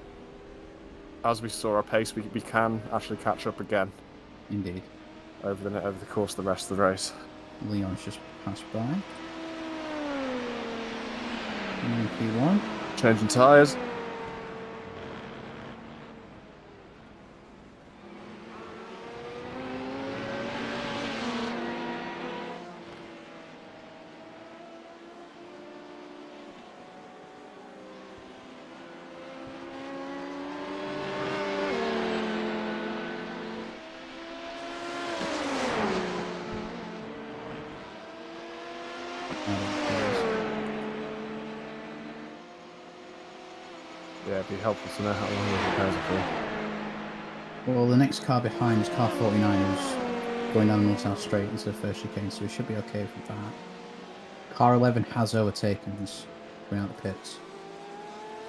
as we saw our pace, we can actually catch up again. Indeed. Over the course of the rest of the race. Leon's just passed by. P1. Changing tyres. Yeah, it'd be helpful to know how long the repairs are for. Well, the next car behind is car 49, who's going down the north-south straight into the first chicane, so we should be okay with that. Car 11 has overtaken us going out the pits,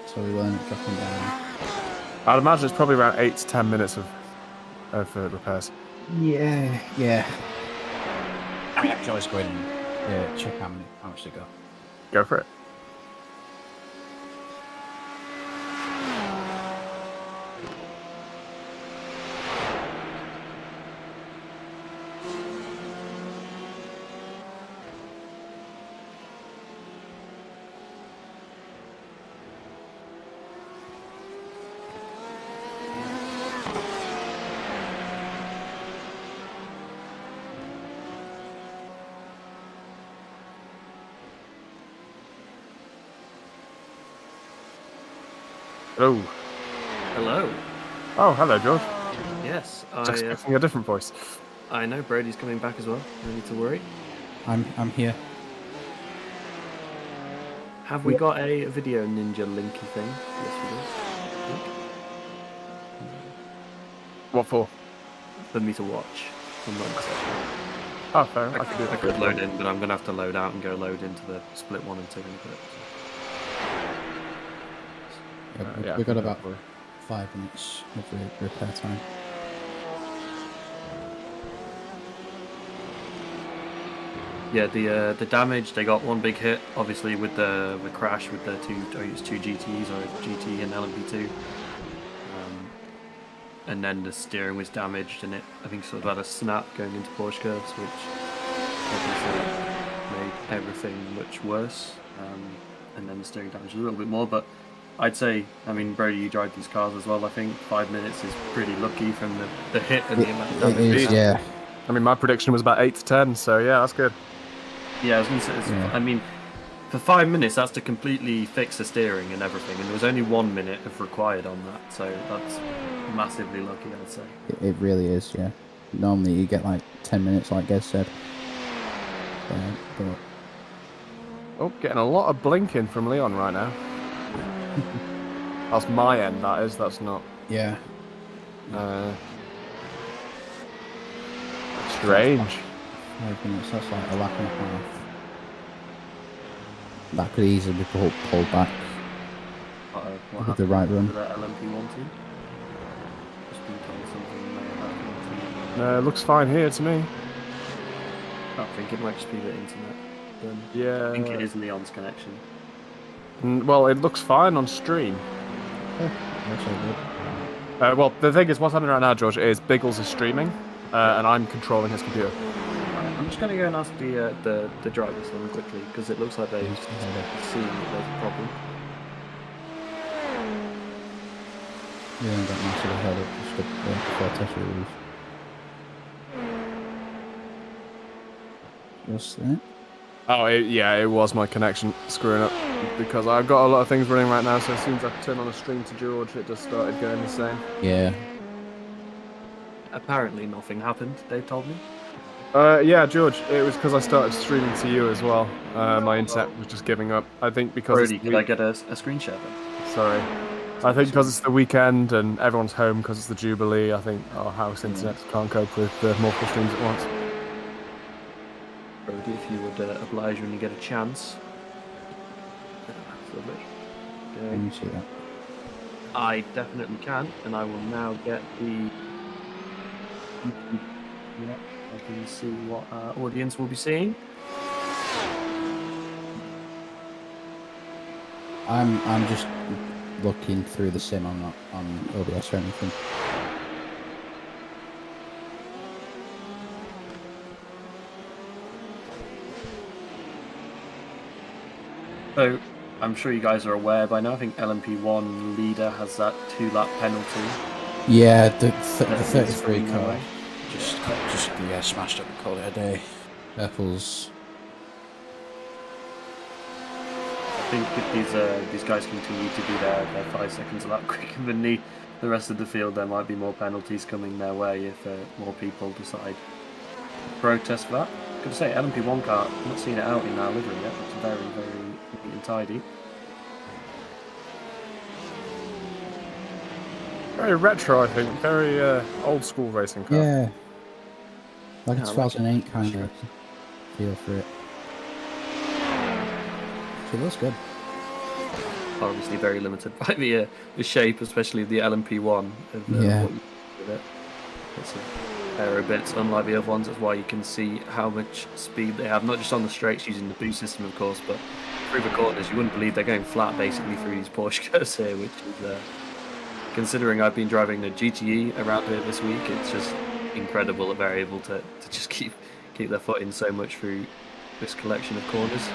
so we will end up dropping down. I'd imagine it's probably around 8 to 10 minutes of repairs. Yeah. I mean, I can always go in and check how much they got. Go for it. Hello. Hello. Oh, hello, George. Yes, I was expecting a different voice. I know Brody's coming back as well. No need to worry. I'm here. Have we got a video ninja linky thing? Yes, we do. What for? For me to watch. I'm not excited. Oh, fair. I could load in, but I'm going to have to load out and go load into the split 1 and 2 in a bit. Yeah, we've got about 5 minutes of repair time. Yeah, the damage, they got one big hit, obviously with the crash with the two GTs, or GT and LMP2. And then the steering was damaged, and it, I think, sort of had a snap going into Porsche curves, which obviously made everything much worse. And then the steering damage a little bit more, but I'd say, I mean, Brody, you drive these cars as well. I think 5 minutes is pretty lucky from the hit and the amount of damage. Yeah. I mean, my prediction was about 8 to 10, so yeah, that's good. Yeah, I was going to say, I mean, for 5 minutes, that's to completely fix the steering and everything, and there was only 1 minute of required on that, so that's massively lucky, I'd say. It really is, yeah. Normally you get like 10 minutes, like Gez said. But Oh, getting a lot of blinking from Leon right now. That's my end, that is. That's not... Yeah. Strange. 5 minutes, that's like a lap and a half. That could easily be pulled back with the right run. That LMP1 team? Just been told something may have happened. No, looks fine here to me. I think it might just be the internet. Yeah. I think it is Leon's connection. Well, it looks fine on stream. That's all good. Well, the thing is, what's happening right now, George, is Biggles is streaming, and I'm controlling his computer. I'm just going to go and ask the drivers then quickly, because it looks like they've seen that there's a problem. Yeah, got massive ahead of just before test release. Just that. Oh, it was my connection screwing up, because I've got a lot of things running right now, so as soon as I turn on a stream to George, it just started going insane. Yeah. Apparently nothing happened, they told me. Yeah, George, it was because I started streaming to you as well. My internet was just giving up. I think because... Brody, could I get a screen share then? Sorry. I think because it's the weekend and everyone's home because it's the Jubilee, I think our house internet can't cope with multiple streams at once. Brody, if you would oblige when you get a chance. Can you see that? I definitely can, and I will now get the... Yeah, I can see what our audience will be seeing. I'm just looking through the sim. I'm not on OBS or anything. So, I'm sure you guys are aware by now, I think LMP1 leader has that 2-lap penalty. Yeah, the 33 car just smashed up and called it a day. Apple's. I think if these guys continue to do their 5 seconds a lap quicker than the rest of the field, there might be more penalties coming their way if more people decide to protest for that. Good to say, LMP1 car, I'm not seeing it out in our livery yet. It's very, very neat and tidy. Very retro, I think. Very old school racing car. Yeah. Like a 2008 kind of feel for it. She looks good. Obviously very limited by the shape, especially the LMP1 of Yeah. what you do with it. It's a aero bits, unlike the other ones. That's why you can see how much speed they have, not just on the straights using the boost system, of course, but through the corners. You wouldn't believe they're going flat basically through these Porsche curves here, which is, considering I've been driving the GTE around here this week, it's just incredible that they're able to just keep their foot in so much through this collection of corners.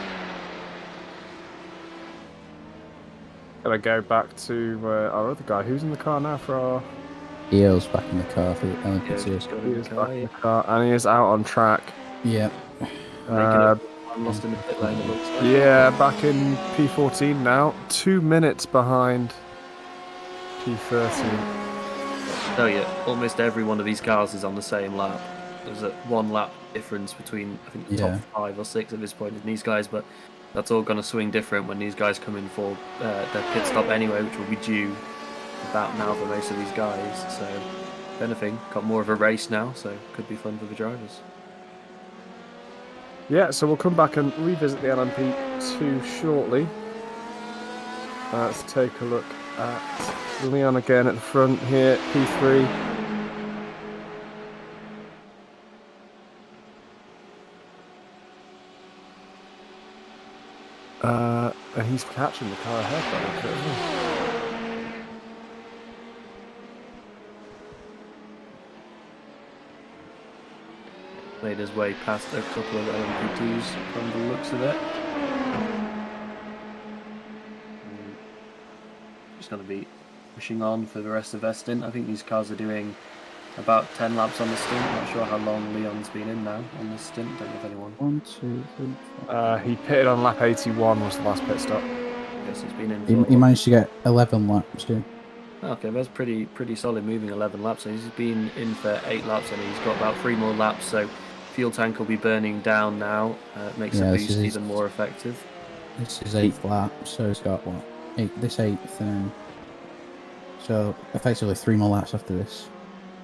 Gotta go back to our other guy. Who's in the car now for our... EO's back in the car for the LMP2. He is back in the car, and he is out on track. Yeah. I'm lost in the pit lane, it looks like. Yeah, back in P14 now. 2 minutes behind P13. Oh yeah, almost every one of these cars is on the same lap. There's a 1 lap difference between, I think, the top 5 or 6 at this point in these guys, but that's all going to swing different when these guys come in for their pit stop anyway, which will be due about now for most of these guys. So, if anything, got more of a race now, so could be fun for the drivers. Yeah, so we'll come back and revisit the LMP2 shortly. Let's take a look at Leon again at the front here, P3. And he's catching the car ahead by the isn't he? Made his way past a couple of LMP2s from the looks of it. Just going to be pushing on for the rest of their stint. I think these cars are doing about 10 laps on the stint. Not sure how long Leon's been in now on this stint. Don't know if anyone. 1, 2, 3, 4. He pitted on lap 81 was the last pit stop. Yes, he's been in. He managed to get 11 laps, too. Okay, that's pretty solid, moving 11 laps. So he's been in for 8 laps, and he's got about 3 more laps. So fuel tank will be burning down now. Makes the boost even more effective. This is 8th lap, so he's got what? This 8th, and so effectively 3 more laps after this.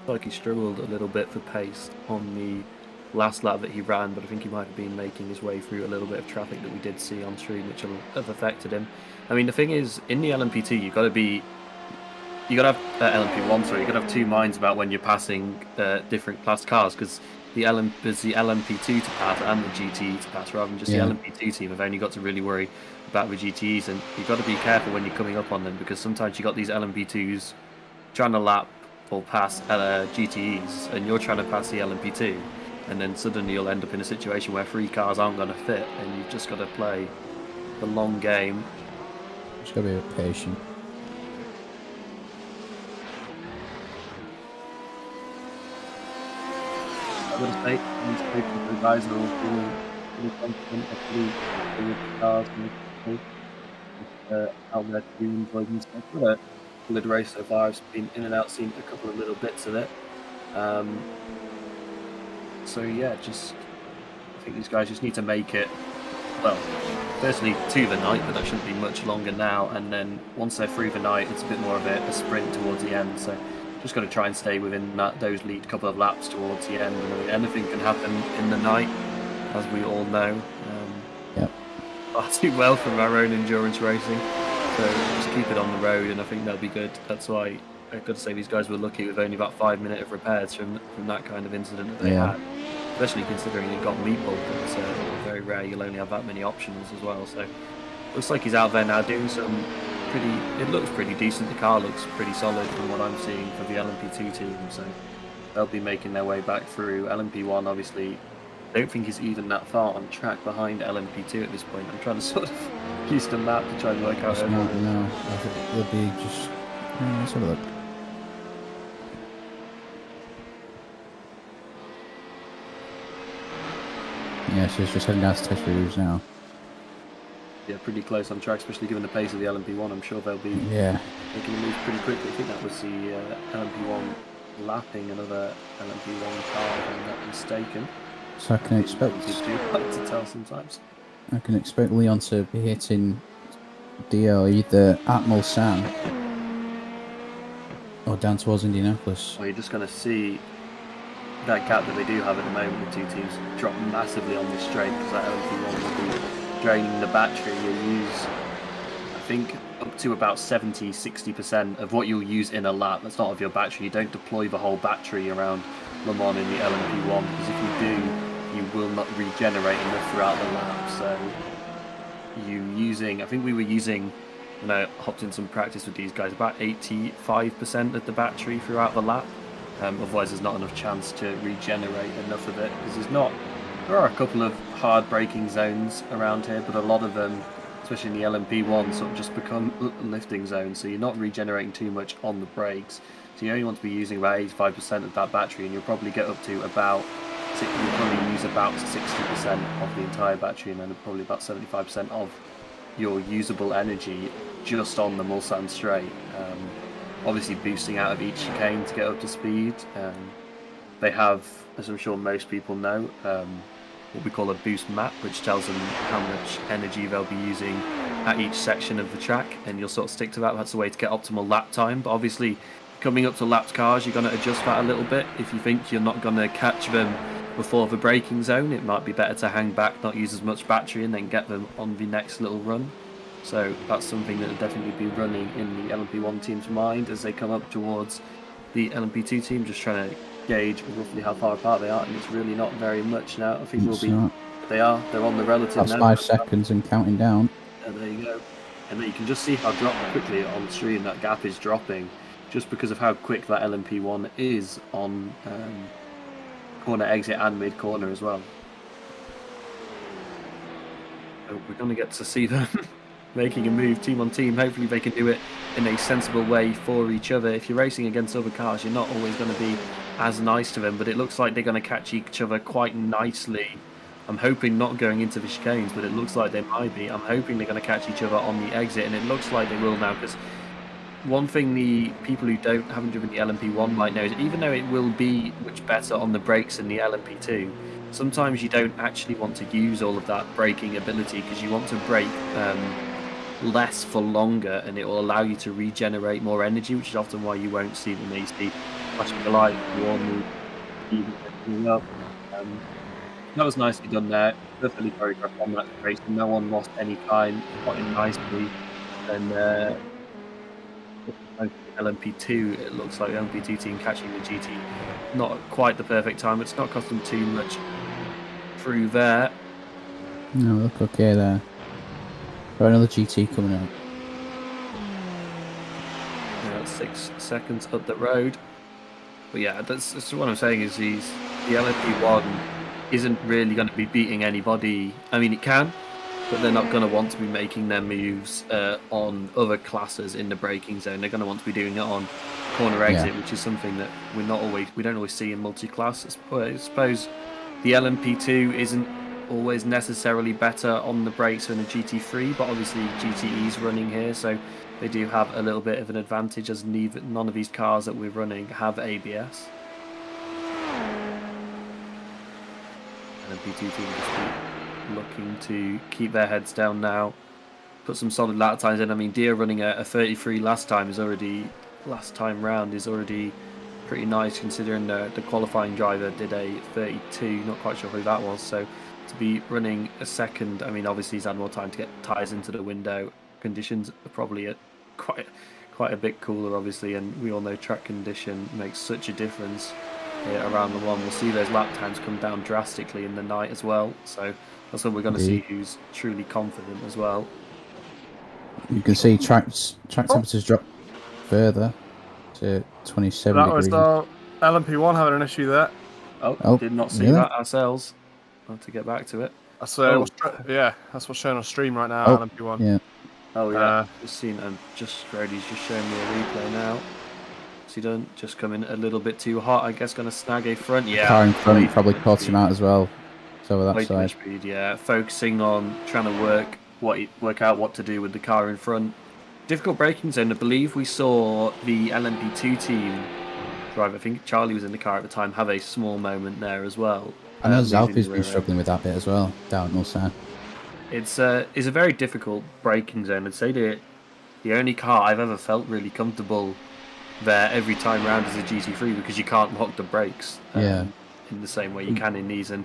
Like he struggled a little bit for pace on the last lap that he ran, but I think he might have been making his way through a little bit of traffic that we did see on stream, which will have affected him. I mean, the thing is, in the LMP2, you've got to have LMP1, sorry, you've got to have 2 minds about when you're passing different class cars, because there's the LMP2 to pass and the GTE to pass, rather than just the LMP2 team have only got to really worry about the GTEs, and you've got to be careful when you're coming up on them, because sometimes you've got these LMP2s trying to lap or pass GTEs, and you're trying to pass the LMP2, and then suddenly you'll end up in a situation where 3 cars aren't going to fit, and you've just got to play the long game. Just got to be a bit patient. I would say the guys are all feeling pretty confident, with the cars and out there to enjoy themselves. But a good race so far. I've been in and out, seen a couple of little bits of it. So yeah, I think these guys just need to make it, well, firstly to the night, but that shouldn't be much longer now, and then once they're through the night, it's a bit more of a sprint towards the end, so just got to try and stay within those lead couple of laps towards the end. And anything can happen in the night, as we all know. Far too well from our own endurance racing, so just keep it on the road, and I think they'll be good. That's why I've got to say these guys were lucky with only about 5 minutes of repairs from that kind of incident that they had. Especially considering you've got Meatball, it's very rare you'll only have that many options as well. So looks like he's out there now doing some it looks pretty decent. The car looks pretty solid from what I'm seeing for the LMP2 team, so they'll be making their way back through. LMP1 obviously, I don't think he's even that far on track behind LMP2 at this point. I'm trying to sort of use the map to try and work out. No, I think it'll be just. Let's have a look. Yeah, so it's just heading down to test routes now. Yeah, pretty close on track, especially given the pace of the LMP1. I'm sure they'll be making a move pretty quickly. I think that was the LMP1 lapping another LMP1 car, if I'm not mistaken. So I can expect. Like to tell sometimes. I can expect Leon to be hitting Dio either at Mulsanne or down towards Indianapolis. Well, you're just going to see that gap that they do have at the moment, the two teams, drop massively on this straight, because that LMP1 will be draining the battery. You'll use, I think, up to about 70-60% of what you'll use in a lap. That's not of your battery. You don't deploy the whole battery around Le Mans in the LMP1, because if you do, you will not regenerate enough throughout the lap. So I think we were using, when I hopped in some practice with these guys, about 85% of the battery throughout the lap. Otherwise there's not enough chance to regenerate enough of it, because there are a couple of hard braking zones around here, but a lot of them, especially in the LMP1, sort of just become lifting zones, so you're not regenerating too much on the brakes. So you only want to be using about 85% of that battery, and you'll probably get up to about, you'll probably use about 60% of the entire battery, and then probably about 75% of your usable energy just on the Mulsanne straight. Obviously boosting out of each chicane to get up to speed. They have, as I'm sure most people know, what we call a boost map, which tells them how much energy they'll be using at each section of the track, and you'll sort of stick to that. That's the way to get optimal lap time. But obviously, coming up to lapped cars, you're going to adjust that a little bit. If you think you're not going to catch them before the braking zone, it might be better to hang back, not use as much battery, and then get them on the next little run. So that's something that will definitely be running in the LMP1 team's mind as they come up towards the LMP2 team, just trying to gauge roughly how far apart they are, and it's really not very much now. I think they're on the relative. That's now. 5 seconds and counting down. There you go. And then you can just see how quickly on stream that gap is dropping, just because of how quick that LMP1 is on corner exit and mid corner as well. So we're going to get to see them making a move team on team. Hopefully they can do it in a sensible way for each other. If you're racing against other cars, you're not always going to be as nice to them, but it looks like they're going to catch each other quite nicely. I'm hoping not going into the chicanes, but it looks like they might be. I'm hoping they're going to catch each other on the exit, and it looks like they will now, because one thing the people who haven't driven the LMP1 might know is, even though it will be much better on the brakes than the LMP2, sometimes you don't actually want to use all of that braking ability because you want to brake less for longer, and it will allow you to regenerate more energy, which is often why you won't see them AC flashing the light, warm you up. That was nicely done there. Perfectly choreographed on that race, and no one lost any time. Got in nicely, and LMP2. It looks like the LMP2 team catching the GT. Not quite the perfect time. It's not cost them too much through there. No, look okay there. Got another GT coming out. Yeah, 6 seconds up the road. But yeah, that's what I'm saying is the LMP1 isn't really going to be beating anybody. I mean, it can, but they're not going to want to be making their moves on other classes in the braking zone. They're going to want to be doing it on corner exit, which is something that we don't always see in multi-class. I suppose the LMP2 isn't always necessarily better on the brakes than a GT3, but obviously GTE's running here, so they do have a little bit of an advantage, as none of these cars that we're running have ABS. LMP2 team just looking to keep their heads down now, put some solid lap times in. I mean, Dia running a 33 last time round is already pretty nice, considering the qualifying driver did a 32. Not quite sure who that was. So to be running a second, I mean, obviously he's had more time to get tyres into the window. Conditions are probably quite a bit cooler, obviously, and we all know track condition makes such a difference here around the one. We'll see those lap times come down drastically in the night as well. So that's when we're going to see who's truly confident as well. You can see track temperatures drop further to 27 that degrees. was the LMP1 having an issue there. Oh, did not see that ourselves. I'll have to get back to it. That's that's what's shown on stream right now. LMP1. Yeah. Oh yeah, Brody's just showing me a replay now. He done just come in a little bit too hot. I guess going to snag a front. Yeah, car in front probably caught him out as well. So that side. Speed, yeah, focusing on trying to work out what to do with the car in front. Difficult braking zone. I believe we saw the LMP2 team driver, I think Charlie was in the car at the time, have a small moment there as well. I know Zalpi's been struggling with that bit as well, down Mulsanne. It's a very difficult braking zone. I'd say the only car I've ever felt really comfortable there every time round is a GT3, because you can't lock the brakes in the same way you can in these. And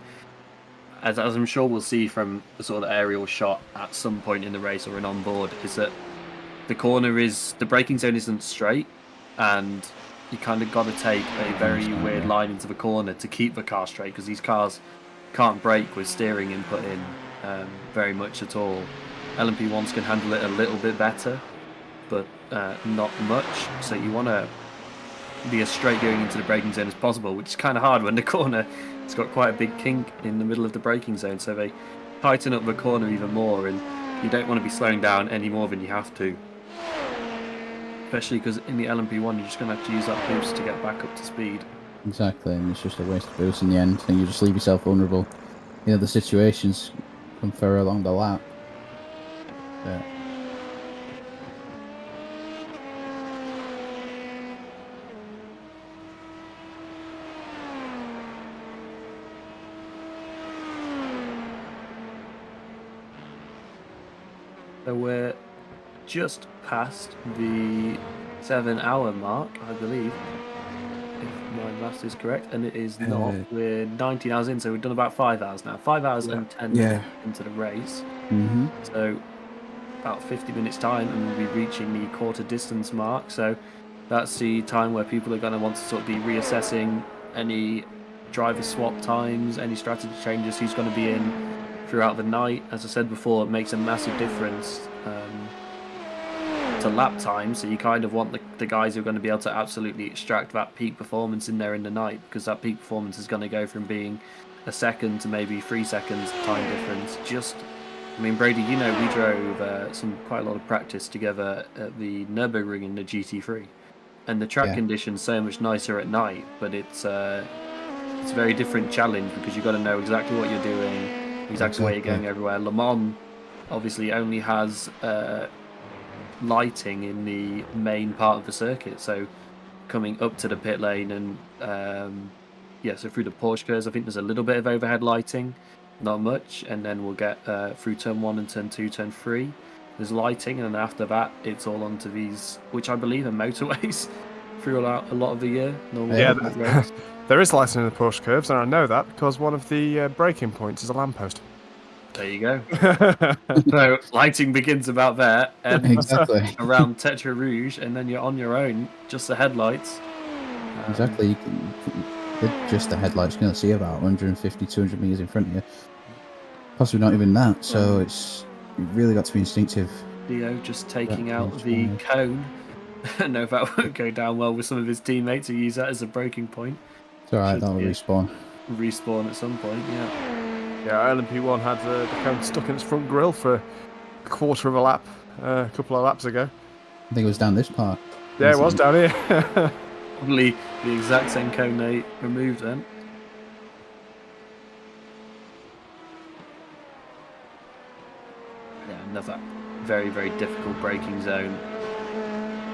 as I'm sure we'll see from the sort of aerial shot at some point in the race or an onboard, is that the braking zone isn't straight, and you kind of got to take a very weird line into the corner to keep the car straight, because these cars can't brake with steering input in very much at all. LMP1s can handle it a little bit better, but not much. So you want to be as straight going into the braking zone as possible, which is kind of hard when the corner it's got quite a big kink in the middle of the braking zone. So they tighten up the corner even more, and you don't want to be slowing down any more than you have to. Especially because in the LMP1 you're just going to have to use that boost to get back up to speed. Exactly, and it's just a waste of boost in the end, and you just leave yourself vulnerable. You know, the situations come further along the lap. Yeah. So we're just past the 7-hour mark, I believe, if my maths is correct, and it is not. We're 19 hours in, so we've done about 5 hours now. 5 hours and 10 minutes into the race. So about 50 minutes time, and we'll be reaching the quarter distance mark. So that's the time where people are going to want to sort of be reassessing any driver swap times, any strategy changes, who's going to be in throughout the night. As I said before, it makes a massive difference to lap time, so you kind of want the guys who are going to be able to absolutely extract that peak performance in there in the night, because that peak performance is going to go from being a second to maybe 3 seconds time difference. I mean, Brady, you know, we drove quite a lot of practice together at the Nürburgring in the GT3, and the track conditions so much nicer at night, but it's a very different challenge, because you've got to know exactly what you're doing, exactly where you're going everywhere. Le Mans obviously only has lighting in the main part of the circuit, so coming up to the pit lane and so through the Porsche curves, I think there's a little bit of overhead lighting, not much, and then we'll get through turn 1 and turn 2, turn 3. There's lighting, and then after that, it's all onto these, which I believe are motorways through a lot of the year. Yeah, there is lighting in the Porsche curves, and I know that because one of the braking points is a lamppost. There you go. So lighting begins about there, and Exactly. around Tetra Rouge, and then you're on your own, just the headlights. Exactly. You can, with just the headlights, you're going to see about 150, 200 meters in front of you. Possibly not even that. So you've really got to be instinctive. Theo just taking out the cone. I know that won't go down well with some of his teammates who use that as a braking point. It's alright, that'll respawn. Respawn at some point, yeah. Yeah, LMP1 had the cone stuck in its front grille for a quarter of a lap a couple of laps ago. I think it was down this part. Yeah, it was down here. Probably the exact same cone they removed then. Yeah, another very, very difficult braking zone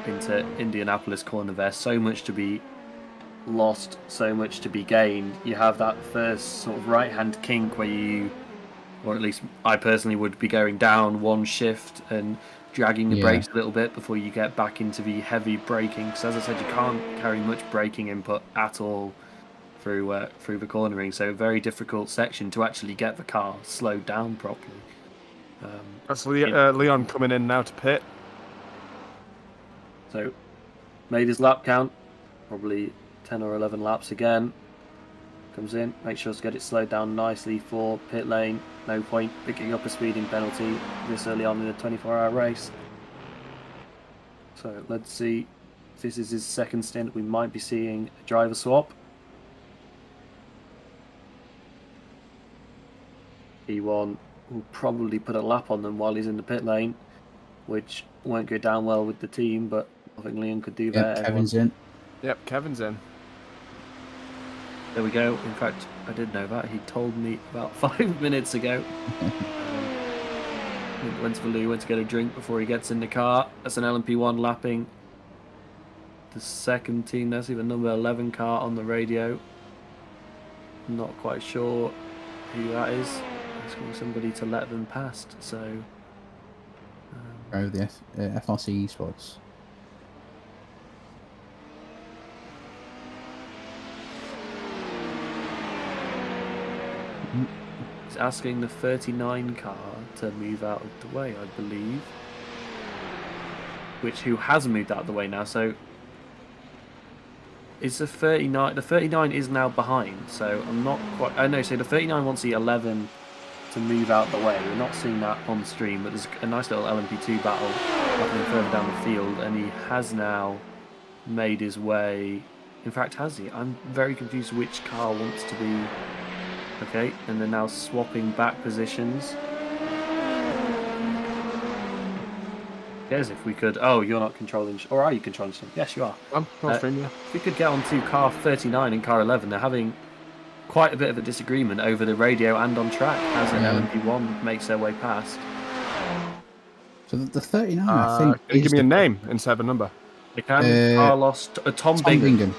into Indianapolis corner there. So much to be lost, so much to be gained. You have that first sort of right-hand kink where you, or at least I personally would be going down one shift and dragging the brakes a little bit before you get back into the heavy braking. Because as I said, you can't carry much braking input at all through the cornering. So a very difficult section to actually get the car slowed down properly. That's Leon coming in now to pit. So made his lap count, probably 10 or 11 laps again. Comes in, make sure to get it slowed down nicely for pit lane. No point picking up a speeding penalty this early on in a 24-hour race. So let's see if this is his second stint. We might be seeing a driver swap. E1 will probably put a lap on them while he's in the pit lane, which won't go down well with the team, but nothing Leon could do there. Kevin's in. Yep, Kevin's in. There we go. In fact, I did know that. He told me about 5 minutes ago. Went to the loo, went to get a drink before he gets in the car. That's an LMP1 lapping the second team. That's even number 11 car on the radio. Not quite sure who that is. Asking somebody to let them past. So, the FRC Esports. he's asking the 39 car to move out of the way, I believe. Who has moved out of the way now, so is the 39... The 39 is now behind, so I'm not quite... Oh no, so the 39 wants the 11 to move out the way. We're not seeing that on stream, but there's a nice little LMP2 battle happening further down the field, and he has now made his way... In fact, has he? I'm very confused which car wants to be... Okay, and they're now swapping back positions. Yes, if we could... Oh, you're not controlling... Or are you controlling stream? Yes, you are. I'm controlling, yeah. If we could get onto car 39 and car 11, they're having quite a bit of a disagreement over the radio and on track as an LMP1 makes their way past. So the 39, I think... Can you give me a name instead of a number? They can. Carlos... Tom Bingham.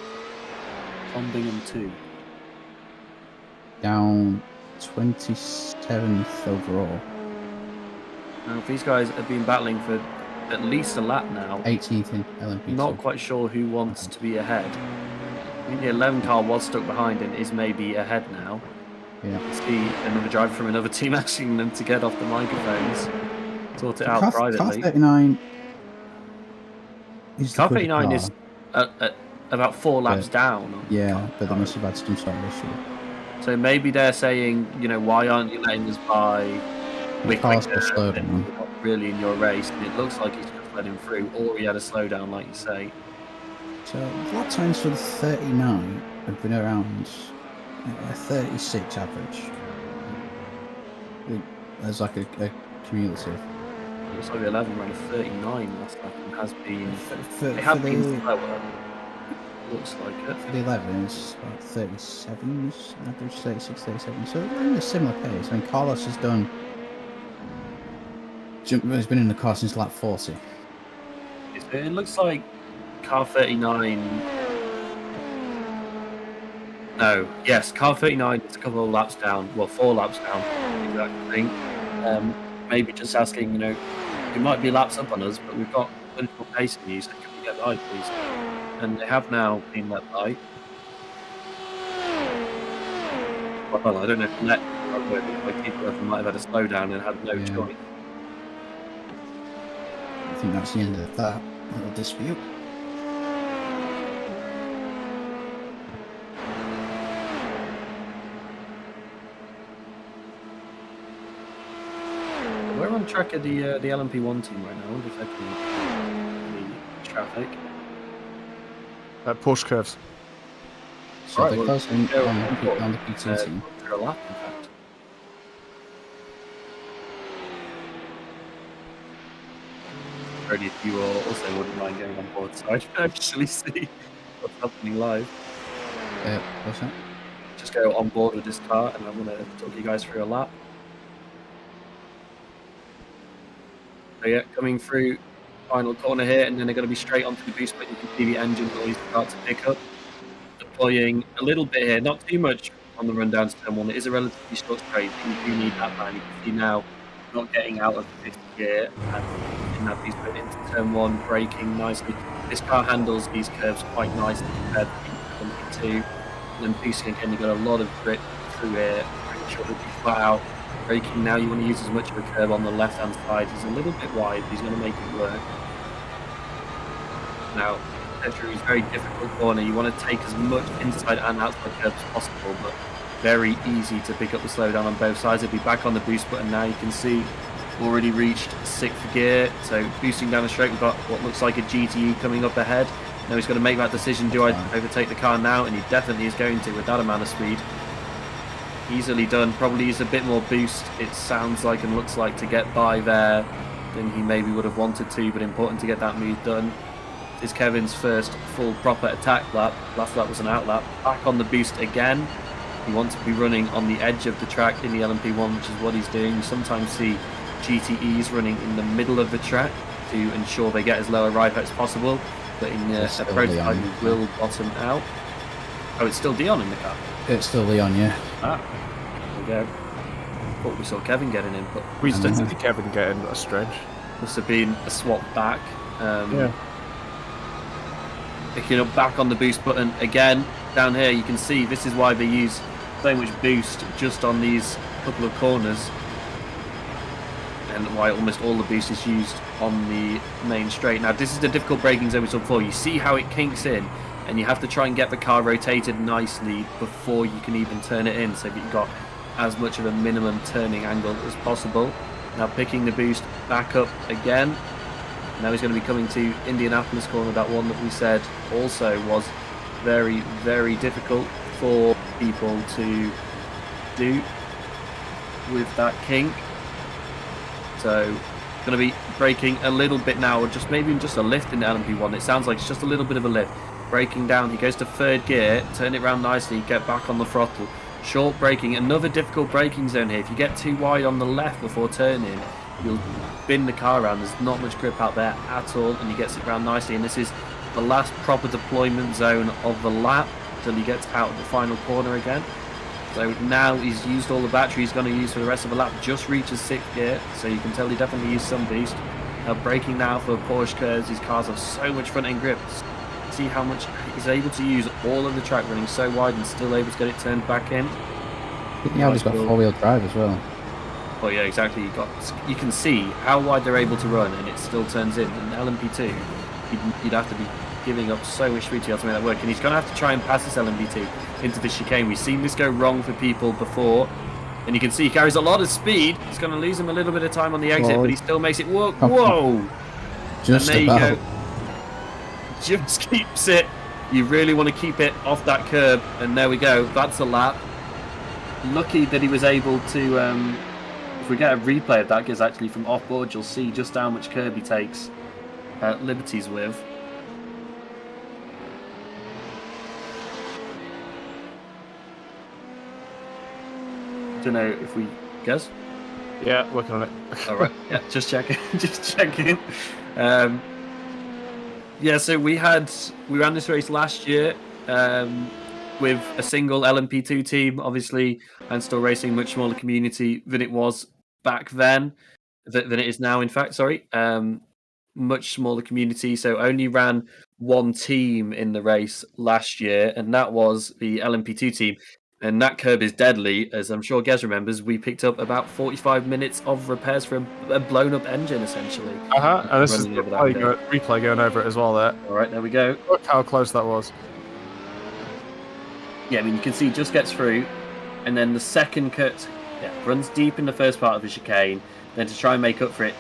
Tom Bingham 2. Down 27th overall. Now, these guys have been battling for at least a lap now. 18th in LMP2. Not quite sure who wants to be ahead. I think the 11 car was stuck behind and is maybe ahead now. Yeah. See another driver from another team asking them to get off the microphones, sort it out privately. Car 39 is car 39 is about 4 laps down. Yeah, but they must have had some sort of issue. So maybe they're saying, you know, why aren't you letting us by? We're not really in your race, and it looks like he's just let him through, or he had a slowdown, like you say. So lap times for the 39 have been around a 36 average. There's like a cumulative. Looks like the 11 ran a 39 last lap and has been. They have been slower. Looks like it. For the 11 it's about 37 average, 36, 37. So they're in a similar pace. I mean, Carlos has done. He's been in the car since lap 40. It looks like car 39 No, yes, car 39 is a couple of laps down. Well, 4 laps down, exactly. Maybe just asking, you might be laps up on us, but we've got clinical pace in you, so can we get by, please? And they have now been let by. Well, I don't know if let like people might have had a slowdown and had no choice. I think that's the end of that little dispute. We're on track of the LMP1 team right now. I wonder if they can the traffic. Porsche curves. So Right, they're well, closing on the PT team. For a lap, in fact. Ready if you also wouldn't mind going on board, so I can actually see what's happening live. What's that? Just go on board with this car, and I'm going to talk you guys through a lap. So yeah, coming through final corner here, and then they're going to be straight onto the boost, but you can see the engine noise start to pick up. Deploying a little bit here, not too much on the run down to turn 1. It is a relatively short straight, but you do need that man. You can see now not getting out of the 5th gear and in that boost put into turn 1, braking nicely. This car handles these curves quite nicely compared to the 2. And then boosting again, you've got a lot of grip through here, pretty sure it'll be flat out. Braking now, you want to use as much of a curve on the left hand side. He's a little bit wide, but he's going to make it work. Now, Pedro is very difficult corner. You want to take as much inside and outside curve as possible, but very easy to pick up the slowdown on both sides. It'll be back on the boost button now. You can see already reached 6th gear. So boosting down the straight, we've got what looks like a GTE coming up ahead. Now he's got to make that decision. Do I overtake the car now? And he definitely is going to with that amount of speed. Easily done. Probably use a bit more boost, it sounds like and looks like, to get by there than he maybe would have wanted to, but important to get that move done. This is Kevin's first full proper attack lap. Last lap was an out lap. Back on the boost again. He wants to be running on the edge of the track in the LMP1, which is what he's doing. You sometimes see GTEs running in the middle of the track to ensure they get as low a ride height as possible, but in a prototype it will bottom out. Oh, it's still Dion in the car? It's still Leon, yeah. Ah, there we go. Thought we saw Kevin getting in, but We didn't see Kevin get in, that's strange. Must have been a swap back. Yeah. Picking up back on the boost button again. Down here you can see this is why they use so much boost just on these couple of corners, and why almost all the boost is used on the main straight. Now this is the difficult braking zone we saw before. You see how it kinks in, and you have to try and get the car rotated nicely before you can even turn it in, so that you've got as much of a minimum turning angle as possible. Now picking the boost back up again. Now he's going to be coming to Indianapolis corner, that one that we said also was very, very difficult for people to do with that kink. So going to be braking a little bit now, or just maybe just a lift in the LMP1. It sounds like it's just a little bit of a lift. Braking down, he goes to 3rd gear, turn it around nicely, get back on the throttle. Short braking, another difficult braking zone here. If you get too wide on the left before turning, you'll spin the car around. There's not much grip out there at all, and he gets it around nicely. And this is the last proper deployment zone of the lap until he gets out of the final corner again. So now he's used all the battery he's going to use for the rest of the lap. Just reaches 6th gear, so you can tell he definitely used some boost. Now braking now for Porsche curves. These cars have so much front end grip. See how much he's able to use all of the track running so wide and still able to get it turned back in. Yeah, he's got 4-wheel drive as well. Oh yeah, exactly. You can see how wide they're able to run, and it still turns in. And LMP2, you'd have to be giving up so much speed to be able to make that work. And he's going to have to try and pass this LMP2 into the chicane. We've seen this go wrong for people before, and you can see he carries a lot of speed. It's going to lose him a little bit of time on the exit, but he still makes it work. Whoa! Just and there about. you go. Just keeps it. You really want to keep it off that curb, and there we go. That's a lap. Lucky that he was able to. If we get a replay of that, because actually from off board, you'll see just how much curb he takes liberties with. Don't know if we guess. Yeah, working on it. All right. Yeah, just checking. Just checking. Yeah, so we ran this race last year. with a single LMP2 team, obviously, and still racing much smaller community than it was back then, than it is now, in fact, sorry. Much smaller community, so only ran one team in the race last year, and that was the LMP2 team. And that curb is deadly, as I'm sure Gez remembers. We picked up about 45 minutes of repairs for a blown-up engine, essentially. And this is the replay going over it as well there. All right, there we go. Look how close that was. Yeah, I mean, you can see just gets through, and then the second cut, runs deep in the first part of the chicane, then to try and make up for it,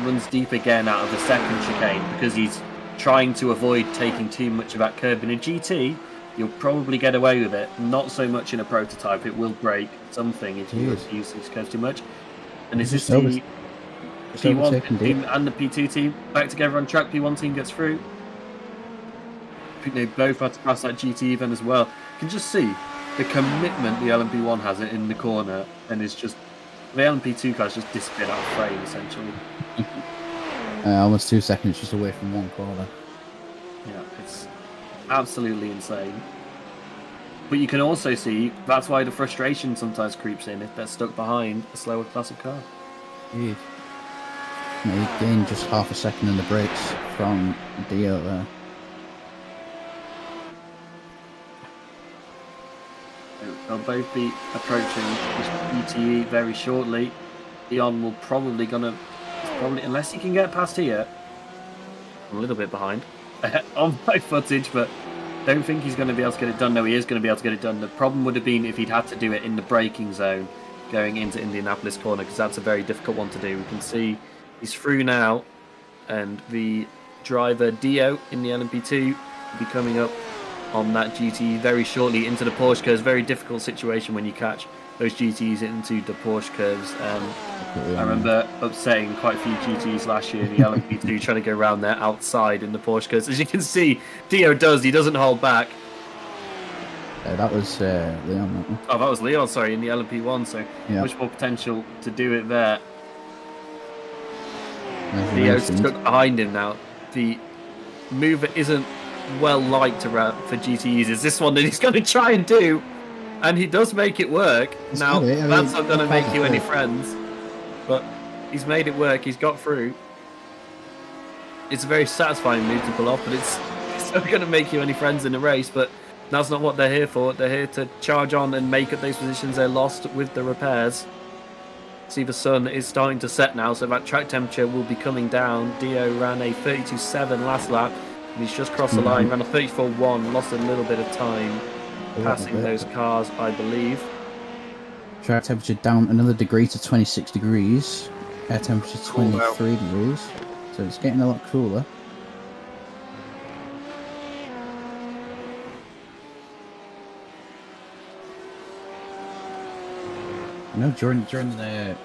runs deep again out of the second chicane, because he's trying to avoid taking too much of that curb. In a GT, you'll probably get away with it. Not so much in a prototype. It will break something if you use these curves too much. And it's just the P1 team and the P2 team back together on track. P1 team gets through. I think they both had to pass that GT event as well. You can just see the commitment the LMP1 has it in the corner, and it's just the LMP2 cars just disappeared out of frame essentially. Almost 2 seconds just away from one corner. Yeah, it's absolutely insane. But you can also see that's why the frustration sometimes creeps in if they're stuck behind a slower classic car. Indeed. He gained just half a second in the brakes from Dio there. They'll both be approaching this PTE very shortly. Dion will probably unless he can get past here. I'm a little bit behind on my footage, but don't think he's going to be able to get it done. No, he is going to be able to get it done. The problem would have been if he'd had to do it in the braking zone going into Indianapolis corner, because that's a very difficult one to do. We can see he's through now, and the driver Dio in the LMP2 will be coming up on that GT very shortly into the Porsche curves. Very difficult situation when you catch those GTs into the Porsche curves. I remember upsetting quite a few GTs last year, the LMP2 trying to go around there outside in the Porsche curves. As you can see, Dio he doesn't hold back. That was Leon. Oh, that was Leon, sorry, in the LMP1, so much more potential to do it there. Dio's stuck behind him now. The mover isn't well liked for GTEs. Is this one that he's going to try and do? And he does make it work. Now, that's not going to make you any friends. But he's made it work. He's got through. It's a very satisfying move to pull off, but it's not going to make you any friends in the race. But that's not what they're here for. They're here to charge on and make up those positions they lost with the repairs. See, the sun is starting to set now, so that track temperature will be coming down. Dio ran a 32.7 last lap, and he's just crossed the line, ran a 34.1, lost a little bit of time passing those cars, I believe. Track temperature down another degree to 26 degrees. Air temperature 23 degrees. So it's getting a lot cooler. I know during a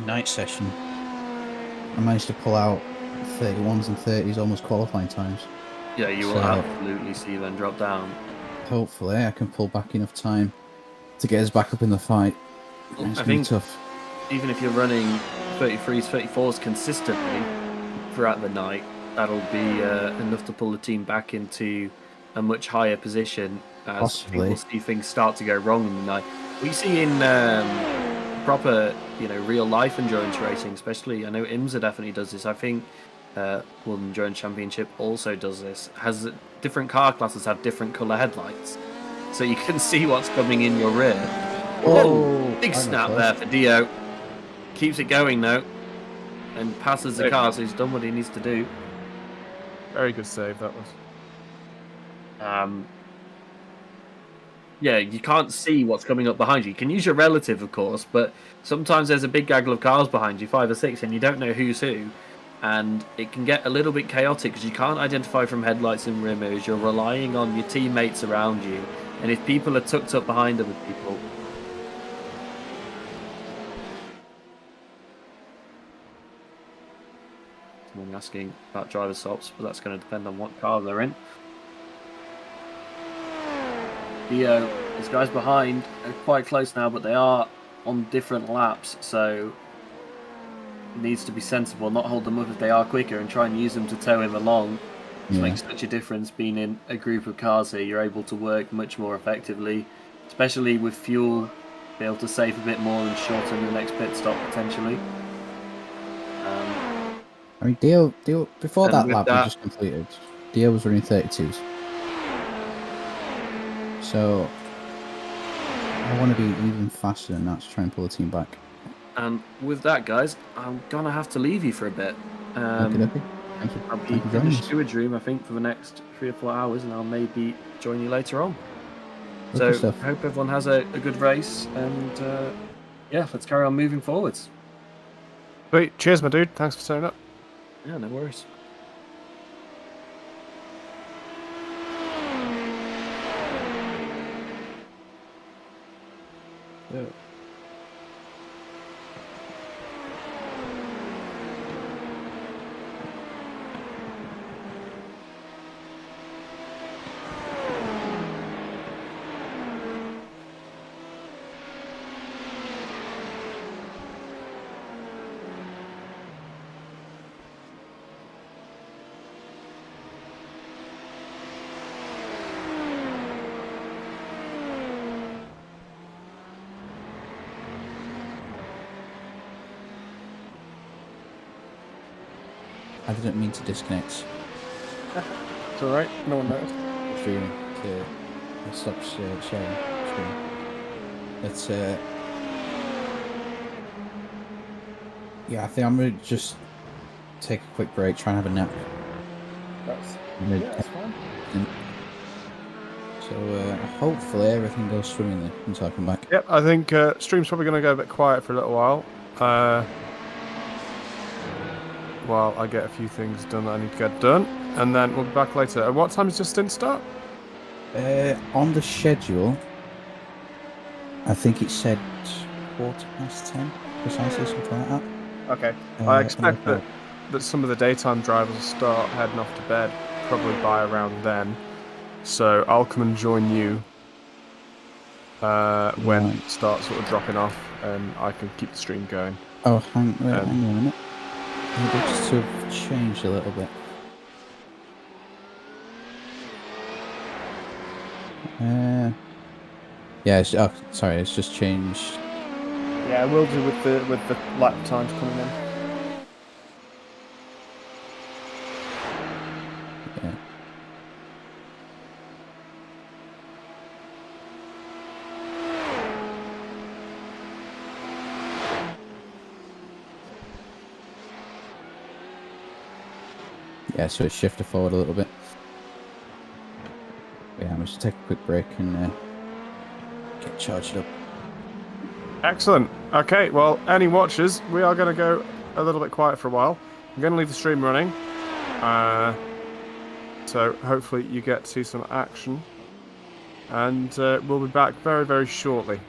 night session, I managed to pull out 31s and 30s almost qualifying times. Yeah, you will absolutely see them drop down. Hopefully, I can pull back enough time to get us back up in the fight. It's going to be tough. Even if you're running 33s, 34s consistently throughout the night, that'll be enough to pull the team back into a much higher position as people see things start to go wrong in the night. We see in proper, real life endurance racing, especially. I know IMSA definitely does this. I think World Endurance Championship also does this. Different car classes have different colour headlights, so you can see what's coming in your rear. Oh, big snap there for Dio. Keeps it going though, and passes the car, so he's done what he needs to do. Very good save that was. Yeah, you can't see what's coming up behind you. You can use your relative, of course, but sometimes there's a big gaggle of cars behind you, 5 or 6, and you don't know who's who. And it can get a little bit chaotic because you can't identify from headlights and rear mirrors. You're relying on your teammates around you. And if people are tucked up behind other people... Someone asking about driver stops, but that's going to depend on what car they're in. Dio, these guys behind are quite close now, but they are on different laps, so it needs to be sensible, not hold them up if they are quicker and try and use them to tow him along. It makes such a difference being in a group of cars here. You're able to work much more effectively, especially with fuel, be able to save a bit more and shorten the next pit stop potentially. I mean, Dio before that lap we just completed, Dio was running 32s. So I want to be even faster than that to try and pull the team back. And with that, guys, I'm gonna have to leave you for a bit. Okay. I'll be in the steward's room, I think, for the next 3 or 4 hours, and I'll maybe join you later on. So I hope everyone has a good race, and yeah, let's carry on moving forwards. Sweet. Cheers, my dude. Thanks for turning up. Yeah, no worries. Yeah. I didn't mean to disconnect. It's alright, no one noticed. Streaming to stop sharing screen. Let's yeah, I think I'm gonna just take a quick break, try and have a nap. That's fine. So hopefully everything goes swimmingly until I come back. Yep, I think stream's probably going to go a bit quiet for a little while. While I get a few things done that I need to get done, and then we'll be back later. At what time does your stint start? On the schedule, I think it said 10:15, precisely, something like that. Okay. I expect that some of the daytime drivers will start heading off to bed probably by around then. So I'll come and join you when it starts sort of dropping off, and I can keep the stream going. Oh, hang on a minute. It looks to have changed a little bit. Yeah, sorry, it's just changed. Yeah, I will do with the lap times coming in. Yeah. Yeah, so it's shifted forward a little bit. Yeah, I'm just take a quick break and get charged up. Excellent. Okay, well, any watchers, we are going to go a little bit quiet for a while. I'm going to leave the stream running. So hopefully you get to see some action. And we'll be back very, very shortly.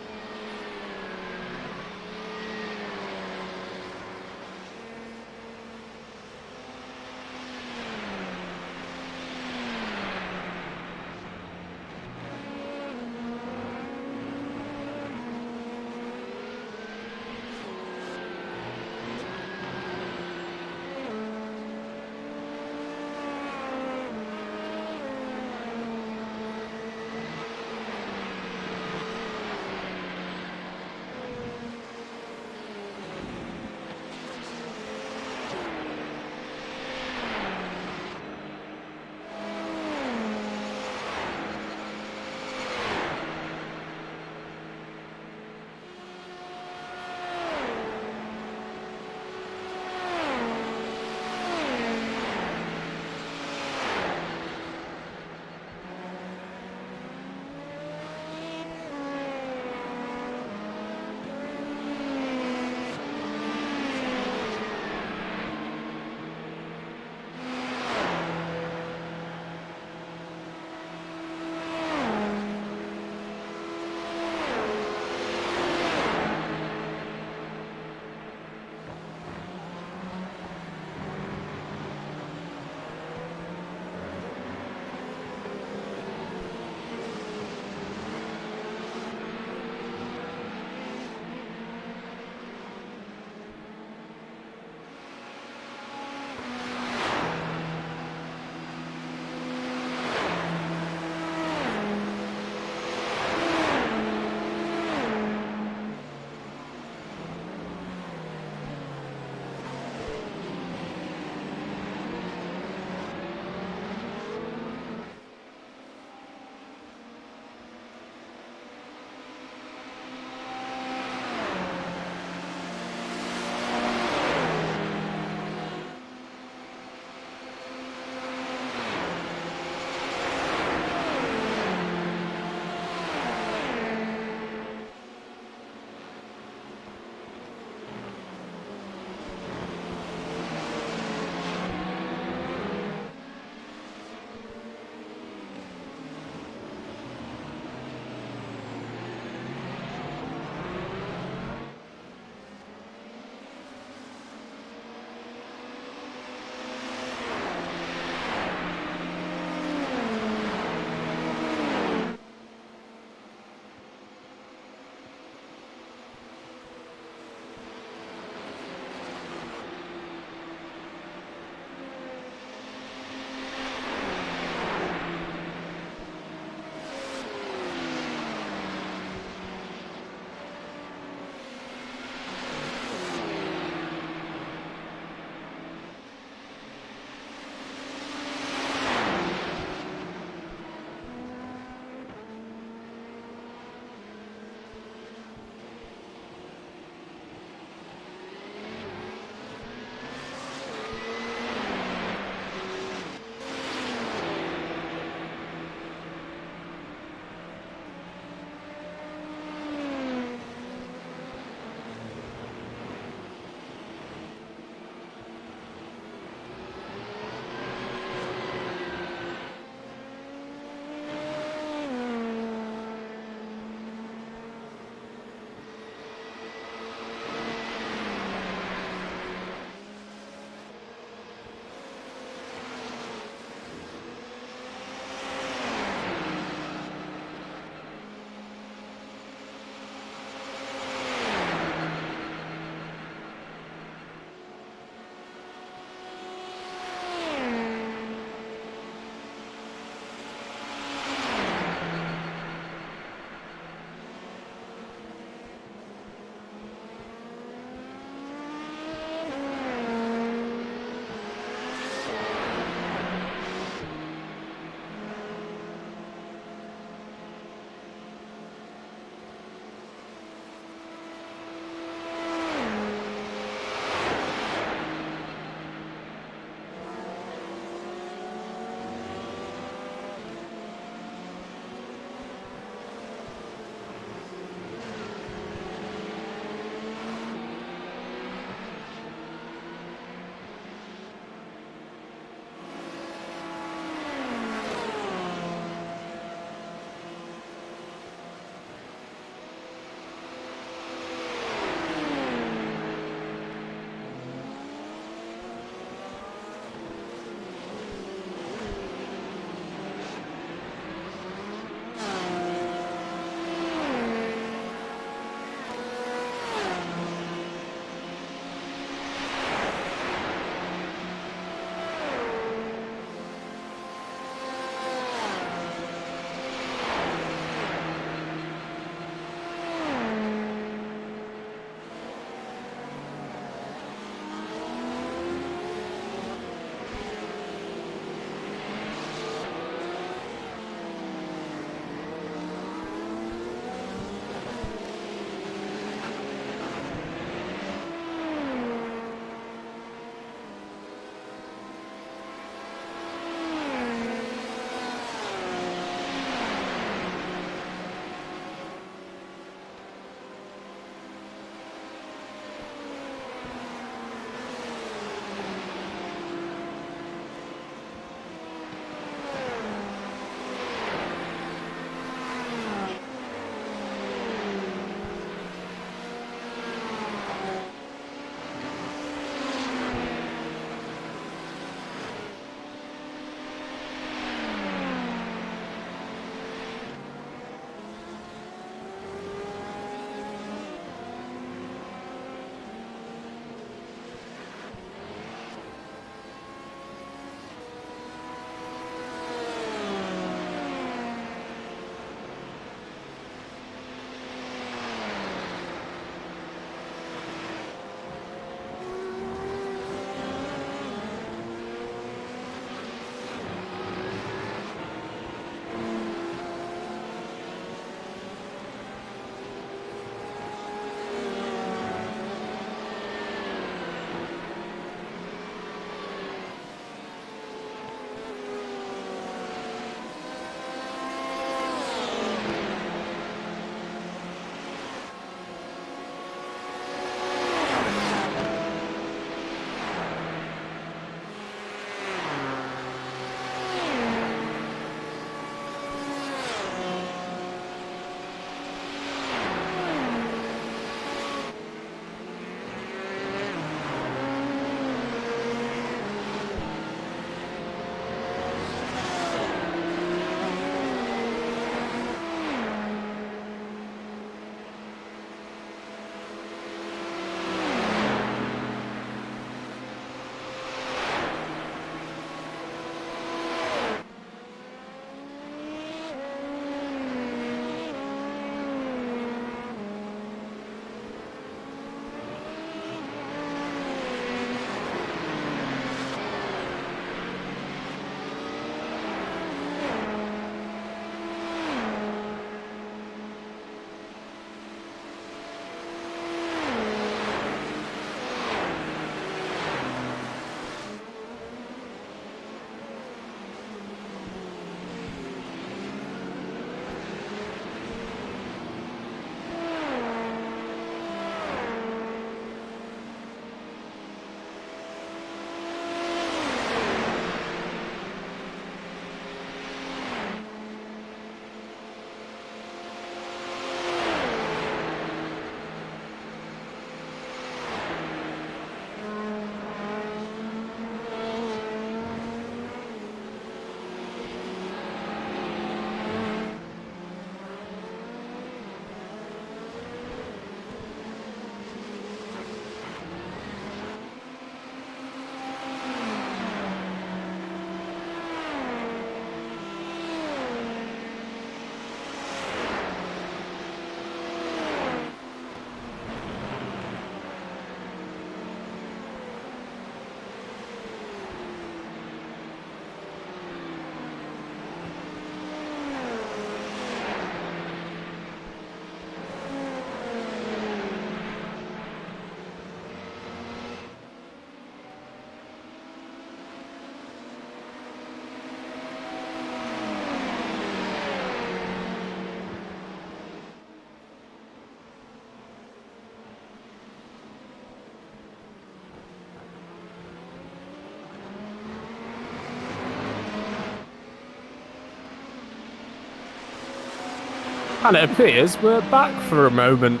And it appears we're back for a moment.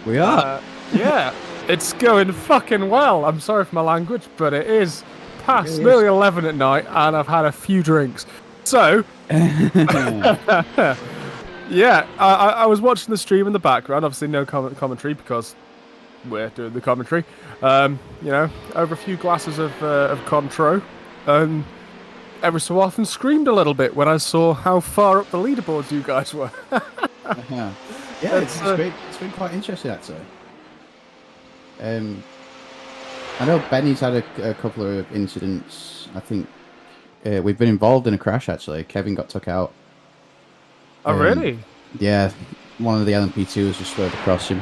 We are. Yeah, it's going fucking well. I'm sorry for my language, but it is past nearly 11 at night, and I've had a few drinks. So, yeah, I was watching the stream in the background. Obviously, no commentary because we're doing the commentary. You know, over a few glasses of Contro, and every so often screamed a little bit when I saw how far up the leaderboards you guys were. Yeah, it's been quite interesting actually. I know Benny's had a couple of incidents. I think we've been involved in a crash actually. Kevin got took out. Oh, really? Yeah, one of the LMP2s just slowed across him.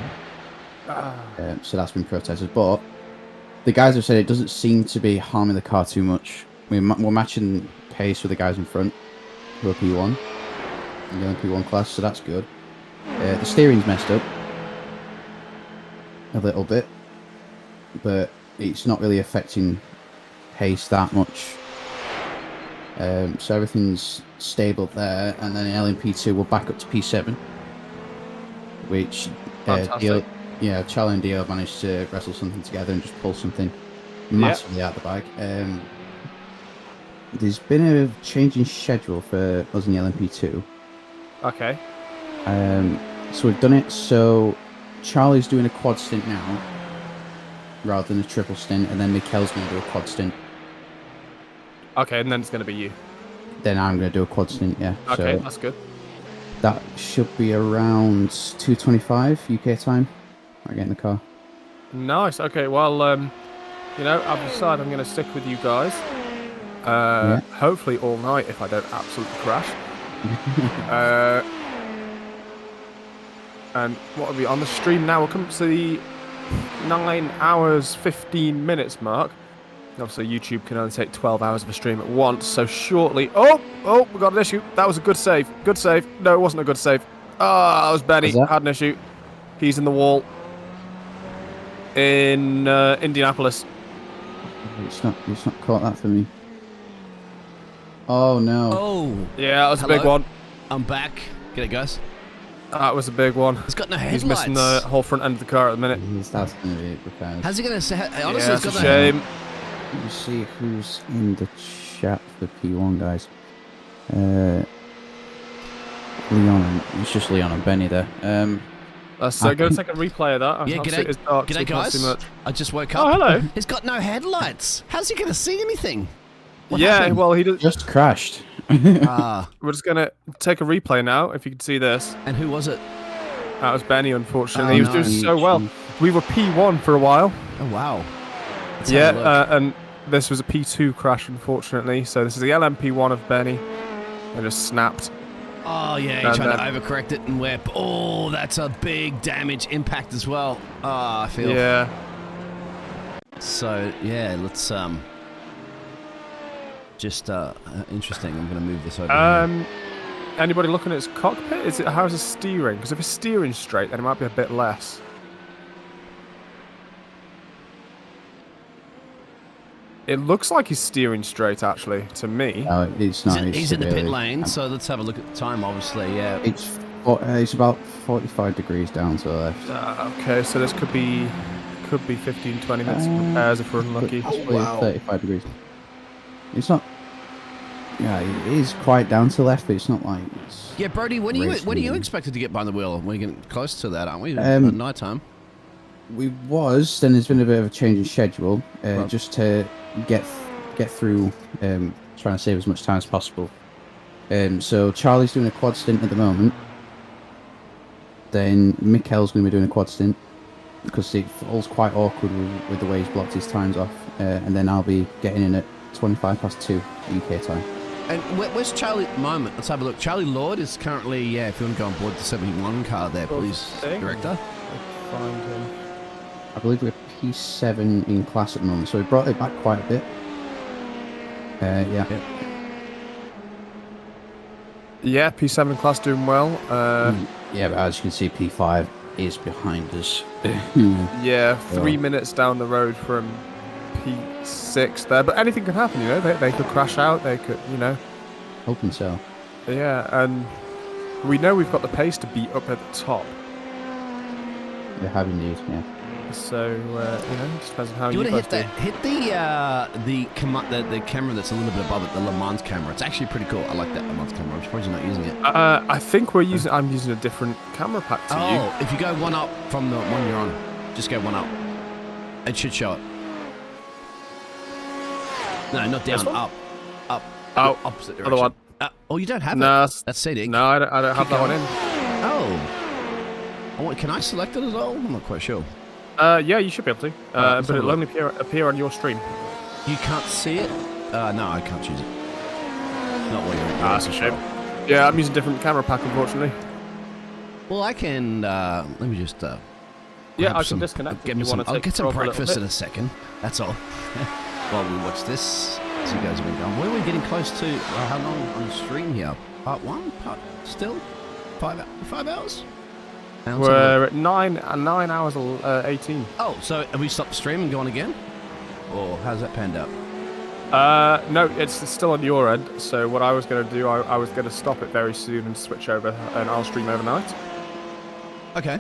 So that's been protested. But the guys have said it doesn't seem to be harming the car too much. We're matching pace with the guys in front who are P1 in the LMP1 class, so that's good. The steering's messed up a little bit, but it's not really affecting pace that much. So everything's stable there, and then in LMP2 we're back up to P7, which Charlie and Dio managed to wrestle something together and just pull something massively out the bag. There's been a change in schedule for us in the LMP2. Okay. So we've done it so Charlie's doing a quad stint now rather than a triple stint, and then Mikkel's going to do a quad stint. Okay, and then it's going to be you. Then I'm going to do a quad stint, yeah. Okay, so that's good. That should be around 2:25 UK time. I get in the car. Nice. Okay, well, you know, I've decided I'm going to stick with you guys. Hopefully all night if I don't absolutely crash. And what are we on the stream now? We'll come to the 9 hours 15 minutes mark. Obviously YouTube can only take 12 hours of a stream at once, so shortly... Oh, we got an issue. That was a good save. Good save. No, it wasn't a good save. That was Benny. Had an issue. He's in the wall. In Indianapolis. It's not caught that for me. Oh no. Oh. Yeah, that was a big one. I'm back. Get it, guys. That was a big one. He's got no headlights. He's missing the whole front end of the car at the minute. That's going to be repaired. How's he going to say? Honestly, yeah, it's got a shame. Let me see who's in the chat for P1, guys. Leon, it's just Leon and Benny there. Let's go take a replay of that. Yeah, g'day guys. I just woke up. Oh, hello. He's got no headlights. How's he going to see anything? What yeah, happened? well, he just crashed. We're just going to take a replay now, if you can see this. And who was it? That was Benny, unfortunately. He was doing so well. We were P1 for a while. Oh, wow. Let's and this was a P2 crash, unfortunately. So this is the LMP1 of Benny. And just snapped. Oh, yeah, he tried to overcorrect it and whip. Oh, that's a big damage impact as well. Oh, I feel. Yeah. So, yeah, let's, just, interesting. I'm going to move this over here. Anybody looking at his cockpit? How's his steering? Because if his steering's straight, then it might be a bit less. It looks like he's steering straight, actually, to me. No, it's not. He's in the pit lane, so let's have a look at the time, obviously, yeah. It's about 45 degrees down to the left. Okay, so this could be 15, 20 minutes of repairs if we're unlucky. Wow. 35 degrees. It's not... Yeah, it is quite down to the left, but it's not like... Yeah, Brody, when are you expected to get behind the wheel? We're getting close to that, aren't we? At night time. We was, then there's been a bit of a change in schedule, just to get through, trying to save as much time as possible. So Charlie's doing a quad stint at the moment. Then Mikkel's going to be doing a quad stint because it falls quite awkward with the way he's blocked his times off. And then I'll be getting in at 2:25 UK time. And where's Charlie at the moment? Let's have a look. Charlie Lord is currently, if you want to go on board the 71 car there, please, Director. Find him. I believe we're P7 in class at the moment, so we brought it back quite a bit. Yeah, P7 class doing well. Yeah, but as you can see, P5 is behind us. Yeah, 3 minutes down the road from P6 there, but anything can happen, you know. They could crash out, they could, you know. Hoping so. Yeah, and we know we've got the pace to beat up at the top. They have indeed, yeah. So it just depends on how You you want to guys do. hit the camera that's a little bit above it, the Le Mans camera. It's actually pretty cool. I like that Le Mans camera. I'm surprised you're not using it. I think I'm using a different camera pack to you. Oh, if you go one up from the one you're on, just go one up. It should show it. No, not down. Up. Oh, opposite direction. other one. Oh, you don't have No, it. That's seating. No, I don't have that one in. Oh, can I select it as well? I'm not quite sure. Yeah, you should be able to. But it'll only appear on your stream. You can't see it? No, I can't choose it. Not while you're That's a shame. Yeah, I'm using a different camera pack, unfortunately. Well, I can. Let me just. Yeah, I can disconnect. I'll get some breakfast in a second. That's all. While we watch this, as you guys have been going. Where are we getting close to? How long on the stream here? Part 1? Part still? 5 hours? We're at 9 hours 18. Oh, so have we stopped the stream and gone again? Or how's that panned out? No, it's still on your end. So what I was going to do, I was going to stop it very soon and switch over, and I'll stream overnight. Okay.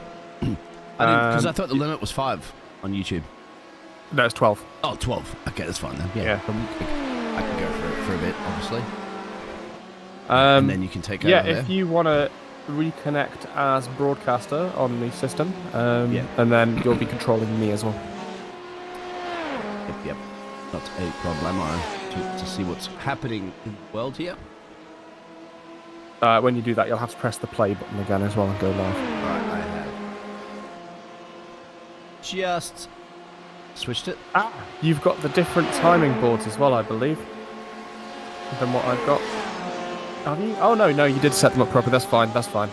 Because I thought the limit was 5 on YouTube. No, it's 12. Oh, 12. Okay, that's fine then. Yeah. I can go for a bit, obviously. And then you can take over Yeah, there. if you want to reconnect as broadcaster on the system, and then you'll be controlling me as well. Yep. Not a problem. To see what's happening in the world here. When you do that, you'll have to press the play button again as well and go live. Right, I have just switched it. You've got the different timing boards as well, I believe, than what I've got. Have you? Oh no, you did set them up properly. That's fine.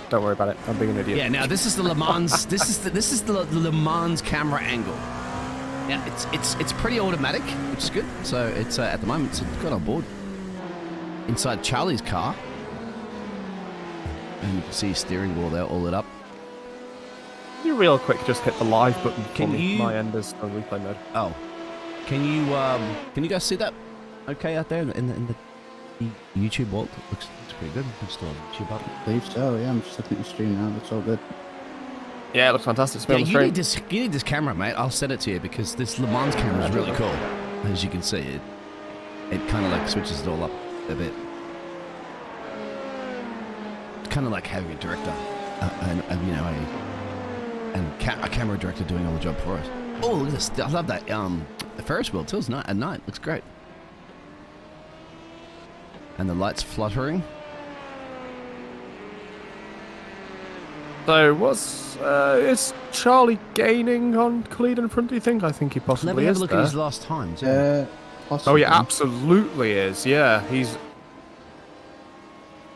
Don't worry about it. I'm being an idiot. Yeah. Now this is the Le Mans. this is the Le Mans camera angle. Now it's pretty automatic, which is good. So it's at the moment it's got on board inside Charlie's car, and you can see his steering wheel there, all lit up. You real quick, just hit the live button. Can for me. you? My end is on replay mode. Oh, can you guys see that? Okay, out there in the YouTube vault, looks pretty good. You can still have YouTube up. I believe so, yeah. I'm just looking at the stream now. Looks all good. Yeah, it looks fantastic. Yeah, you need this camera, mate. I'll send it to you because this Le Mans camera is really cool. As you can see, it kind of like switches it all up a bit. It's kind of like having a director, a camera director doing all the job for us. Oh, look at this! I love that. The Ferris wheel too. At night, looks great. And the lights fluttering. So, is Charlie gaining on Khalid in front, do you think? I think he possibly Let me have is a look there. at his last times. Possibly. Oh, yeah, absolutely is. Yeah,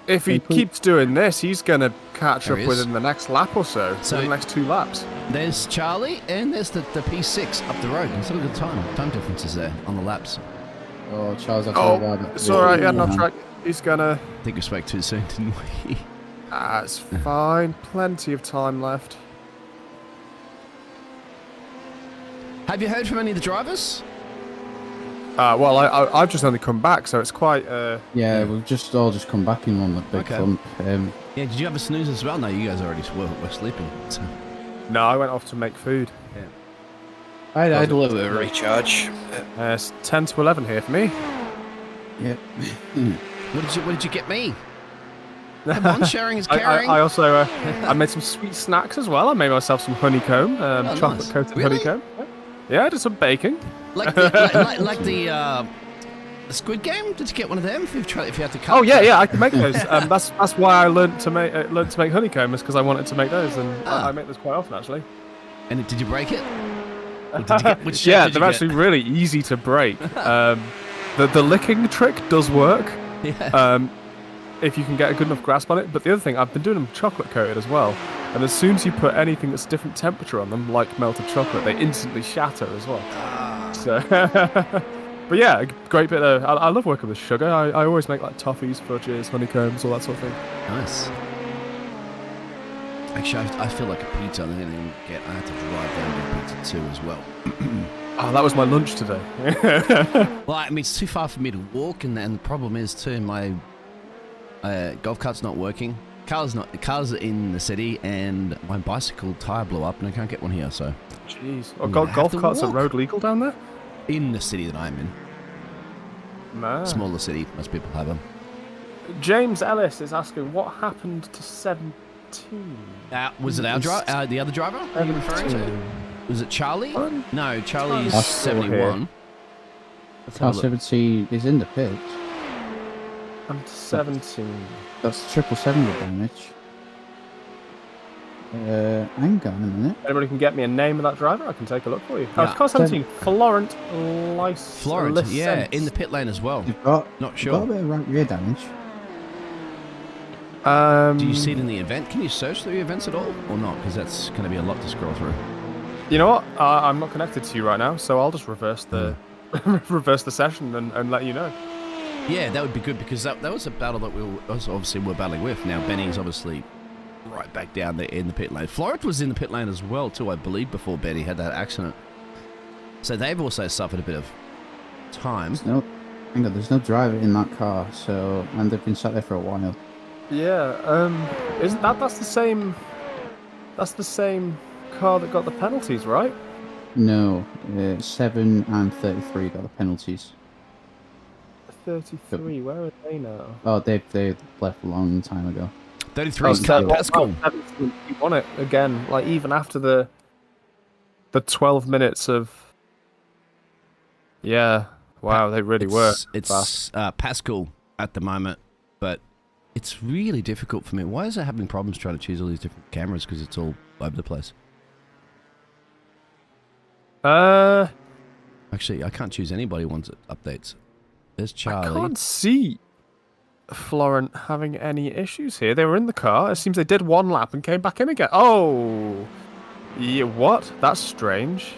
if he keeps doing this, he's going to catch up within the next lap or so. So the next 2 laps. There's Charlie, and there's the P6 up the road. It's a good time differences there on the laps. Oh, Charles, it's all right. Yeah, no track. He's going to... I think we spoke too soon, didn't we? It's fine. Plenty of time left. Have you heard from any of the drivers? Well, I've just only come back, so it's quite... Yeah, we've just come back in one big clump. Yeah, did you have a snooze as well? No, you guys already were sleeping. So. No, I went off to make food. Yeah. I had a little bit of a recharge. It's 10 to 11 here for me. Yeah. What did you get me? Come on, sharing is caring. I also I made some sweet snacks as well. I made myself some honeycomb, chocolate coated honeycomb. Yeah, I did some baking. Like the Squid Game. Did you get one of them? If you had to cut. Oh yeah, I can make those. That's why I learned to make honeycomb, is because I wanted to make those, and I make those quite often actually. And did you break it? They're actually really easy to break. The licking trick does work. Yeah. If you can get a good enough grasp on it. But the other thing, I've been doing them chocolate coated as well. And as soon as you put anything that's a different temperature on them, like melted chocolate, they instantly shatter as well. So, but yeah, great bit of... I love working with sugar. I always make like toffees, fudges, honeycombs, all that sort of thing. Nice. Actually, I feel like a pizza. I had to drive down to pizza too as well. Oh, that was my lunch today. Well, I mean, it's too far for me to walk, and the problem is too, my golf cart's not working. car's in the city, and my bicycle tire blew up, and I can't get one here. So, jeez, golf carts are road legal down there? In the city that I'm in, smaller city, most people have them. James Ellis is asking what happened to 17. Was it our driver? The other driver? Are you referring to? Was it Charlie? No, Charlie's 71. Car 17 is in the pits. I'm 17. That's 777 with damage. Hang on a minute. Anybody can get me a name of that driver? I can take a look for you. Yeah. Car 17, Florent Lice. Florent, yeah, in the pit lane as well. Not sure. Got a bit of right rear damage. Do you see it in the event? Can you search through the events at all, or not? Because that's going to be a lot to scroll through. You know what? I'm not connected to you right now, so I'll just reverse the reverse the session and let you know. Yeah, that would be good, because that was a battle that we were battling with. Now Benny's obviously right back down there in the pit lane. Florent was in the pit lane as well too, I believe, before Benny had that accident. So they've also suffered a bit of time. There's no driver in that car, and they've been sat there for a while. Yeah, isn't that's the same? That's the same car that got the penalties, right? No, 7 and 33 got the penalties. 33, where are they now? Oh, they left a long time ago. 33 is Pascal. He won it again, like even after the 12 minutes of. Yeah, wow, they really were. It's Pascal at the moment, but it's really difficult for me. Why is it having problems trying to choose all these different cameras? Because it's all over the place. Actually, I can't choose anybody once it updates. There's Charlie. I can't see Florent having any issues here. They were in the car. It seems they did one lap and came back in again. Oh, yeah. What? That's strange.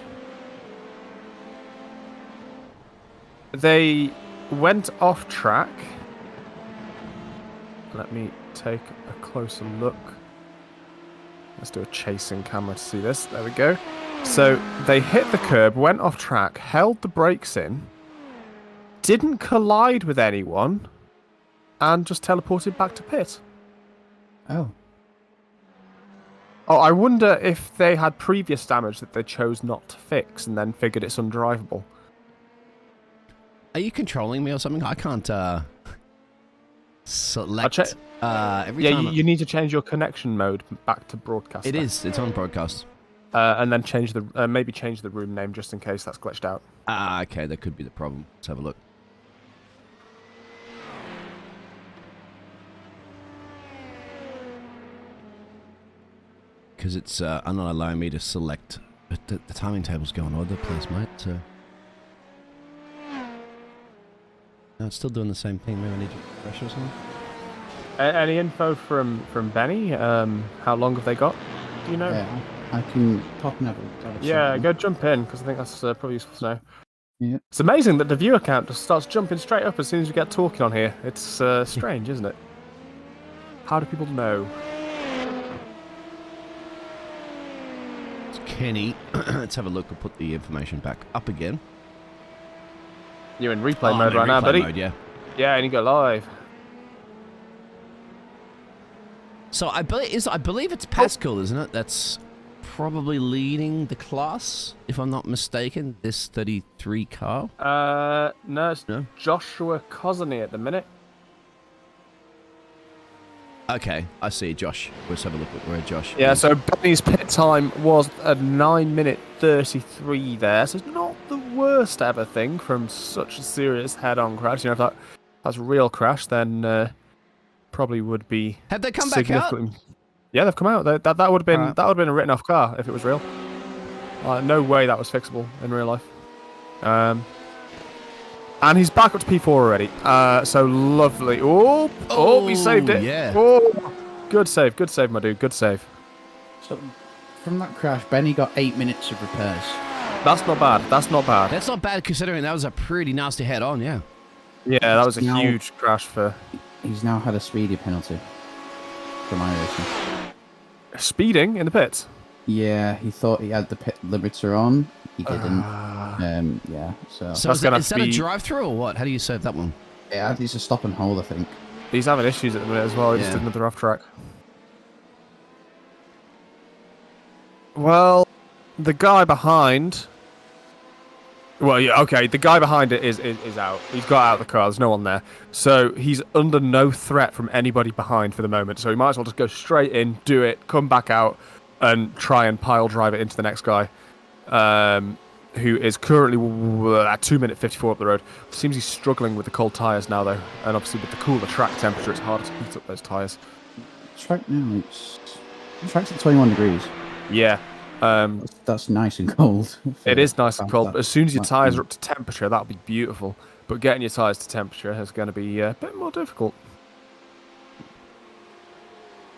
They went off track. Let me take a closer look. Let's do a chasing camera to see this. There we go. So they hit the curb, went off track, held the brakes in, didn't collide with anyone, and just teleported back to pit. Oh, I wonder if they had previous damage that they chose not to fix and then figured it's undrivable. Are you controlling me or something? I can't select every time. You need to change your connection mode back to broadcast. It's on broadcast. And then change maybe change the room name just in case that's glitched out. Okay, that could be the problem. Let's have a look. Because it's not allowing me to select, but the timing table's going all over the place, mate. So no, it's still doing the same thing. Maybe I need to refresh or something. Any info from Benny? How long have they got? Do you know? Yeah, I can pop and have a Yeah, go jump in, because I think that's probably useful to know. Yeah. It's amazing that the viewer count just starts jumping straight up as soon as we get talking on here. It's strange, isn't it? How do people know? It's Kenny. Let's have a look. We'll put the information back up again. You're in replay mode right now, buddy. Mode, yeah. Yeah, and you go live. So I believe it's Pascal, isn't it? That's probably leading the class, if I'm not mistaken. This 33 car. No, it's Joshua Cosney at the minute. Okay, I see Josh. Let's have a look at where Josh. Yeah, so Benny's pit time was a 9:33 there. So it's not the worst ever thing from such a serious head-on crash. You know, if that's a real crash, then probably would be. Have they come back out? Yeah, they've come out. That would have been that would have been a written-off car if it was real. No way that was fixable in real life. And he's back up to P4 already. So lovely. Oh, he saved it. Yeah. Oh, good save, my dude. Good save. So, from that crash, Benny got 8 minutes of repairs. That's not bad. That's not bad considering that was a pretty nasty head-on, yeah. Yeah, that was a huge crash for... He's now had a speedy penalty for my racing. Speeding in the pits? Yeah, he thought he had the pit limiter on. He didn't. Yeah, so is that a drive-through or what? How do you save that one? Yeah, it's a stop and hold, I think. He's having issues at the minute as well. He just did another off track. Well, the guy behind. Well, yeah, okay. The guy behind it is out. He's got out of the car. There's no one there, so he's under no threat from anybody behind for the moment. So he might as well just go straight in, do it, come back out, and try and pile drive it into the next guy, who is currently at 2 minute 54 up the road. Seems he's struggling with the cold tyres now, though, and obviously with the cooler track temperature, it's harder to heat up those tyres. Track now, track's at 21 degrees. Yeah. That's nice and cold. It is nice and cold, but as soon as your tyres are up to temperature, that'll be beautiful. But getting your tyres to temperature is going to be a bit more difficult.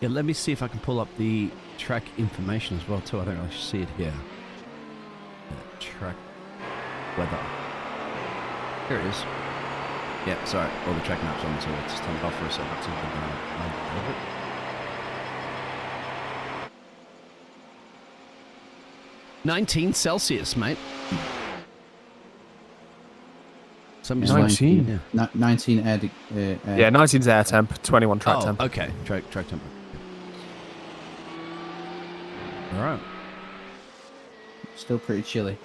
Yeah, let me see if I can pull up the track information as well, too. I don't actually see it here. Track weather. Here it is. Yeah, sorry, all the track maps on, so let's just turn it off for a second. So 19 Celsius, mate. Somebody's 19? 19 air... Yeah, 19's air temp, 21 track temp. Okay, track temp. All right. Still pretty chilly.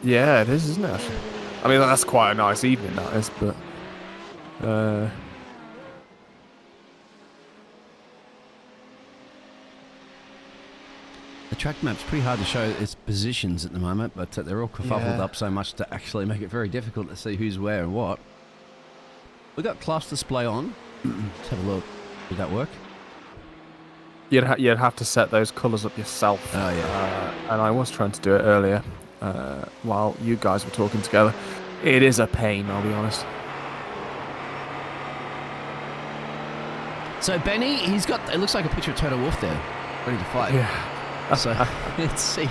Yeah, it is, isn't it, actually? I mean, that's quite a nice evening, that is, but... The track map's pretty hard to show its positions at the moment, but they're all kerfuffled up so much to actually make it very difficult to see who's where and what. We got class display on. Let's have a look. Did that work? You'd have to set those colours up yourself. Oh, yeah. And I was trying to do it earlier while you guys were talking together. It is a pain, I'll be honest. So Benny, he's got, it looks like a picture of Toto Wolff there, ready to fight. Yeah. So, let's see.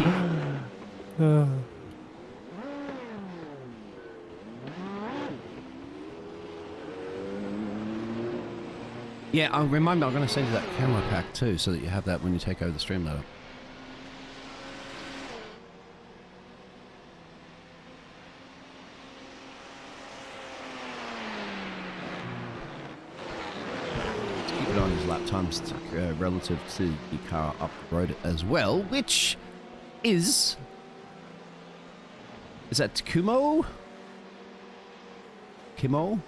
Yeah, remember, I'm going to send you that camera pack too, so that you have that when you take over the stream later. Let's keep it on his lap times relative to the car up the road as well, which is that Kumo? Kimo?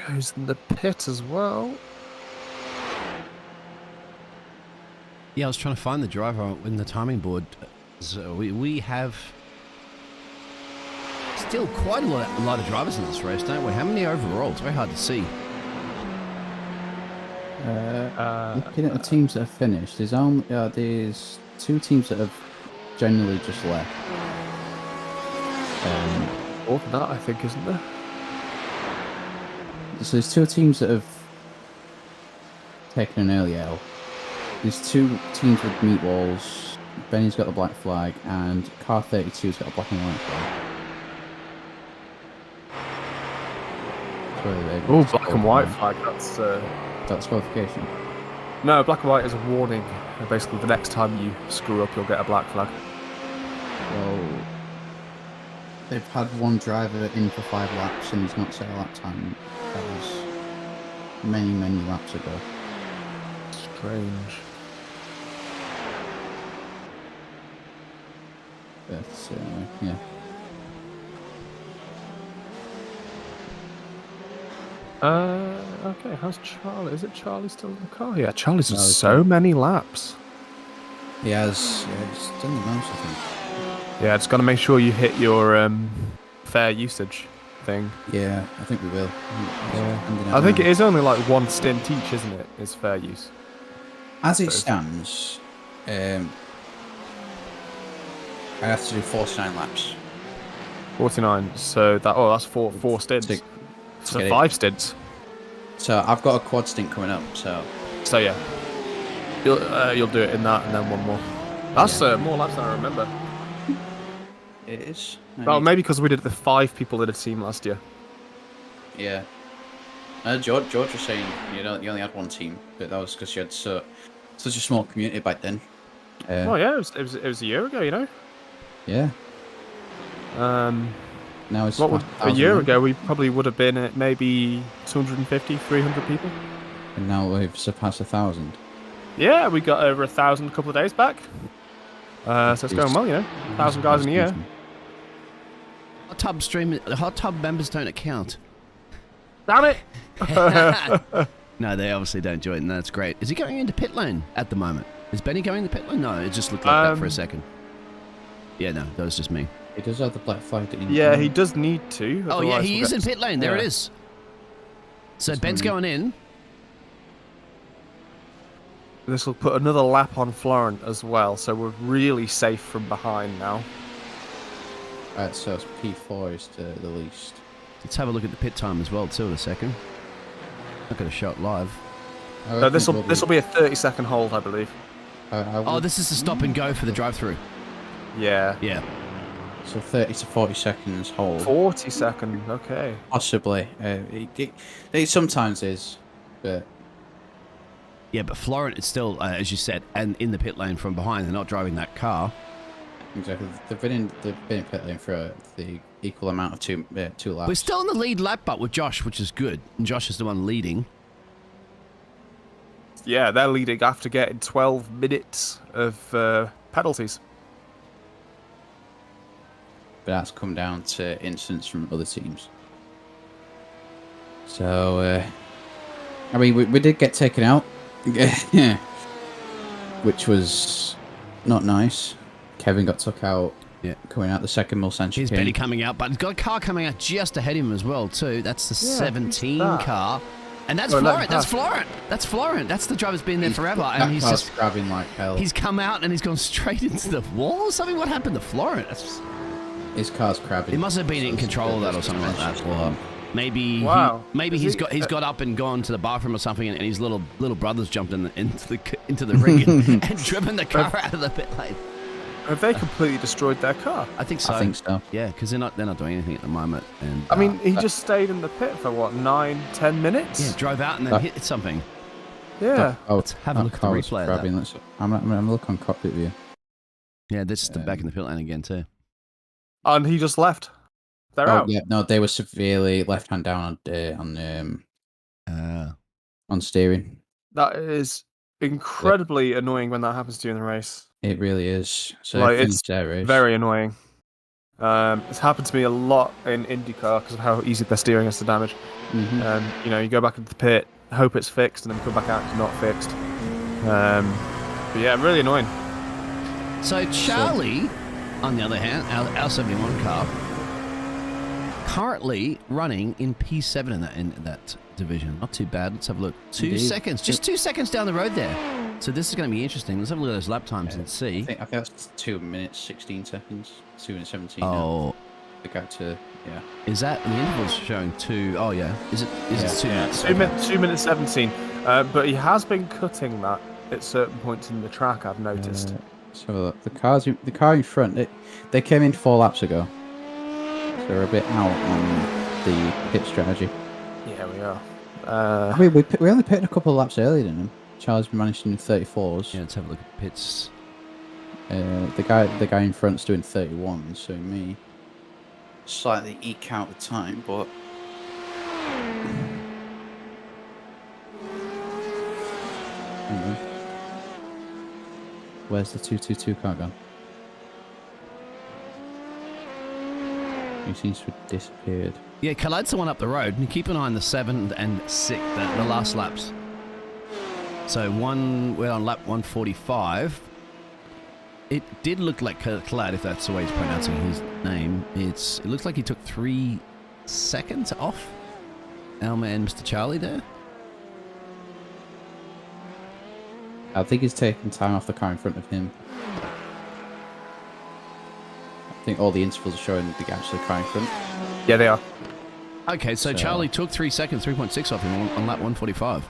Who's in the pit as well? Yeah, I was trying to find the driver in the timing board. So we have still quite a lot of drivers in this race, don't we? How many overall? It's very hard to see. Looking at the teams that have finished, there's 2 teams that have generally just left. More than that, I think, isn't there? So there's 2 teams that have taken an early L. There's 2 teams with meatballs. Benny's got the black flag, and Car 32's got a black and white flag. Oh, black and white flag. That's qualification. No, black and white is a warning. Basically, the next time you screw up, you'll get a black flag. Well, they've had one driver in for 5 laps, and he's not set a lap time. That was many, many laps ago. Strange. But, yeah. Okay, how's Charlie? Is it Charlie still in the car? Yeah, Charlie's done so many laps. He has, he's done the most, I think. Yeah, just got to make sure you hit your fair usage thing. Yeah, I think we will. Yeah. I think it is only like 1 stint each, isn't it? Is fair use. As it stands, I have to do 49 laps. 49. So that's four stints. So 5 stints. So I've got a quad stint coming up. So yeah, you'll do it in that and then 1 more. That's more laps than I remember. it is. Well, maybe because we did the 5 people in a team last year. Yeah. George was saying you only had 1 team, but that was because you had such a small community back then. Oh yeah, it was a year ago, you know. Yeah. Now it's a year ago we probably would have been at maybe 250, 300 people. And now we've surpassed 1,000. Yeah, we got over 1,000 a couple of days back. So it's going well, 1,000 guys in a year. Hot tub members don't account. Damn it! No, they obviously don't join. That's great. Is he going into pit lane at the moment? Is Benny going into pit lane? No, it just looked like that for a second. Yeah, no, that was just me. He does have the black flag. Yeah, he does need to. Oh, yeah, he is in pit lane. There it is. So Ben's going in. This will put another lap on Florent as well, so we're really safe from behind now. Alright, so it's P4 is the least. Let's have a look at the pit time as well, too, in a second. Not going to show it live. No, this will be a 30-second hold, I believe. Oh, this is the stop and go for the drive-through. Yeah. Yeah. So 30 to 40 seconds hold. 40 seconds, okay. Possibly. It sometimes is, but... Yeah, but Florent is still, as you said, and in the pit lane from behind. They're not driving that car. Exactly. They've been in pit lane for the equal amount of two laps. We're still in the lead lap, but with Josh, which is good. And Josh is the one leading. Yeah, they're leading after getting 12 minutes of penalties. But that's come down to incidents from other teams. So, I mean, we did get taken out, which was not nice. Kevin got took out. Yeah, coming out the second Mulsanne. Here's Benny coming out, but he's got a car coming out just ahead of him as well, too. That's the 17 car. And that's Florent. That's Florent. That's Florent. That's the driver's been there forever. And he's just grabbing like hell. He's come out and he's gone straight into the wall or something. What happened to Florent? His car's crabbing. He must have been in control of that or something like that. Or maybe he's got up and gone to the bathroom or something, and his little brother's jumped into the ring and driven the car out of the pit lane. Have they completely destroyed their car? I think so. I think so. Yeah, because they're not doing anything at the moment. And I mean, he just stayed in the pit for what, 9-10 minutes? Yeah, drove out and then hit something. Yeah. Let's have a look at the replay of that. I'm gonna look on cockpit view. Yeah, this is the back in the pit lane again too. And he just left. They're out. Yeah, no, they were severely left hand down on steering. That is incredibly annoying when that happens to you in the race. It really is. So it's very annoying. It's happened to me a lot in IndyCar because of how easy their steering is to damage. Mm-hmm. You go back into the pit, hope it's fixed, and then come back out and it's not fixed. But yeah, really annoying. So Charlie, on the other hand, our 71 car, currently running in P7 in that division. Not too bad. Let's have a look. 2 seconds. Just 2 seconds down the road there. So this is going to be interesting. Let's have a look at those lap times and see. I think that's 2 minutes 16 seconds. 2 minutes 17. Oh. The gap to Is that the interval's showing 2? Oh yeah. Is it 2 minutes? 2 minutes 17. But he has been cutting that at certain points in the track. I've noticed. So the car in front. They came in 4 laps ago. So they're a bit out on the pit strategy. Yeah, we are. I mean, we only pitted a couple of laps earlier than him. Charles managed to do 34s. Yeah, let's have a look at the pits. The guy in front's doing 31, so me slightly eke out the time, but where's the 222 car gone? He seems to have disappeared. Yeah, Khaled's the one up the road, and keep an eye on the 7th and 6th, the last laps. So we're on lap 145. It did look like Khaled, if that's the way he's pronouncing his name. It looks like he took 3 seconds off our man, Mr. Charlie, there. I think he's taking time off the car in front of him. I think all the intervals are showing the gaps of the car in front. Yeah, they are. Okay, so Charlie took 3 seconds, 3.6 off him on lap 145.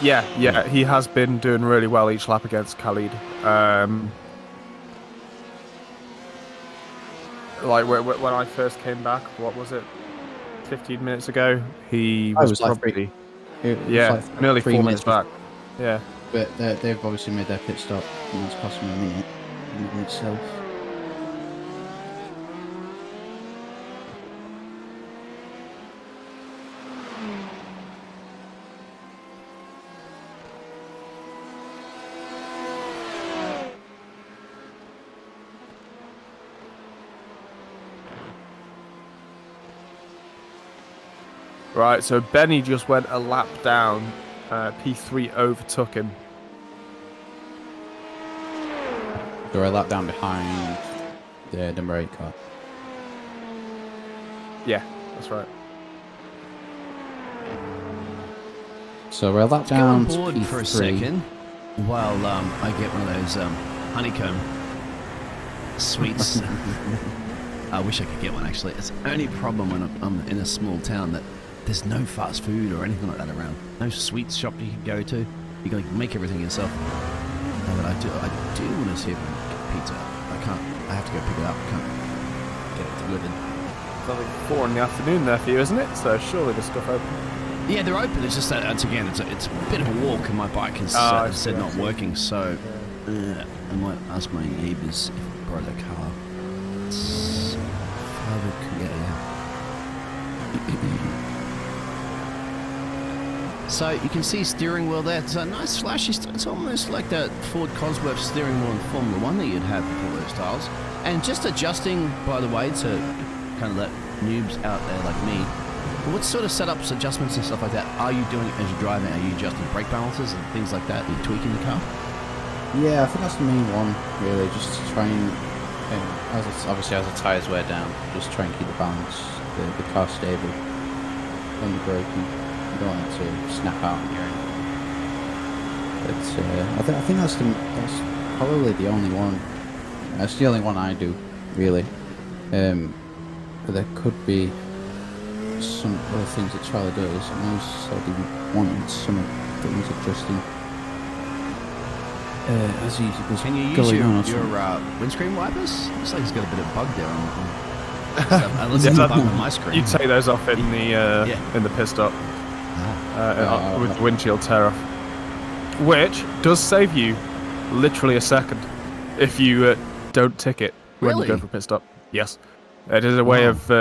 Yeah, he has been doing really well each lap against Khaled. Like when I first came back, what was it, 15 minutes ago? He was probably nearly 4 minutes back. Yeah, but they've obviously made their pit stop, and it's cost them a minute. in itself. Right, so Benny just went a lap down. P3 overtook him. So we're a lap down behind the number 8 car. Yeah, that's right. So we're a lap Let's go down on board for a second while I get one of those honeycomb sweets. I wish I could get one, actually. It's the only problem when I'm in a small town that there's no fast food or anything like that around. No sweets shop you can go to. You got to make everything yourself. No, but I do want to see if I can get pizza. I have to go pick it up. I can't get it delivered. It's only 4 in the afternoon there for you, isn't it? So surely the stuff open. Yeah, they're open. It's just that it's a bit of a walk, and my bike is said not working. So I might ask my neighbours if I borrow their car. So you can see steering wheel there. It's a nice flashy. It's almost like that Ford Cosworth steering wheel in Formula 1 that you'd have for those styles. And just adjusting, by the way, to kind of let noobs out there like me. What sort of setups, adjustments and stuff like that are you doing as you're driving? Are you adjusting brake balances and things like that? Are you tweaking the car? Yeah, I think that's the main one, really. Just to try and, obviously as the tyres wear down, just try and keep the balance, the car stable when you're braking. You don't want it to snap out on your end. But I think that's probably the only one. That's the only one I do, really. But there could be some other things that Charlie does. I know said he wanted some things adjusting as he was Can you use your windscreen wipers? Looks like he's got a bit of bug there on unless it's a bug on my screen. You take those off in the pit stop with the windshield tear off, which does save you literally a second if you don't tick it when you go for a pit stop. Yes, it is a way of.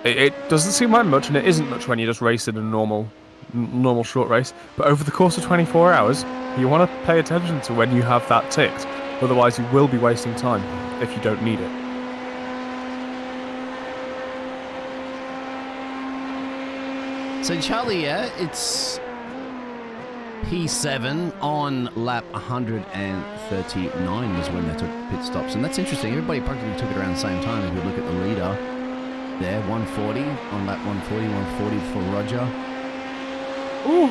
It doesn't seem like much, and it isn't much when you just race in a normal short race. But over the course of 24 hours, you want to pay attention to when you have that ticked. Otherwise, you will be wasting time if you don't need it. So Charlie, it's P7 on lap 139 was when they took pit stops, and that's interesting. Everybody practically took it around the same time. If you look at the leader there, 140 on lap 140 for Roger. Ooh,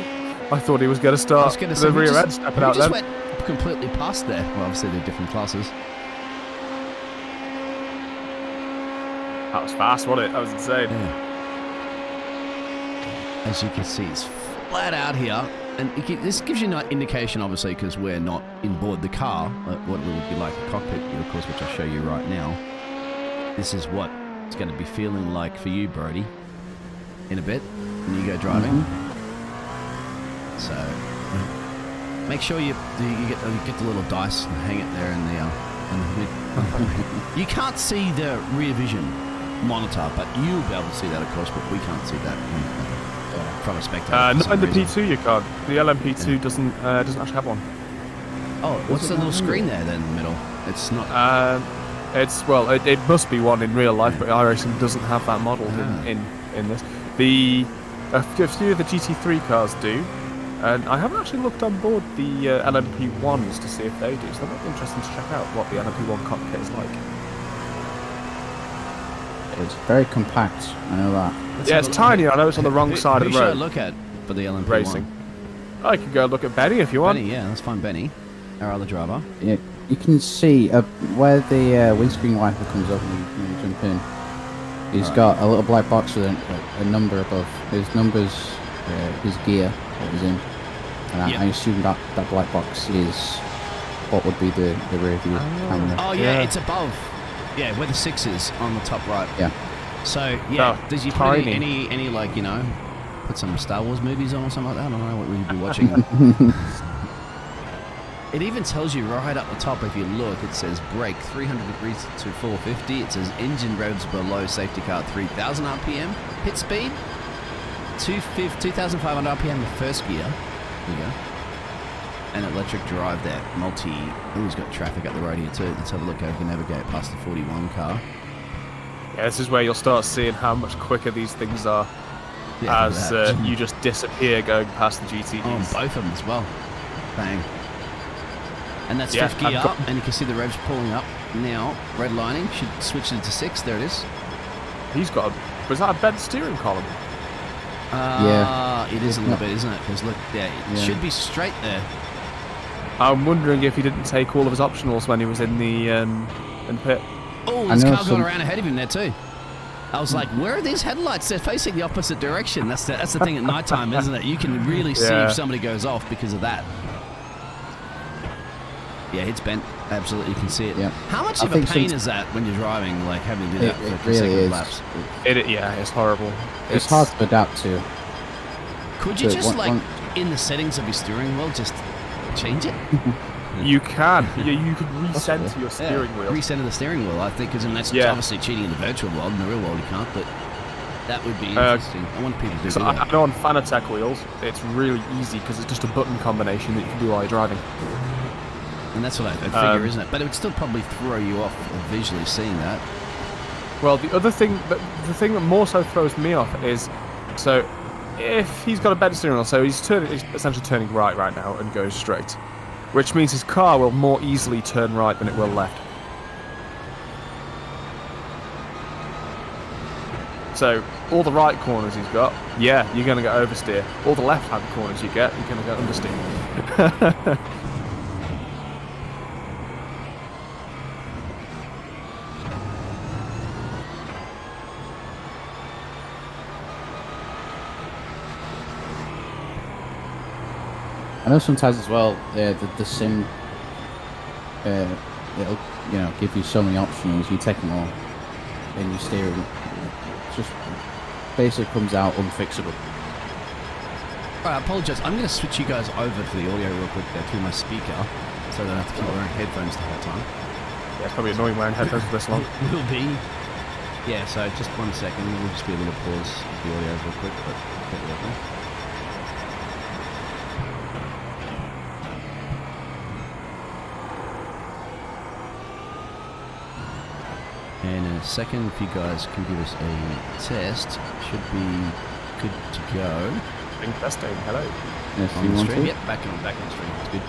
I thought he was going to start the rear end stepping out then. Went completely past there. Well, obviously they're different classes. That was fast, wasn't it? That was insane. Yeah. As you can see, it's flat out here. And this gives you an indication, obviously, because we're not in board the car, what it would be like a cockpit view, of course, which I'll show you right now. This is what it's going to be feeling like for you, Brody, in a bit when you go driving. Mm-hmm. So make sure you get the little dice and hang it there in the mid. You can't see the rear vision monitor, but you'll be able to see that, of course, but we can't see that from a spectator. Not in the P2 you can't. The LMP2 doesn't actually have one. Oh, what's the little screen there then in the middle? It's not. It must be one in real life, but iRacing doesn't have that model in this. A few of the GT3 cars do, and I haven't actually looked on board the LMP1s to see if they do. So that might be interesting to check out what the LMP1 cockpit is like. It's very compact, I know that. It's tiny. I know it's on the wrong side of the road. Who should I look at for the LMP1? Racing. I can go look at Benny if you want. Benny, yeah, let's find Benny, our other driver. Yeah, you can see where the windscreen wiper comes up when you jump in. He's got a little black box with a number above. His numbers, his gear that he's in. And I assume that black box is what would be the rear view camera. Oh, yeah, it's above. Yeah, where the 6 is on the top right. Yeah. So, yeah, does you put any like, put some Star Wars movies on or something like that? I don't know what we'd be watching. It even tells you right up the top, if you look, it says brake 300 degrees to 450. It says engine revs below safety car at 3,000 RPM. Pit speed, 2,500 RPM in first gear. There you go. And electric drive there. He's got traffic up the road here too. Let's have a look how we can navigate past the 41 car. Yeah, this is where you'll start seeing how much quicker these things are as you just disappear going past the GTEs. Oh, both of them as well. Bang. And that's fifth gear up, and you can see the revs pulling up now. Red lining should switch into 6. There it is. He's got was that a bent steering column? Yeah. It is a little bit, isn't it? Because look, it should be straight there. I'm wondering if he didn't take all of his optionals when he was in the in pit. Oh, there's a car going around ahead of him there too. I was like, where are these headlights? They're facing the opposite direction. That's the thing at night time, isn't it? You can really see if somebody goes off because of that. Yeah, it's bent. Absolutely, you can see it. Yeah. How much of a pain is that when you're driving, like having to do that for consecutive really laps? It's horrible. It's hard to adapt to. Could you just in the settings of your steering wheel, just change it? You can. You could recenter your steering wheel. Recenter the steering wheel, I think, because that's obviously cheating in the virtual world. In the real world, you can't. But that would be interesting. I want people to do that. I know on Fanatec wheels, it's really easy because it's just a button combination that you can do while you're driving. And that's what I figure, isn't it? But it would still probably throw you off visually seeing that. Well, the other thing, the thing that more so throws me off is, so if he's got a bent steering wheel, so he's essentially turning right now and goes straight, which means his car will more easily turn right than it will left. So all the right corners he's got, you're going to get oversteer. All the left-hand corners you're going to get understeer. I know sometimes as well, the sim, it'll give you so many options. You take them all, and your steering just basically comes out unfixable. Alright, I apologise. I'm going to switch you guys over to the audio real quick there through my speaker, so I don't have to keep wearing headphones the whole time. Yeah, it's probably annoying wearing headphones for this long. It will be. Yeah, so just 1 second. We'll just be a little pause of the audio real quick, but get it there. And in a second, if you guys can give us a test, should be good to go. Testing, hello. Yes, On the stream? Yep, back on the stream. That's good.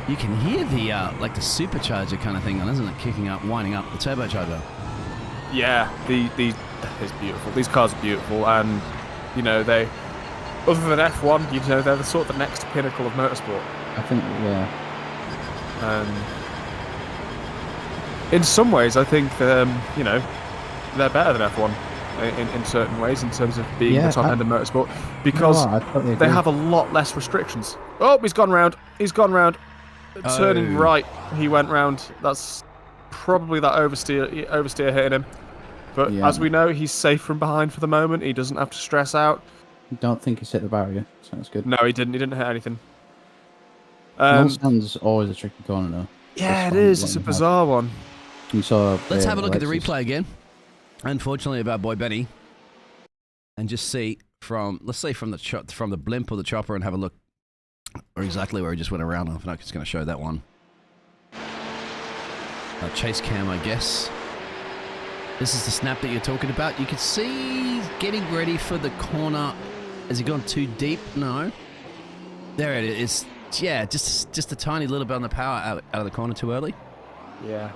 You can hear the like the supercharger kind of thing on, isn't it? Kicking up, winding up the turbocharger. Yeah, it's beautiful. These cars are beautiful, and they, other than F1, they're the sort of the next pinnacle of motorsport. I think, in some ways, I think they're better than F1 in certain ways in terms of being the top end of motorsport because they have a lot less restrictions. Oh, he's gone round. Turning right, he went round. That's probably that oversteer hitting him. But as we know, he's safe from behind for the moment. He doesn't have to stress out. I don't think he's hit the barrier, so that's good. No, he didn't. He didn't hit anything. Mulsanne's always a tricky corner, though. Yeah, it is. It's a bizarre one. You saw. Let's have a look at the replay again. Unfortunately, about boy Benny, and just see let's say from the blimp or the chopper, and have a look, or exactly where he just went around. I don't know if it's going to show that one. Chase cam, I guess. This is the snap that you're talking about. You can see he's getting ready for the corner. Has he gone too deep? No. There it is. Yeah, just a tiny little bit on the power out of the corner too early. Yeah.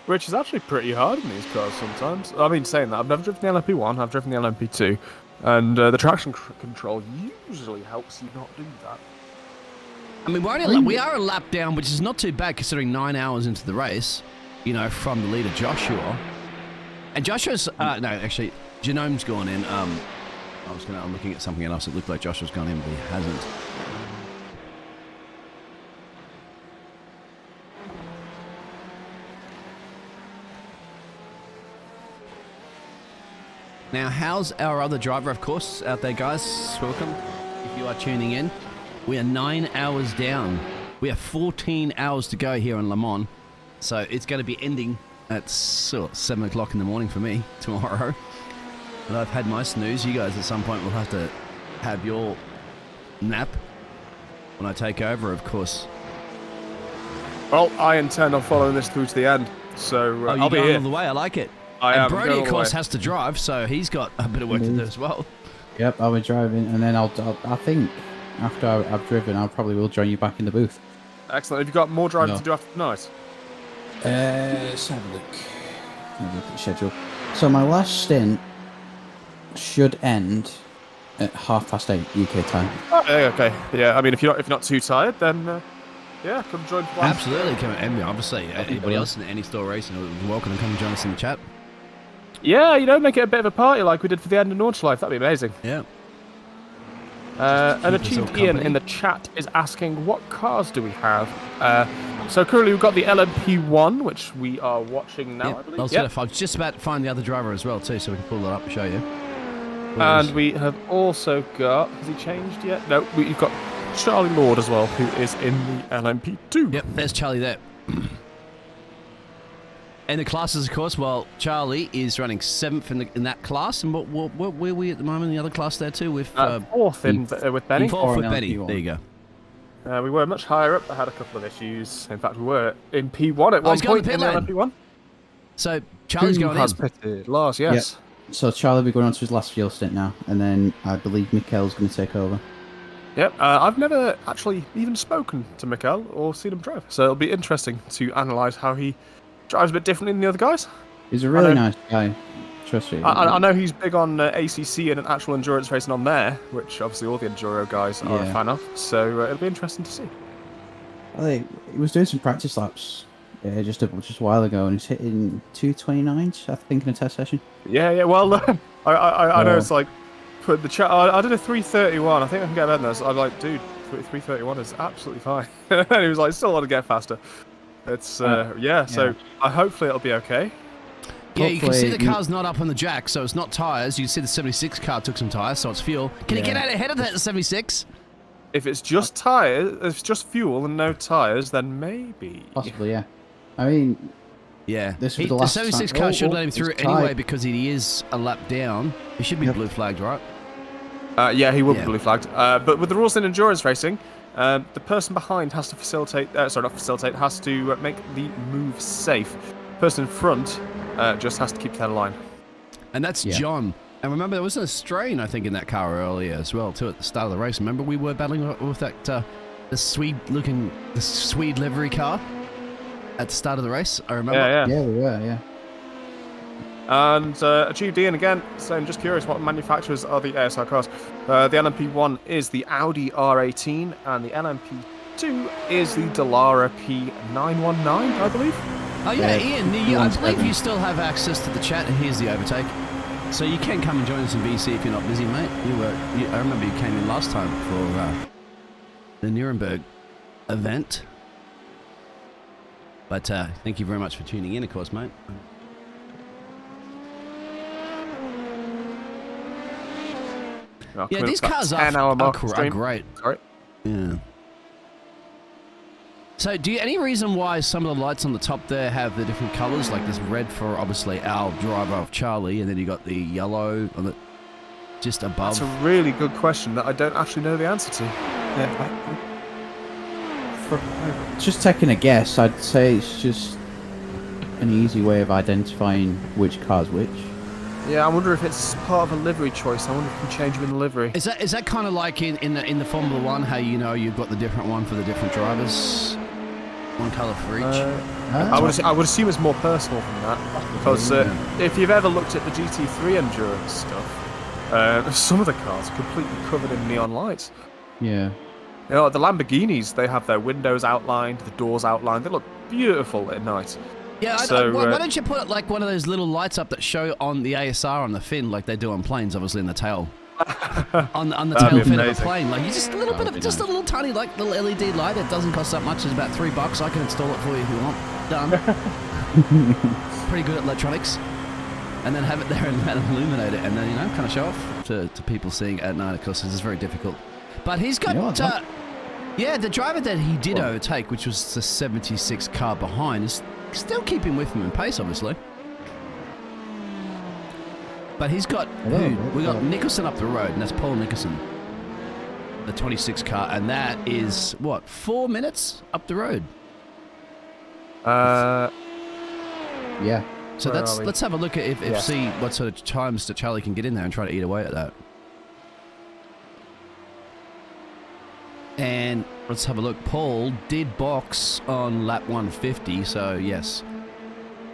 Which is actually pretty hard in these cars sometimes. I mean, saying that, I've never driven the LMP1, I've driven the LMP2, and the traction control usually helps you not do that. I mean, we are a lap down, which is not too bad considering 9 hours into the race, from the leader Joshua. And Joshua's, no, actually, Genome's gone in. I'm looking at something else. It looked like Joshua's gone in, but he hasn't. Now, how's our other driver, of course, out there, guys? Welcome. If you are tuning in, we are 9 hours down. We have 14 hours to go here in Le Mans. So it's going to be ending at 7 o'clock in the morning for me tomorrow. But I've had my snooze. You guys at some point will have to have your nap when I take over, of course. Well, I intend on following this through to the end. So I'll be here. All the way. I like it. And Brody, of course, has to drive, so he's got a bit of work to do as well. Yep, I'll be driving, and then I think after I've driven, I probably will join you back in the booth. Excellent. Have you got more driving to do after tonight? Let's have a look. Have a look at the schedule. So my last stint should end at 8:30 UK time. Okay. Yeah. I mean, if you're not too tired, then yeah, come join. Absolutely, come and obviously anybody else in any store racing, you're welcome to come join us in the chat. Yeah, make it a bit of a party like we did for the end of Launch Life. That'd be amazing. Yeah. And Achieved Ian in the chat is asking, what cars do we have? So currently we've got the LMP1, which we are watching now, I believe. I was just about to find the other driver as well, too, so we can pull that up and show you. And we have also got... Has he changed yet? No, we've got Charlie Lord as well, who is in the LMP2. Yep, there's Charlie there. And the classes, of course, well, Charlie is running 7th in that class. And where are we at the moment in the other class there, too? With 4th with Benny. 4th with Benny. There you go. We were much higher up. I had a couple of issues. In fact, we were in P1 at one point in the LMP1. So Charlie's going in. Pitted. Lars, yes. Yep. So Charlie will be going on to his last fuel stint now. And then I believe Mikkel's going to take over. Yep, I've never actually even spoken to Mikkel or seen him drive. So it'll be interesting to analyse how he drives a bit differently than the other guys. He's a really nice guy. Trust me. I know he's big on ACC and actual endurance racing on there, which obviously all the enduro guys are a fan of. So it'll be interesting to see. Well, he was doing some practice laps just a while ago, and he's hitting 229s, I think, in a test session. Yeah. Well, I know it's like put the chat. I did a 331. I think I can get better than this. I'm like, dude, 331 is absolutely fine. And he was like, still want to get faster. It's So hopefully it'll be okay. Yeah, you can see the car's not up on the jack, so it's not tyres. You can see the 76 car took some tyres, so it's fuel. Can he get out ahead of that 76? If it's just tyres, if it's just fuel and no tyres, then maybe. Possibly, yeah. I mean, this was the 76 car should let him through anyway because he is a lap down. He should be blue flagged, right? Yeah, he will be blue flagged. But with the rules in endurance racing, the person behind has to facilitate. Has to make the move safe. The person in front just has to keep to the line. And that's John. And remember, there was a strain, I think, in that car earlier as well, too, at the start of the race. Remember, we were battling with that the Swede livery car at the start of the race. I remember. Yeah, we were. Yeah. And Achieved Ian again, saying, just curious, what manufacturers are the ASR cars? The LMP1 is the Audi R18, and the LMP2 is the Dallara P919, I believe. Oh yeah, Ian, I believe you still have access to the chat, and here's the overtake. So you can come and join us in VC if you're not busy, mate. I remember you came in last time for the Nuremberg event. But thank you very much for tuning in, of course, mate. Yeah, these cars are great. Sorry. Yeah. So, any reason why some of the lights on the top there have the different colours? Like this red for obviously our driver of Charlie, and then you got the yellow on the just above. That's a really good question that I don't actually know the answer to. Just taking a guess, I'd say it's just an easy way of identifying which car's which. Yeah, I wonder if it's part of a livery choice. I wonder if you can change them in the livery. Is that kind of like in the Formula One, how you've got the different one for the different drivers? One colour for each. I would assume it's more personal than that, because if you've ever looked at the GT3 endurance stuff, some of the cars are completely covered in neon lights. Yeah. You know, the Lamborghinis, they have their windows outlined, the doors outlined. They look beautiful at night. Yeah, why don't you put like one of those little lights up that show on the ASR on the fin, like they do on planes, obviously in the tail. on the tail fin of a plane, like you just a little bit of just a little tiny like little LED light. It doesn't cost that much. It's about $3. I can install it for you if you want. Done. Pretty good at electronics. and then have it there and illuminate it, and then kind of show off to people seeing it at night. Of course, this is very difficult. But he's got, the driver that he did overtake, which was the 76 car behind, is still keeping with him in pace, obviously. But he's got we got Nicholson up the road, and that's Paul Nicholson, the 26 car, and that is what, 4 minutes up the road. Yeah. So let's have a look at see what sort of times that Charlie can get in there and try to eat away at that. And let's have a look. Paul did box on lap 150, so yes.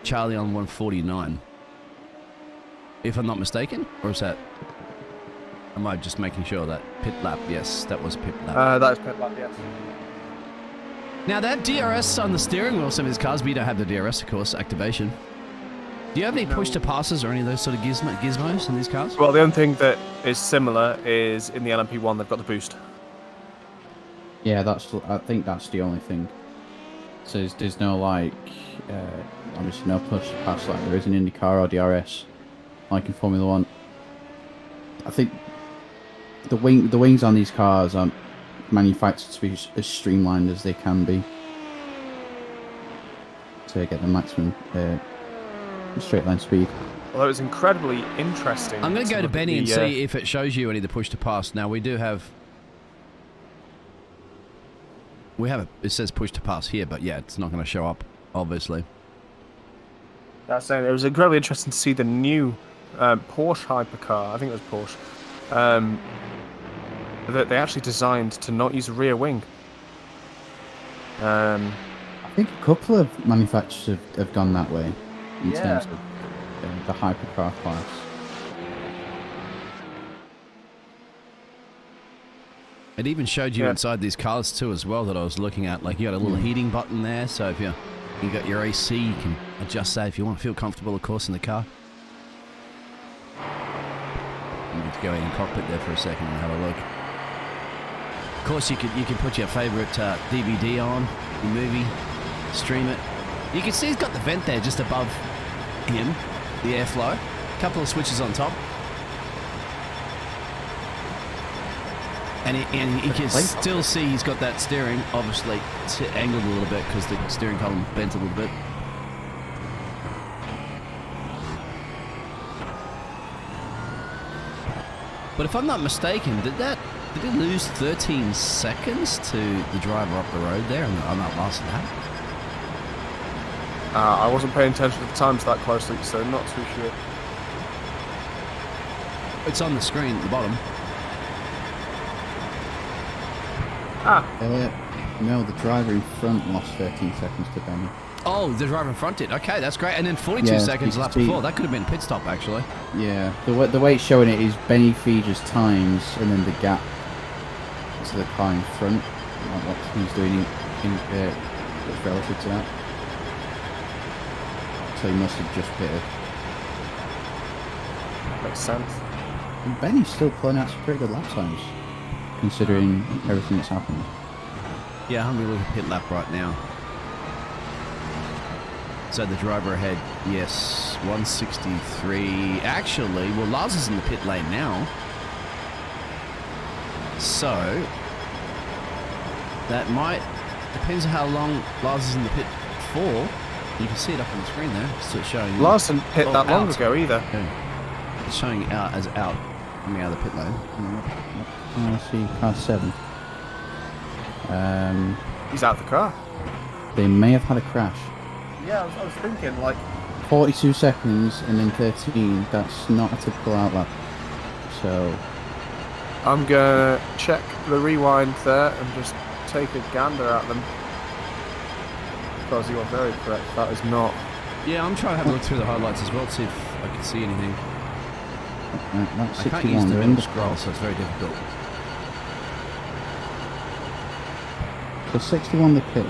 Charlie on 149. If I'm not mistaken, or is that? Am I just making sure that pit lap? Yes, that was pit lap. That is pit lap, yes. Now that DRS on the steering wheel, some of these cars, but you don't have the DRS, of course, activation. Do you have any push to passes or any of those sort of gizmos in these cars? Well, the only thing that is similar is in the LMP1 they've got the boost. Yeah, I think that's the only thing. So there's no obviously no push to pass like there is in IndyCar or DRS, like in Formula 1. I think the wings on these cars are manufactured to be as streamlined as they can be to get the maximum straight line speed. Well, it was incredibly interesting. I'm going to go to Benny and see if it shows you any of the push to pass. Now we have it says push to pass here, but yeah, it's not going to show up, obviously. That's saying it was incredibly interesting to see the new Porsche hypercar. I think it was Porsche. That they actually designed to not use a rear wing. I think a couple of manufacturers have gone that way in terms of the hypercar class. It even showed you inside these cars too as well that I was looking at. Like you got a little heating button there, so if you got your AC, you can adjust that if you want to feel comfortable, of course, in the car. You need to go in cockpit there for a second and have a look. Of course, you can put your favourite DVD on, your movie, stream it. You can see he's got the vent there just above him, the airflow. A couple of switches on top. And he can still see he's got that steering, obviously, angled a little bit because the steering column bent a little bit. But if I'm not mistaken, did he lose 13 seconds to the driver up the road there on that last lap? I wasn't paying attention to the times that closely, so not too sure. It's on the screen at the bottom. No, the driver in front lost 13 seconds to Benny. Oh, the driver in front did. Okay, that's great. And then 42 seconds lap before. That could have been a pit stop, actually. Yeah, the way it's showing it is Benny Feeder's times and then the gap to the car in front. What he's doing relative to that. So he must have just pitted. Makes sense. And Benny's still pulling out some pretty good lap times, considering everything that's happened. Yeah, I'm looking at pit lap right now. So the driver ahead, yes, 163. Actually, well, Lars is in the pit lane now. So that depends on how long Lars is in the pit for. You can see it up on the screen there. So it's showing. Lars didn't hit that long ago either. Yeah. It's showing out as out, coming out of the pit lane. I see car 7. He's out of the car. They may have had a crash. Yeah, I was thinking, like... 42 seconds and then 13, that's not a typical outlap. So... I'm going to check the rewind there and just take a gander at them. Because you are very correct, that is not... Yeah, I'm trying to have a look through the highlights as well to see if I can see anything. That's 61. I can't use the middle scroll, so it's very difficult. So 61 the pit.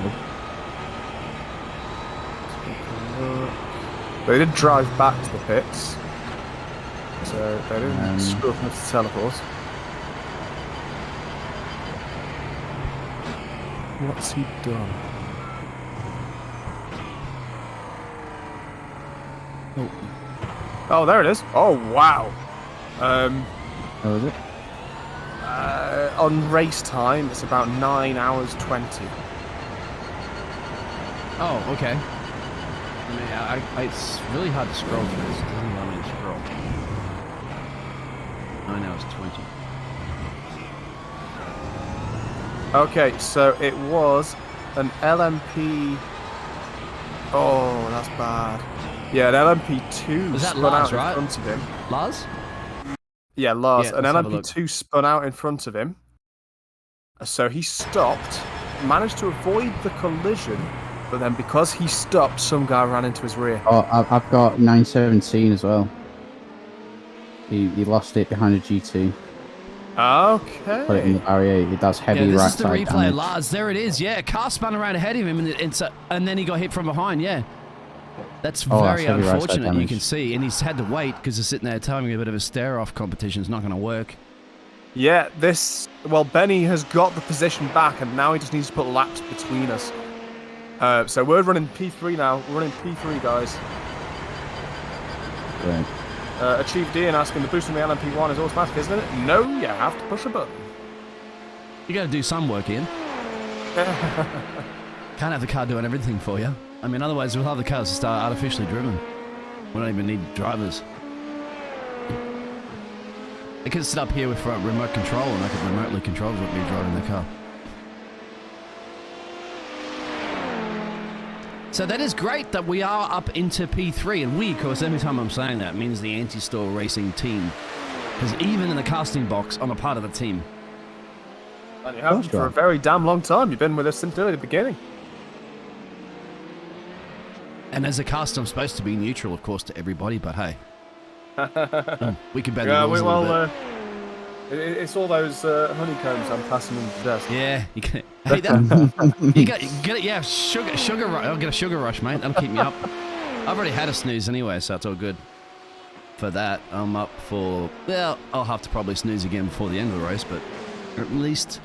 They did drive back to the pits, so they didn't screw up enough to teleport. What's he done? Oh. Oh, there it is. Oh, wow. How is it? On race time, it's about 9 hours 20. Oh, okay. I mean, it's really hard to scroll through this. It doesn't allow me to scroll. 9 hours 20. Okay, so it was an LMP. Oh, that's bad. Yeah, an LMP2 Was that spun Lars, out in right? front of him. Lars? Yeah, Lars. Yeah, an let's have a look. LMP2 spun out in front of him. So he stopped, managed to avoid the collision, but then because he stopped, some guy ran into his rear. Oh, I've got 917 as well. He lost it behind a GT. Okay. Put it in the barrier. That's heavy this right is the side replay, damage. Lars. There it is. Yeah, car spun around ahead of him, and then he got hit from behind. Yeah, that's very heavy right side unfortunate. You damage. can see, and he's had to wait because they're sitting there telling me a bit of a stare-off competition is not going to work. Yeah, Benny has got the position back, and now he just needs to put laps between us. So we're running P3 now. We're running P3, guys. Right. Achieve D and asking the boost on the LMP1 is automatic, isn't it? No, you have to push a button. You got to do some work, Ian. Can't have the car doing everything for you. I mean, otherwise we'll have the cars start artificially driven. We don't even need drivers. I could sit up here with remote control, and I could remotely control what me driving the car. So that is great that we are up into P3, and we, of course, every time I'm saying that, means the Anti-Store Racing team. Because even in the casting box, I'm a part of the team. And you have been for a very damn long time. You've been with us since the beginning. And as a cast, I'm supposed to be neutral, of course, to everybody, but hey. We can bend the Yeah, rules a little bit. It's all those honeycombs I'm passing in the desk. Yeah, you can. Hey, that, you get it. Yeah, sugar rush. I'll get a sugar rush, mate. That'll keep me up. I've already had a snooze anyway, so it's all good. For that, I'm up for. Well, I'll have to probably snooze again before the end of the race, but at least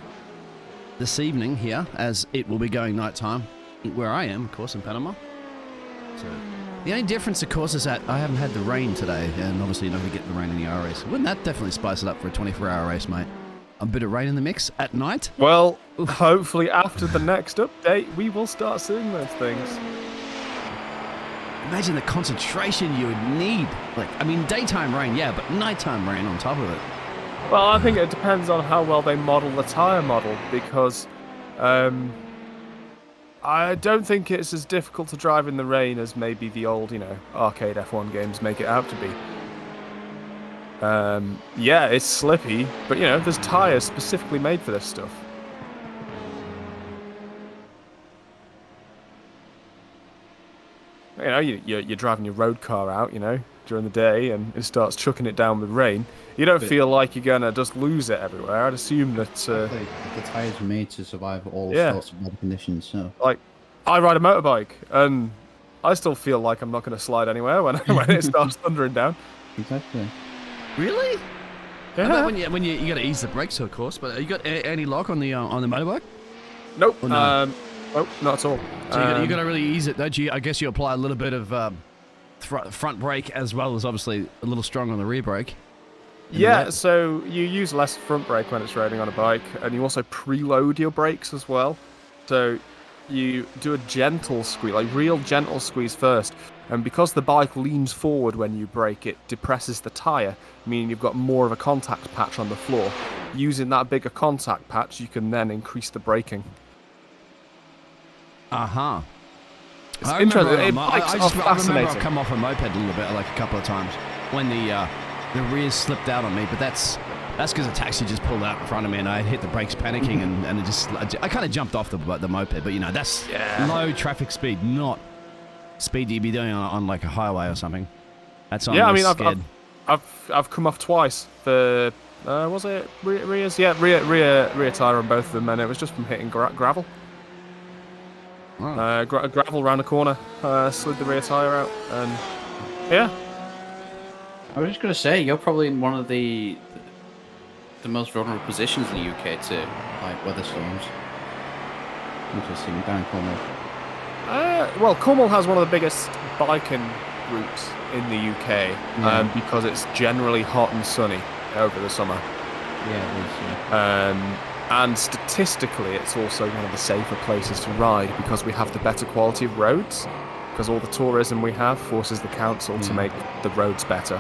this evening here, as it will be going nighttime, where I am, of course, in Panama. So the only difference, of course, is that I haven't had the rain today, and obviously you're not going to get the rain in the R race. Wouldn't that definitely spice it up for a 24-hour race, mate? A bit of rain in the mix at night? Well, hopefully after the next update, we will start seeing those things. Imagine the concentration you would need. Like, I mean, daytime rain, yeah, but nighttime rain on top of it. Well, I think it depends on how well they model the tyre model, because I don't think it's as difficult to drive in the rain as maybe the old, arcade F1 games make it out to be. Yeah, it's slippy, but there's tyres specifically made for this stuff. You're driving your road car out, during the day, and it starts chucking it down with rain. You don't feel like you're gonna just lose it everywhere. I'd assume that the tyres are made to survive all sorts of weather conditions. So, like, I ride a motorbike, and I still feel like I'm not gonna slide anywhere when it starts thundering down. Exactly. Really? Yeah. When you got to ease the brakes, of course. But you got anti-lock on the motorbike? Nope. Or no? Nope, not at all. So you got to really ease it, don't you? I guess you apply a little bit of front brake as well as obviously a little strong on the rear brake. Yeah, so you use less front brake when it's riding on a bike, and you also preload your brakes as well. So you do a gentle squeeze, like real gentle squeeze first, and because the bike leans forward when you brake, it depresses the tyre, meaning you've got more of a contact patch on the floor. Using that bigger contact patch, you can then increase the braking. Uh-huh. It's interesting. I remember I've come off a moped a little bit, like a couple of times, when the rears slipped out on me, but that's because a taxi just pulled out in front of me and I hit the brakes panicking and it just, I kind of jumped off the moped, but that's low traffic speed, not speed you'd be doing on like a highway or something. That's on. Yeah, I mean, I've come off twice for, was it rears? Yeah, rear tyre on both of them, and it was just from hitting gravel. Oh. Gravel around the corner, slid the rear tyre out, and yeah. I was just going to say, you're probably in one of the most vulnerable positions in the UK to like weather storms. Interesting, down Cornwall. Well, Cornwall has one of the biggest biking route in the UK because it's generally hot and sunny over the summer. Yeah, it is. Yeah. And statistically, it's also one of the safer places to ride because we have the better quality of roads. Because all the tourism we have forces the council to make the roads better.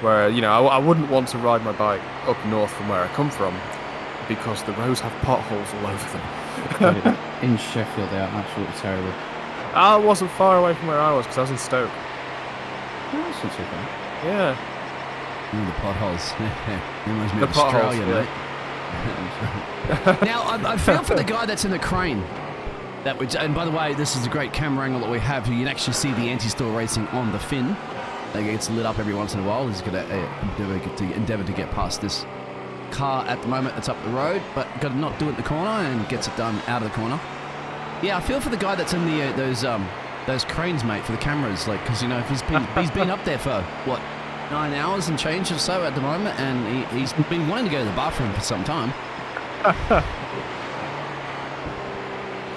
Where, you know, I wouldn't want to ride my bike up north from where I come from because the roads have potholes all over them. In Sheffield, they are absolutely terrible. I wasn't far away from where I was because I was in Stoke. Oh, that's not too bad. Yeah. The potholes. Reminds me The of potholes, Australia, mate. Now, I feel for the guy that's in the crane. And by the way, this is a great camera angle that we have. You can actually see the anti-store racing on the fin. It gets lit up every once in a while. He's going to endeavour to get past this car at the moment that's up the road, but got to not do it in the corner and gets it done out of the corner. Yeah, I feel for the guy that's in the those cranes, mate, for the cameras, like, because, you know, he's been up there for what, 9 hours and change or so at the moment, and he's been wanting to go to the bathroom for some time.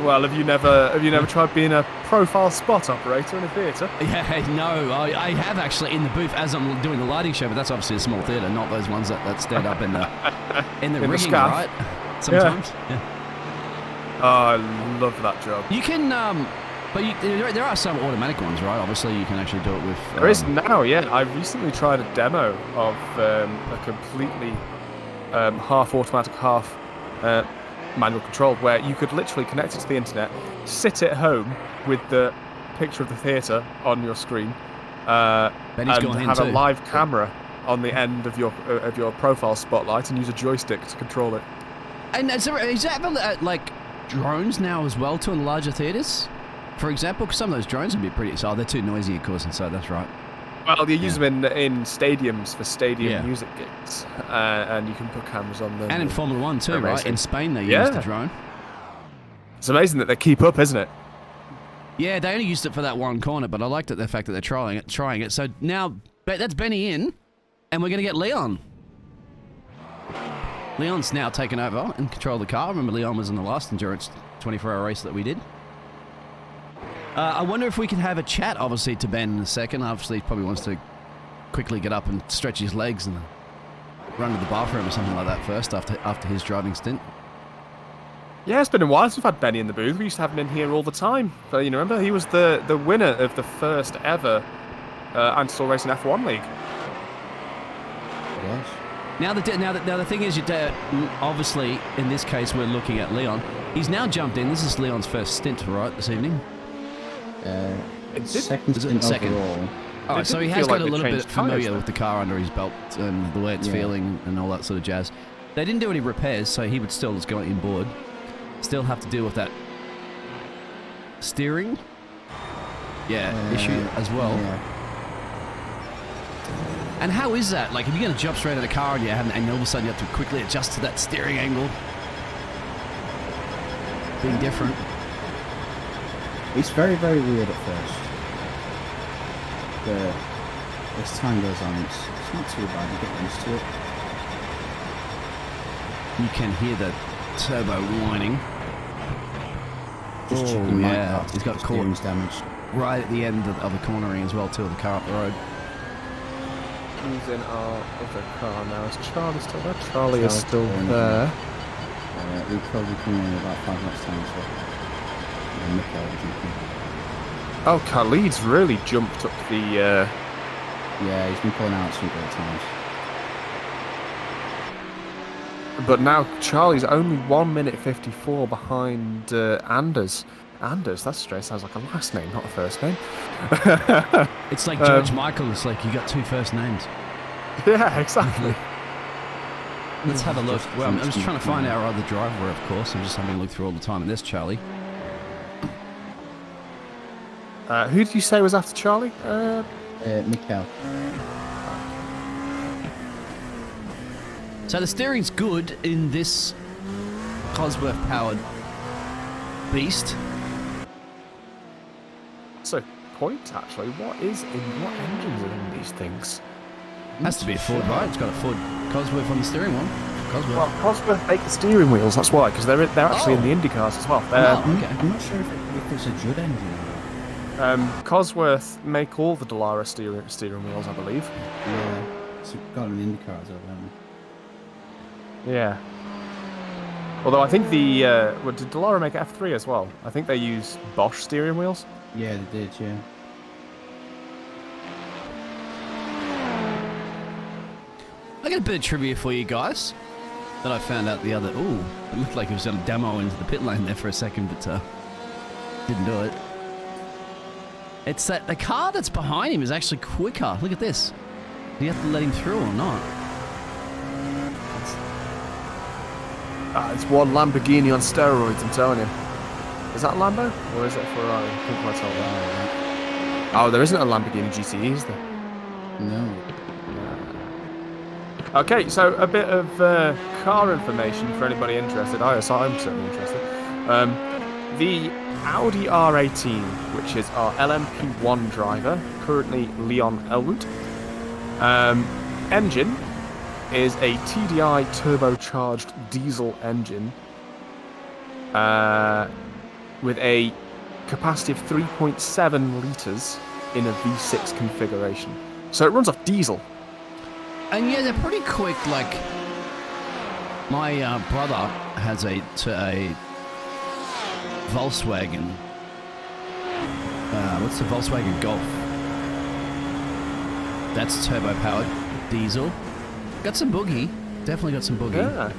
Well, have you never tried being a profile spot operator in a theatre? Yeah, no, I have actually in the booth as I'm doing the lighting show, but that's obviously a small theatre, not those ones that stand up in the rigging, right? Sometimes. Yeah. Oh, I love that job. You can, but there are some automatic ones, right? Obviously, you can actually do it with. There is now, yeah. I recently tried a demo of a completely half automatic, half manual control, where you could literally connect it to the internet, sit at home with the picture of the theatre on your screen, and have a live camera on the end of your profile spotlight, and use a joystick to control it. And is that like drones now as well too in larger theatres, for example? Because some of those drones would be pretty. So they're too noisy, of course, and so that's right. Well, you use them in stadiums for stadium music gigs, and you can put cameras on them. And in Formula 1 too, right? In Spain they used the drone. It's amazing that they keep up, isn't it? Yeah, they only used it for that one corner, but I liked the fact that they're trying it. So now, that's Benny in, and we're going to get Leon. Leon's now taken over and control the car. Remember, Leon was in the last endurance 24-hour race that we did. I wonder if we can have a chat, obviously, to Ben in a second. Obviously, he probably wants to quickly get up and stretch his legs and run to the bathroom or something like that first after his driving stint. Yeah, it's been a while since we've had Benny in the booth. We used to have him in here all the time. But, you know, remember, he was the winner of the first ever Anti-Stall Racing F1 League. Yes. Now the thing is, obviously, in this case, we're looking at Leon. He's now jumped in. This is Leon's first stint, right, this evening? Second stint overall. Oh, so he has got a little bit familiar with the car under his belt and the way it's feeling and all that sort of jazz. They didn't do any repairs, so he would still just go in board. Still have to deal with that steering issue as well. Yeah. And how is that? Like, if you're going to jump straight out of the car and all of a sudden you have to quickly adjust to that steering angle, being different. It's very, very weird at first. But as time goes on, it's not too bad. You get used to it. You can hear the turbo whining. Just he's got caught damaged right at the end of the cornering as well, too, of the car up the road. Who's in our other car now? Is Charlie still there? Charlie is still there. We'll probably come in about 5 minutes time, so Oh, Khalid's really jumped up the... Yeah, he's been pulling out some great times. But now Charlie's only 1 minute 54 behind Anders. Anders, that's strange. Sounds like a last name, not a first name. It's like George Michael. It's like you got 2 first names. Yeah, exactly. Let's have a look. Well, I'm just trying to find our other driver, of course. I'm just having a look through all the time. And there's Charlie. Who did you say was after Charlie? Mikkel. So the steering's good in this Cosworth-powered beast. So, point actually. What engines are in these things? Has to be a Ford, right? It's got a Ford Cosworth on the steering wheel. Cosworth. Well, Cosworth make the steering wheels. That's why, because they're actually in the Indy cars as well. Okay. I'm not sure if it's a Judd engine. Cosworth make all the Dallara steering wheels, I believe. Yeah, it's got an IndyCar as well, haven't Yeah. Although I think did Dallara make F3 as well? I think they use Bosch steering wheels. they? Yeah, they did, yeah. I got a bit of trivia for you guys that I found out the other. Ooh, it looked like it was on a demo into the pit lane there for a second, but didn't do it. It's that the car that's behind him is actually quicker. Look at this. Do you have to let him through or not? It's one Lamborghini on steroids, I'm telling you. Is that a Lambo? Or is it a Ferrari? I think that's all right. Oh, there isn't a Lamborghini GTE, is there? No. Okay, so a bit of car information for anybody interested. I'm certainly interested. The Audi R18, which is our LMP1 driver, currently Leon Elwood. Engine is a TDI turbocharged diesel engine with a capacity of 3.7 litres in a V6 configuration. So it runs off diesel. And yeah, they're pretty quick. Like, my brother has a Volkswagen. What's the Volkswagen Golf? That's turbo powered, diesel. Got some boogie. Definitely got some boogie. Yeah.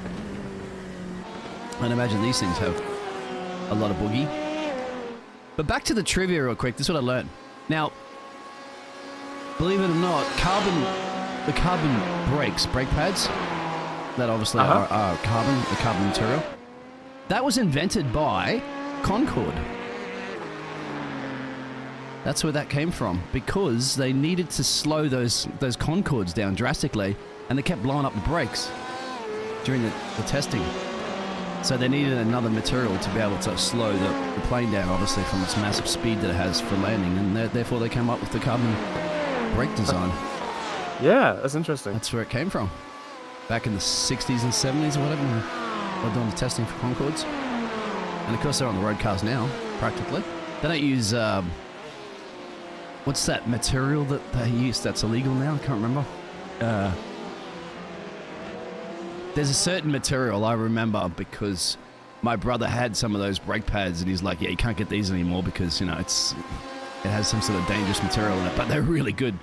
I'd imagine these things have a lot of boogie. But back to the trivia real quick. This is what I learned. Now, believe it or not, the carbon brakes, brake pads, that obviously are the carbon material, that was invented by Concorde. That's where that came from, because they needed to slow those Concordes down drastically, and they kept blowing up the brakes during the testing. So they needed another material to be able to slow the plane down, obviously, from its massive speed that it has for landing, and therefore they came up with the carbon brake design. Yeah, that's interesting. That's where it came from. Back in the 60s and 70s or whatever, while doing the testing for Concordes. And of course they're on the road cars now, practically. They don't use, what's that material that they use that's illegal now? I can't remember. There's a certain material I remember because my brother had some of those brake pads and he's like, yeah, you can't get these anymore because, it has some sort of dangerous material in it, but they're really good.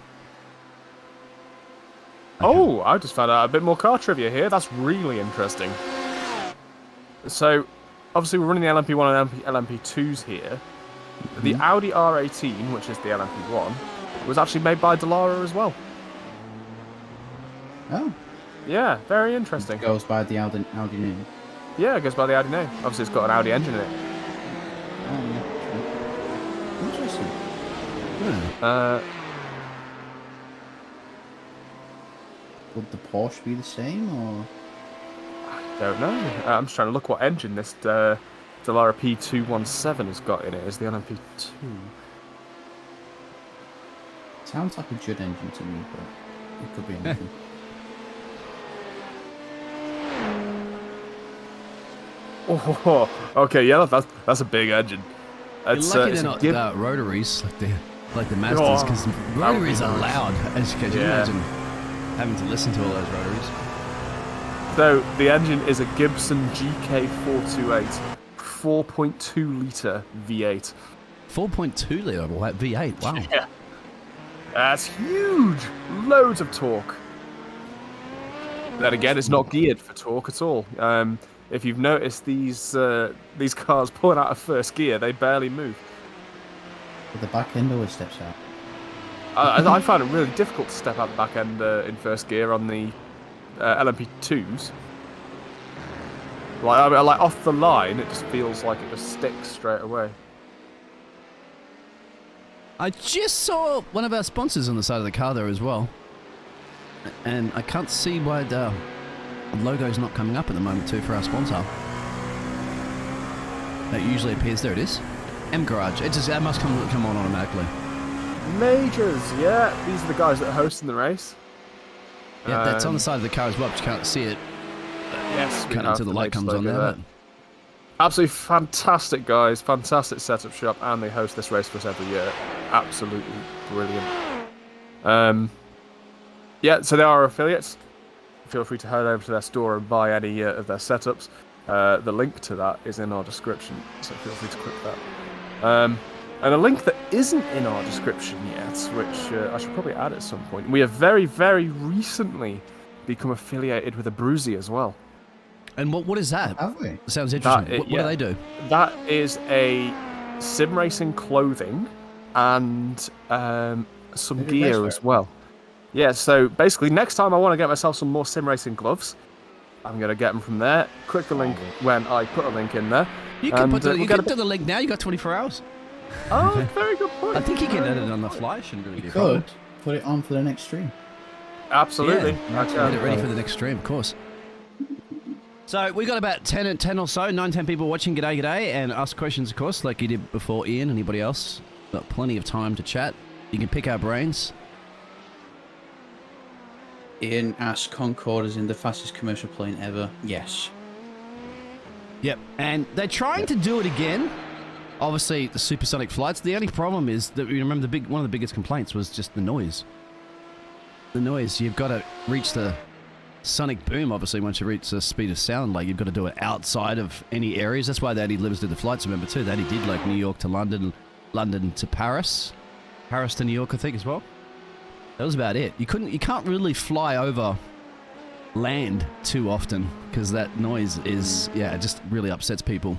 Oh, I just found out a bit more car trivia here. That's really interesting. So, obviously we're running the LMP1 and LMP2s here. The Audi R18, which is the LMP1, was actually made by Dallara as well. Oh. Yeah, very interesting. It goes by the Audi name. Yeah, it goes by the Audi name. Obviously, it's got an Audi engine in it. Oh, yeah. Interesting. Yeah. Would the Porsche be the same, or? I don't know. I'm just trying to look what engine this Dallara P217 has got in it as the LMP2. Sounds like a Judd engine to me, but it could be anything. Oh, okay, yeah, that's a big engine. You're lucky they're not rotaries like the Mazdas, because rotaries are loud, as you can imagine. Having to listen to all those rotaries. So the engine is a Gibson GK428, 4.2 litre V8. 4.2 litre V8. Wow. Yeah, that's huge. Loads of torque. Then again, it's not geared for torque at all. If you've noticed these cars pulling out of first gear, they barely move. But the back end always steps out. I find it really difficult to step out the back end in first gear on the LMP2s. Like off the line, it just feels like it just sticks straight away. I just saw one of our sponsors on the side of the car there as well, and I can't see why the logo's not coming up at the moment too for our sponsor. That usually appears. There it is. M Garage. That must come on automatically. Majors, yeah. These are the guys that are hosting the race. Yeah, that's on the side of the car as well, but you can't see it. Yes, Until the light comes on there. Absolutely fantastic guys, fantastic setup shop, and they host this race for us every year. Absolutely brilliant. Yeah, so they are affiliates. Feel free to head over to their store and buy any of their setups. The link to that is in our description, so feel free to click that. And a link that isn't in our description yet, which I should probably add at some point. We have very, very recently become affiliated with a Bruzy as well. And what is that? Have we? Sounds interesting. What do they do? That is a sim racing clothing and some Maybe gear as well. Yeah, so basically next time I want to get myself some more sim racing gloves, I'm going to get them from there. Click the link when I put a link in there. You can put the link now. You got 24 hours. Oh, very good point. I think you can edit it on the fly. Shouldn't really be a Could problem. put it on for the next stream. Absolutely. Yeah, get it ready for the next stream, of course. So we got about 10 or so, 9-10 people watching. G'day, g'day, and ask questions, of course, like you did before. Ian, anybody else? Got plenty of time to chat. You can pick our brains. Ian asks, Concorde is in the fastest commercial plane ever. Yes. Yep, and they're trying to do it again. Obviously, the supersonic flights. The only problem is that you remember one of the biggest complaints was just the noise. The noise. You've got to reach the sonic boom. Obviously, once you reach the speed of sound, like you've got to do it outside of any areas. That's why they only limited the flights. Remember too, they only did like New York to London, London to Paris, Paris to New York, I think as well. That was about it. You can't really fly over land too often because that noise is, it just really upsets people.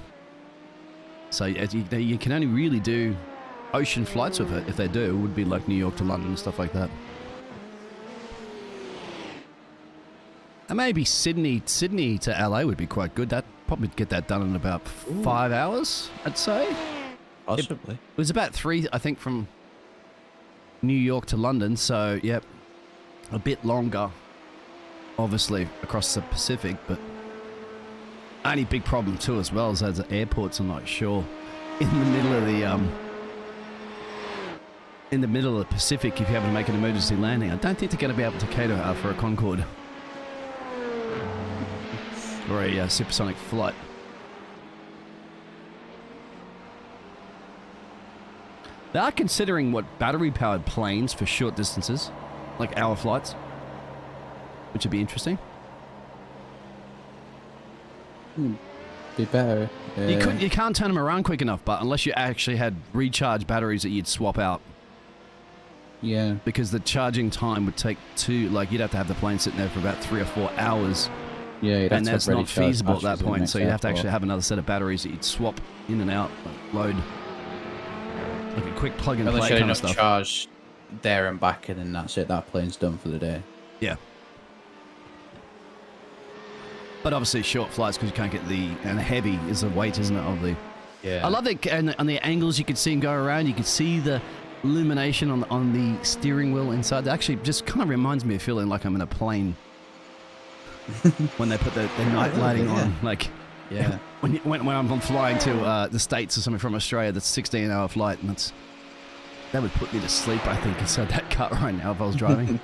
So you can only really do ocean flights with it. If they do, it would be like New York to London and stuff like that. And maybe Sydney to LA would be quite good. That probably get that done in about 5 hours, I'd say. Possibly. It was about 3, I think, from New York to London. So, yep, a bit longer, obviously, across the Pacific. But only big problem too, as well, is those airports. I'm not sure in the middle of the Pacific, if you happen to make an emergency landing, I don't think they're going to be able to cater for a Concorde or a supersonic flight. They are considering battery-powered planes for short distances, like hour flights, which would be interesting. Be better. You can't turn them around quick enough, but unless you actually had recharge batteries that you'd swap out. Yeah. Because the charging time would take you'd have to have the plane sitting there for about 3 or 4 hours. Yeah, you'd have and to that's have not feasible at that point, so you'd have to airport. actually have another set of batteries that you'd swap in and out, like load. Like a quick plug and play kind of stuff. Charge there and back, and then that's it. That plane's done for the day. Yeah. But obviously short flights because you can't get and heavy is the weight, isn't it, of the... Yeah. I love it, and on the angles you could see them go around, you could see the illumination on the steering wheel inside. It actually just kind of reminds me of feeling like I'm in a plane when they put the night lighting on. Like, yeah. When I'm flying to the States or something from Australia, that's a 16-hour flight, and that would put me to sleep, I think, inside that car right now if I was driving.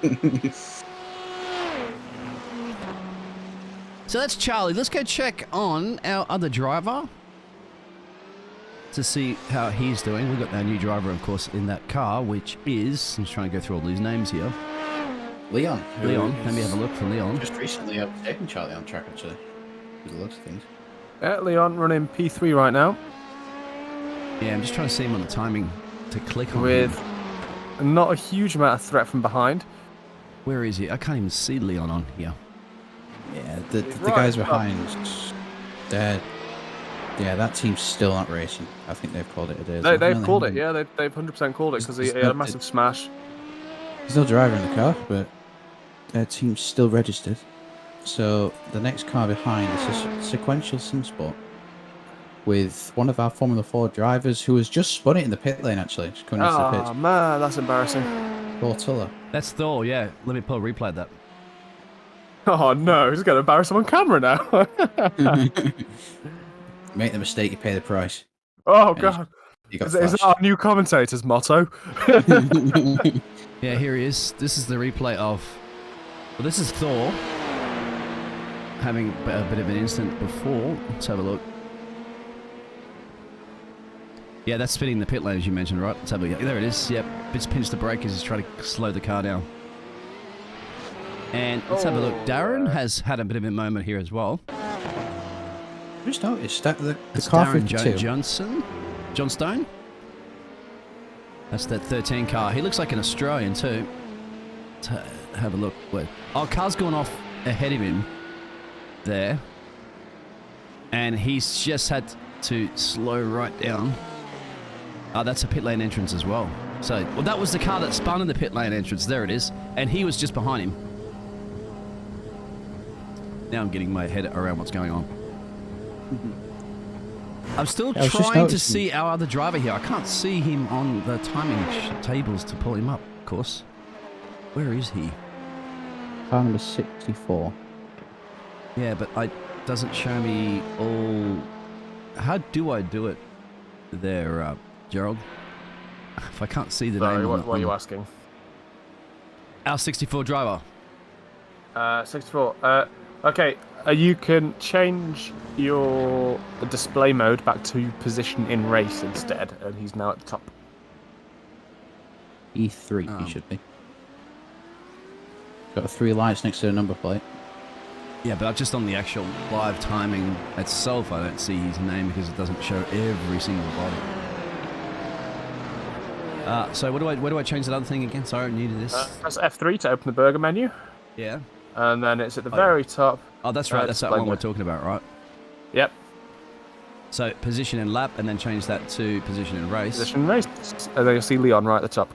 So that's Charlie. Let's go check on our other driver to see how he's doing. We've got our new driver, of course, in that car, which is... I'm just trying to go through all these names here. Leon. Let me have a look for Leon. Just recently overtaken Charlie on track, actually. There's lots of things. Leon running P3 right now. Yeah, I'm just trying to see him on the timing to click on with him. Not a huge amount of threat from behind. Where is he? I can't even see Leon on here. Yeah, the guys behind, that team's still not racing. I think they've called it a day. They've called it, yeah, they've 100% called it because he had a massive smash. There's no driver in the car, but their team's still registered. So the next car behind is a sequential sim sport with one of our Formula 4 drivers who has just spun it in the pit lane, actually. Just coming into the pit. Oh, man, that's embarrassing. Thor Tuller. That's Thor, yeah. Let me pull a replay of that. Oh, no, he's going to embarrass him on camera now. Make the mistake, you pay the price. Oh, God. Is that our new commentator's motto? Yeah, here he is. This is the replay of... Well, this is Thor having a bit of an incident before. Let's have a look. Yeah, that's spinning the pit lane as you mentioned, right? Let's have a look. There it is. Yep, it's pinched the brake as he's trying to slow the car down. And let's have a look. Darren has had a bit of a moment here as well. I just noticed that the That's car Darren 52. John Stone. That's that 13 car. He looks like an Australian too. Let's have a look. Wait. Oh, car's gone off ahead of him there. And he's just had to slow right down. Oh, that's a pit lane entrance as well. So, well, that was the car that spun in the pit lane entrance. There it is. And he was just behind him. Now I'm getting my head around what's going on. I'm still trying to see our other driver here. I can't see him on the timing tables to pull him up, of course. Where is he? Car number 64. Yeah, but it doesn't show me all... How do I do it there, Gerald? If I can't see the name what are you asking? Our 64 driver. 64. Okay, you can change your display mode back to position in race instead, and he's now at the top. E3, he should be. Got 3 lights next to the number plate. Yeah, but just on the actual live timing itself, I don't see his name because it doesn't show every single body. So what do I change that other thing again? Sorry, I'm new to this. Press F3 to open the burger menu. Yeah. And then it's at the very top. Oh, that's right. That's that one we're talking about, right? Yep. So position in lap, and then change that to position in race. Position in race. And then you'll see Leon right at the top.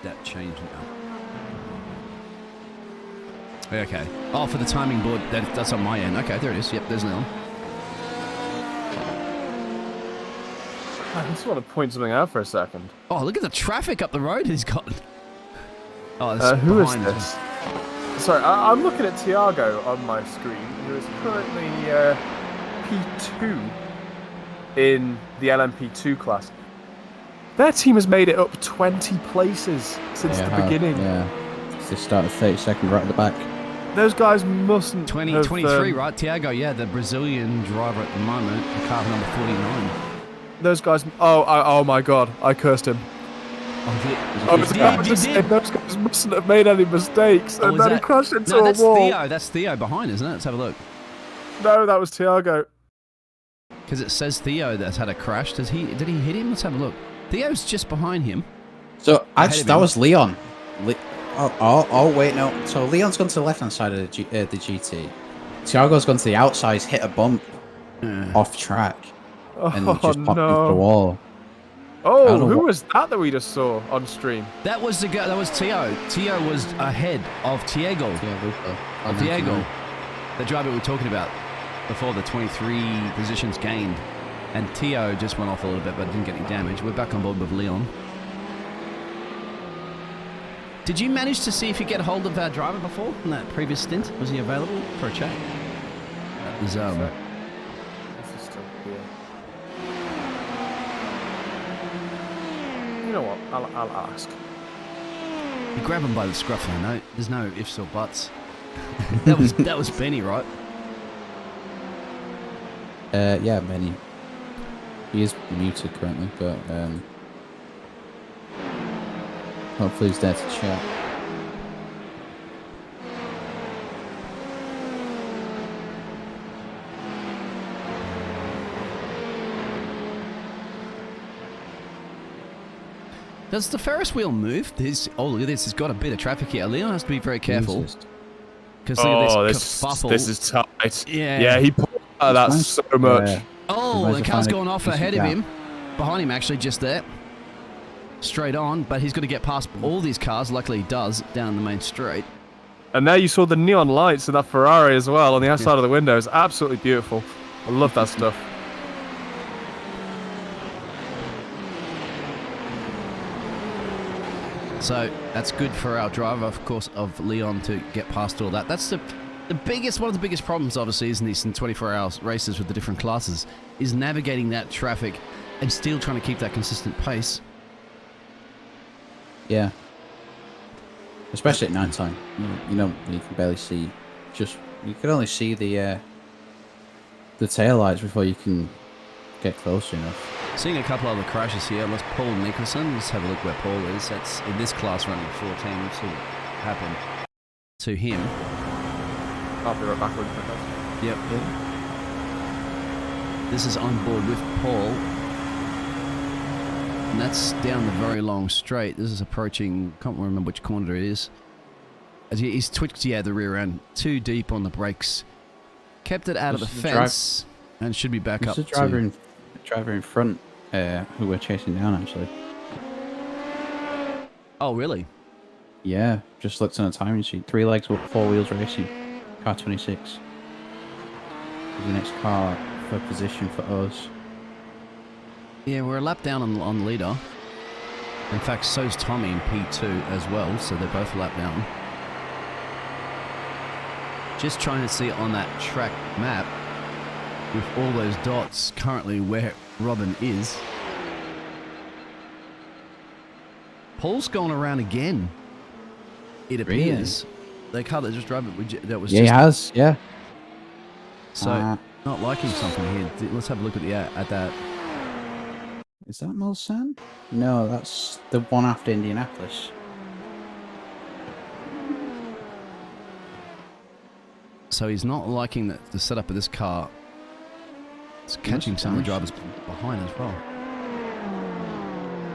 That changed now. Okay. Oh, for the timing board, that's on my end. Okay, there it is. Yep, there's Leon. I just want to point something out for a second. Oh, look at the traffic up the road he's got. Oh, who is this? Sorry, I'm looking at Tiago on my screen, who is currently P2 in the LMP2 class. Their team has made it up 20 places since the beginning. Yeah, they started 32nd right at the back. Those guys mustn't 23, right? Tiago, yeah, the Brazilian driver at the moment, car number 49. Those guys... Oh my God, I cursed him. Those guys mustn't have made any mistakes, and then he crashed into a wall. That's Theo behind, isn't it? Let's have a look. No, that was Tiago. Because it says Theo that's had a crash. Did he hit him? Let's have a look. Theo's just behind him. So that was Leon. Oh wait, no. So Leon's gone to the left-hand side of the GT. Tiago's gone to the outside. He's hit a bump off track, and just popped into the wall. Oh, who was that we just saw on stream? That was the guy. That was Theo. Theo was ahead of Tiago. Tiago, the driver we were talking about before, the 23 positions gained. And Theo just went off a little bit, but didn't get any damage. We're back on board with Leon. Did you manage to see if you get hold of our driver before in that previous stint? Was he available for a chat? That was This is still here. You know what? I'll ask. You grab him by the scruff, I know. There's no ifs or buts. that was Benny, right? Yeah, Benny. He is muted currently, but hopefully he's there to chat. Does the Ferris wheel move? Oh, look at this. It's got a bit of traffic here. Leon has to be very careful. Because look at this kerfuffle. This is tight. Yeah, he pulled out that so much. Yeah. Oh, the car's gone off ahead of him. Behind him, actually, just there. Straight on, but he's got to get past all these cars. Luckily, he does, down the main street. And there you saw the neon lights in that Ferrari as well on the outside of the window. It's absolutely beautiful. I love that stuff. So that's good for our driver, of course, of Leon to get past all that. That's one of the biggest problems, obviously, isn't this in 24-hour races with the different classes, is navigating that traffic and still trying to keep that consistent pace. Yeah. Especially at night time. You know, you can barely see. You can only see the the taillights before you can get close enough. Seeing a couple other crashes here. Let's Paul Nicholson. Let's have a look where Paul is. That's in this class running 14. Let's see what happened to him. I'll be right back with you. Yep. This is on board with Paul. And that's down the very long straight. This is approaching, can't remember which corner it is. As he's twitched, the rear end. Too deep on the brakes. Kept it out of the fence. And should be back up. There's a driver in front who we're chasing down, actually. Oh, really? Yeah, just looked on a timing sheet. 3 legs, 4 wheels racing. Car 26. Is the next car for position for us. Yeah, we're a lap down on leader. In fact, so's Tommy in P2 as well, so they're both a lap down. Just trying to see on that track map with all those dots currently where Robin is. Paul's gone around again. It appears. They can't just drive it. That was he has. Yeah. So not liking something here. Let's have a look at that. Is that Mulsanne? No, that's the one after Indianapolis. So he's not liking the setup of this car. It's catching some of the drivers behind as well.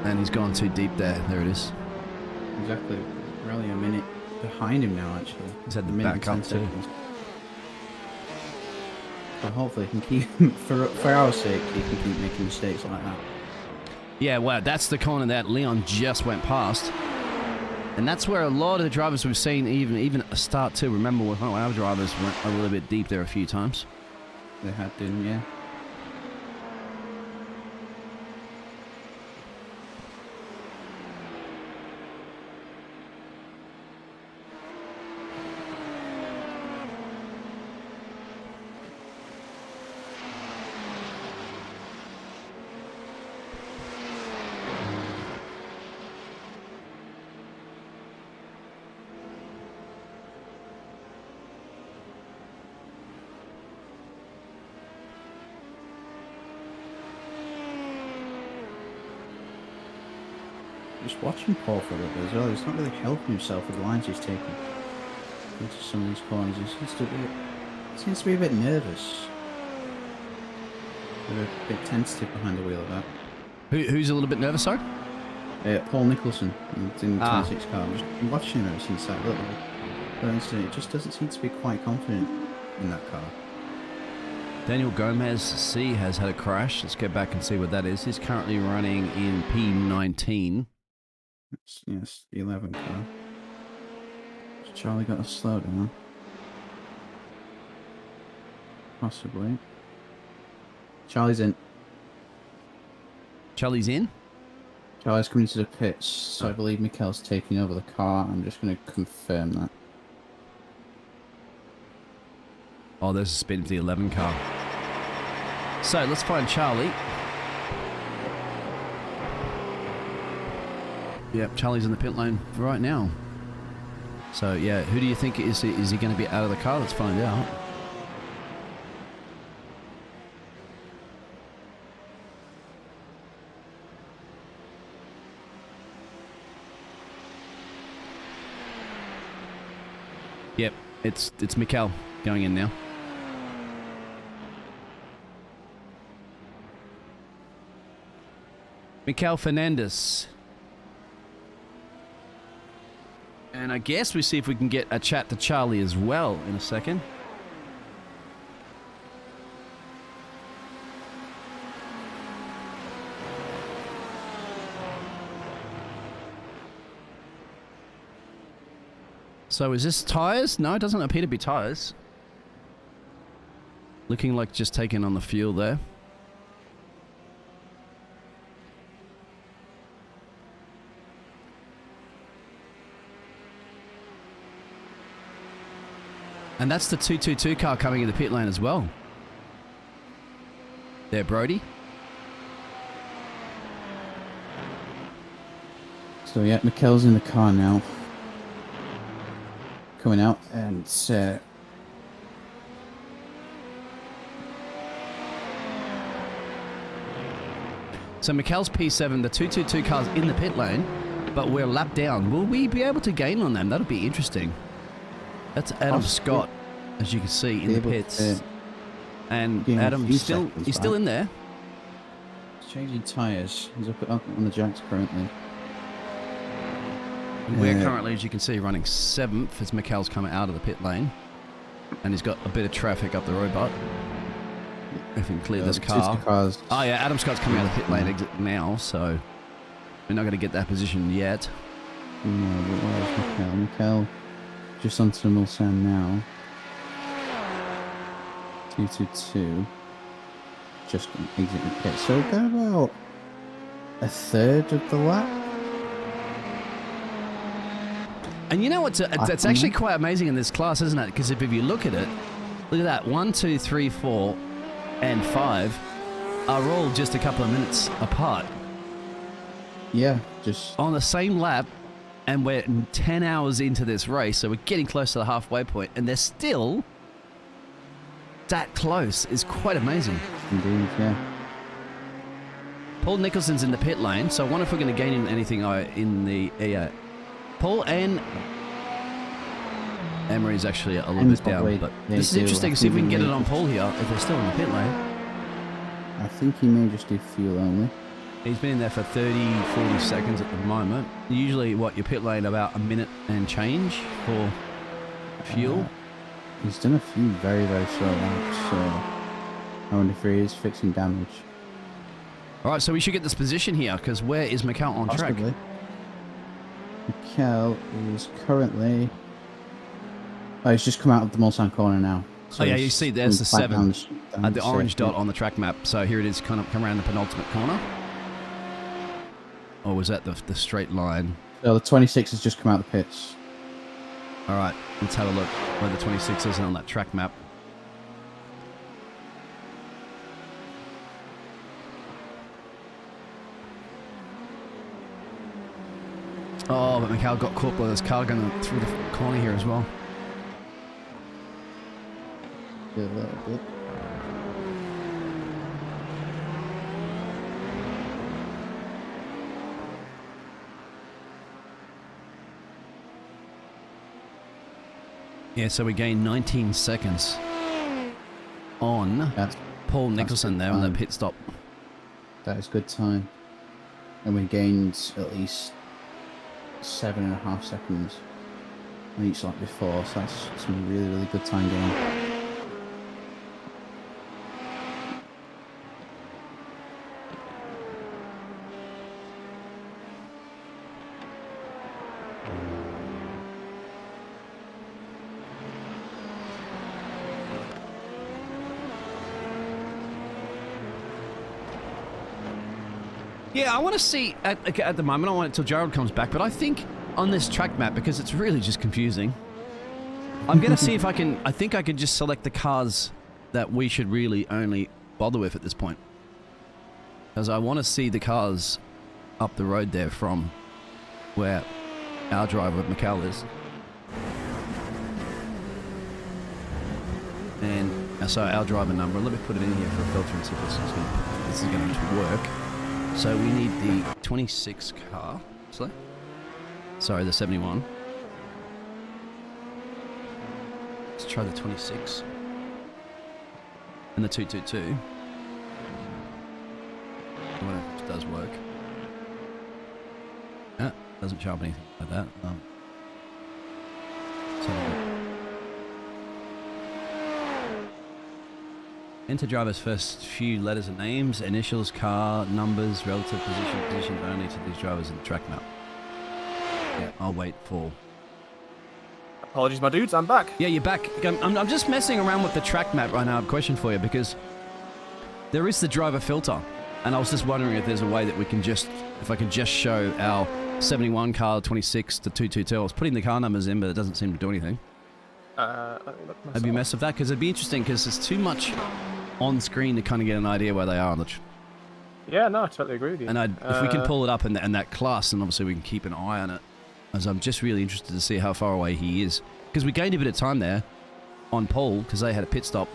And he's gone too deep there. There it is. Exactly. Really a minute behind him now, actually. He's had the back up too. But hopefully he can keep, for our sake, he can keep making mistakes like that. Yeah, well, that's the corner that Leon just went past. And that's where a lot of the drivers we've seen even at the start too. Remember, our drivers went a little bit deep there a few times. They had to, yeah. Just watching Paul for a little bit as well, he's not really helping himself with the lines he's taking into some of these corners. He seems to be a bit nervous. They're a bit tentative behind the wheel of that. Who's a little bit nervous, sorry? Paul Nicholson in the 26 car. I'm just watching him ever since that little bit. But it just doesn't seem to be quite confident in that car. Daniel Gomez C has had a crash. Let's go back and see what that is. He's currently running in P19. Yes, the 11 car. Has Charlie got a slow down? Possibly. Charlie's in. Charlie's in? Charlie's coming to the pits, so I believe Mikel's taking over the car. I'm just going to confirm that. Oh, there's a spin for the 11 car. So let's find Charlie. Yep, Charlie's in the pit lane right now. So yeah, who do you think is he going to be out of the car? Let's find out. Yep, it's Mikel going in now. Mikel Fernandez. And I guess we see if we can get a chat to Charlie as well in a second. So is this tyres? No, it doesn't appear to be tyres. Looking like just taking on the fuel there. And that's the 222 car coming in the pit lane as well. There, Brody. So yeah, Mikel's in the car now. Coming out, and So Mikel's P7, the 222 car's in the pit lane, but we're lapped down. Will we be able to gain on them? That'll be interesting. That's Adam Scott, as you can see, in the pits. And Adam, he's still in there. He's changing tyres. He's up on the jacks currently. And we're currently, as you can see, running 7th as Mikel's coming out of the pit lane. And he's got a bit of traffic up the road, but if we can clear this car. Oh yeah, Adam Scott's coming out of the pit lane exit now, so we're not going to get that position yet. No, but where's Mikel? Mikel just onto Mulsanne now. 222. Just going to exit the pit. So we've got about a third of the lap. And you know what's it's actually quite amazing in this class, isn't it? Because if you look at it, look at that, 1, 2, 3, 4, and 5 are all just a couple of minutes apart. Yeah, just on the same lap, and we're 10 hours into this race, so we're getting close to the halfway point, and they're still that close. Is quite amazing. Indeed, yeah. Paul Nicholson's in the pit lane, so I wonder if we're going to gain anything in the Paul and Emery's actually a little bit down, but this is interesting to see if we can get it on Paul here, if they're still in the pit lane. I think he may just do fuel only. He's been in there for 30, 40 seconds at the moment. Usually, what, your pit lane about a minute and change for fuel? He's done a few very, very short laps, so I wonder if he is fixing damage. All right, so we should get this position here, because where is Mikel on track? Mikel is currently... Oh, he's just come out of the Mulsanne corner now. So oh yeah, you see there's the 7, the orange dot on the track map. So here it is, kind of come around the penultimate corner. Or was that the straight line? So the 26 has just come out of the pits. All right, let's have a look where the 26 is on that track map. Oh, but Mikel got caught by this car going through the corner here as well. A little bit. Yeah, so we gained 19 seconds on Paul Nicholson there on the pit stop. That is good time. And we gained at least 7.5 seconds on each lap before, so that's some really, really good time gain. Yeah, I want to see, at the moment, I want it till Gerald comes back, but I think on this track map, because it's really just confusing, I'm going to see if I think I can just select the cars that we should really only bother with at this point. Because I want to see the cars up the road there from where our driver, Mikel, is. And so our driver number, let me put it in here for a filter and see if this is going to work. So we need the 26 car, sorry, the 71. Let's try the 26. And the 222. I wonder if it does work. Yeah, doesn't show up anything like that. Enter driver's first few letters and names, initials, car, numbers, relative position only to these drivers in the track map. Yeah, I'll wait for... Apologies, my dudes, I'm back. Yeah, you're back. I'm just messing around with the track map right now. I have a question for you, because there is the driver filter, and I was just wondering if there's a way that we can if I can just show our 71 car, 26 to 222. I was putting the car numbers in, but it doesn't seem to do anything. Let me look myself. Have you messed with that? Because it'd be interesting, because there's too much on screen to kind of get an idea where they are on the... Yeah, no, I totally agree with you. And if we can pull it up in that class, then obviously we can keep an eye on it. As I'm just really interested to see how far away he is. Because we gained a bit of time there on Paul, because they had a pit stop.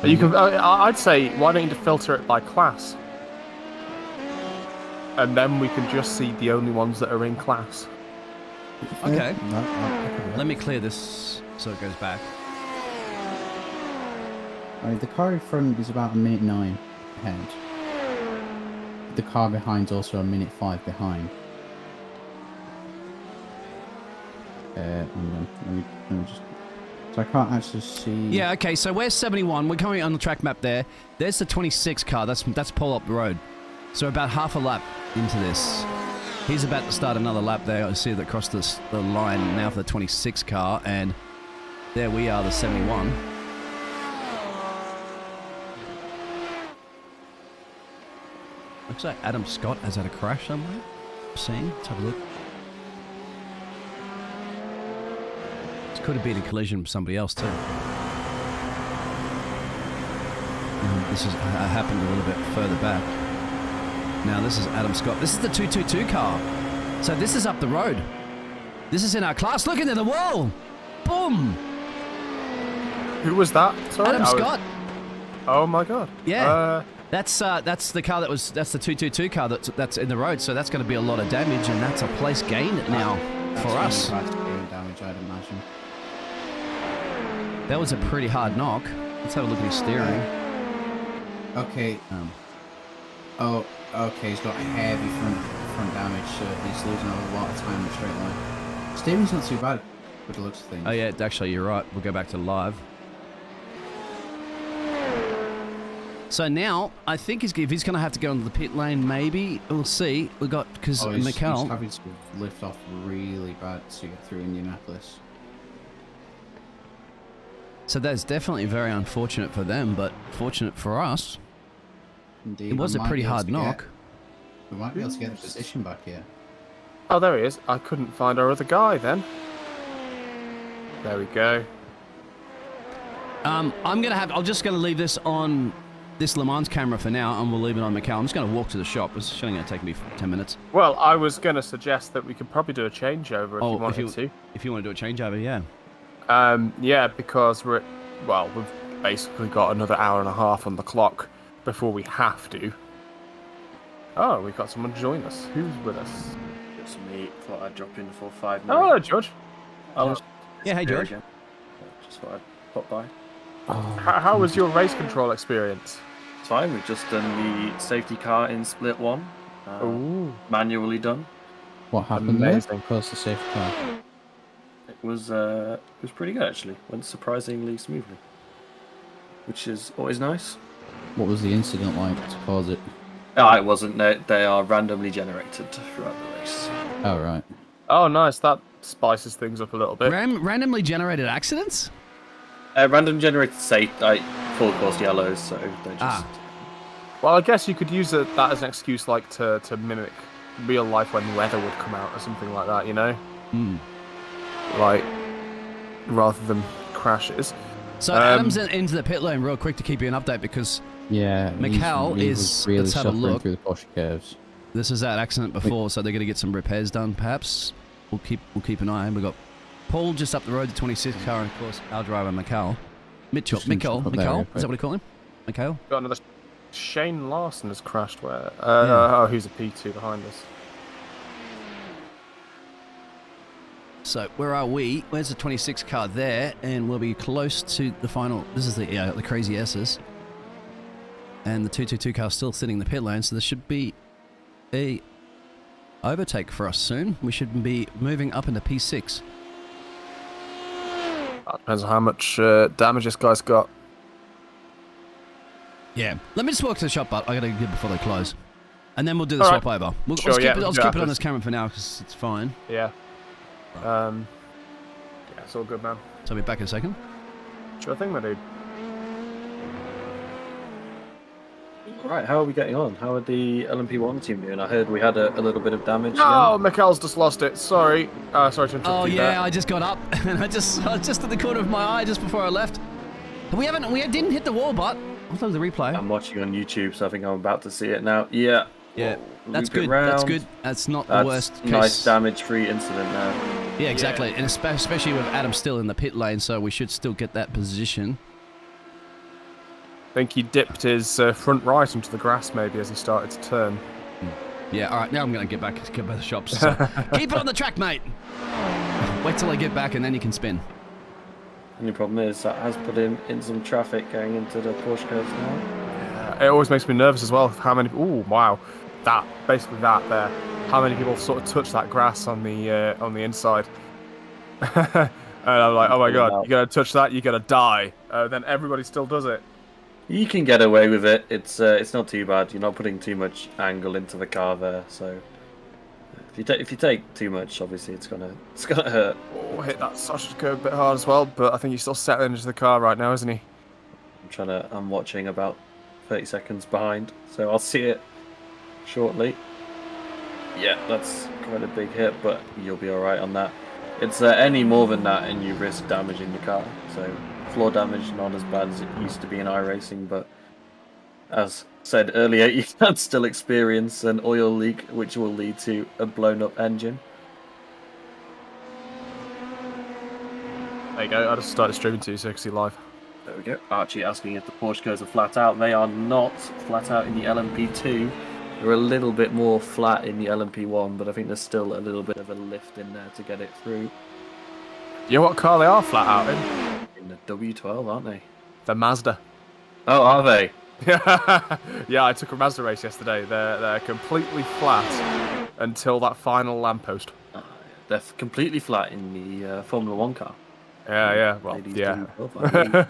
You can. I'd say, why don't you filter it by class, and then we can just see the only ones that are in class. Okay. No, Let me clear this so it goes back. I mean, the car in front is about 1:09 ahead. The car behind's also 1:05 behind. Hang on, let me just... So I can't actually see... Yeah, okay, so we're 71. We're coming on the track map there. There's the 26 car. That's Paul up the road. So about half a lap into this. He's about to start another lap there. I see that across the line now for the 26 car, and there we are, the 71. Looks like Adam Scott has had a crash somewhere. Seeing? Let's have a look. This could have been a collision with somebody else too. This has happened a little bit further back. Now this is Adam Scott. This is the 222 car. So this is up the road. This is in our class. Look into the wall. Boom. Who was that? Sorry, Adam Scott. Oh my god. Yeah. That's the car that's the 222 car that's in the road. So that's going to be a lot of damage, and that's a place gained now for us. Damage, I'd imagine. That was a pretty hard knock. Let's have a look at his steering. Okay. Oh, okay. He's got heavy front damage, so he's losing a lot of time in the straight line. Steering's not too bad, with the looks of things. Oh yeah, actually you're right. We'll go back to live. So now I think if he's going to have to go into the pit lane, maybe we'll see. We got because he's Mikel. having to lift off really bad to get through Indianapolis. So that's definitely very unfortunate for them, but fortunate for us. Indeed, It was a pretty hard knock. We might be able to get the position back here. Oh, there he is. I couldn't find our other guy then. There we go. I'm just gonna leave this on this Le Mans camera for now, and we'll leave it on Mikel. I'm just gonna walk to the shop. It's only gonna take me 10 minutes. Well, I was going to suggest that we could probably do a changeover if you wanted to. If you want to do a changeover, yeah. Yeah, because we've basically got another hour and a half on the clock before we have to. Oh, we've got someone to join us. Who's with us? It's me. Thought I'd drop in for 5 minutes. Oh, hello, George. Yeah, hey, George. Just thought I'd pop by. How was your race control experience? It's fine. We've just done the safety car in split one. Manually done. What happened Amazing. there? Close to safety car. It was pretty good actually. Went surprisingly smoothly, which is always nice. What was the incident like to cause it? It wasn't. They are randomly generated throughout the race. Oh, right. Oh, nice. That spices things up a little bit. Randomly generated accidents? Random generated full course yellows, so they just... Well, I guess you could use that as an excuse, like, to mimic real life when weather would come out or something like that, you know? Like, rather than crashes. So Adam's into the pit lane real quick to keep you an update because Mikel is... really let's have a look. through the Porsche curves. This is that accident before, so they're going to get some repairs done, perhaps. We'll keep an eye. We've got Paul just up the road, the 26 car, and of course our driver Mikel. Mikel, is that what we call him? Mikel? Got another. Shane Larson has crashed where? Oh, who's a P2 behind us? So where are we? Where's the 26 car there? And we'll be close to the final. This is the Crazy S's. And the 222 car still sitting in the pit lane, so there should be a overtake for us soon. We should be moving up into P6. That depends on how much damage this guy's got. Yeah. Let me just walk to the shop, but I gotta get before they close. And then we'll do the swap over. I'll keep it on this camera for now because it's fine. Yeah. Yeah, it's all good, man. So I'll be back in a second. Sure thing, my dude. Right, how are we getting on? How are the LMP1 team doing? I heard we had a little bit of damage. Oh, Mikel's just lost it. Sorry. Sorry to interrupt you. Oh, yeah, there. I just got up and I was just at the corner of my eye just before I left. We didn't hit the wall, but I'll tell the replay. I'm watching on YouTube, so I think I'm about to see it now. Yeah. Yeah. That's good. That's good. That's not the worst case. Nice damage-free incident now. Yeah, exactly. Yeah. And especially with Adam still in the pit lane, so we should still get that position. I think he dipped his front right into the grass maybe as he started to turn. Yeah, all right, now I'm going to get back to the shops. So keep it on the track, mate. Wait till I get back and then you can spin. Only problem is that has put him in some traffic going into the Porsche curves now. Yeah, it always makes me nervous as well. How many? Oh wow, basically that there. How many people sort of touch that grass on the inside? And I'm like, oh my god, you're gonna touch that, you're gonna die. Then everybody still does it. You can get away with it. It's not too bad. You're not putting too much angle into the car there, so if you take too much, obviously it's gonna hurt. Oh, hit that sausage curve a bit hard as well, but I think he's still settling into the car right now, isn't he? I'm watching about 30 seconds behind, so I'll see it shortly. Yeah, that's quite a big hit, but you'll be alright on that. It's any more than that and you risk damaging the car. So floor damage not as bad as it used to be in iRacing, but as said earlier, you can still experience an oil leak which will lead to a blown up engine. There you go, I just started streaming to you so you can see live. There we go. Archie asking if the Porsche curves are flat out. They are not flat out in the LMP2. They're a little bit more flat in the LMP1, but I think there's still a little bit of a lift in there to get it through. You know what car they are flat out in? In the W12, aren't they? The Mazda. Oh, are they? Yeah, I took a Mazda race yesterday. They're completely flat until that final lamppost. They're completely flat in the Formula 1 car. Yeah, well, yeah.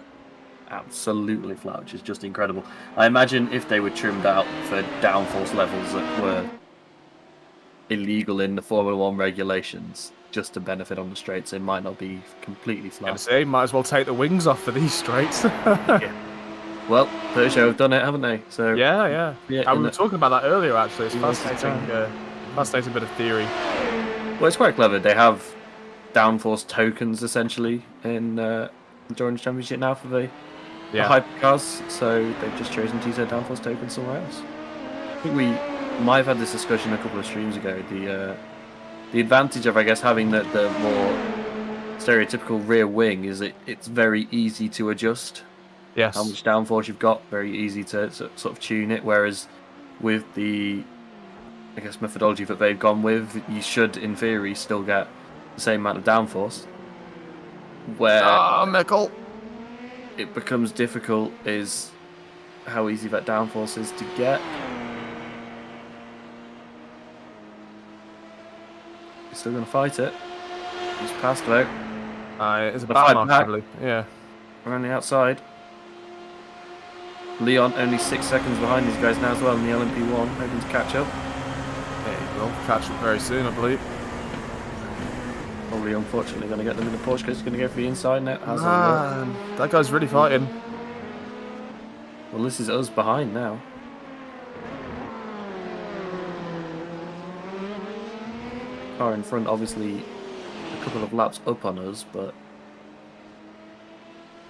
Absolutely flat, which is just incredible. I imagine if they were trimmed out for downforce levels that were illegal in the Formula 1 regulations, just to benefit on the straights, it might not be completely flat. Say, might as well take the wings off for these straights. Yeah. Well, Peugeot have done it, haven't they? So yeah. We were talking about that earlier, actually. It's fascinating bit of theory. Well, it's quite clever. They have downforce tokens, essentially, in the Orange Championship now for the hypercars, so they've just chosen to use their downforce tokens somewhere else. I think we might have had this discussion a couple of streams ago. The advantage of, I guess, having the more stereotypical rear wing is it's very easy to adjust. Yes. How much downforce you've got, very easy to sort of tune it, whereas with the, I guess, methodology that they've gone with, you should, in theory, still get the same amount of downforce. Where Mickle. It becomes difficult is how easy that downforce is to get. He's still going to fight it. He's passed though. It's a back mark, I believe. Yeah. We're on the outside. Leon only 6 seconds behind these guys now as well in the LMP1, hoping to catch up. Yeah, he will catch up very soon, I believe. Probably, unfortunately, going to get them in the Porsche because he's going to go for the inside net. That guy's really fighting. Well, this is us behind now. Car in front, obviously, a couple of laps up on us, but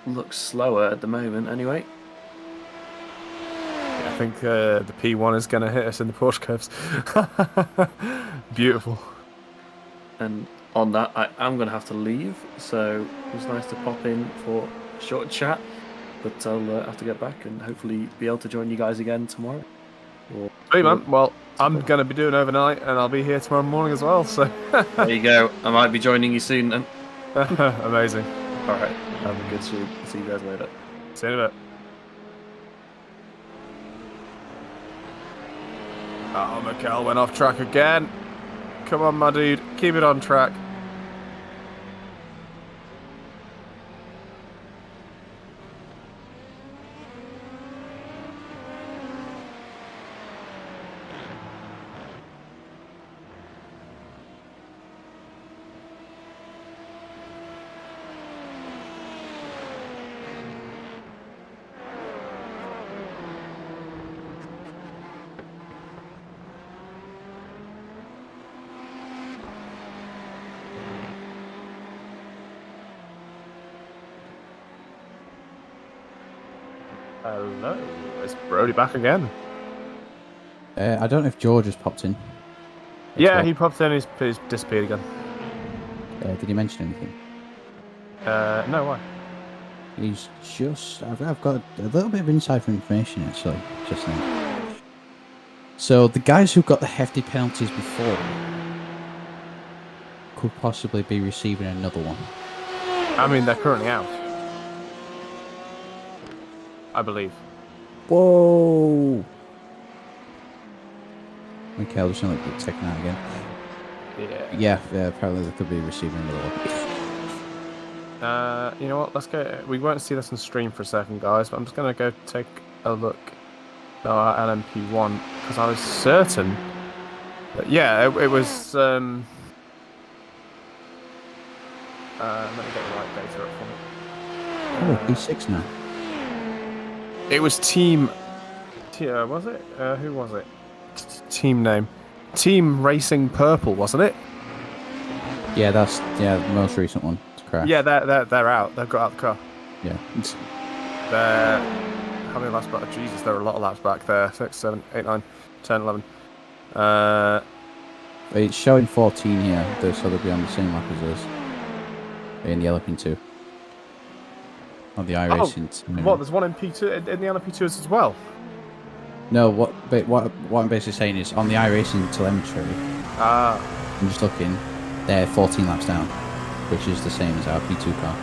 looks slower at the moment anyway. I think the P1 is going to hit us in the Porsche curves. Beautiful. And on that, I'm going to have to leave, so it was nice to pop in for a short chat, but I'll have to get back and hopefully be able to join you guys again tomorrow. Hey man, well, I'm going to be doing overnight and I'll be here tomorrow morning as well, so... There you go, I might be joining you soon then. Amazing. Alright, have a good stream. See you guys later. See you in a bit. Oh, Mikel went off track again. Come on, my dude. Keep it on track. Hello, is Brody back again? I don't know if George has popped in. Yeah, he popped in, he's disappeared again. Did he mention anything? No, why? He's just. I've got a little bit of insider information actually, just now. So the guys who got the hefty penalties before could possibly be receiving another one. I mean, they're currently out, I believe. Whoa! Mikhail just gonna get taken out again. Yeah, apparently they could be receiving another one. You know what? Let's go. We won't see this on stream for a second, guys, but I'm just gonna go take a look at our LMP1 because I was certain that it was. Let me get the right data up for me. Oh, P6 now. It was team. Was it? Who was it? Team name. Team Racing Purple, wasn't it? Yeah, that's the most recent one to crash. Yeah, they're out. They've got out of the car. Yeah. They're how many laps back? Jesus, there are a lot of laps back there. 6, 7, 8, 9, 10, 11. It's showing 14 here, so they'll be on the same lap as us. In the LP2. On the iRacing. What? There's one in P2 in the LP2s as well. No, what I'm basically saying is on the iRacing telemetry. I'm just looking. They're 14 laps down, which is the same as our P2 car.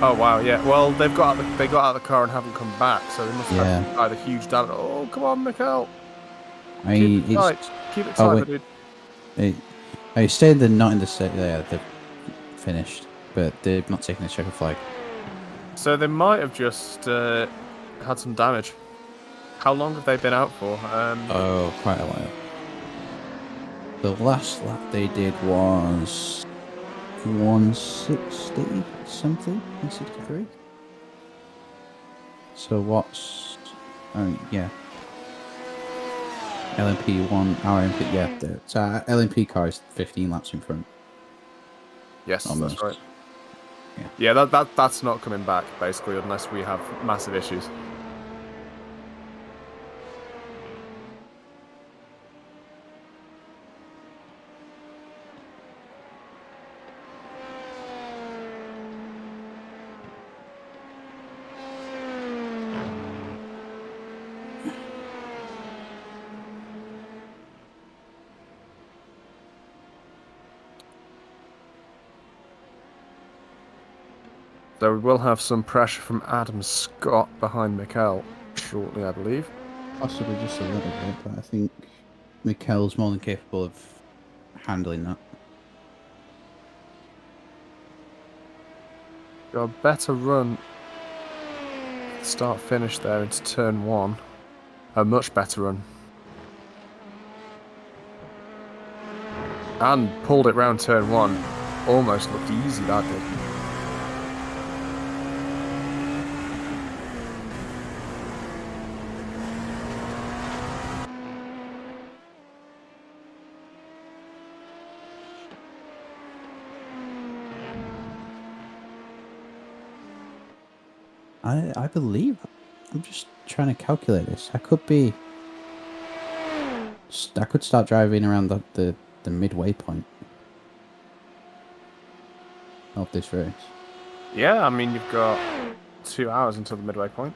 Oh wow, yeah. Well, they got out of the car and haven't come back, so they must have either huge damage. Oh, come on, Mikhail. Keep it tight, dude. I stayed not in the set. Yeah, they're finished, but they've not taken a checker flag. So they might have just had some damage. How long have they been out for? Quite a while. The last lap they did was 160 something, 163. So what's? LMP1, our LMP, yeah. So our LMP car is 15 laps in front. Yes, almost. That's right. Yeah, that's not coming back basically unless we have massive issues. So we will have some pressure from Adam Scott behind Mikhail shortly, I believe. Possibly just a little bit, but I think Mikhail's more than capable of handling that. Got a better run. Start finish there into turn 1. A much better run. And pulled it round turn 1. Almost looked easy, that did. I believe. I'm just trying to calculate this. I could start driving around the midway point of this race. Yeah, I mean, you've got 2 hours until the midway point.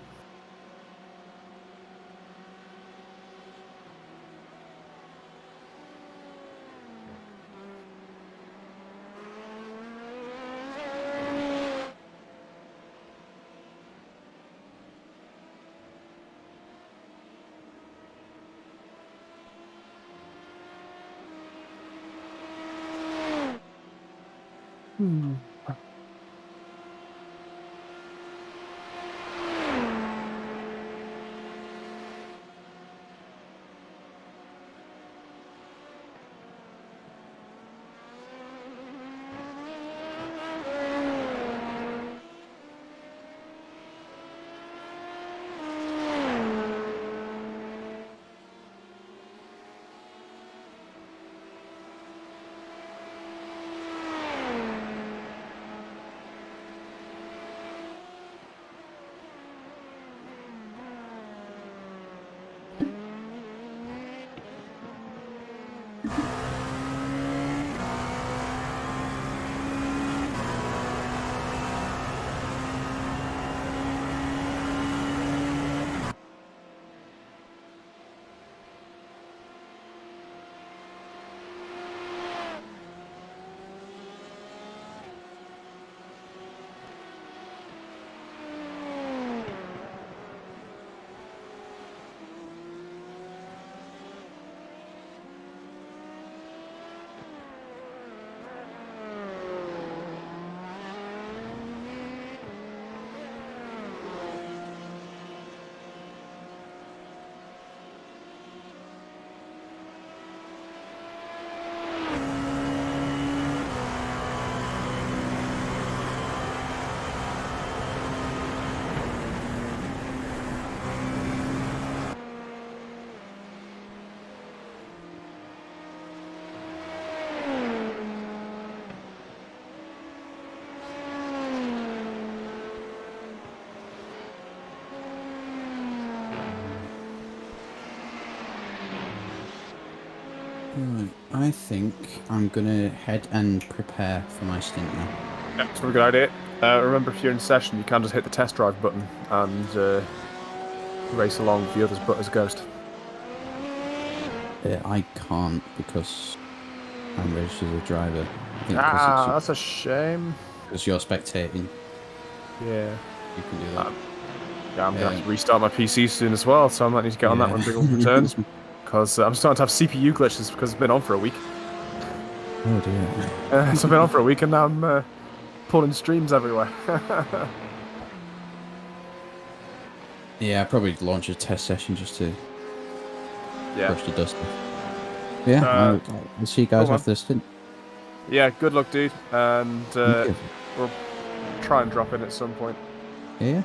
I think I'm gonna head and prepare for my stint now. Yeah, that's a good idea. Remember, if you're in session, you can just hit the test drive button and race along with the others, but as a ghost. I can't because I'm registered as a driver. I think that's a shame. Because you're spectating. Yeah. You can do that. Yeah, I'm going to have to restart my PC soon as well, so I might need to get on that when Biggle returns. Because I'm starting to have CPU glitches because it's been on for a week. Oh dear. So I've been on for a week and now I'm pulling streams everywhere. Yeah, I'd probably launch a test session just to brush the dust off. Yeah, I'll see you guys after the stint. Yeah, good luck, dude. And we'll try and drop in at some point. Yeah.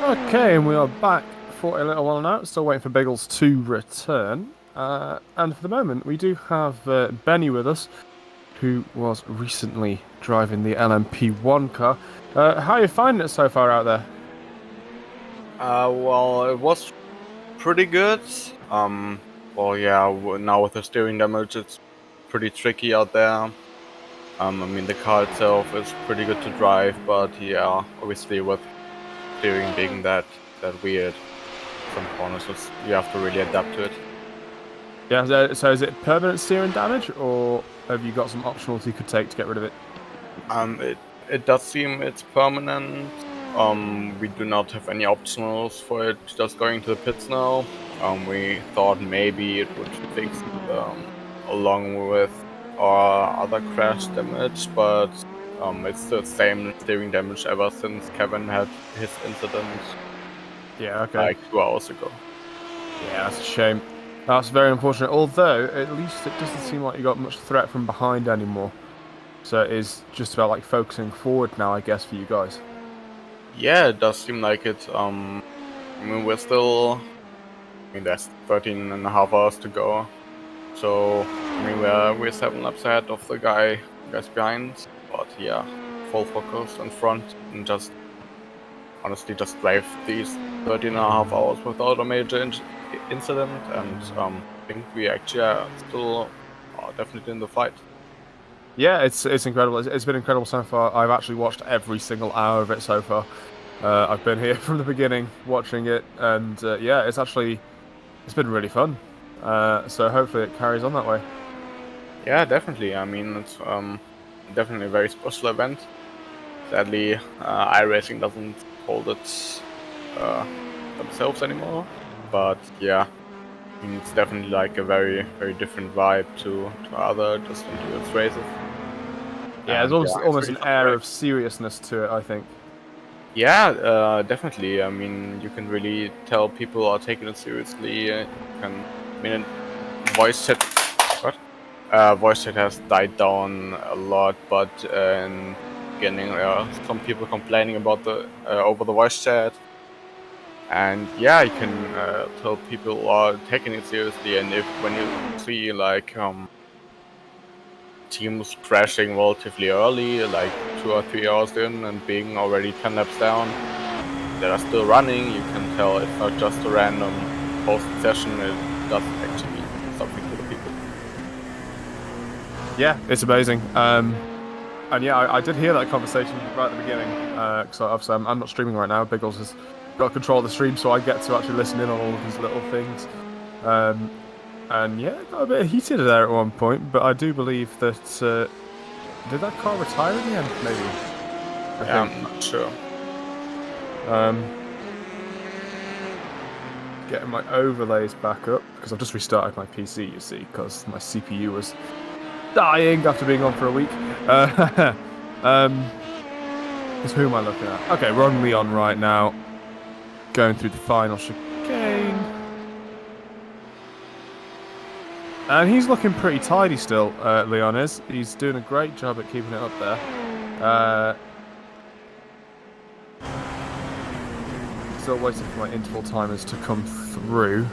Okay, and we are back for a little while now. Still waiting for Biggles to return. And for the moment, we do have Benny with us, who was recently driving the LMP1 car. How are you finding it so far out there? Well, it was pretty good. Well, yeah, now with the steering damage, it's pretty tricky out there. I mean, the car itself is pretty good to drive, but yeah, obviously with steering being that weird, some corners, you have to really adapt to it. Yeah, so is it permanent steering damage, or have you got some optionals you could take to get rid of it? It does seem it's permanent. We do not have any optionals for it just going to the pits now. We thought maybe it would fix along with our other crash damage, but it's the same steering damage ever since Kevin had his incident. Yeah, okay. Like 2 hours ago. Yeah, that's a shame. That's very unfortunate. Although, at least it doesn't seem like you got much threat from behind anymore. So it is just about like focusing forward now, I guess, for you guys. Yeah, it does seem like it. I mean, we're still. I mean, there's 13 and a half hours to go. So, I mean, we're 7 laps ahead of the guys behind. But yeah, full focus in front and just honestly just drive these 13 and a half hours without a major incident. And I think we actually are still definitely in the fight. Yeah, it's incredible. It's been incredible so far. I've actually watched every single hour of it so far. I've been here from the beginning watching it, and yeah, it's been really fun. So hopefully it carries on that way. Yeah, definitely. I mean, it's definitely a very special event. Sadly, iRacing doesn't hold it themselves anymore. But yeah, I mean, it's definitely like a very, very different vibe to other just endurance races. Yeah, there's almost really an air of seriousness to it, I think. Yeah, definitely. I mean, you can really tell people are taking it seriously. I mean, voice chat. What? Voice chat has died down a lot, but in the beginning, some people complaining about the over the voice chat. And yeah, you can tell people are taking it seriously. And when you see like teams crashing relatively early, like 2 or 3 hours in, and being already 10 laps down, that are still running, you can tell it's not just a random post session, it does actually mean something to the people. Yeah, it's amazing. And yeah, I did hear that conversation right at the beginning. Because obviously I'm not streaming right now. Biggles has got control of the stream, so I get to actually listen in on all of these little things. And yeah, it got a bit heated there at one point, but I do believe that did that car retire in the end? Maybe. I'm not sure. Getting my overlays back up because I've just restarted my PC. You see, because my CPU was dying after being on for a week. So who am I looking at? Okay, we're on Leon right now, going through the final chicane. And he's looking pretty tidy still, Leon is. He's doing a great job at keeping it up there. Still waiting for my interval timers to come through.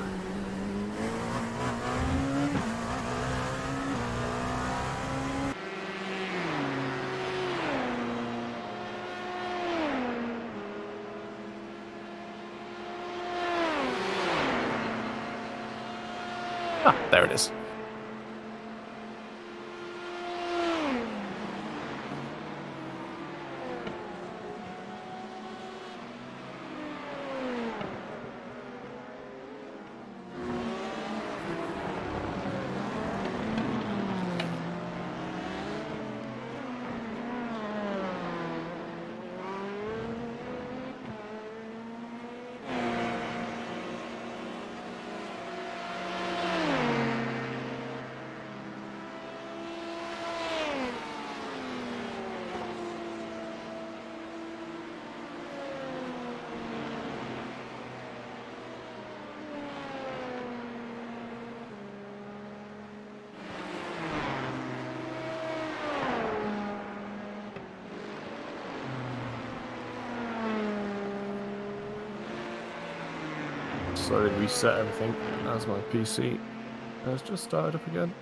Ah, there it is. slowly reset everything as my PC has just started up again.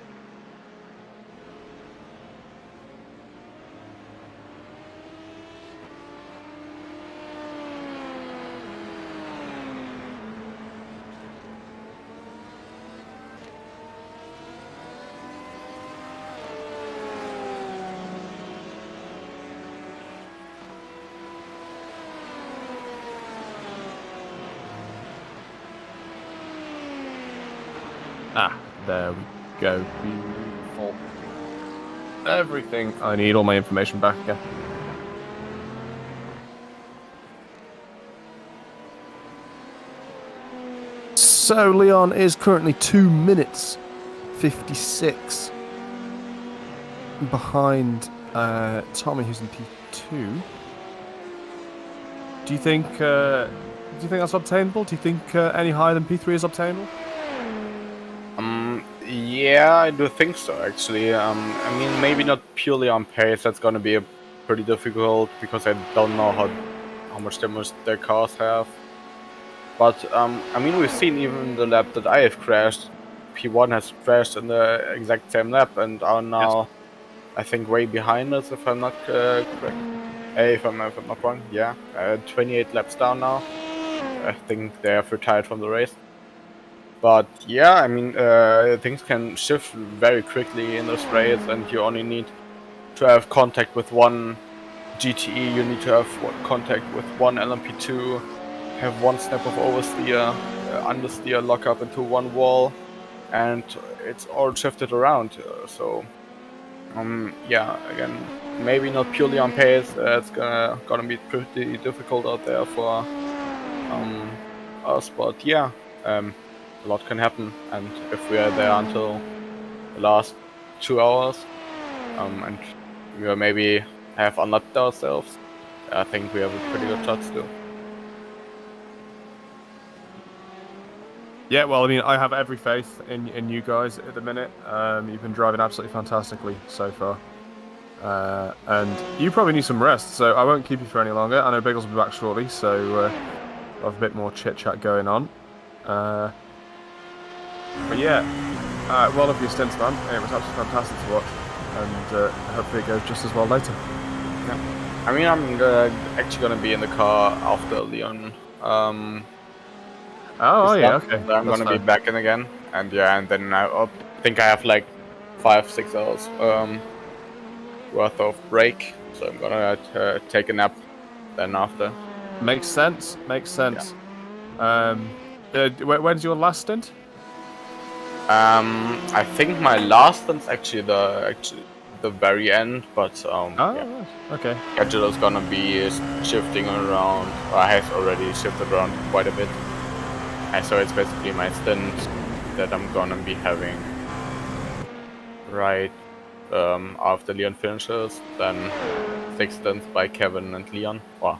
There we go. Beautiful. Everything I need, all my information back again. So Leon is currently 2 minutes 56 behind Tommy, who's in P2. Do you think that's obtainable? Do you think any higher than P3 is obtainable? Yeah, I do think so, actually. I mean, maybe not purely on pace. That's gonna be pretty difficult because I don't know how much damage their cars have. But I mean, we've seen even the lap that I have crashed. P1 has crashed in the exact same lap and are now, I think, way behind us, if I'm not correct. If I'm not wrong, yeah. 28 laps down now. I think they have retired from the race. But yeah, I mean, things can shift very quickly in this race, and you only need to have contact with one GTE, you need to have contact with one LMP2, have one snap of oversteer, understeer, lock up into one wall, and it's all shifted around. So, yeah, again, maybe not purely on pace. It's gonna be pretty difficult out there for us, but yeah. A lot can happen, and if we are there until the last 2 hours, and we maybe have unlocked ourselves, I think we have a pretty good shot still. Yeah, well, I mean, I have every faith in you guys at the minute. You've been driving absolutely fantastically so far. And you probably need some rest, so I won't keep you for any longer. I know Biggles will be back shortly, so we'll have a bit more chit-chat going on. But yeah, well done for your stints, man. It was absolutely fantastic to watch, and hopefully it goes just as well later. Yeah. I mean, I'm actually going to be in the car after Leon. Yeah, okay. So I'm going to be back in again, and yeah, and then I think I have like 5-6 hours worth of break, so I'm going to take a nap then after. Makes sense. Makes sense. Yeah. When's your last stint? I think my last stint's actually the very end, but yeah. Okay. Schedule is gonna be shifting around, or has already shifted around quite a bit. And so it's basically my stint that I'm gonna be having right after Leon finishes, then 6 stints by Kevin and Leon, or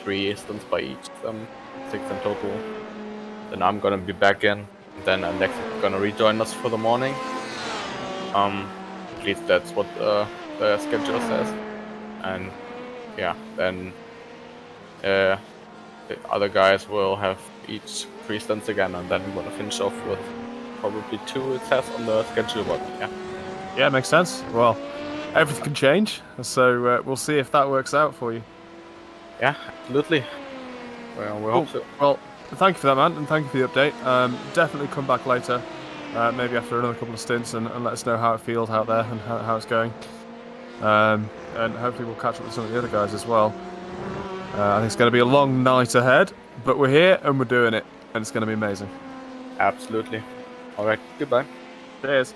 3 stints by each, 6 in total. Then I'm gonna be back in. Then Alex is gonna rejoin us for the morning. At least that's what the schedule says. And yeah, then the other guys will have each 3 stints again, and then we're gonna finish off with probably 2, it says on the schedule, but yeah. Yeah, makes sense. Well, everything can change, so we'll see if that works out for you. Yeah, absolutely. Well, we hope so. Well, thank you for that, man, and thank you for the update. Definitely come back later, maybe after another couple of stints, and let us know how it feels out there and how it's going. And hopefully we'll catch up with some of the other guys as well. I think it's going to be a long night ahead, but we're here and we're doing it, and it's going to be amazing. Absolutely. All right, goodbye. Cheers.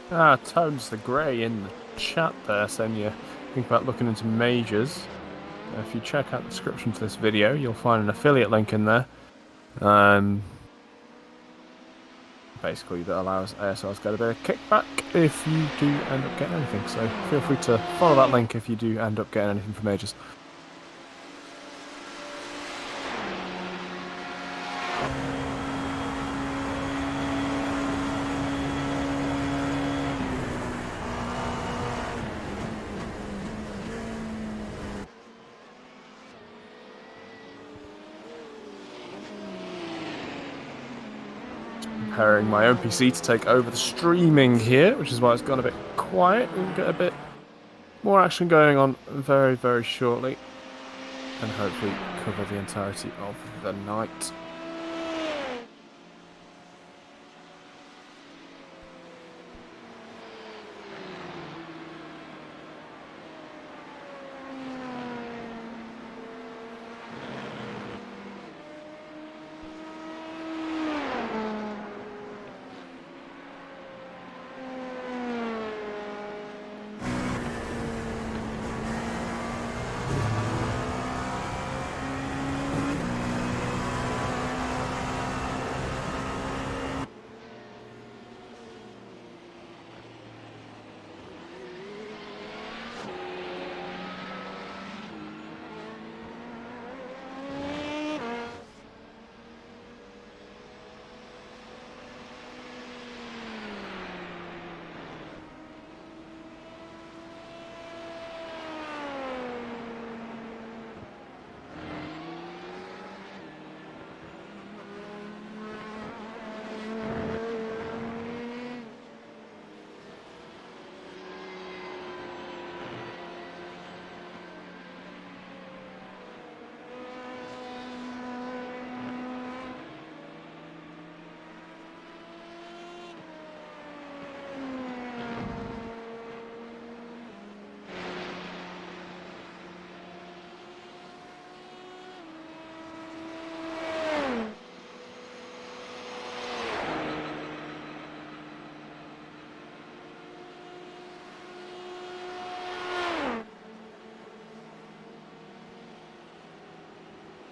Tones the Grey in the chat there saying you think about looking into majors. If you check out the description to this video, you'll find an affiliate link in there. Basically, that allows ASRs to get a bit of kickback if you do end up getting anything. So feel free to follow that link if you do end up getting anything from majors. Preparing my own PC to take over the streaming here, which is why it's gone a bit quiet. We'll get a bit more action going on very, very shortly, and hopefully cover the entirety of the night.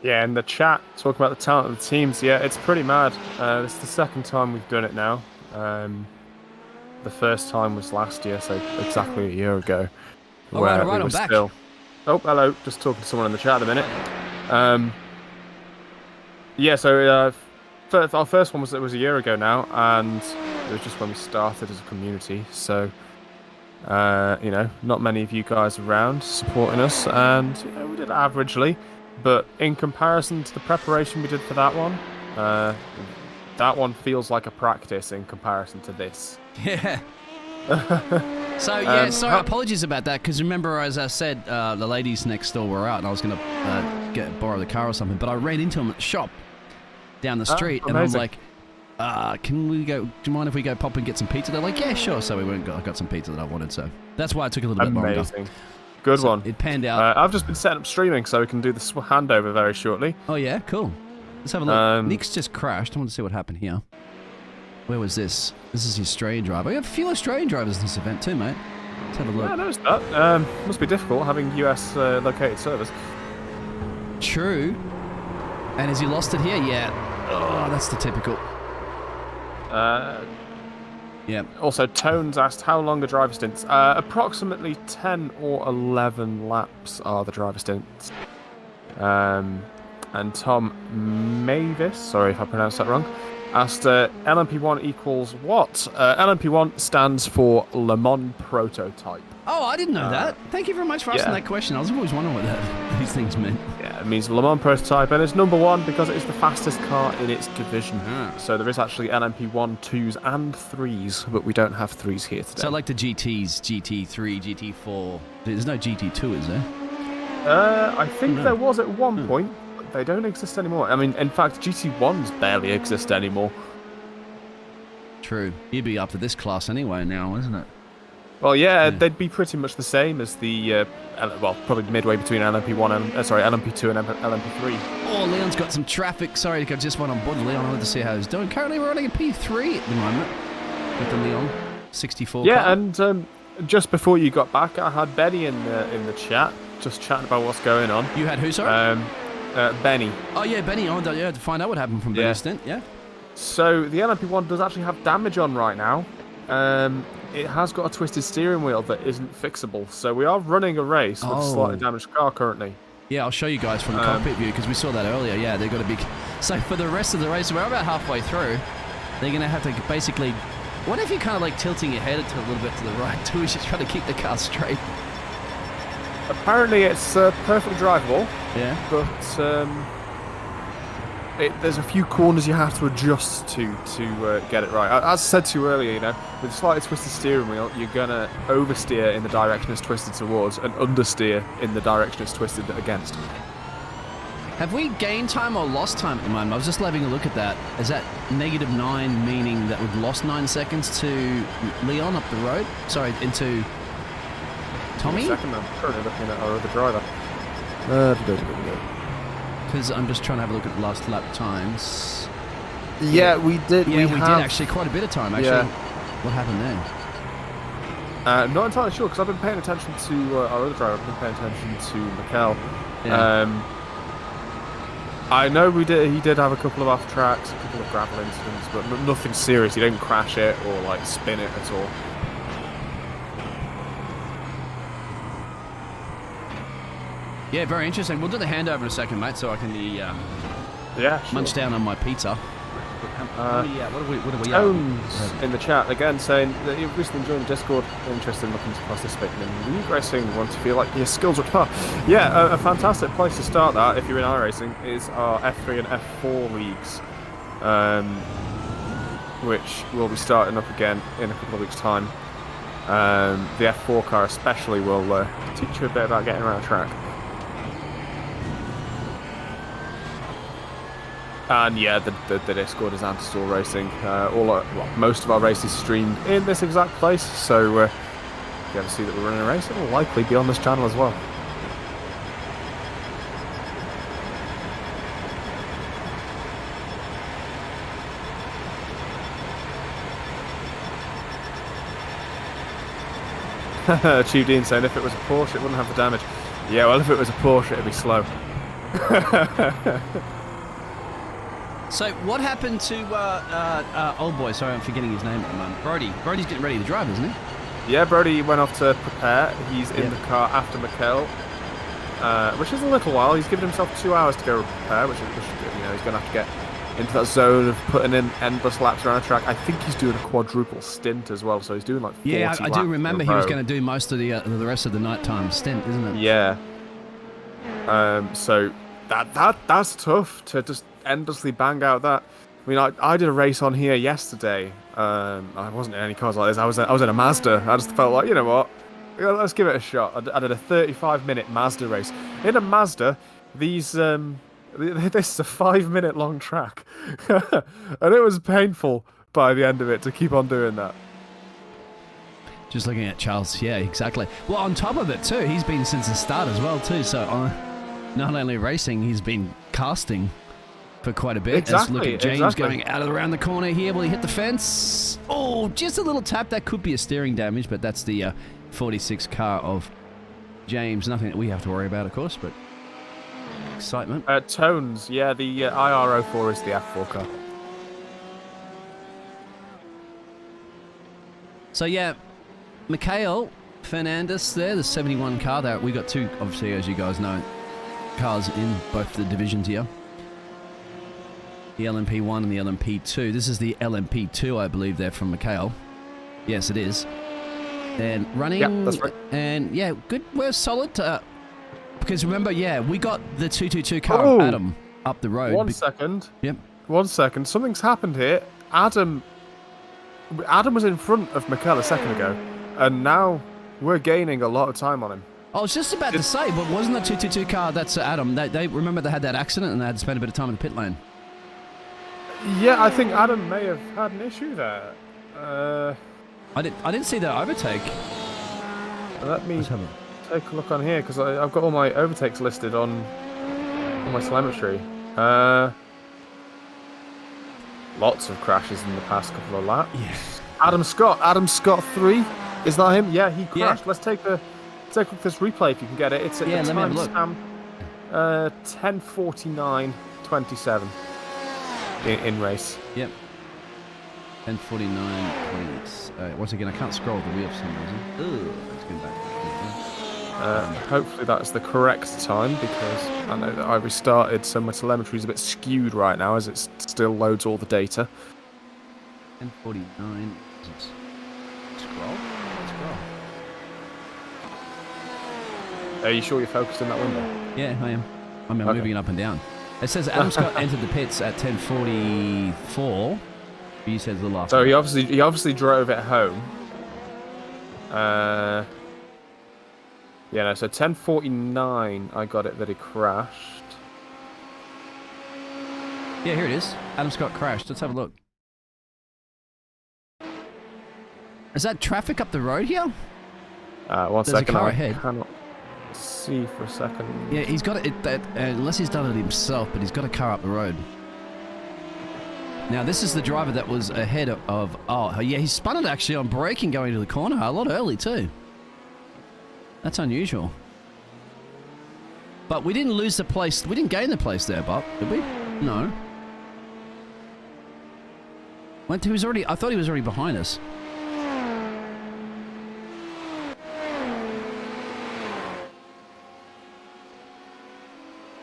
Yeah, in the chat, talking about the talent of the teams, yeah, it's pretty mad. It's the second time we've done it now. The first time was last year, so exactly a year ago. All right, I'm back. Oh, hello. Just talking to someone in the chat at a minute. Yeah, so our first one was a year ago now, and it was just when we started as a community. So, you know, not many of you guys around supporting us, and you know, we did averagely. But in comparison to the preparation we did for that one feels like a practice in comparison to this. Yeah. So, yeah, sorry, apologies about that, because remember, as I said, the ladies next door were out, and I was going to borrow the car or something, but I ran into them at the shop down the street, and I was like, can we go, do you mind if we go pop and get some pizza? They're like, yeah, sure. So we went and got some pizza that I wanted, so that's why it took a little bit longer. Amazing. Good one. It panned out. I've just been setting up streaming, so we can do the handover very shortly. Oh, yeah? Cool. Let's have a look. Nick's just crashed. I want to see what happened here. Where was this? This is the Australian driver. We have a few Australian drivers in this event too, mate. Let's have a look. Yeah, I noticed that. Must be difficult having US located servers. True. And has he lost it here? Yeah. Oh, that's the typical. Yeah. Also, Tones asked how long are driver stints? Approximately 10 or 11 laps are the driver stints. And Tom Mavis, sorry if I pronounced that wrong, asked LMP1 equals what? LMP1 stands for Le Mans Prototype. Oh, I didn't know that. Thank you very much for asking that question. I was always wondering what these things meant. Yeah, it means Le Mans Prototype, and it's number one because it is the fastest car in its division. So there is actually LMP1, 2s, and 3s, but we don't have 3s here today. So like the GTs, GT3, GT4. There's no GT2, is there? I think there was at one point, but they don't exist anymore. I mean, in fact, GT1s barely exist anymore. True. You'd be up to this class anyway now, isn't it? Well, yeah, they'd be pretty much the same as the, well, probably midway between LMP1 and, LMP2 and LMP3. Oh, Leon's got some traffic. Sorry, I just went on board. Leon, I wanted to see how he's doing. Currently, we're running a P3 at the moment with the Leon. 64. Yeah, car. and just before you got back, I had Benny in the chat, just chatting about what's going on. You had who, sorry? Benny. Oh, yeah, Benny. Oh, yeah, to find out what happened from Benny's stint, yeah. So the LMP1 does actually have damage on right now. It has got a twisted steering wheel that isn't fixable. So we are running a race with a slightly damaged car currently. Yeah, I'll show you guys from the cockpit view because we saw that earlier. Yeah, they've got a big... So for the rest of the race, we're about halfway through. They're going to have to basically... What if you're kind of like tilting your head a little bit to the right too, is just trying to keep the car straight? Apparently it's perfectly drivable. Yeah. But there's a few corners you have to adjust to get it right. As I said to you earlier, with a slightly twisted steering wheel, you're going to oversteer in the direction it's twisted towards and understeer in the direction it's twisted against. Have we gained time or lost time at the moment? I was just having a look at that. Is that -9 meaning that we've lost 9 seconds to Leon up the road? Sorry, into Tommy? Second, I'm currently looking at our other driver. Because I'm just trying to have a look at the last lap times. Yeah, we did. Yeah, we did actually quite a bit of time. Actually, Yeah. What happened there? Not entirely sure because I've been paying attention to our other driver. I've been paying attention to Mikel. Yeah. I know he did have a couple of off tracks, a couple of gravel incidents, but nothing serious. He didn't crash it or like spin it at all. Yeah, very interesting. We'll do the handover in a second, mate, so I can munch down on my pizza. What are we Tones in the chat again saying that you've recently joined the Discord, interested in looking to participate in league racing, want to feel like your skills are par. Yeah, a fantastic place to start that if you're in iRacing is our F3 and F4 leagues, which will be starting up again in a couple of weeks' time. The F4 car especially will teach you a bit about getting around the track. And yeah, the Discord is Anti-Stall Racing. Most of our races streamed in this exact place, so if you ever see that we're running a race, it will likely be on this channel as well. Chief Dean saying if it was a Porsche, it wouldn't have the damage. Yeah, well, if it was a Porsche, it'd be slow. So what happened to old boy? Sorry, I'm forgetting his name at the moment. Brody. Brody's getting ready to drive, isn't he? Yeah, Brody went off to prepare. He's in the car after Mikel, which is a little while. He's given himself 2 hours to go prepare, which is good. He's going to have to get into that zone of putting in endless laps around the track. I think he's doing a quadruple stint as well, so he's doing like 40 laps. I do remember he was going to do most of the rest of the nighttime stint, isn't it? Yeah. So that's tough to just endlessly bang out that. I mean, I did a race on here yesterday. I wasn't in any cars like this. I was in a Mazda. I just felt like, you know what, let's give it a shot. I did a 35-minute Mazda race in a Mazda. This is a 5-minute long track, and it was painful by the end of it to keep on doing that. Just looking at Charles, yeah, exactly. Well, on top of it too, he's been since the start as well too. So not only racing, he's been casting for quite a bit. Exactly. Let's look at James going out of around the corner here. Will he hit the fence? Oh, just a little tap. That could be a steering damage, but that's the 46 car of James. Nothing that we have to worry about, of course, but excitement. Tones, yeah, the IR04 is the F4 car. So yeah, Mikhail Fernandez there, the 71 car. There, we got two, obviously, as you guys know, cars in both the divisions here. The LMP1 and the LMP2. This is the LMP2, I believe, there from Mikhail. Yes, it is. And running. Yeah, that's right. And yeah, good. We're solid. Because remember, yeah, we got the 222 car of Adam up the road. 1 second. Yep. 1 second. Something's happened here. Adam was in front of Mikhail a second ago, and now we're gaining a lot of time on him. I was just about to say, but wasn't the 222 car that's Adam? They remember they had that accident and they had to spend a bit of time in the pit lane. Yeah, I think Adam may have had an issue there. I didn't see that overtake. Let me take a look on here because I've got all my overtakes listed on my telemetry. Lots of crashes in the past couple of laps. Yes. Adam Scott 3. Is that him? Yeah, he crashed. Yeah. Let's take this replay if you can get it. It's at the timestamp 10:49:27 in race. Yep. 10:49. Once again, I can't scroll the wheel for some reason. Let's go back. Hopefully that's the correct time, because I know that I restarted, so my telemetry is a bit skewed right now as it still loads all the data. 10:49. Scroll. Are you sure you're focused in that window? Yeah, I am. I'm moving it up and down. It says Adam Scott entered the pits at 10:44. He says the last. So he obviously drove it home. Yeah, no. So 10:49, I got it that he crashed. Yeah, here it is. Adam Scott crashed. Let's have a look. Is that traffic up the road here? One There's second. a car I ahead. cannot see for a second. Yeah, he's got it. Unless he's done it himself, but he's got a car up the road. Now, this is the driver that was ahead of... Oh, yeah, he spun it actually on braking going to the corner a lot early too. That's unusual. But we didn't lose the place. We didn't gain the place there, Bob, did we? No. I thought he was already behind us.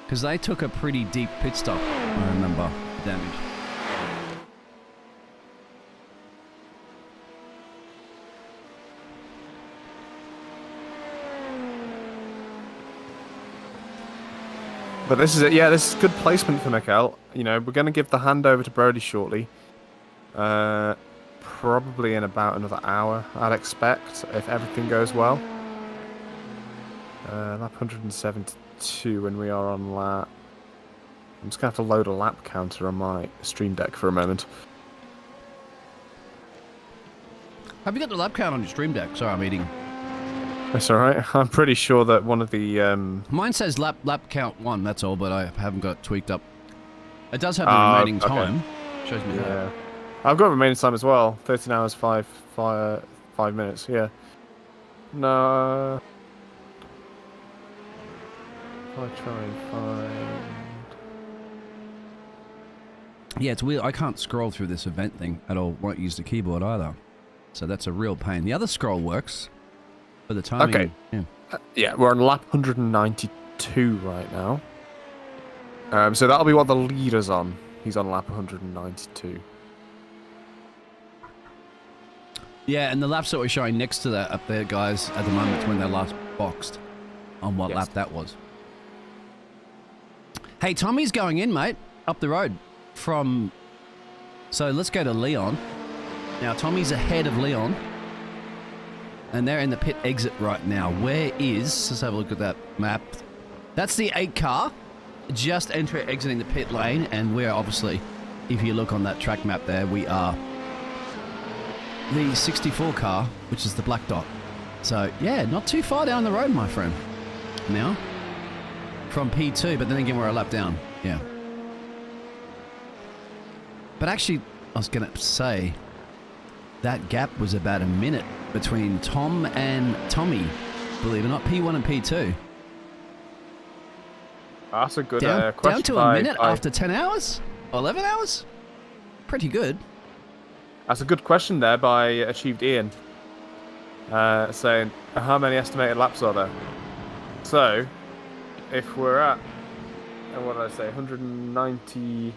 Because they took a pretty deep pit stop, I remember, damage. But this is it. Yeah, this is good placement for Mikel. You know, we're going to give the handover to Brody shortly. Probably in about another hour, I'd expect, if everything goes well. Lap 172 when we are on lap. I'm just going to have to load a lap counter on my stream deck for a moment. Have you got the lap count on your stream deck? Sorry, I'm eating. That's alright. I'm pretty sure that one of the... Mine says lap count 1, that's all, but I haven't got it tweaked up. It does have the remaining time. Shows me that. I've got remaining time as well. 13 hours, 5 minutes, yeah. No... If I try and find... Yeah, it's weird. I can't scroll through this event thing at all. Won't use the keyboard either. So that's a real pain. The other scroll works. For the timing. Okay. Yeah, we're on lap 192 right now. So that'll be what the leader's on. He's on lap 192. Yeah, and the laps that we're showing next to that up there, guys, at the moment when they last boxed on what lap that was. Hey, Tommy's going in, mate, up the road from... So let's go to Leon. Now, Tommy's ahead of Leon. And they're in the pit exit right now. Where is... Let's have a look at that map. That's the 8 car. Just exiting the pit lane. And we're obviously, if you look on that track map there, we are the 64 car, which is the black dot. So, yeah, not too far down the road, my friend. Now, from P2, but then again, we're a lap down. Yeah. But actually, I was going to say... That gap was about a minute between Tom and Tommy, believe it or not, P1 and P2. That's a good question. Down to a minute after 10 hours? 11 hours? Pretty good. That's a good question there by Achieved Ian. Saying, how many estimated laps are there? So, if we're at, what did I say, 190...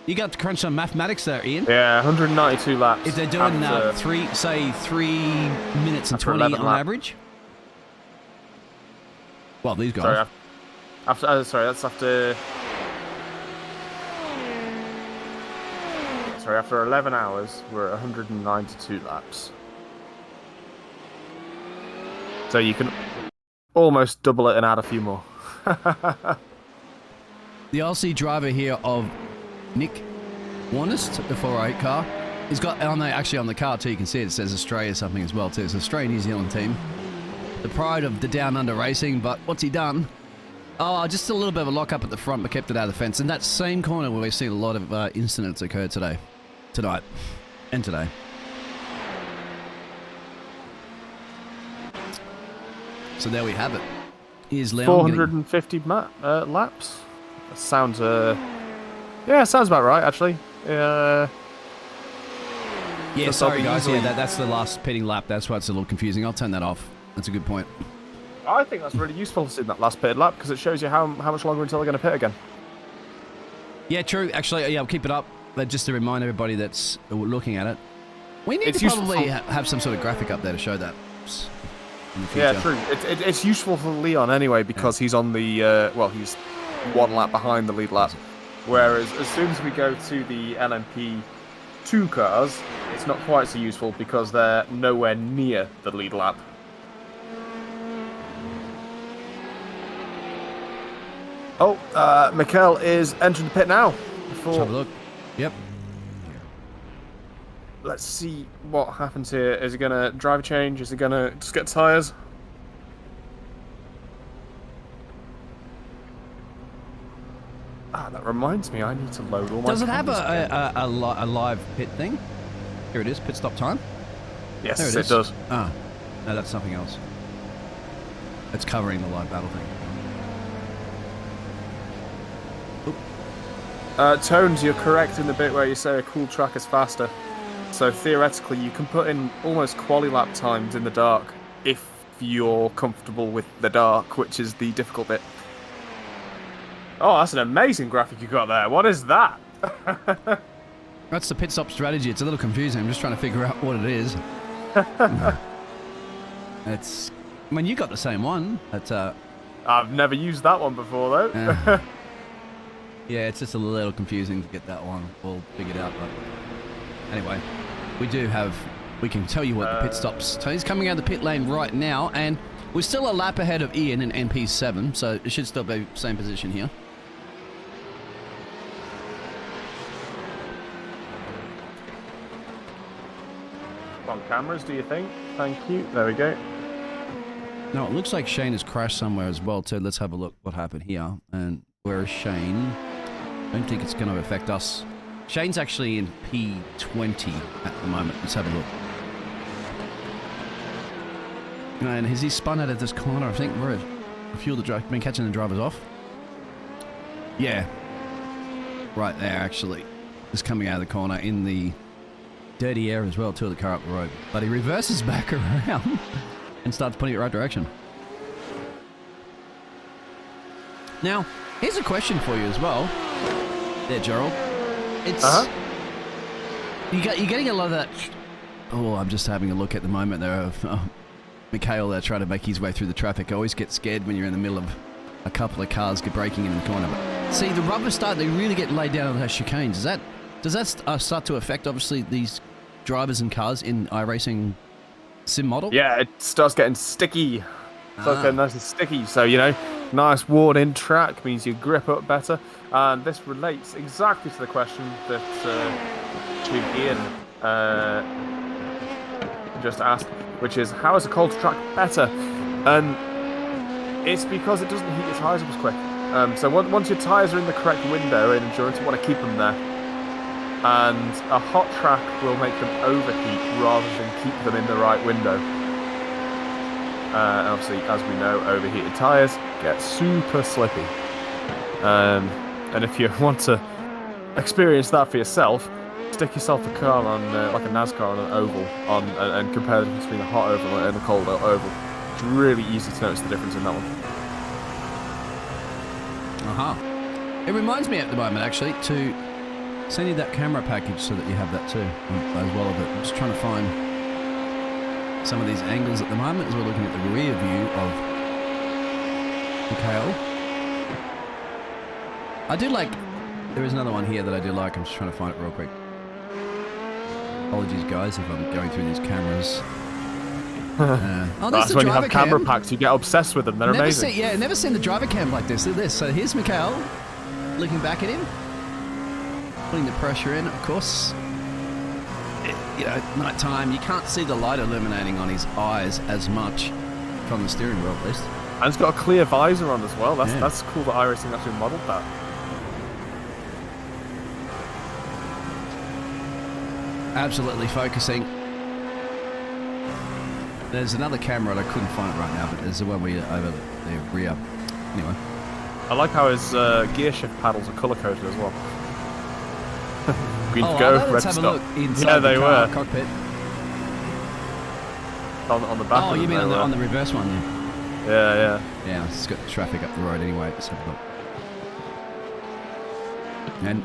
You got to crunch some mathematics there, Ian. Yeah, 192 laps. If they're doing 3 minutes and 20 on average. Well, these guys. Sorry, that's after. Sorry, after 11 hours, we're at 192 laps. So you can almost double it and add a few more. The Aussie driver here of Nick Warnest, the 408 car. He's got actually on the car too. You can see it says Australia something as well too. It's an Australian New Zealand team. The pride of the Down Under racing. But what's he done? Oh, just a little bit of a lock up at the front, but kept it out of the fence. In that same corner where we've seen a lot of incidents occur tonight, and today. So there we have it. Here's Leon. 450 laps. That sounds sounds about right actually. Yeah, sorry guys. Yeah, that's the last pitting lap. That's why it's a little confusing. I'll turn that off. That's a good point. I think that's really useful to see that last pitted lap because it shows you how much longer until they're going to pit again. Yeah, true. Actually, yeah, I'll keep it up. But just to remind everybody that's looking at it, we need to probably have some sort of graphic up there to show that. Yeah, true. It's useful for Leon anyway because he's on the he's one lap behind the lead lap. Whereas as soon as we go to the LMP2 cars, it's not quite so useful because they're nowhere near the lead lap. Oh, Mikkel is entering the pit now. Let's have a look. Yep. Let's see what happens here. Is he going to drive a change? Is he going to just get tyres? Ah, that reminds me, I need to load all my... Does it have a live pit thing? Here it is, pit stop time. Yes, it does. Ah, no, that's something else. It's covering the live battle thing. Tones, you're correct in the bit where you say a cool track is faster. So theoretically, you can put in almost quali lap times in the dark if you're comfortable with the dark, which is the difficult bit. Oh, that's an amazing graphic you got there. What is that? That's the pit stop strategy. It's a little confusing. I'm just trying to figure out what it is. It's... I mean, you got the same one. I've never used that one before, though. Yeah, it's just a little confusing to get that one all figured out. But anyway, we can tell you what the pit stops. So he's coming out of the pit lane right now, and we're still a lap ahead of Ian in NP7, so it should still be same position here. On cameras, do you think? Thank you. There we go. No, it looks like Shane has crashed somewhere as well, too. Let's have a look what happened here. And where is Shane? I don't think it's going to affect us. Shane's actually in P20 at the moment. Let's have a look. And has he spun out of this corner? I think we're a few of the been catching the drivers off. Yeah. Right there, actually. Just coming out of the corner in the dirty air as well, too, of the car up the road. But he reverses back around and starts putting it right direction. Now, here's a question for you as well. There, Gerald. It's... You're getting a lot of that... Oh, I'm just having a look at the moment there of Mikhail there trying to make his way through the traffic. I always get scared when you're in the middle of a couple of cars breaking in the corner. But see, the rubber start, they really get laid down on those chicanes. Does that start to affect, obviously, these drivers and cars in iRacing sim model? Yeah, it starts getting sticky. Starts getting nice and sticky. So, nice worn-in track means you grip up better. And this relates exactly to the question that Ian just asked, which is, how is a cold track better? And it's because it doesn't heat your tyres up as quick. So once your tyres are in the correct window in endurance, you want to keep them there. And a hot track will make them overheat rather than keep them in the right window. And obviously, as we know, overheated tyres get super slippy. And if you want to experience that for yourself, stick yourself a car on, like a NASCAR on an oval, and compare the difference between a hot oval and a cold oval. It's really easy to notice the difference in that one. It reminds me at the moment, actually, to send you that camera package so that you have that too, as well of it. I'm just trying to find some of these angles at the moment as we're looking at the rear view of Mikhail. I do like... There is another one here that I do like. I'm just trying to find it real quick. Apologies, guys, if I'm going through these cameras. That's when you have camera packs, you get obsessed with them. They're amazing. Never seen the driver cam like this. Look at this. So here's Mikhail looking back at him, putting the pressure in, of course. Night time, you can't see the light illuminating on his eyes as much from the steering wheel, at least. And it's got a clear visor on as well. That's cool that iRacing actually modelled that. Absolutely focusing. There's another camera, and I couldn't find it right now, but there's the one where over the rear. Anyway. I like how his gear shift paddles are color-coded as well. Green to go, red let's to have stop. a look inside they the car were. cockpit. On the back. Oh, you mean on the reverse one, yeah. Yeah. Yeah, it's got traffic up the road anyway. Let's have a look.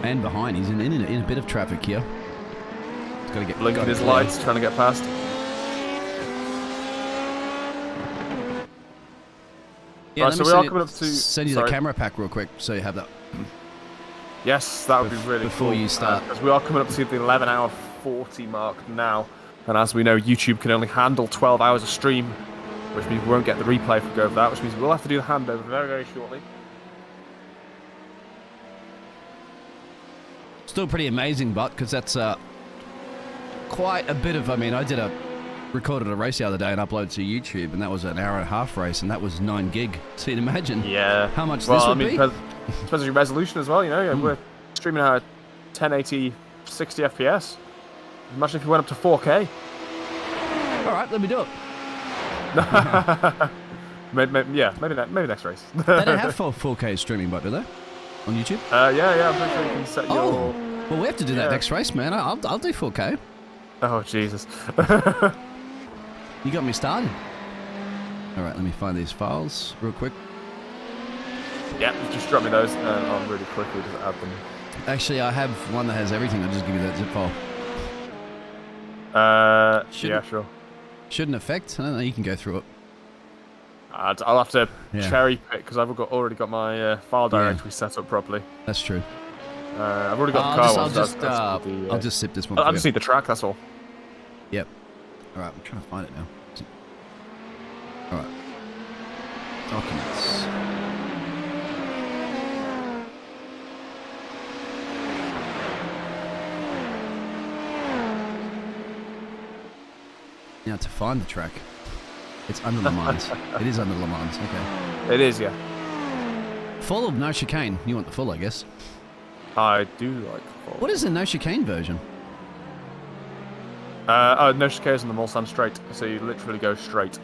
And behind, he's in a bit of traffic here. He's got to get blinking his lights, trying to get past. Yeah, right, so we are coming up to. Send you the camera pack real quick, so you have that. Yes, that would be really before cool. You start. Because we are coming up to the 11-hour 40 mark now, and as we know, YouTube can only handle 12 hours of stream, which means we won't get the replay if we go over that, which means we'll have to do the handover very, very shortly. Still pretty amazing, but because that's quite a bit of. I mean, I recorded a race the other day and uploaded to YouTube, and that was an hour and a half race, and that was 9 gig. So you'd imagine how much this would be. Depends on your resolution as well, you know. We're streaming at 1080 60 FPS. Imagine if you went up to 4K. All right, let me do it. maybe next race. They don't have 4K streaming, but do they? On YouTube? Yeah, I'm pretty sure you can set your... Well, we have to do that next race, man. I'll do 4K. Oh, Jesus. You got me started. All right, let me find these files real quick. Yeah, just drop me those and I'll really quickly just add them. Actually, I have one that has everything. I'll just give you that zip file. Yeah, sure. Shouldn't affect. I don't know, you can go through it. I'll have to cherry pick because I've already got my file directory set up properly. That's true. I've already got the car one. I'll just zip this one. I just need the track, that's all. Yep. All right, I'm trying to find it now. All right. Documents. Now to find the track. It's under Le Mans. It is under Le Mans, okay. It is, yeah. Full of no chicane. You want the full, I guess. I do like full. What is the no chicane version? No chicane is on the Mulsanne straight, so you literally go straight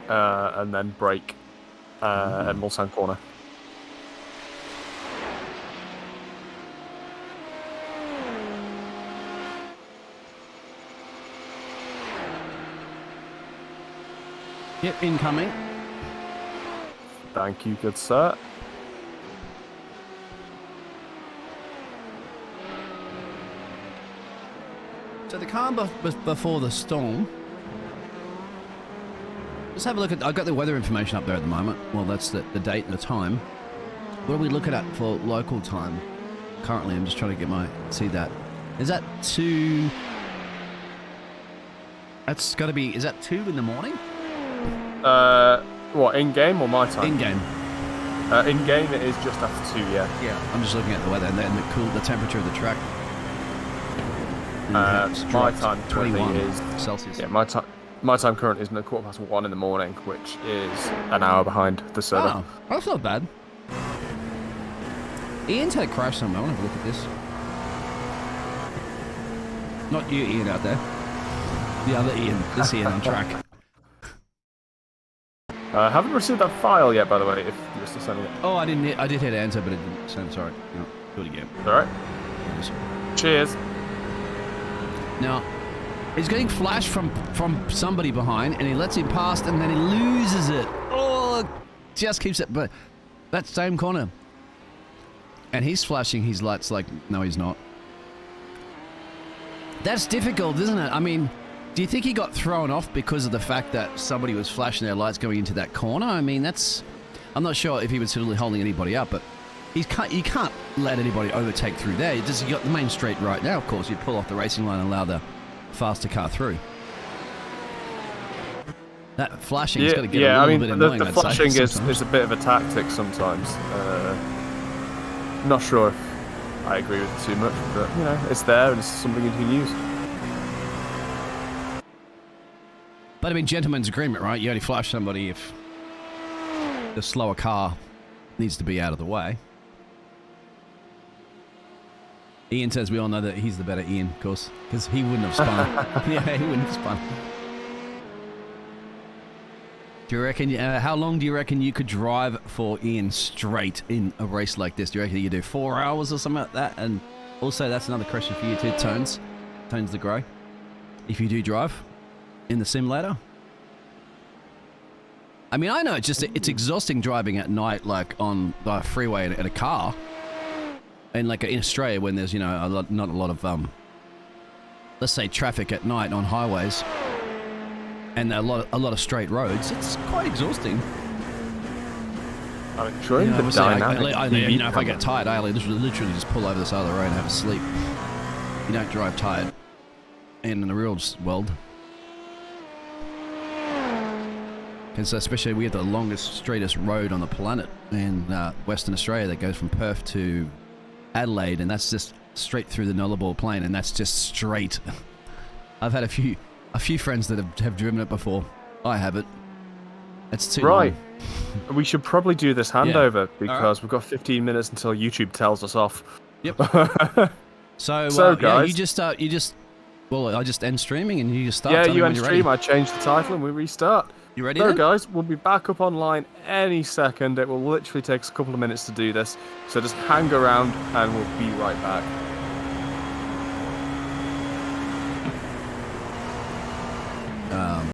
and then brake at Mulsanne corner. Yep, incoming. Thank you, good sir. So the car before the storm. Let's have a look at. I've got the weather information up there at the moment. Well, that's the date and the time. What are we looking at for local time? Currently, I'm just trying to see that. Is that 2? That's got to be. Is that 2 in the morning? What, in-game or my time? In-game. In-game it is just after 2, yeah. Yeah. I'm just looking at the weather and the temperature of the track. My time 21 is Celsius. Yeah, my time currently is 1:15 in the morning, which is an hour behind the server. Oh, that's not bad. Ian's had a crash somewhere. I want to have a look at this. Not you, Ian, out there. The other Ian. This Ian on track. I haven't received that file yet, by the way, if you're still sending it. Oh, I didn't. I did hit enter, but it didn't send. Sorry. No, do it again. All right. Cheers. Now, he's getting flashed from somebody behind, and he lets him past, and then he loses it. Oh, just keeps it. But that same corner, and he's flashing his lights like, no, he's not. That's difficult, isn't it? I mean, do you think he got thrown off because of the fact that somebody was flashing their lights going into that corner? I mean, I'm not sure if he was really holding anybody up, but you can't let anybody overtake through there. You got the main straight right now, of course. You pull off the racing line and allow the faster car through. That flashing is going to get a little bit annoying. The flashing is a bit of a tactic sometimes. Not sure if I agree with it too much, but you know, it's there and it's something you can use. But I mean, gentleman's agreement, right? You only flash somebody if the slower car needs to be out of the way. Ian says we all know that he's the better Ian, of course, because he wouldn't have spun. Yeah, he wouldn't have spun. Do you reckon? How long do you reckon you could drive for Ian straight in a race like this? Do you reckon you do 4 hours or something like that? And also, that's another question for you too, Tones the Grey. If you do drive in the simulator, I mean, I know it's exhausting driving at night, like on the freeway in a car, and like in Australia when there's not a lot of let's say traffic at night on highways. And a lot of straight roads. It's quite exhausting. I'm enjoying the dynamic. If I get tired, I literally just pull over the side of the road and have a sleep. You don't drive tired. And in the real world. And so especially we have the longest, straightest road on the planet in Western Australia that goes from Perth to Adelaide, and that's just straight through the Nullarbor Plain, and that's just straight. I've had a few friends that have driven it before. I haven't. It's too long. We should probably do this handover because we've got 15 minutes until YouTube tells us off. Yep. So guys, I just end streaming and you just start. Yeah, you end stream. I change the title and we restart. You ready? So guys, we'll be back up online any second. It will literally take us a couple of minutes to do this. So just hang around and we'll be right back.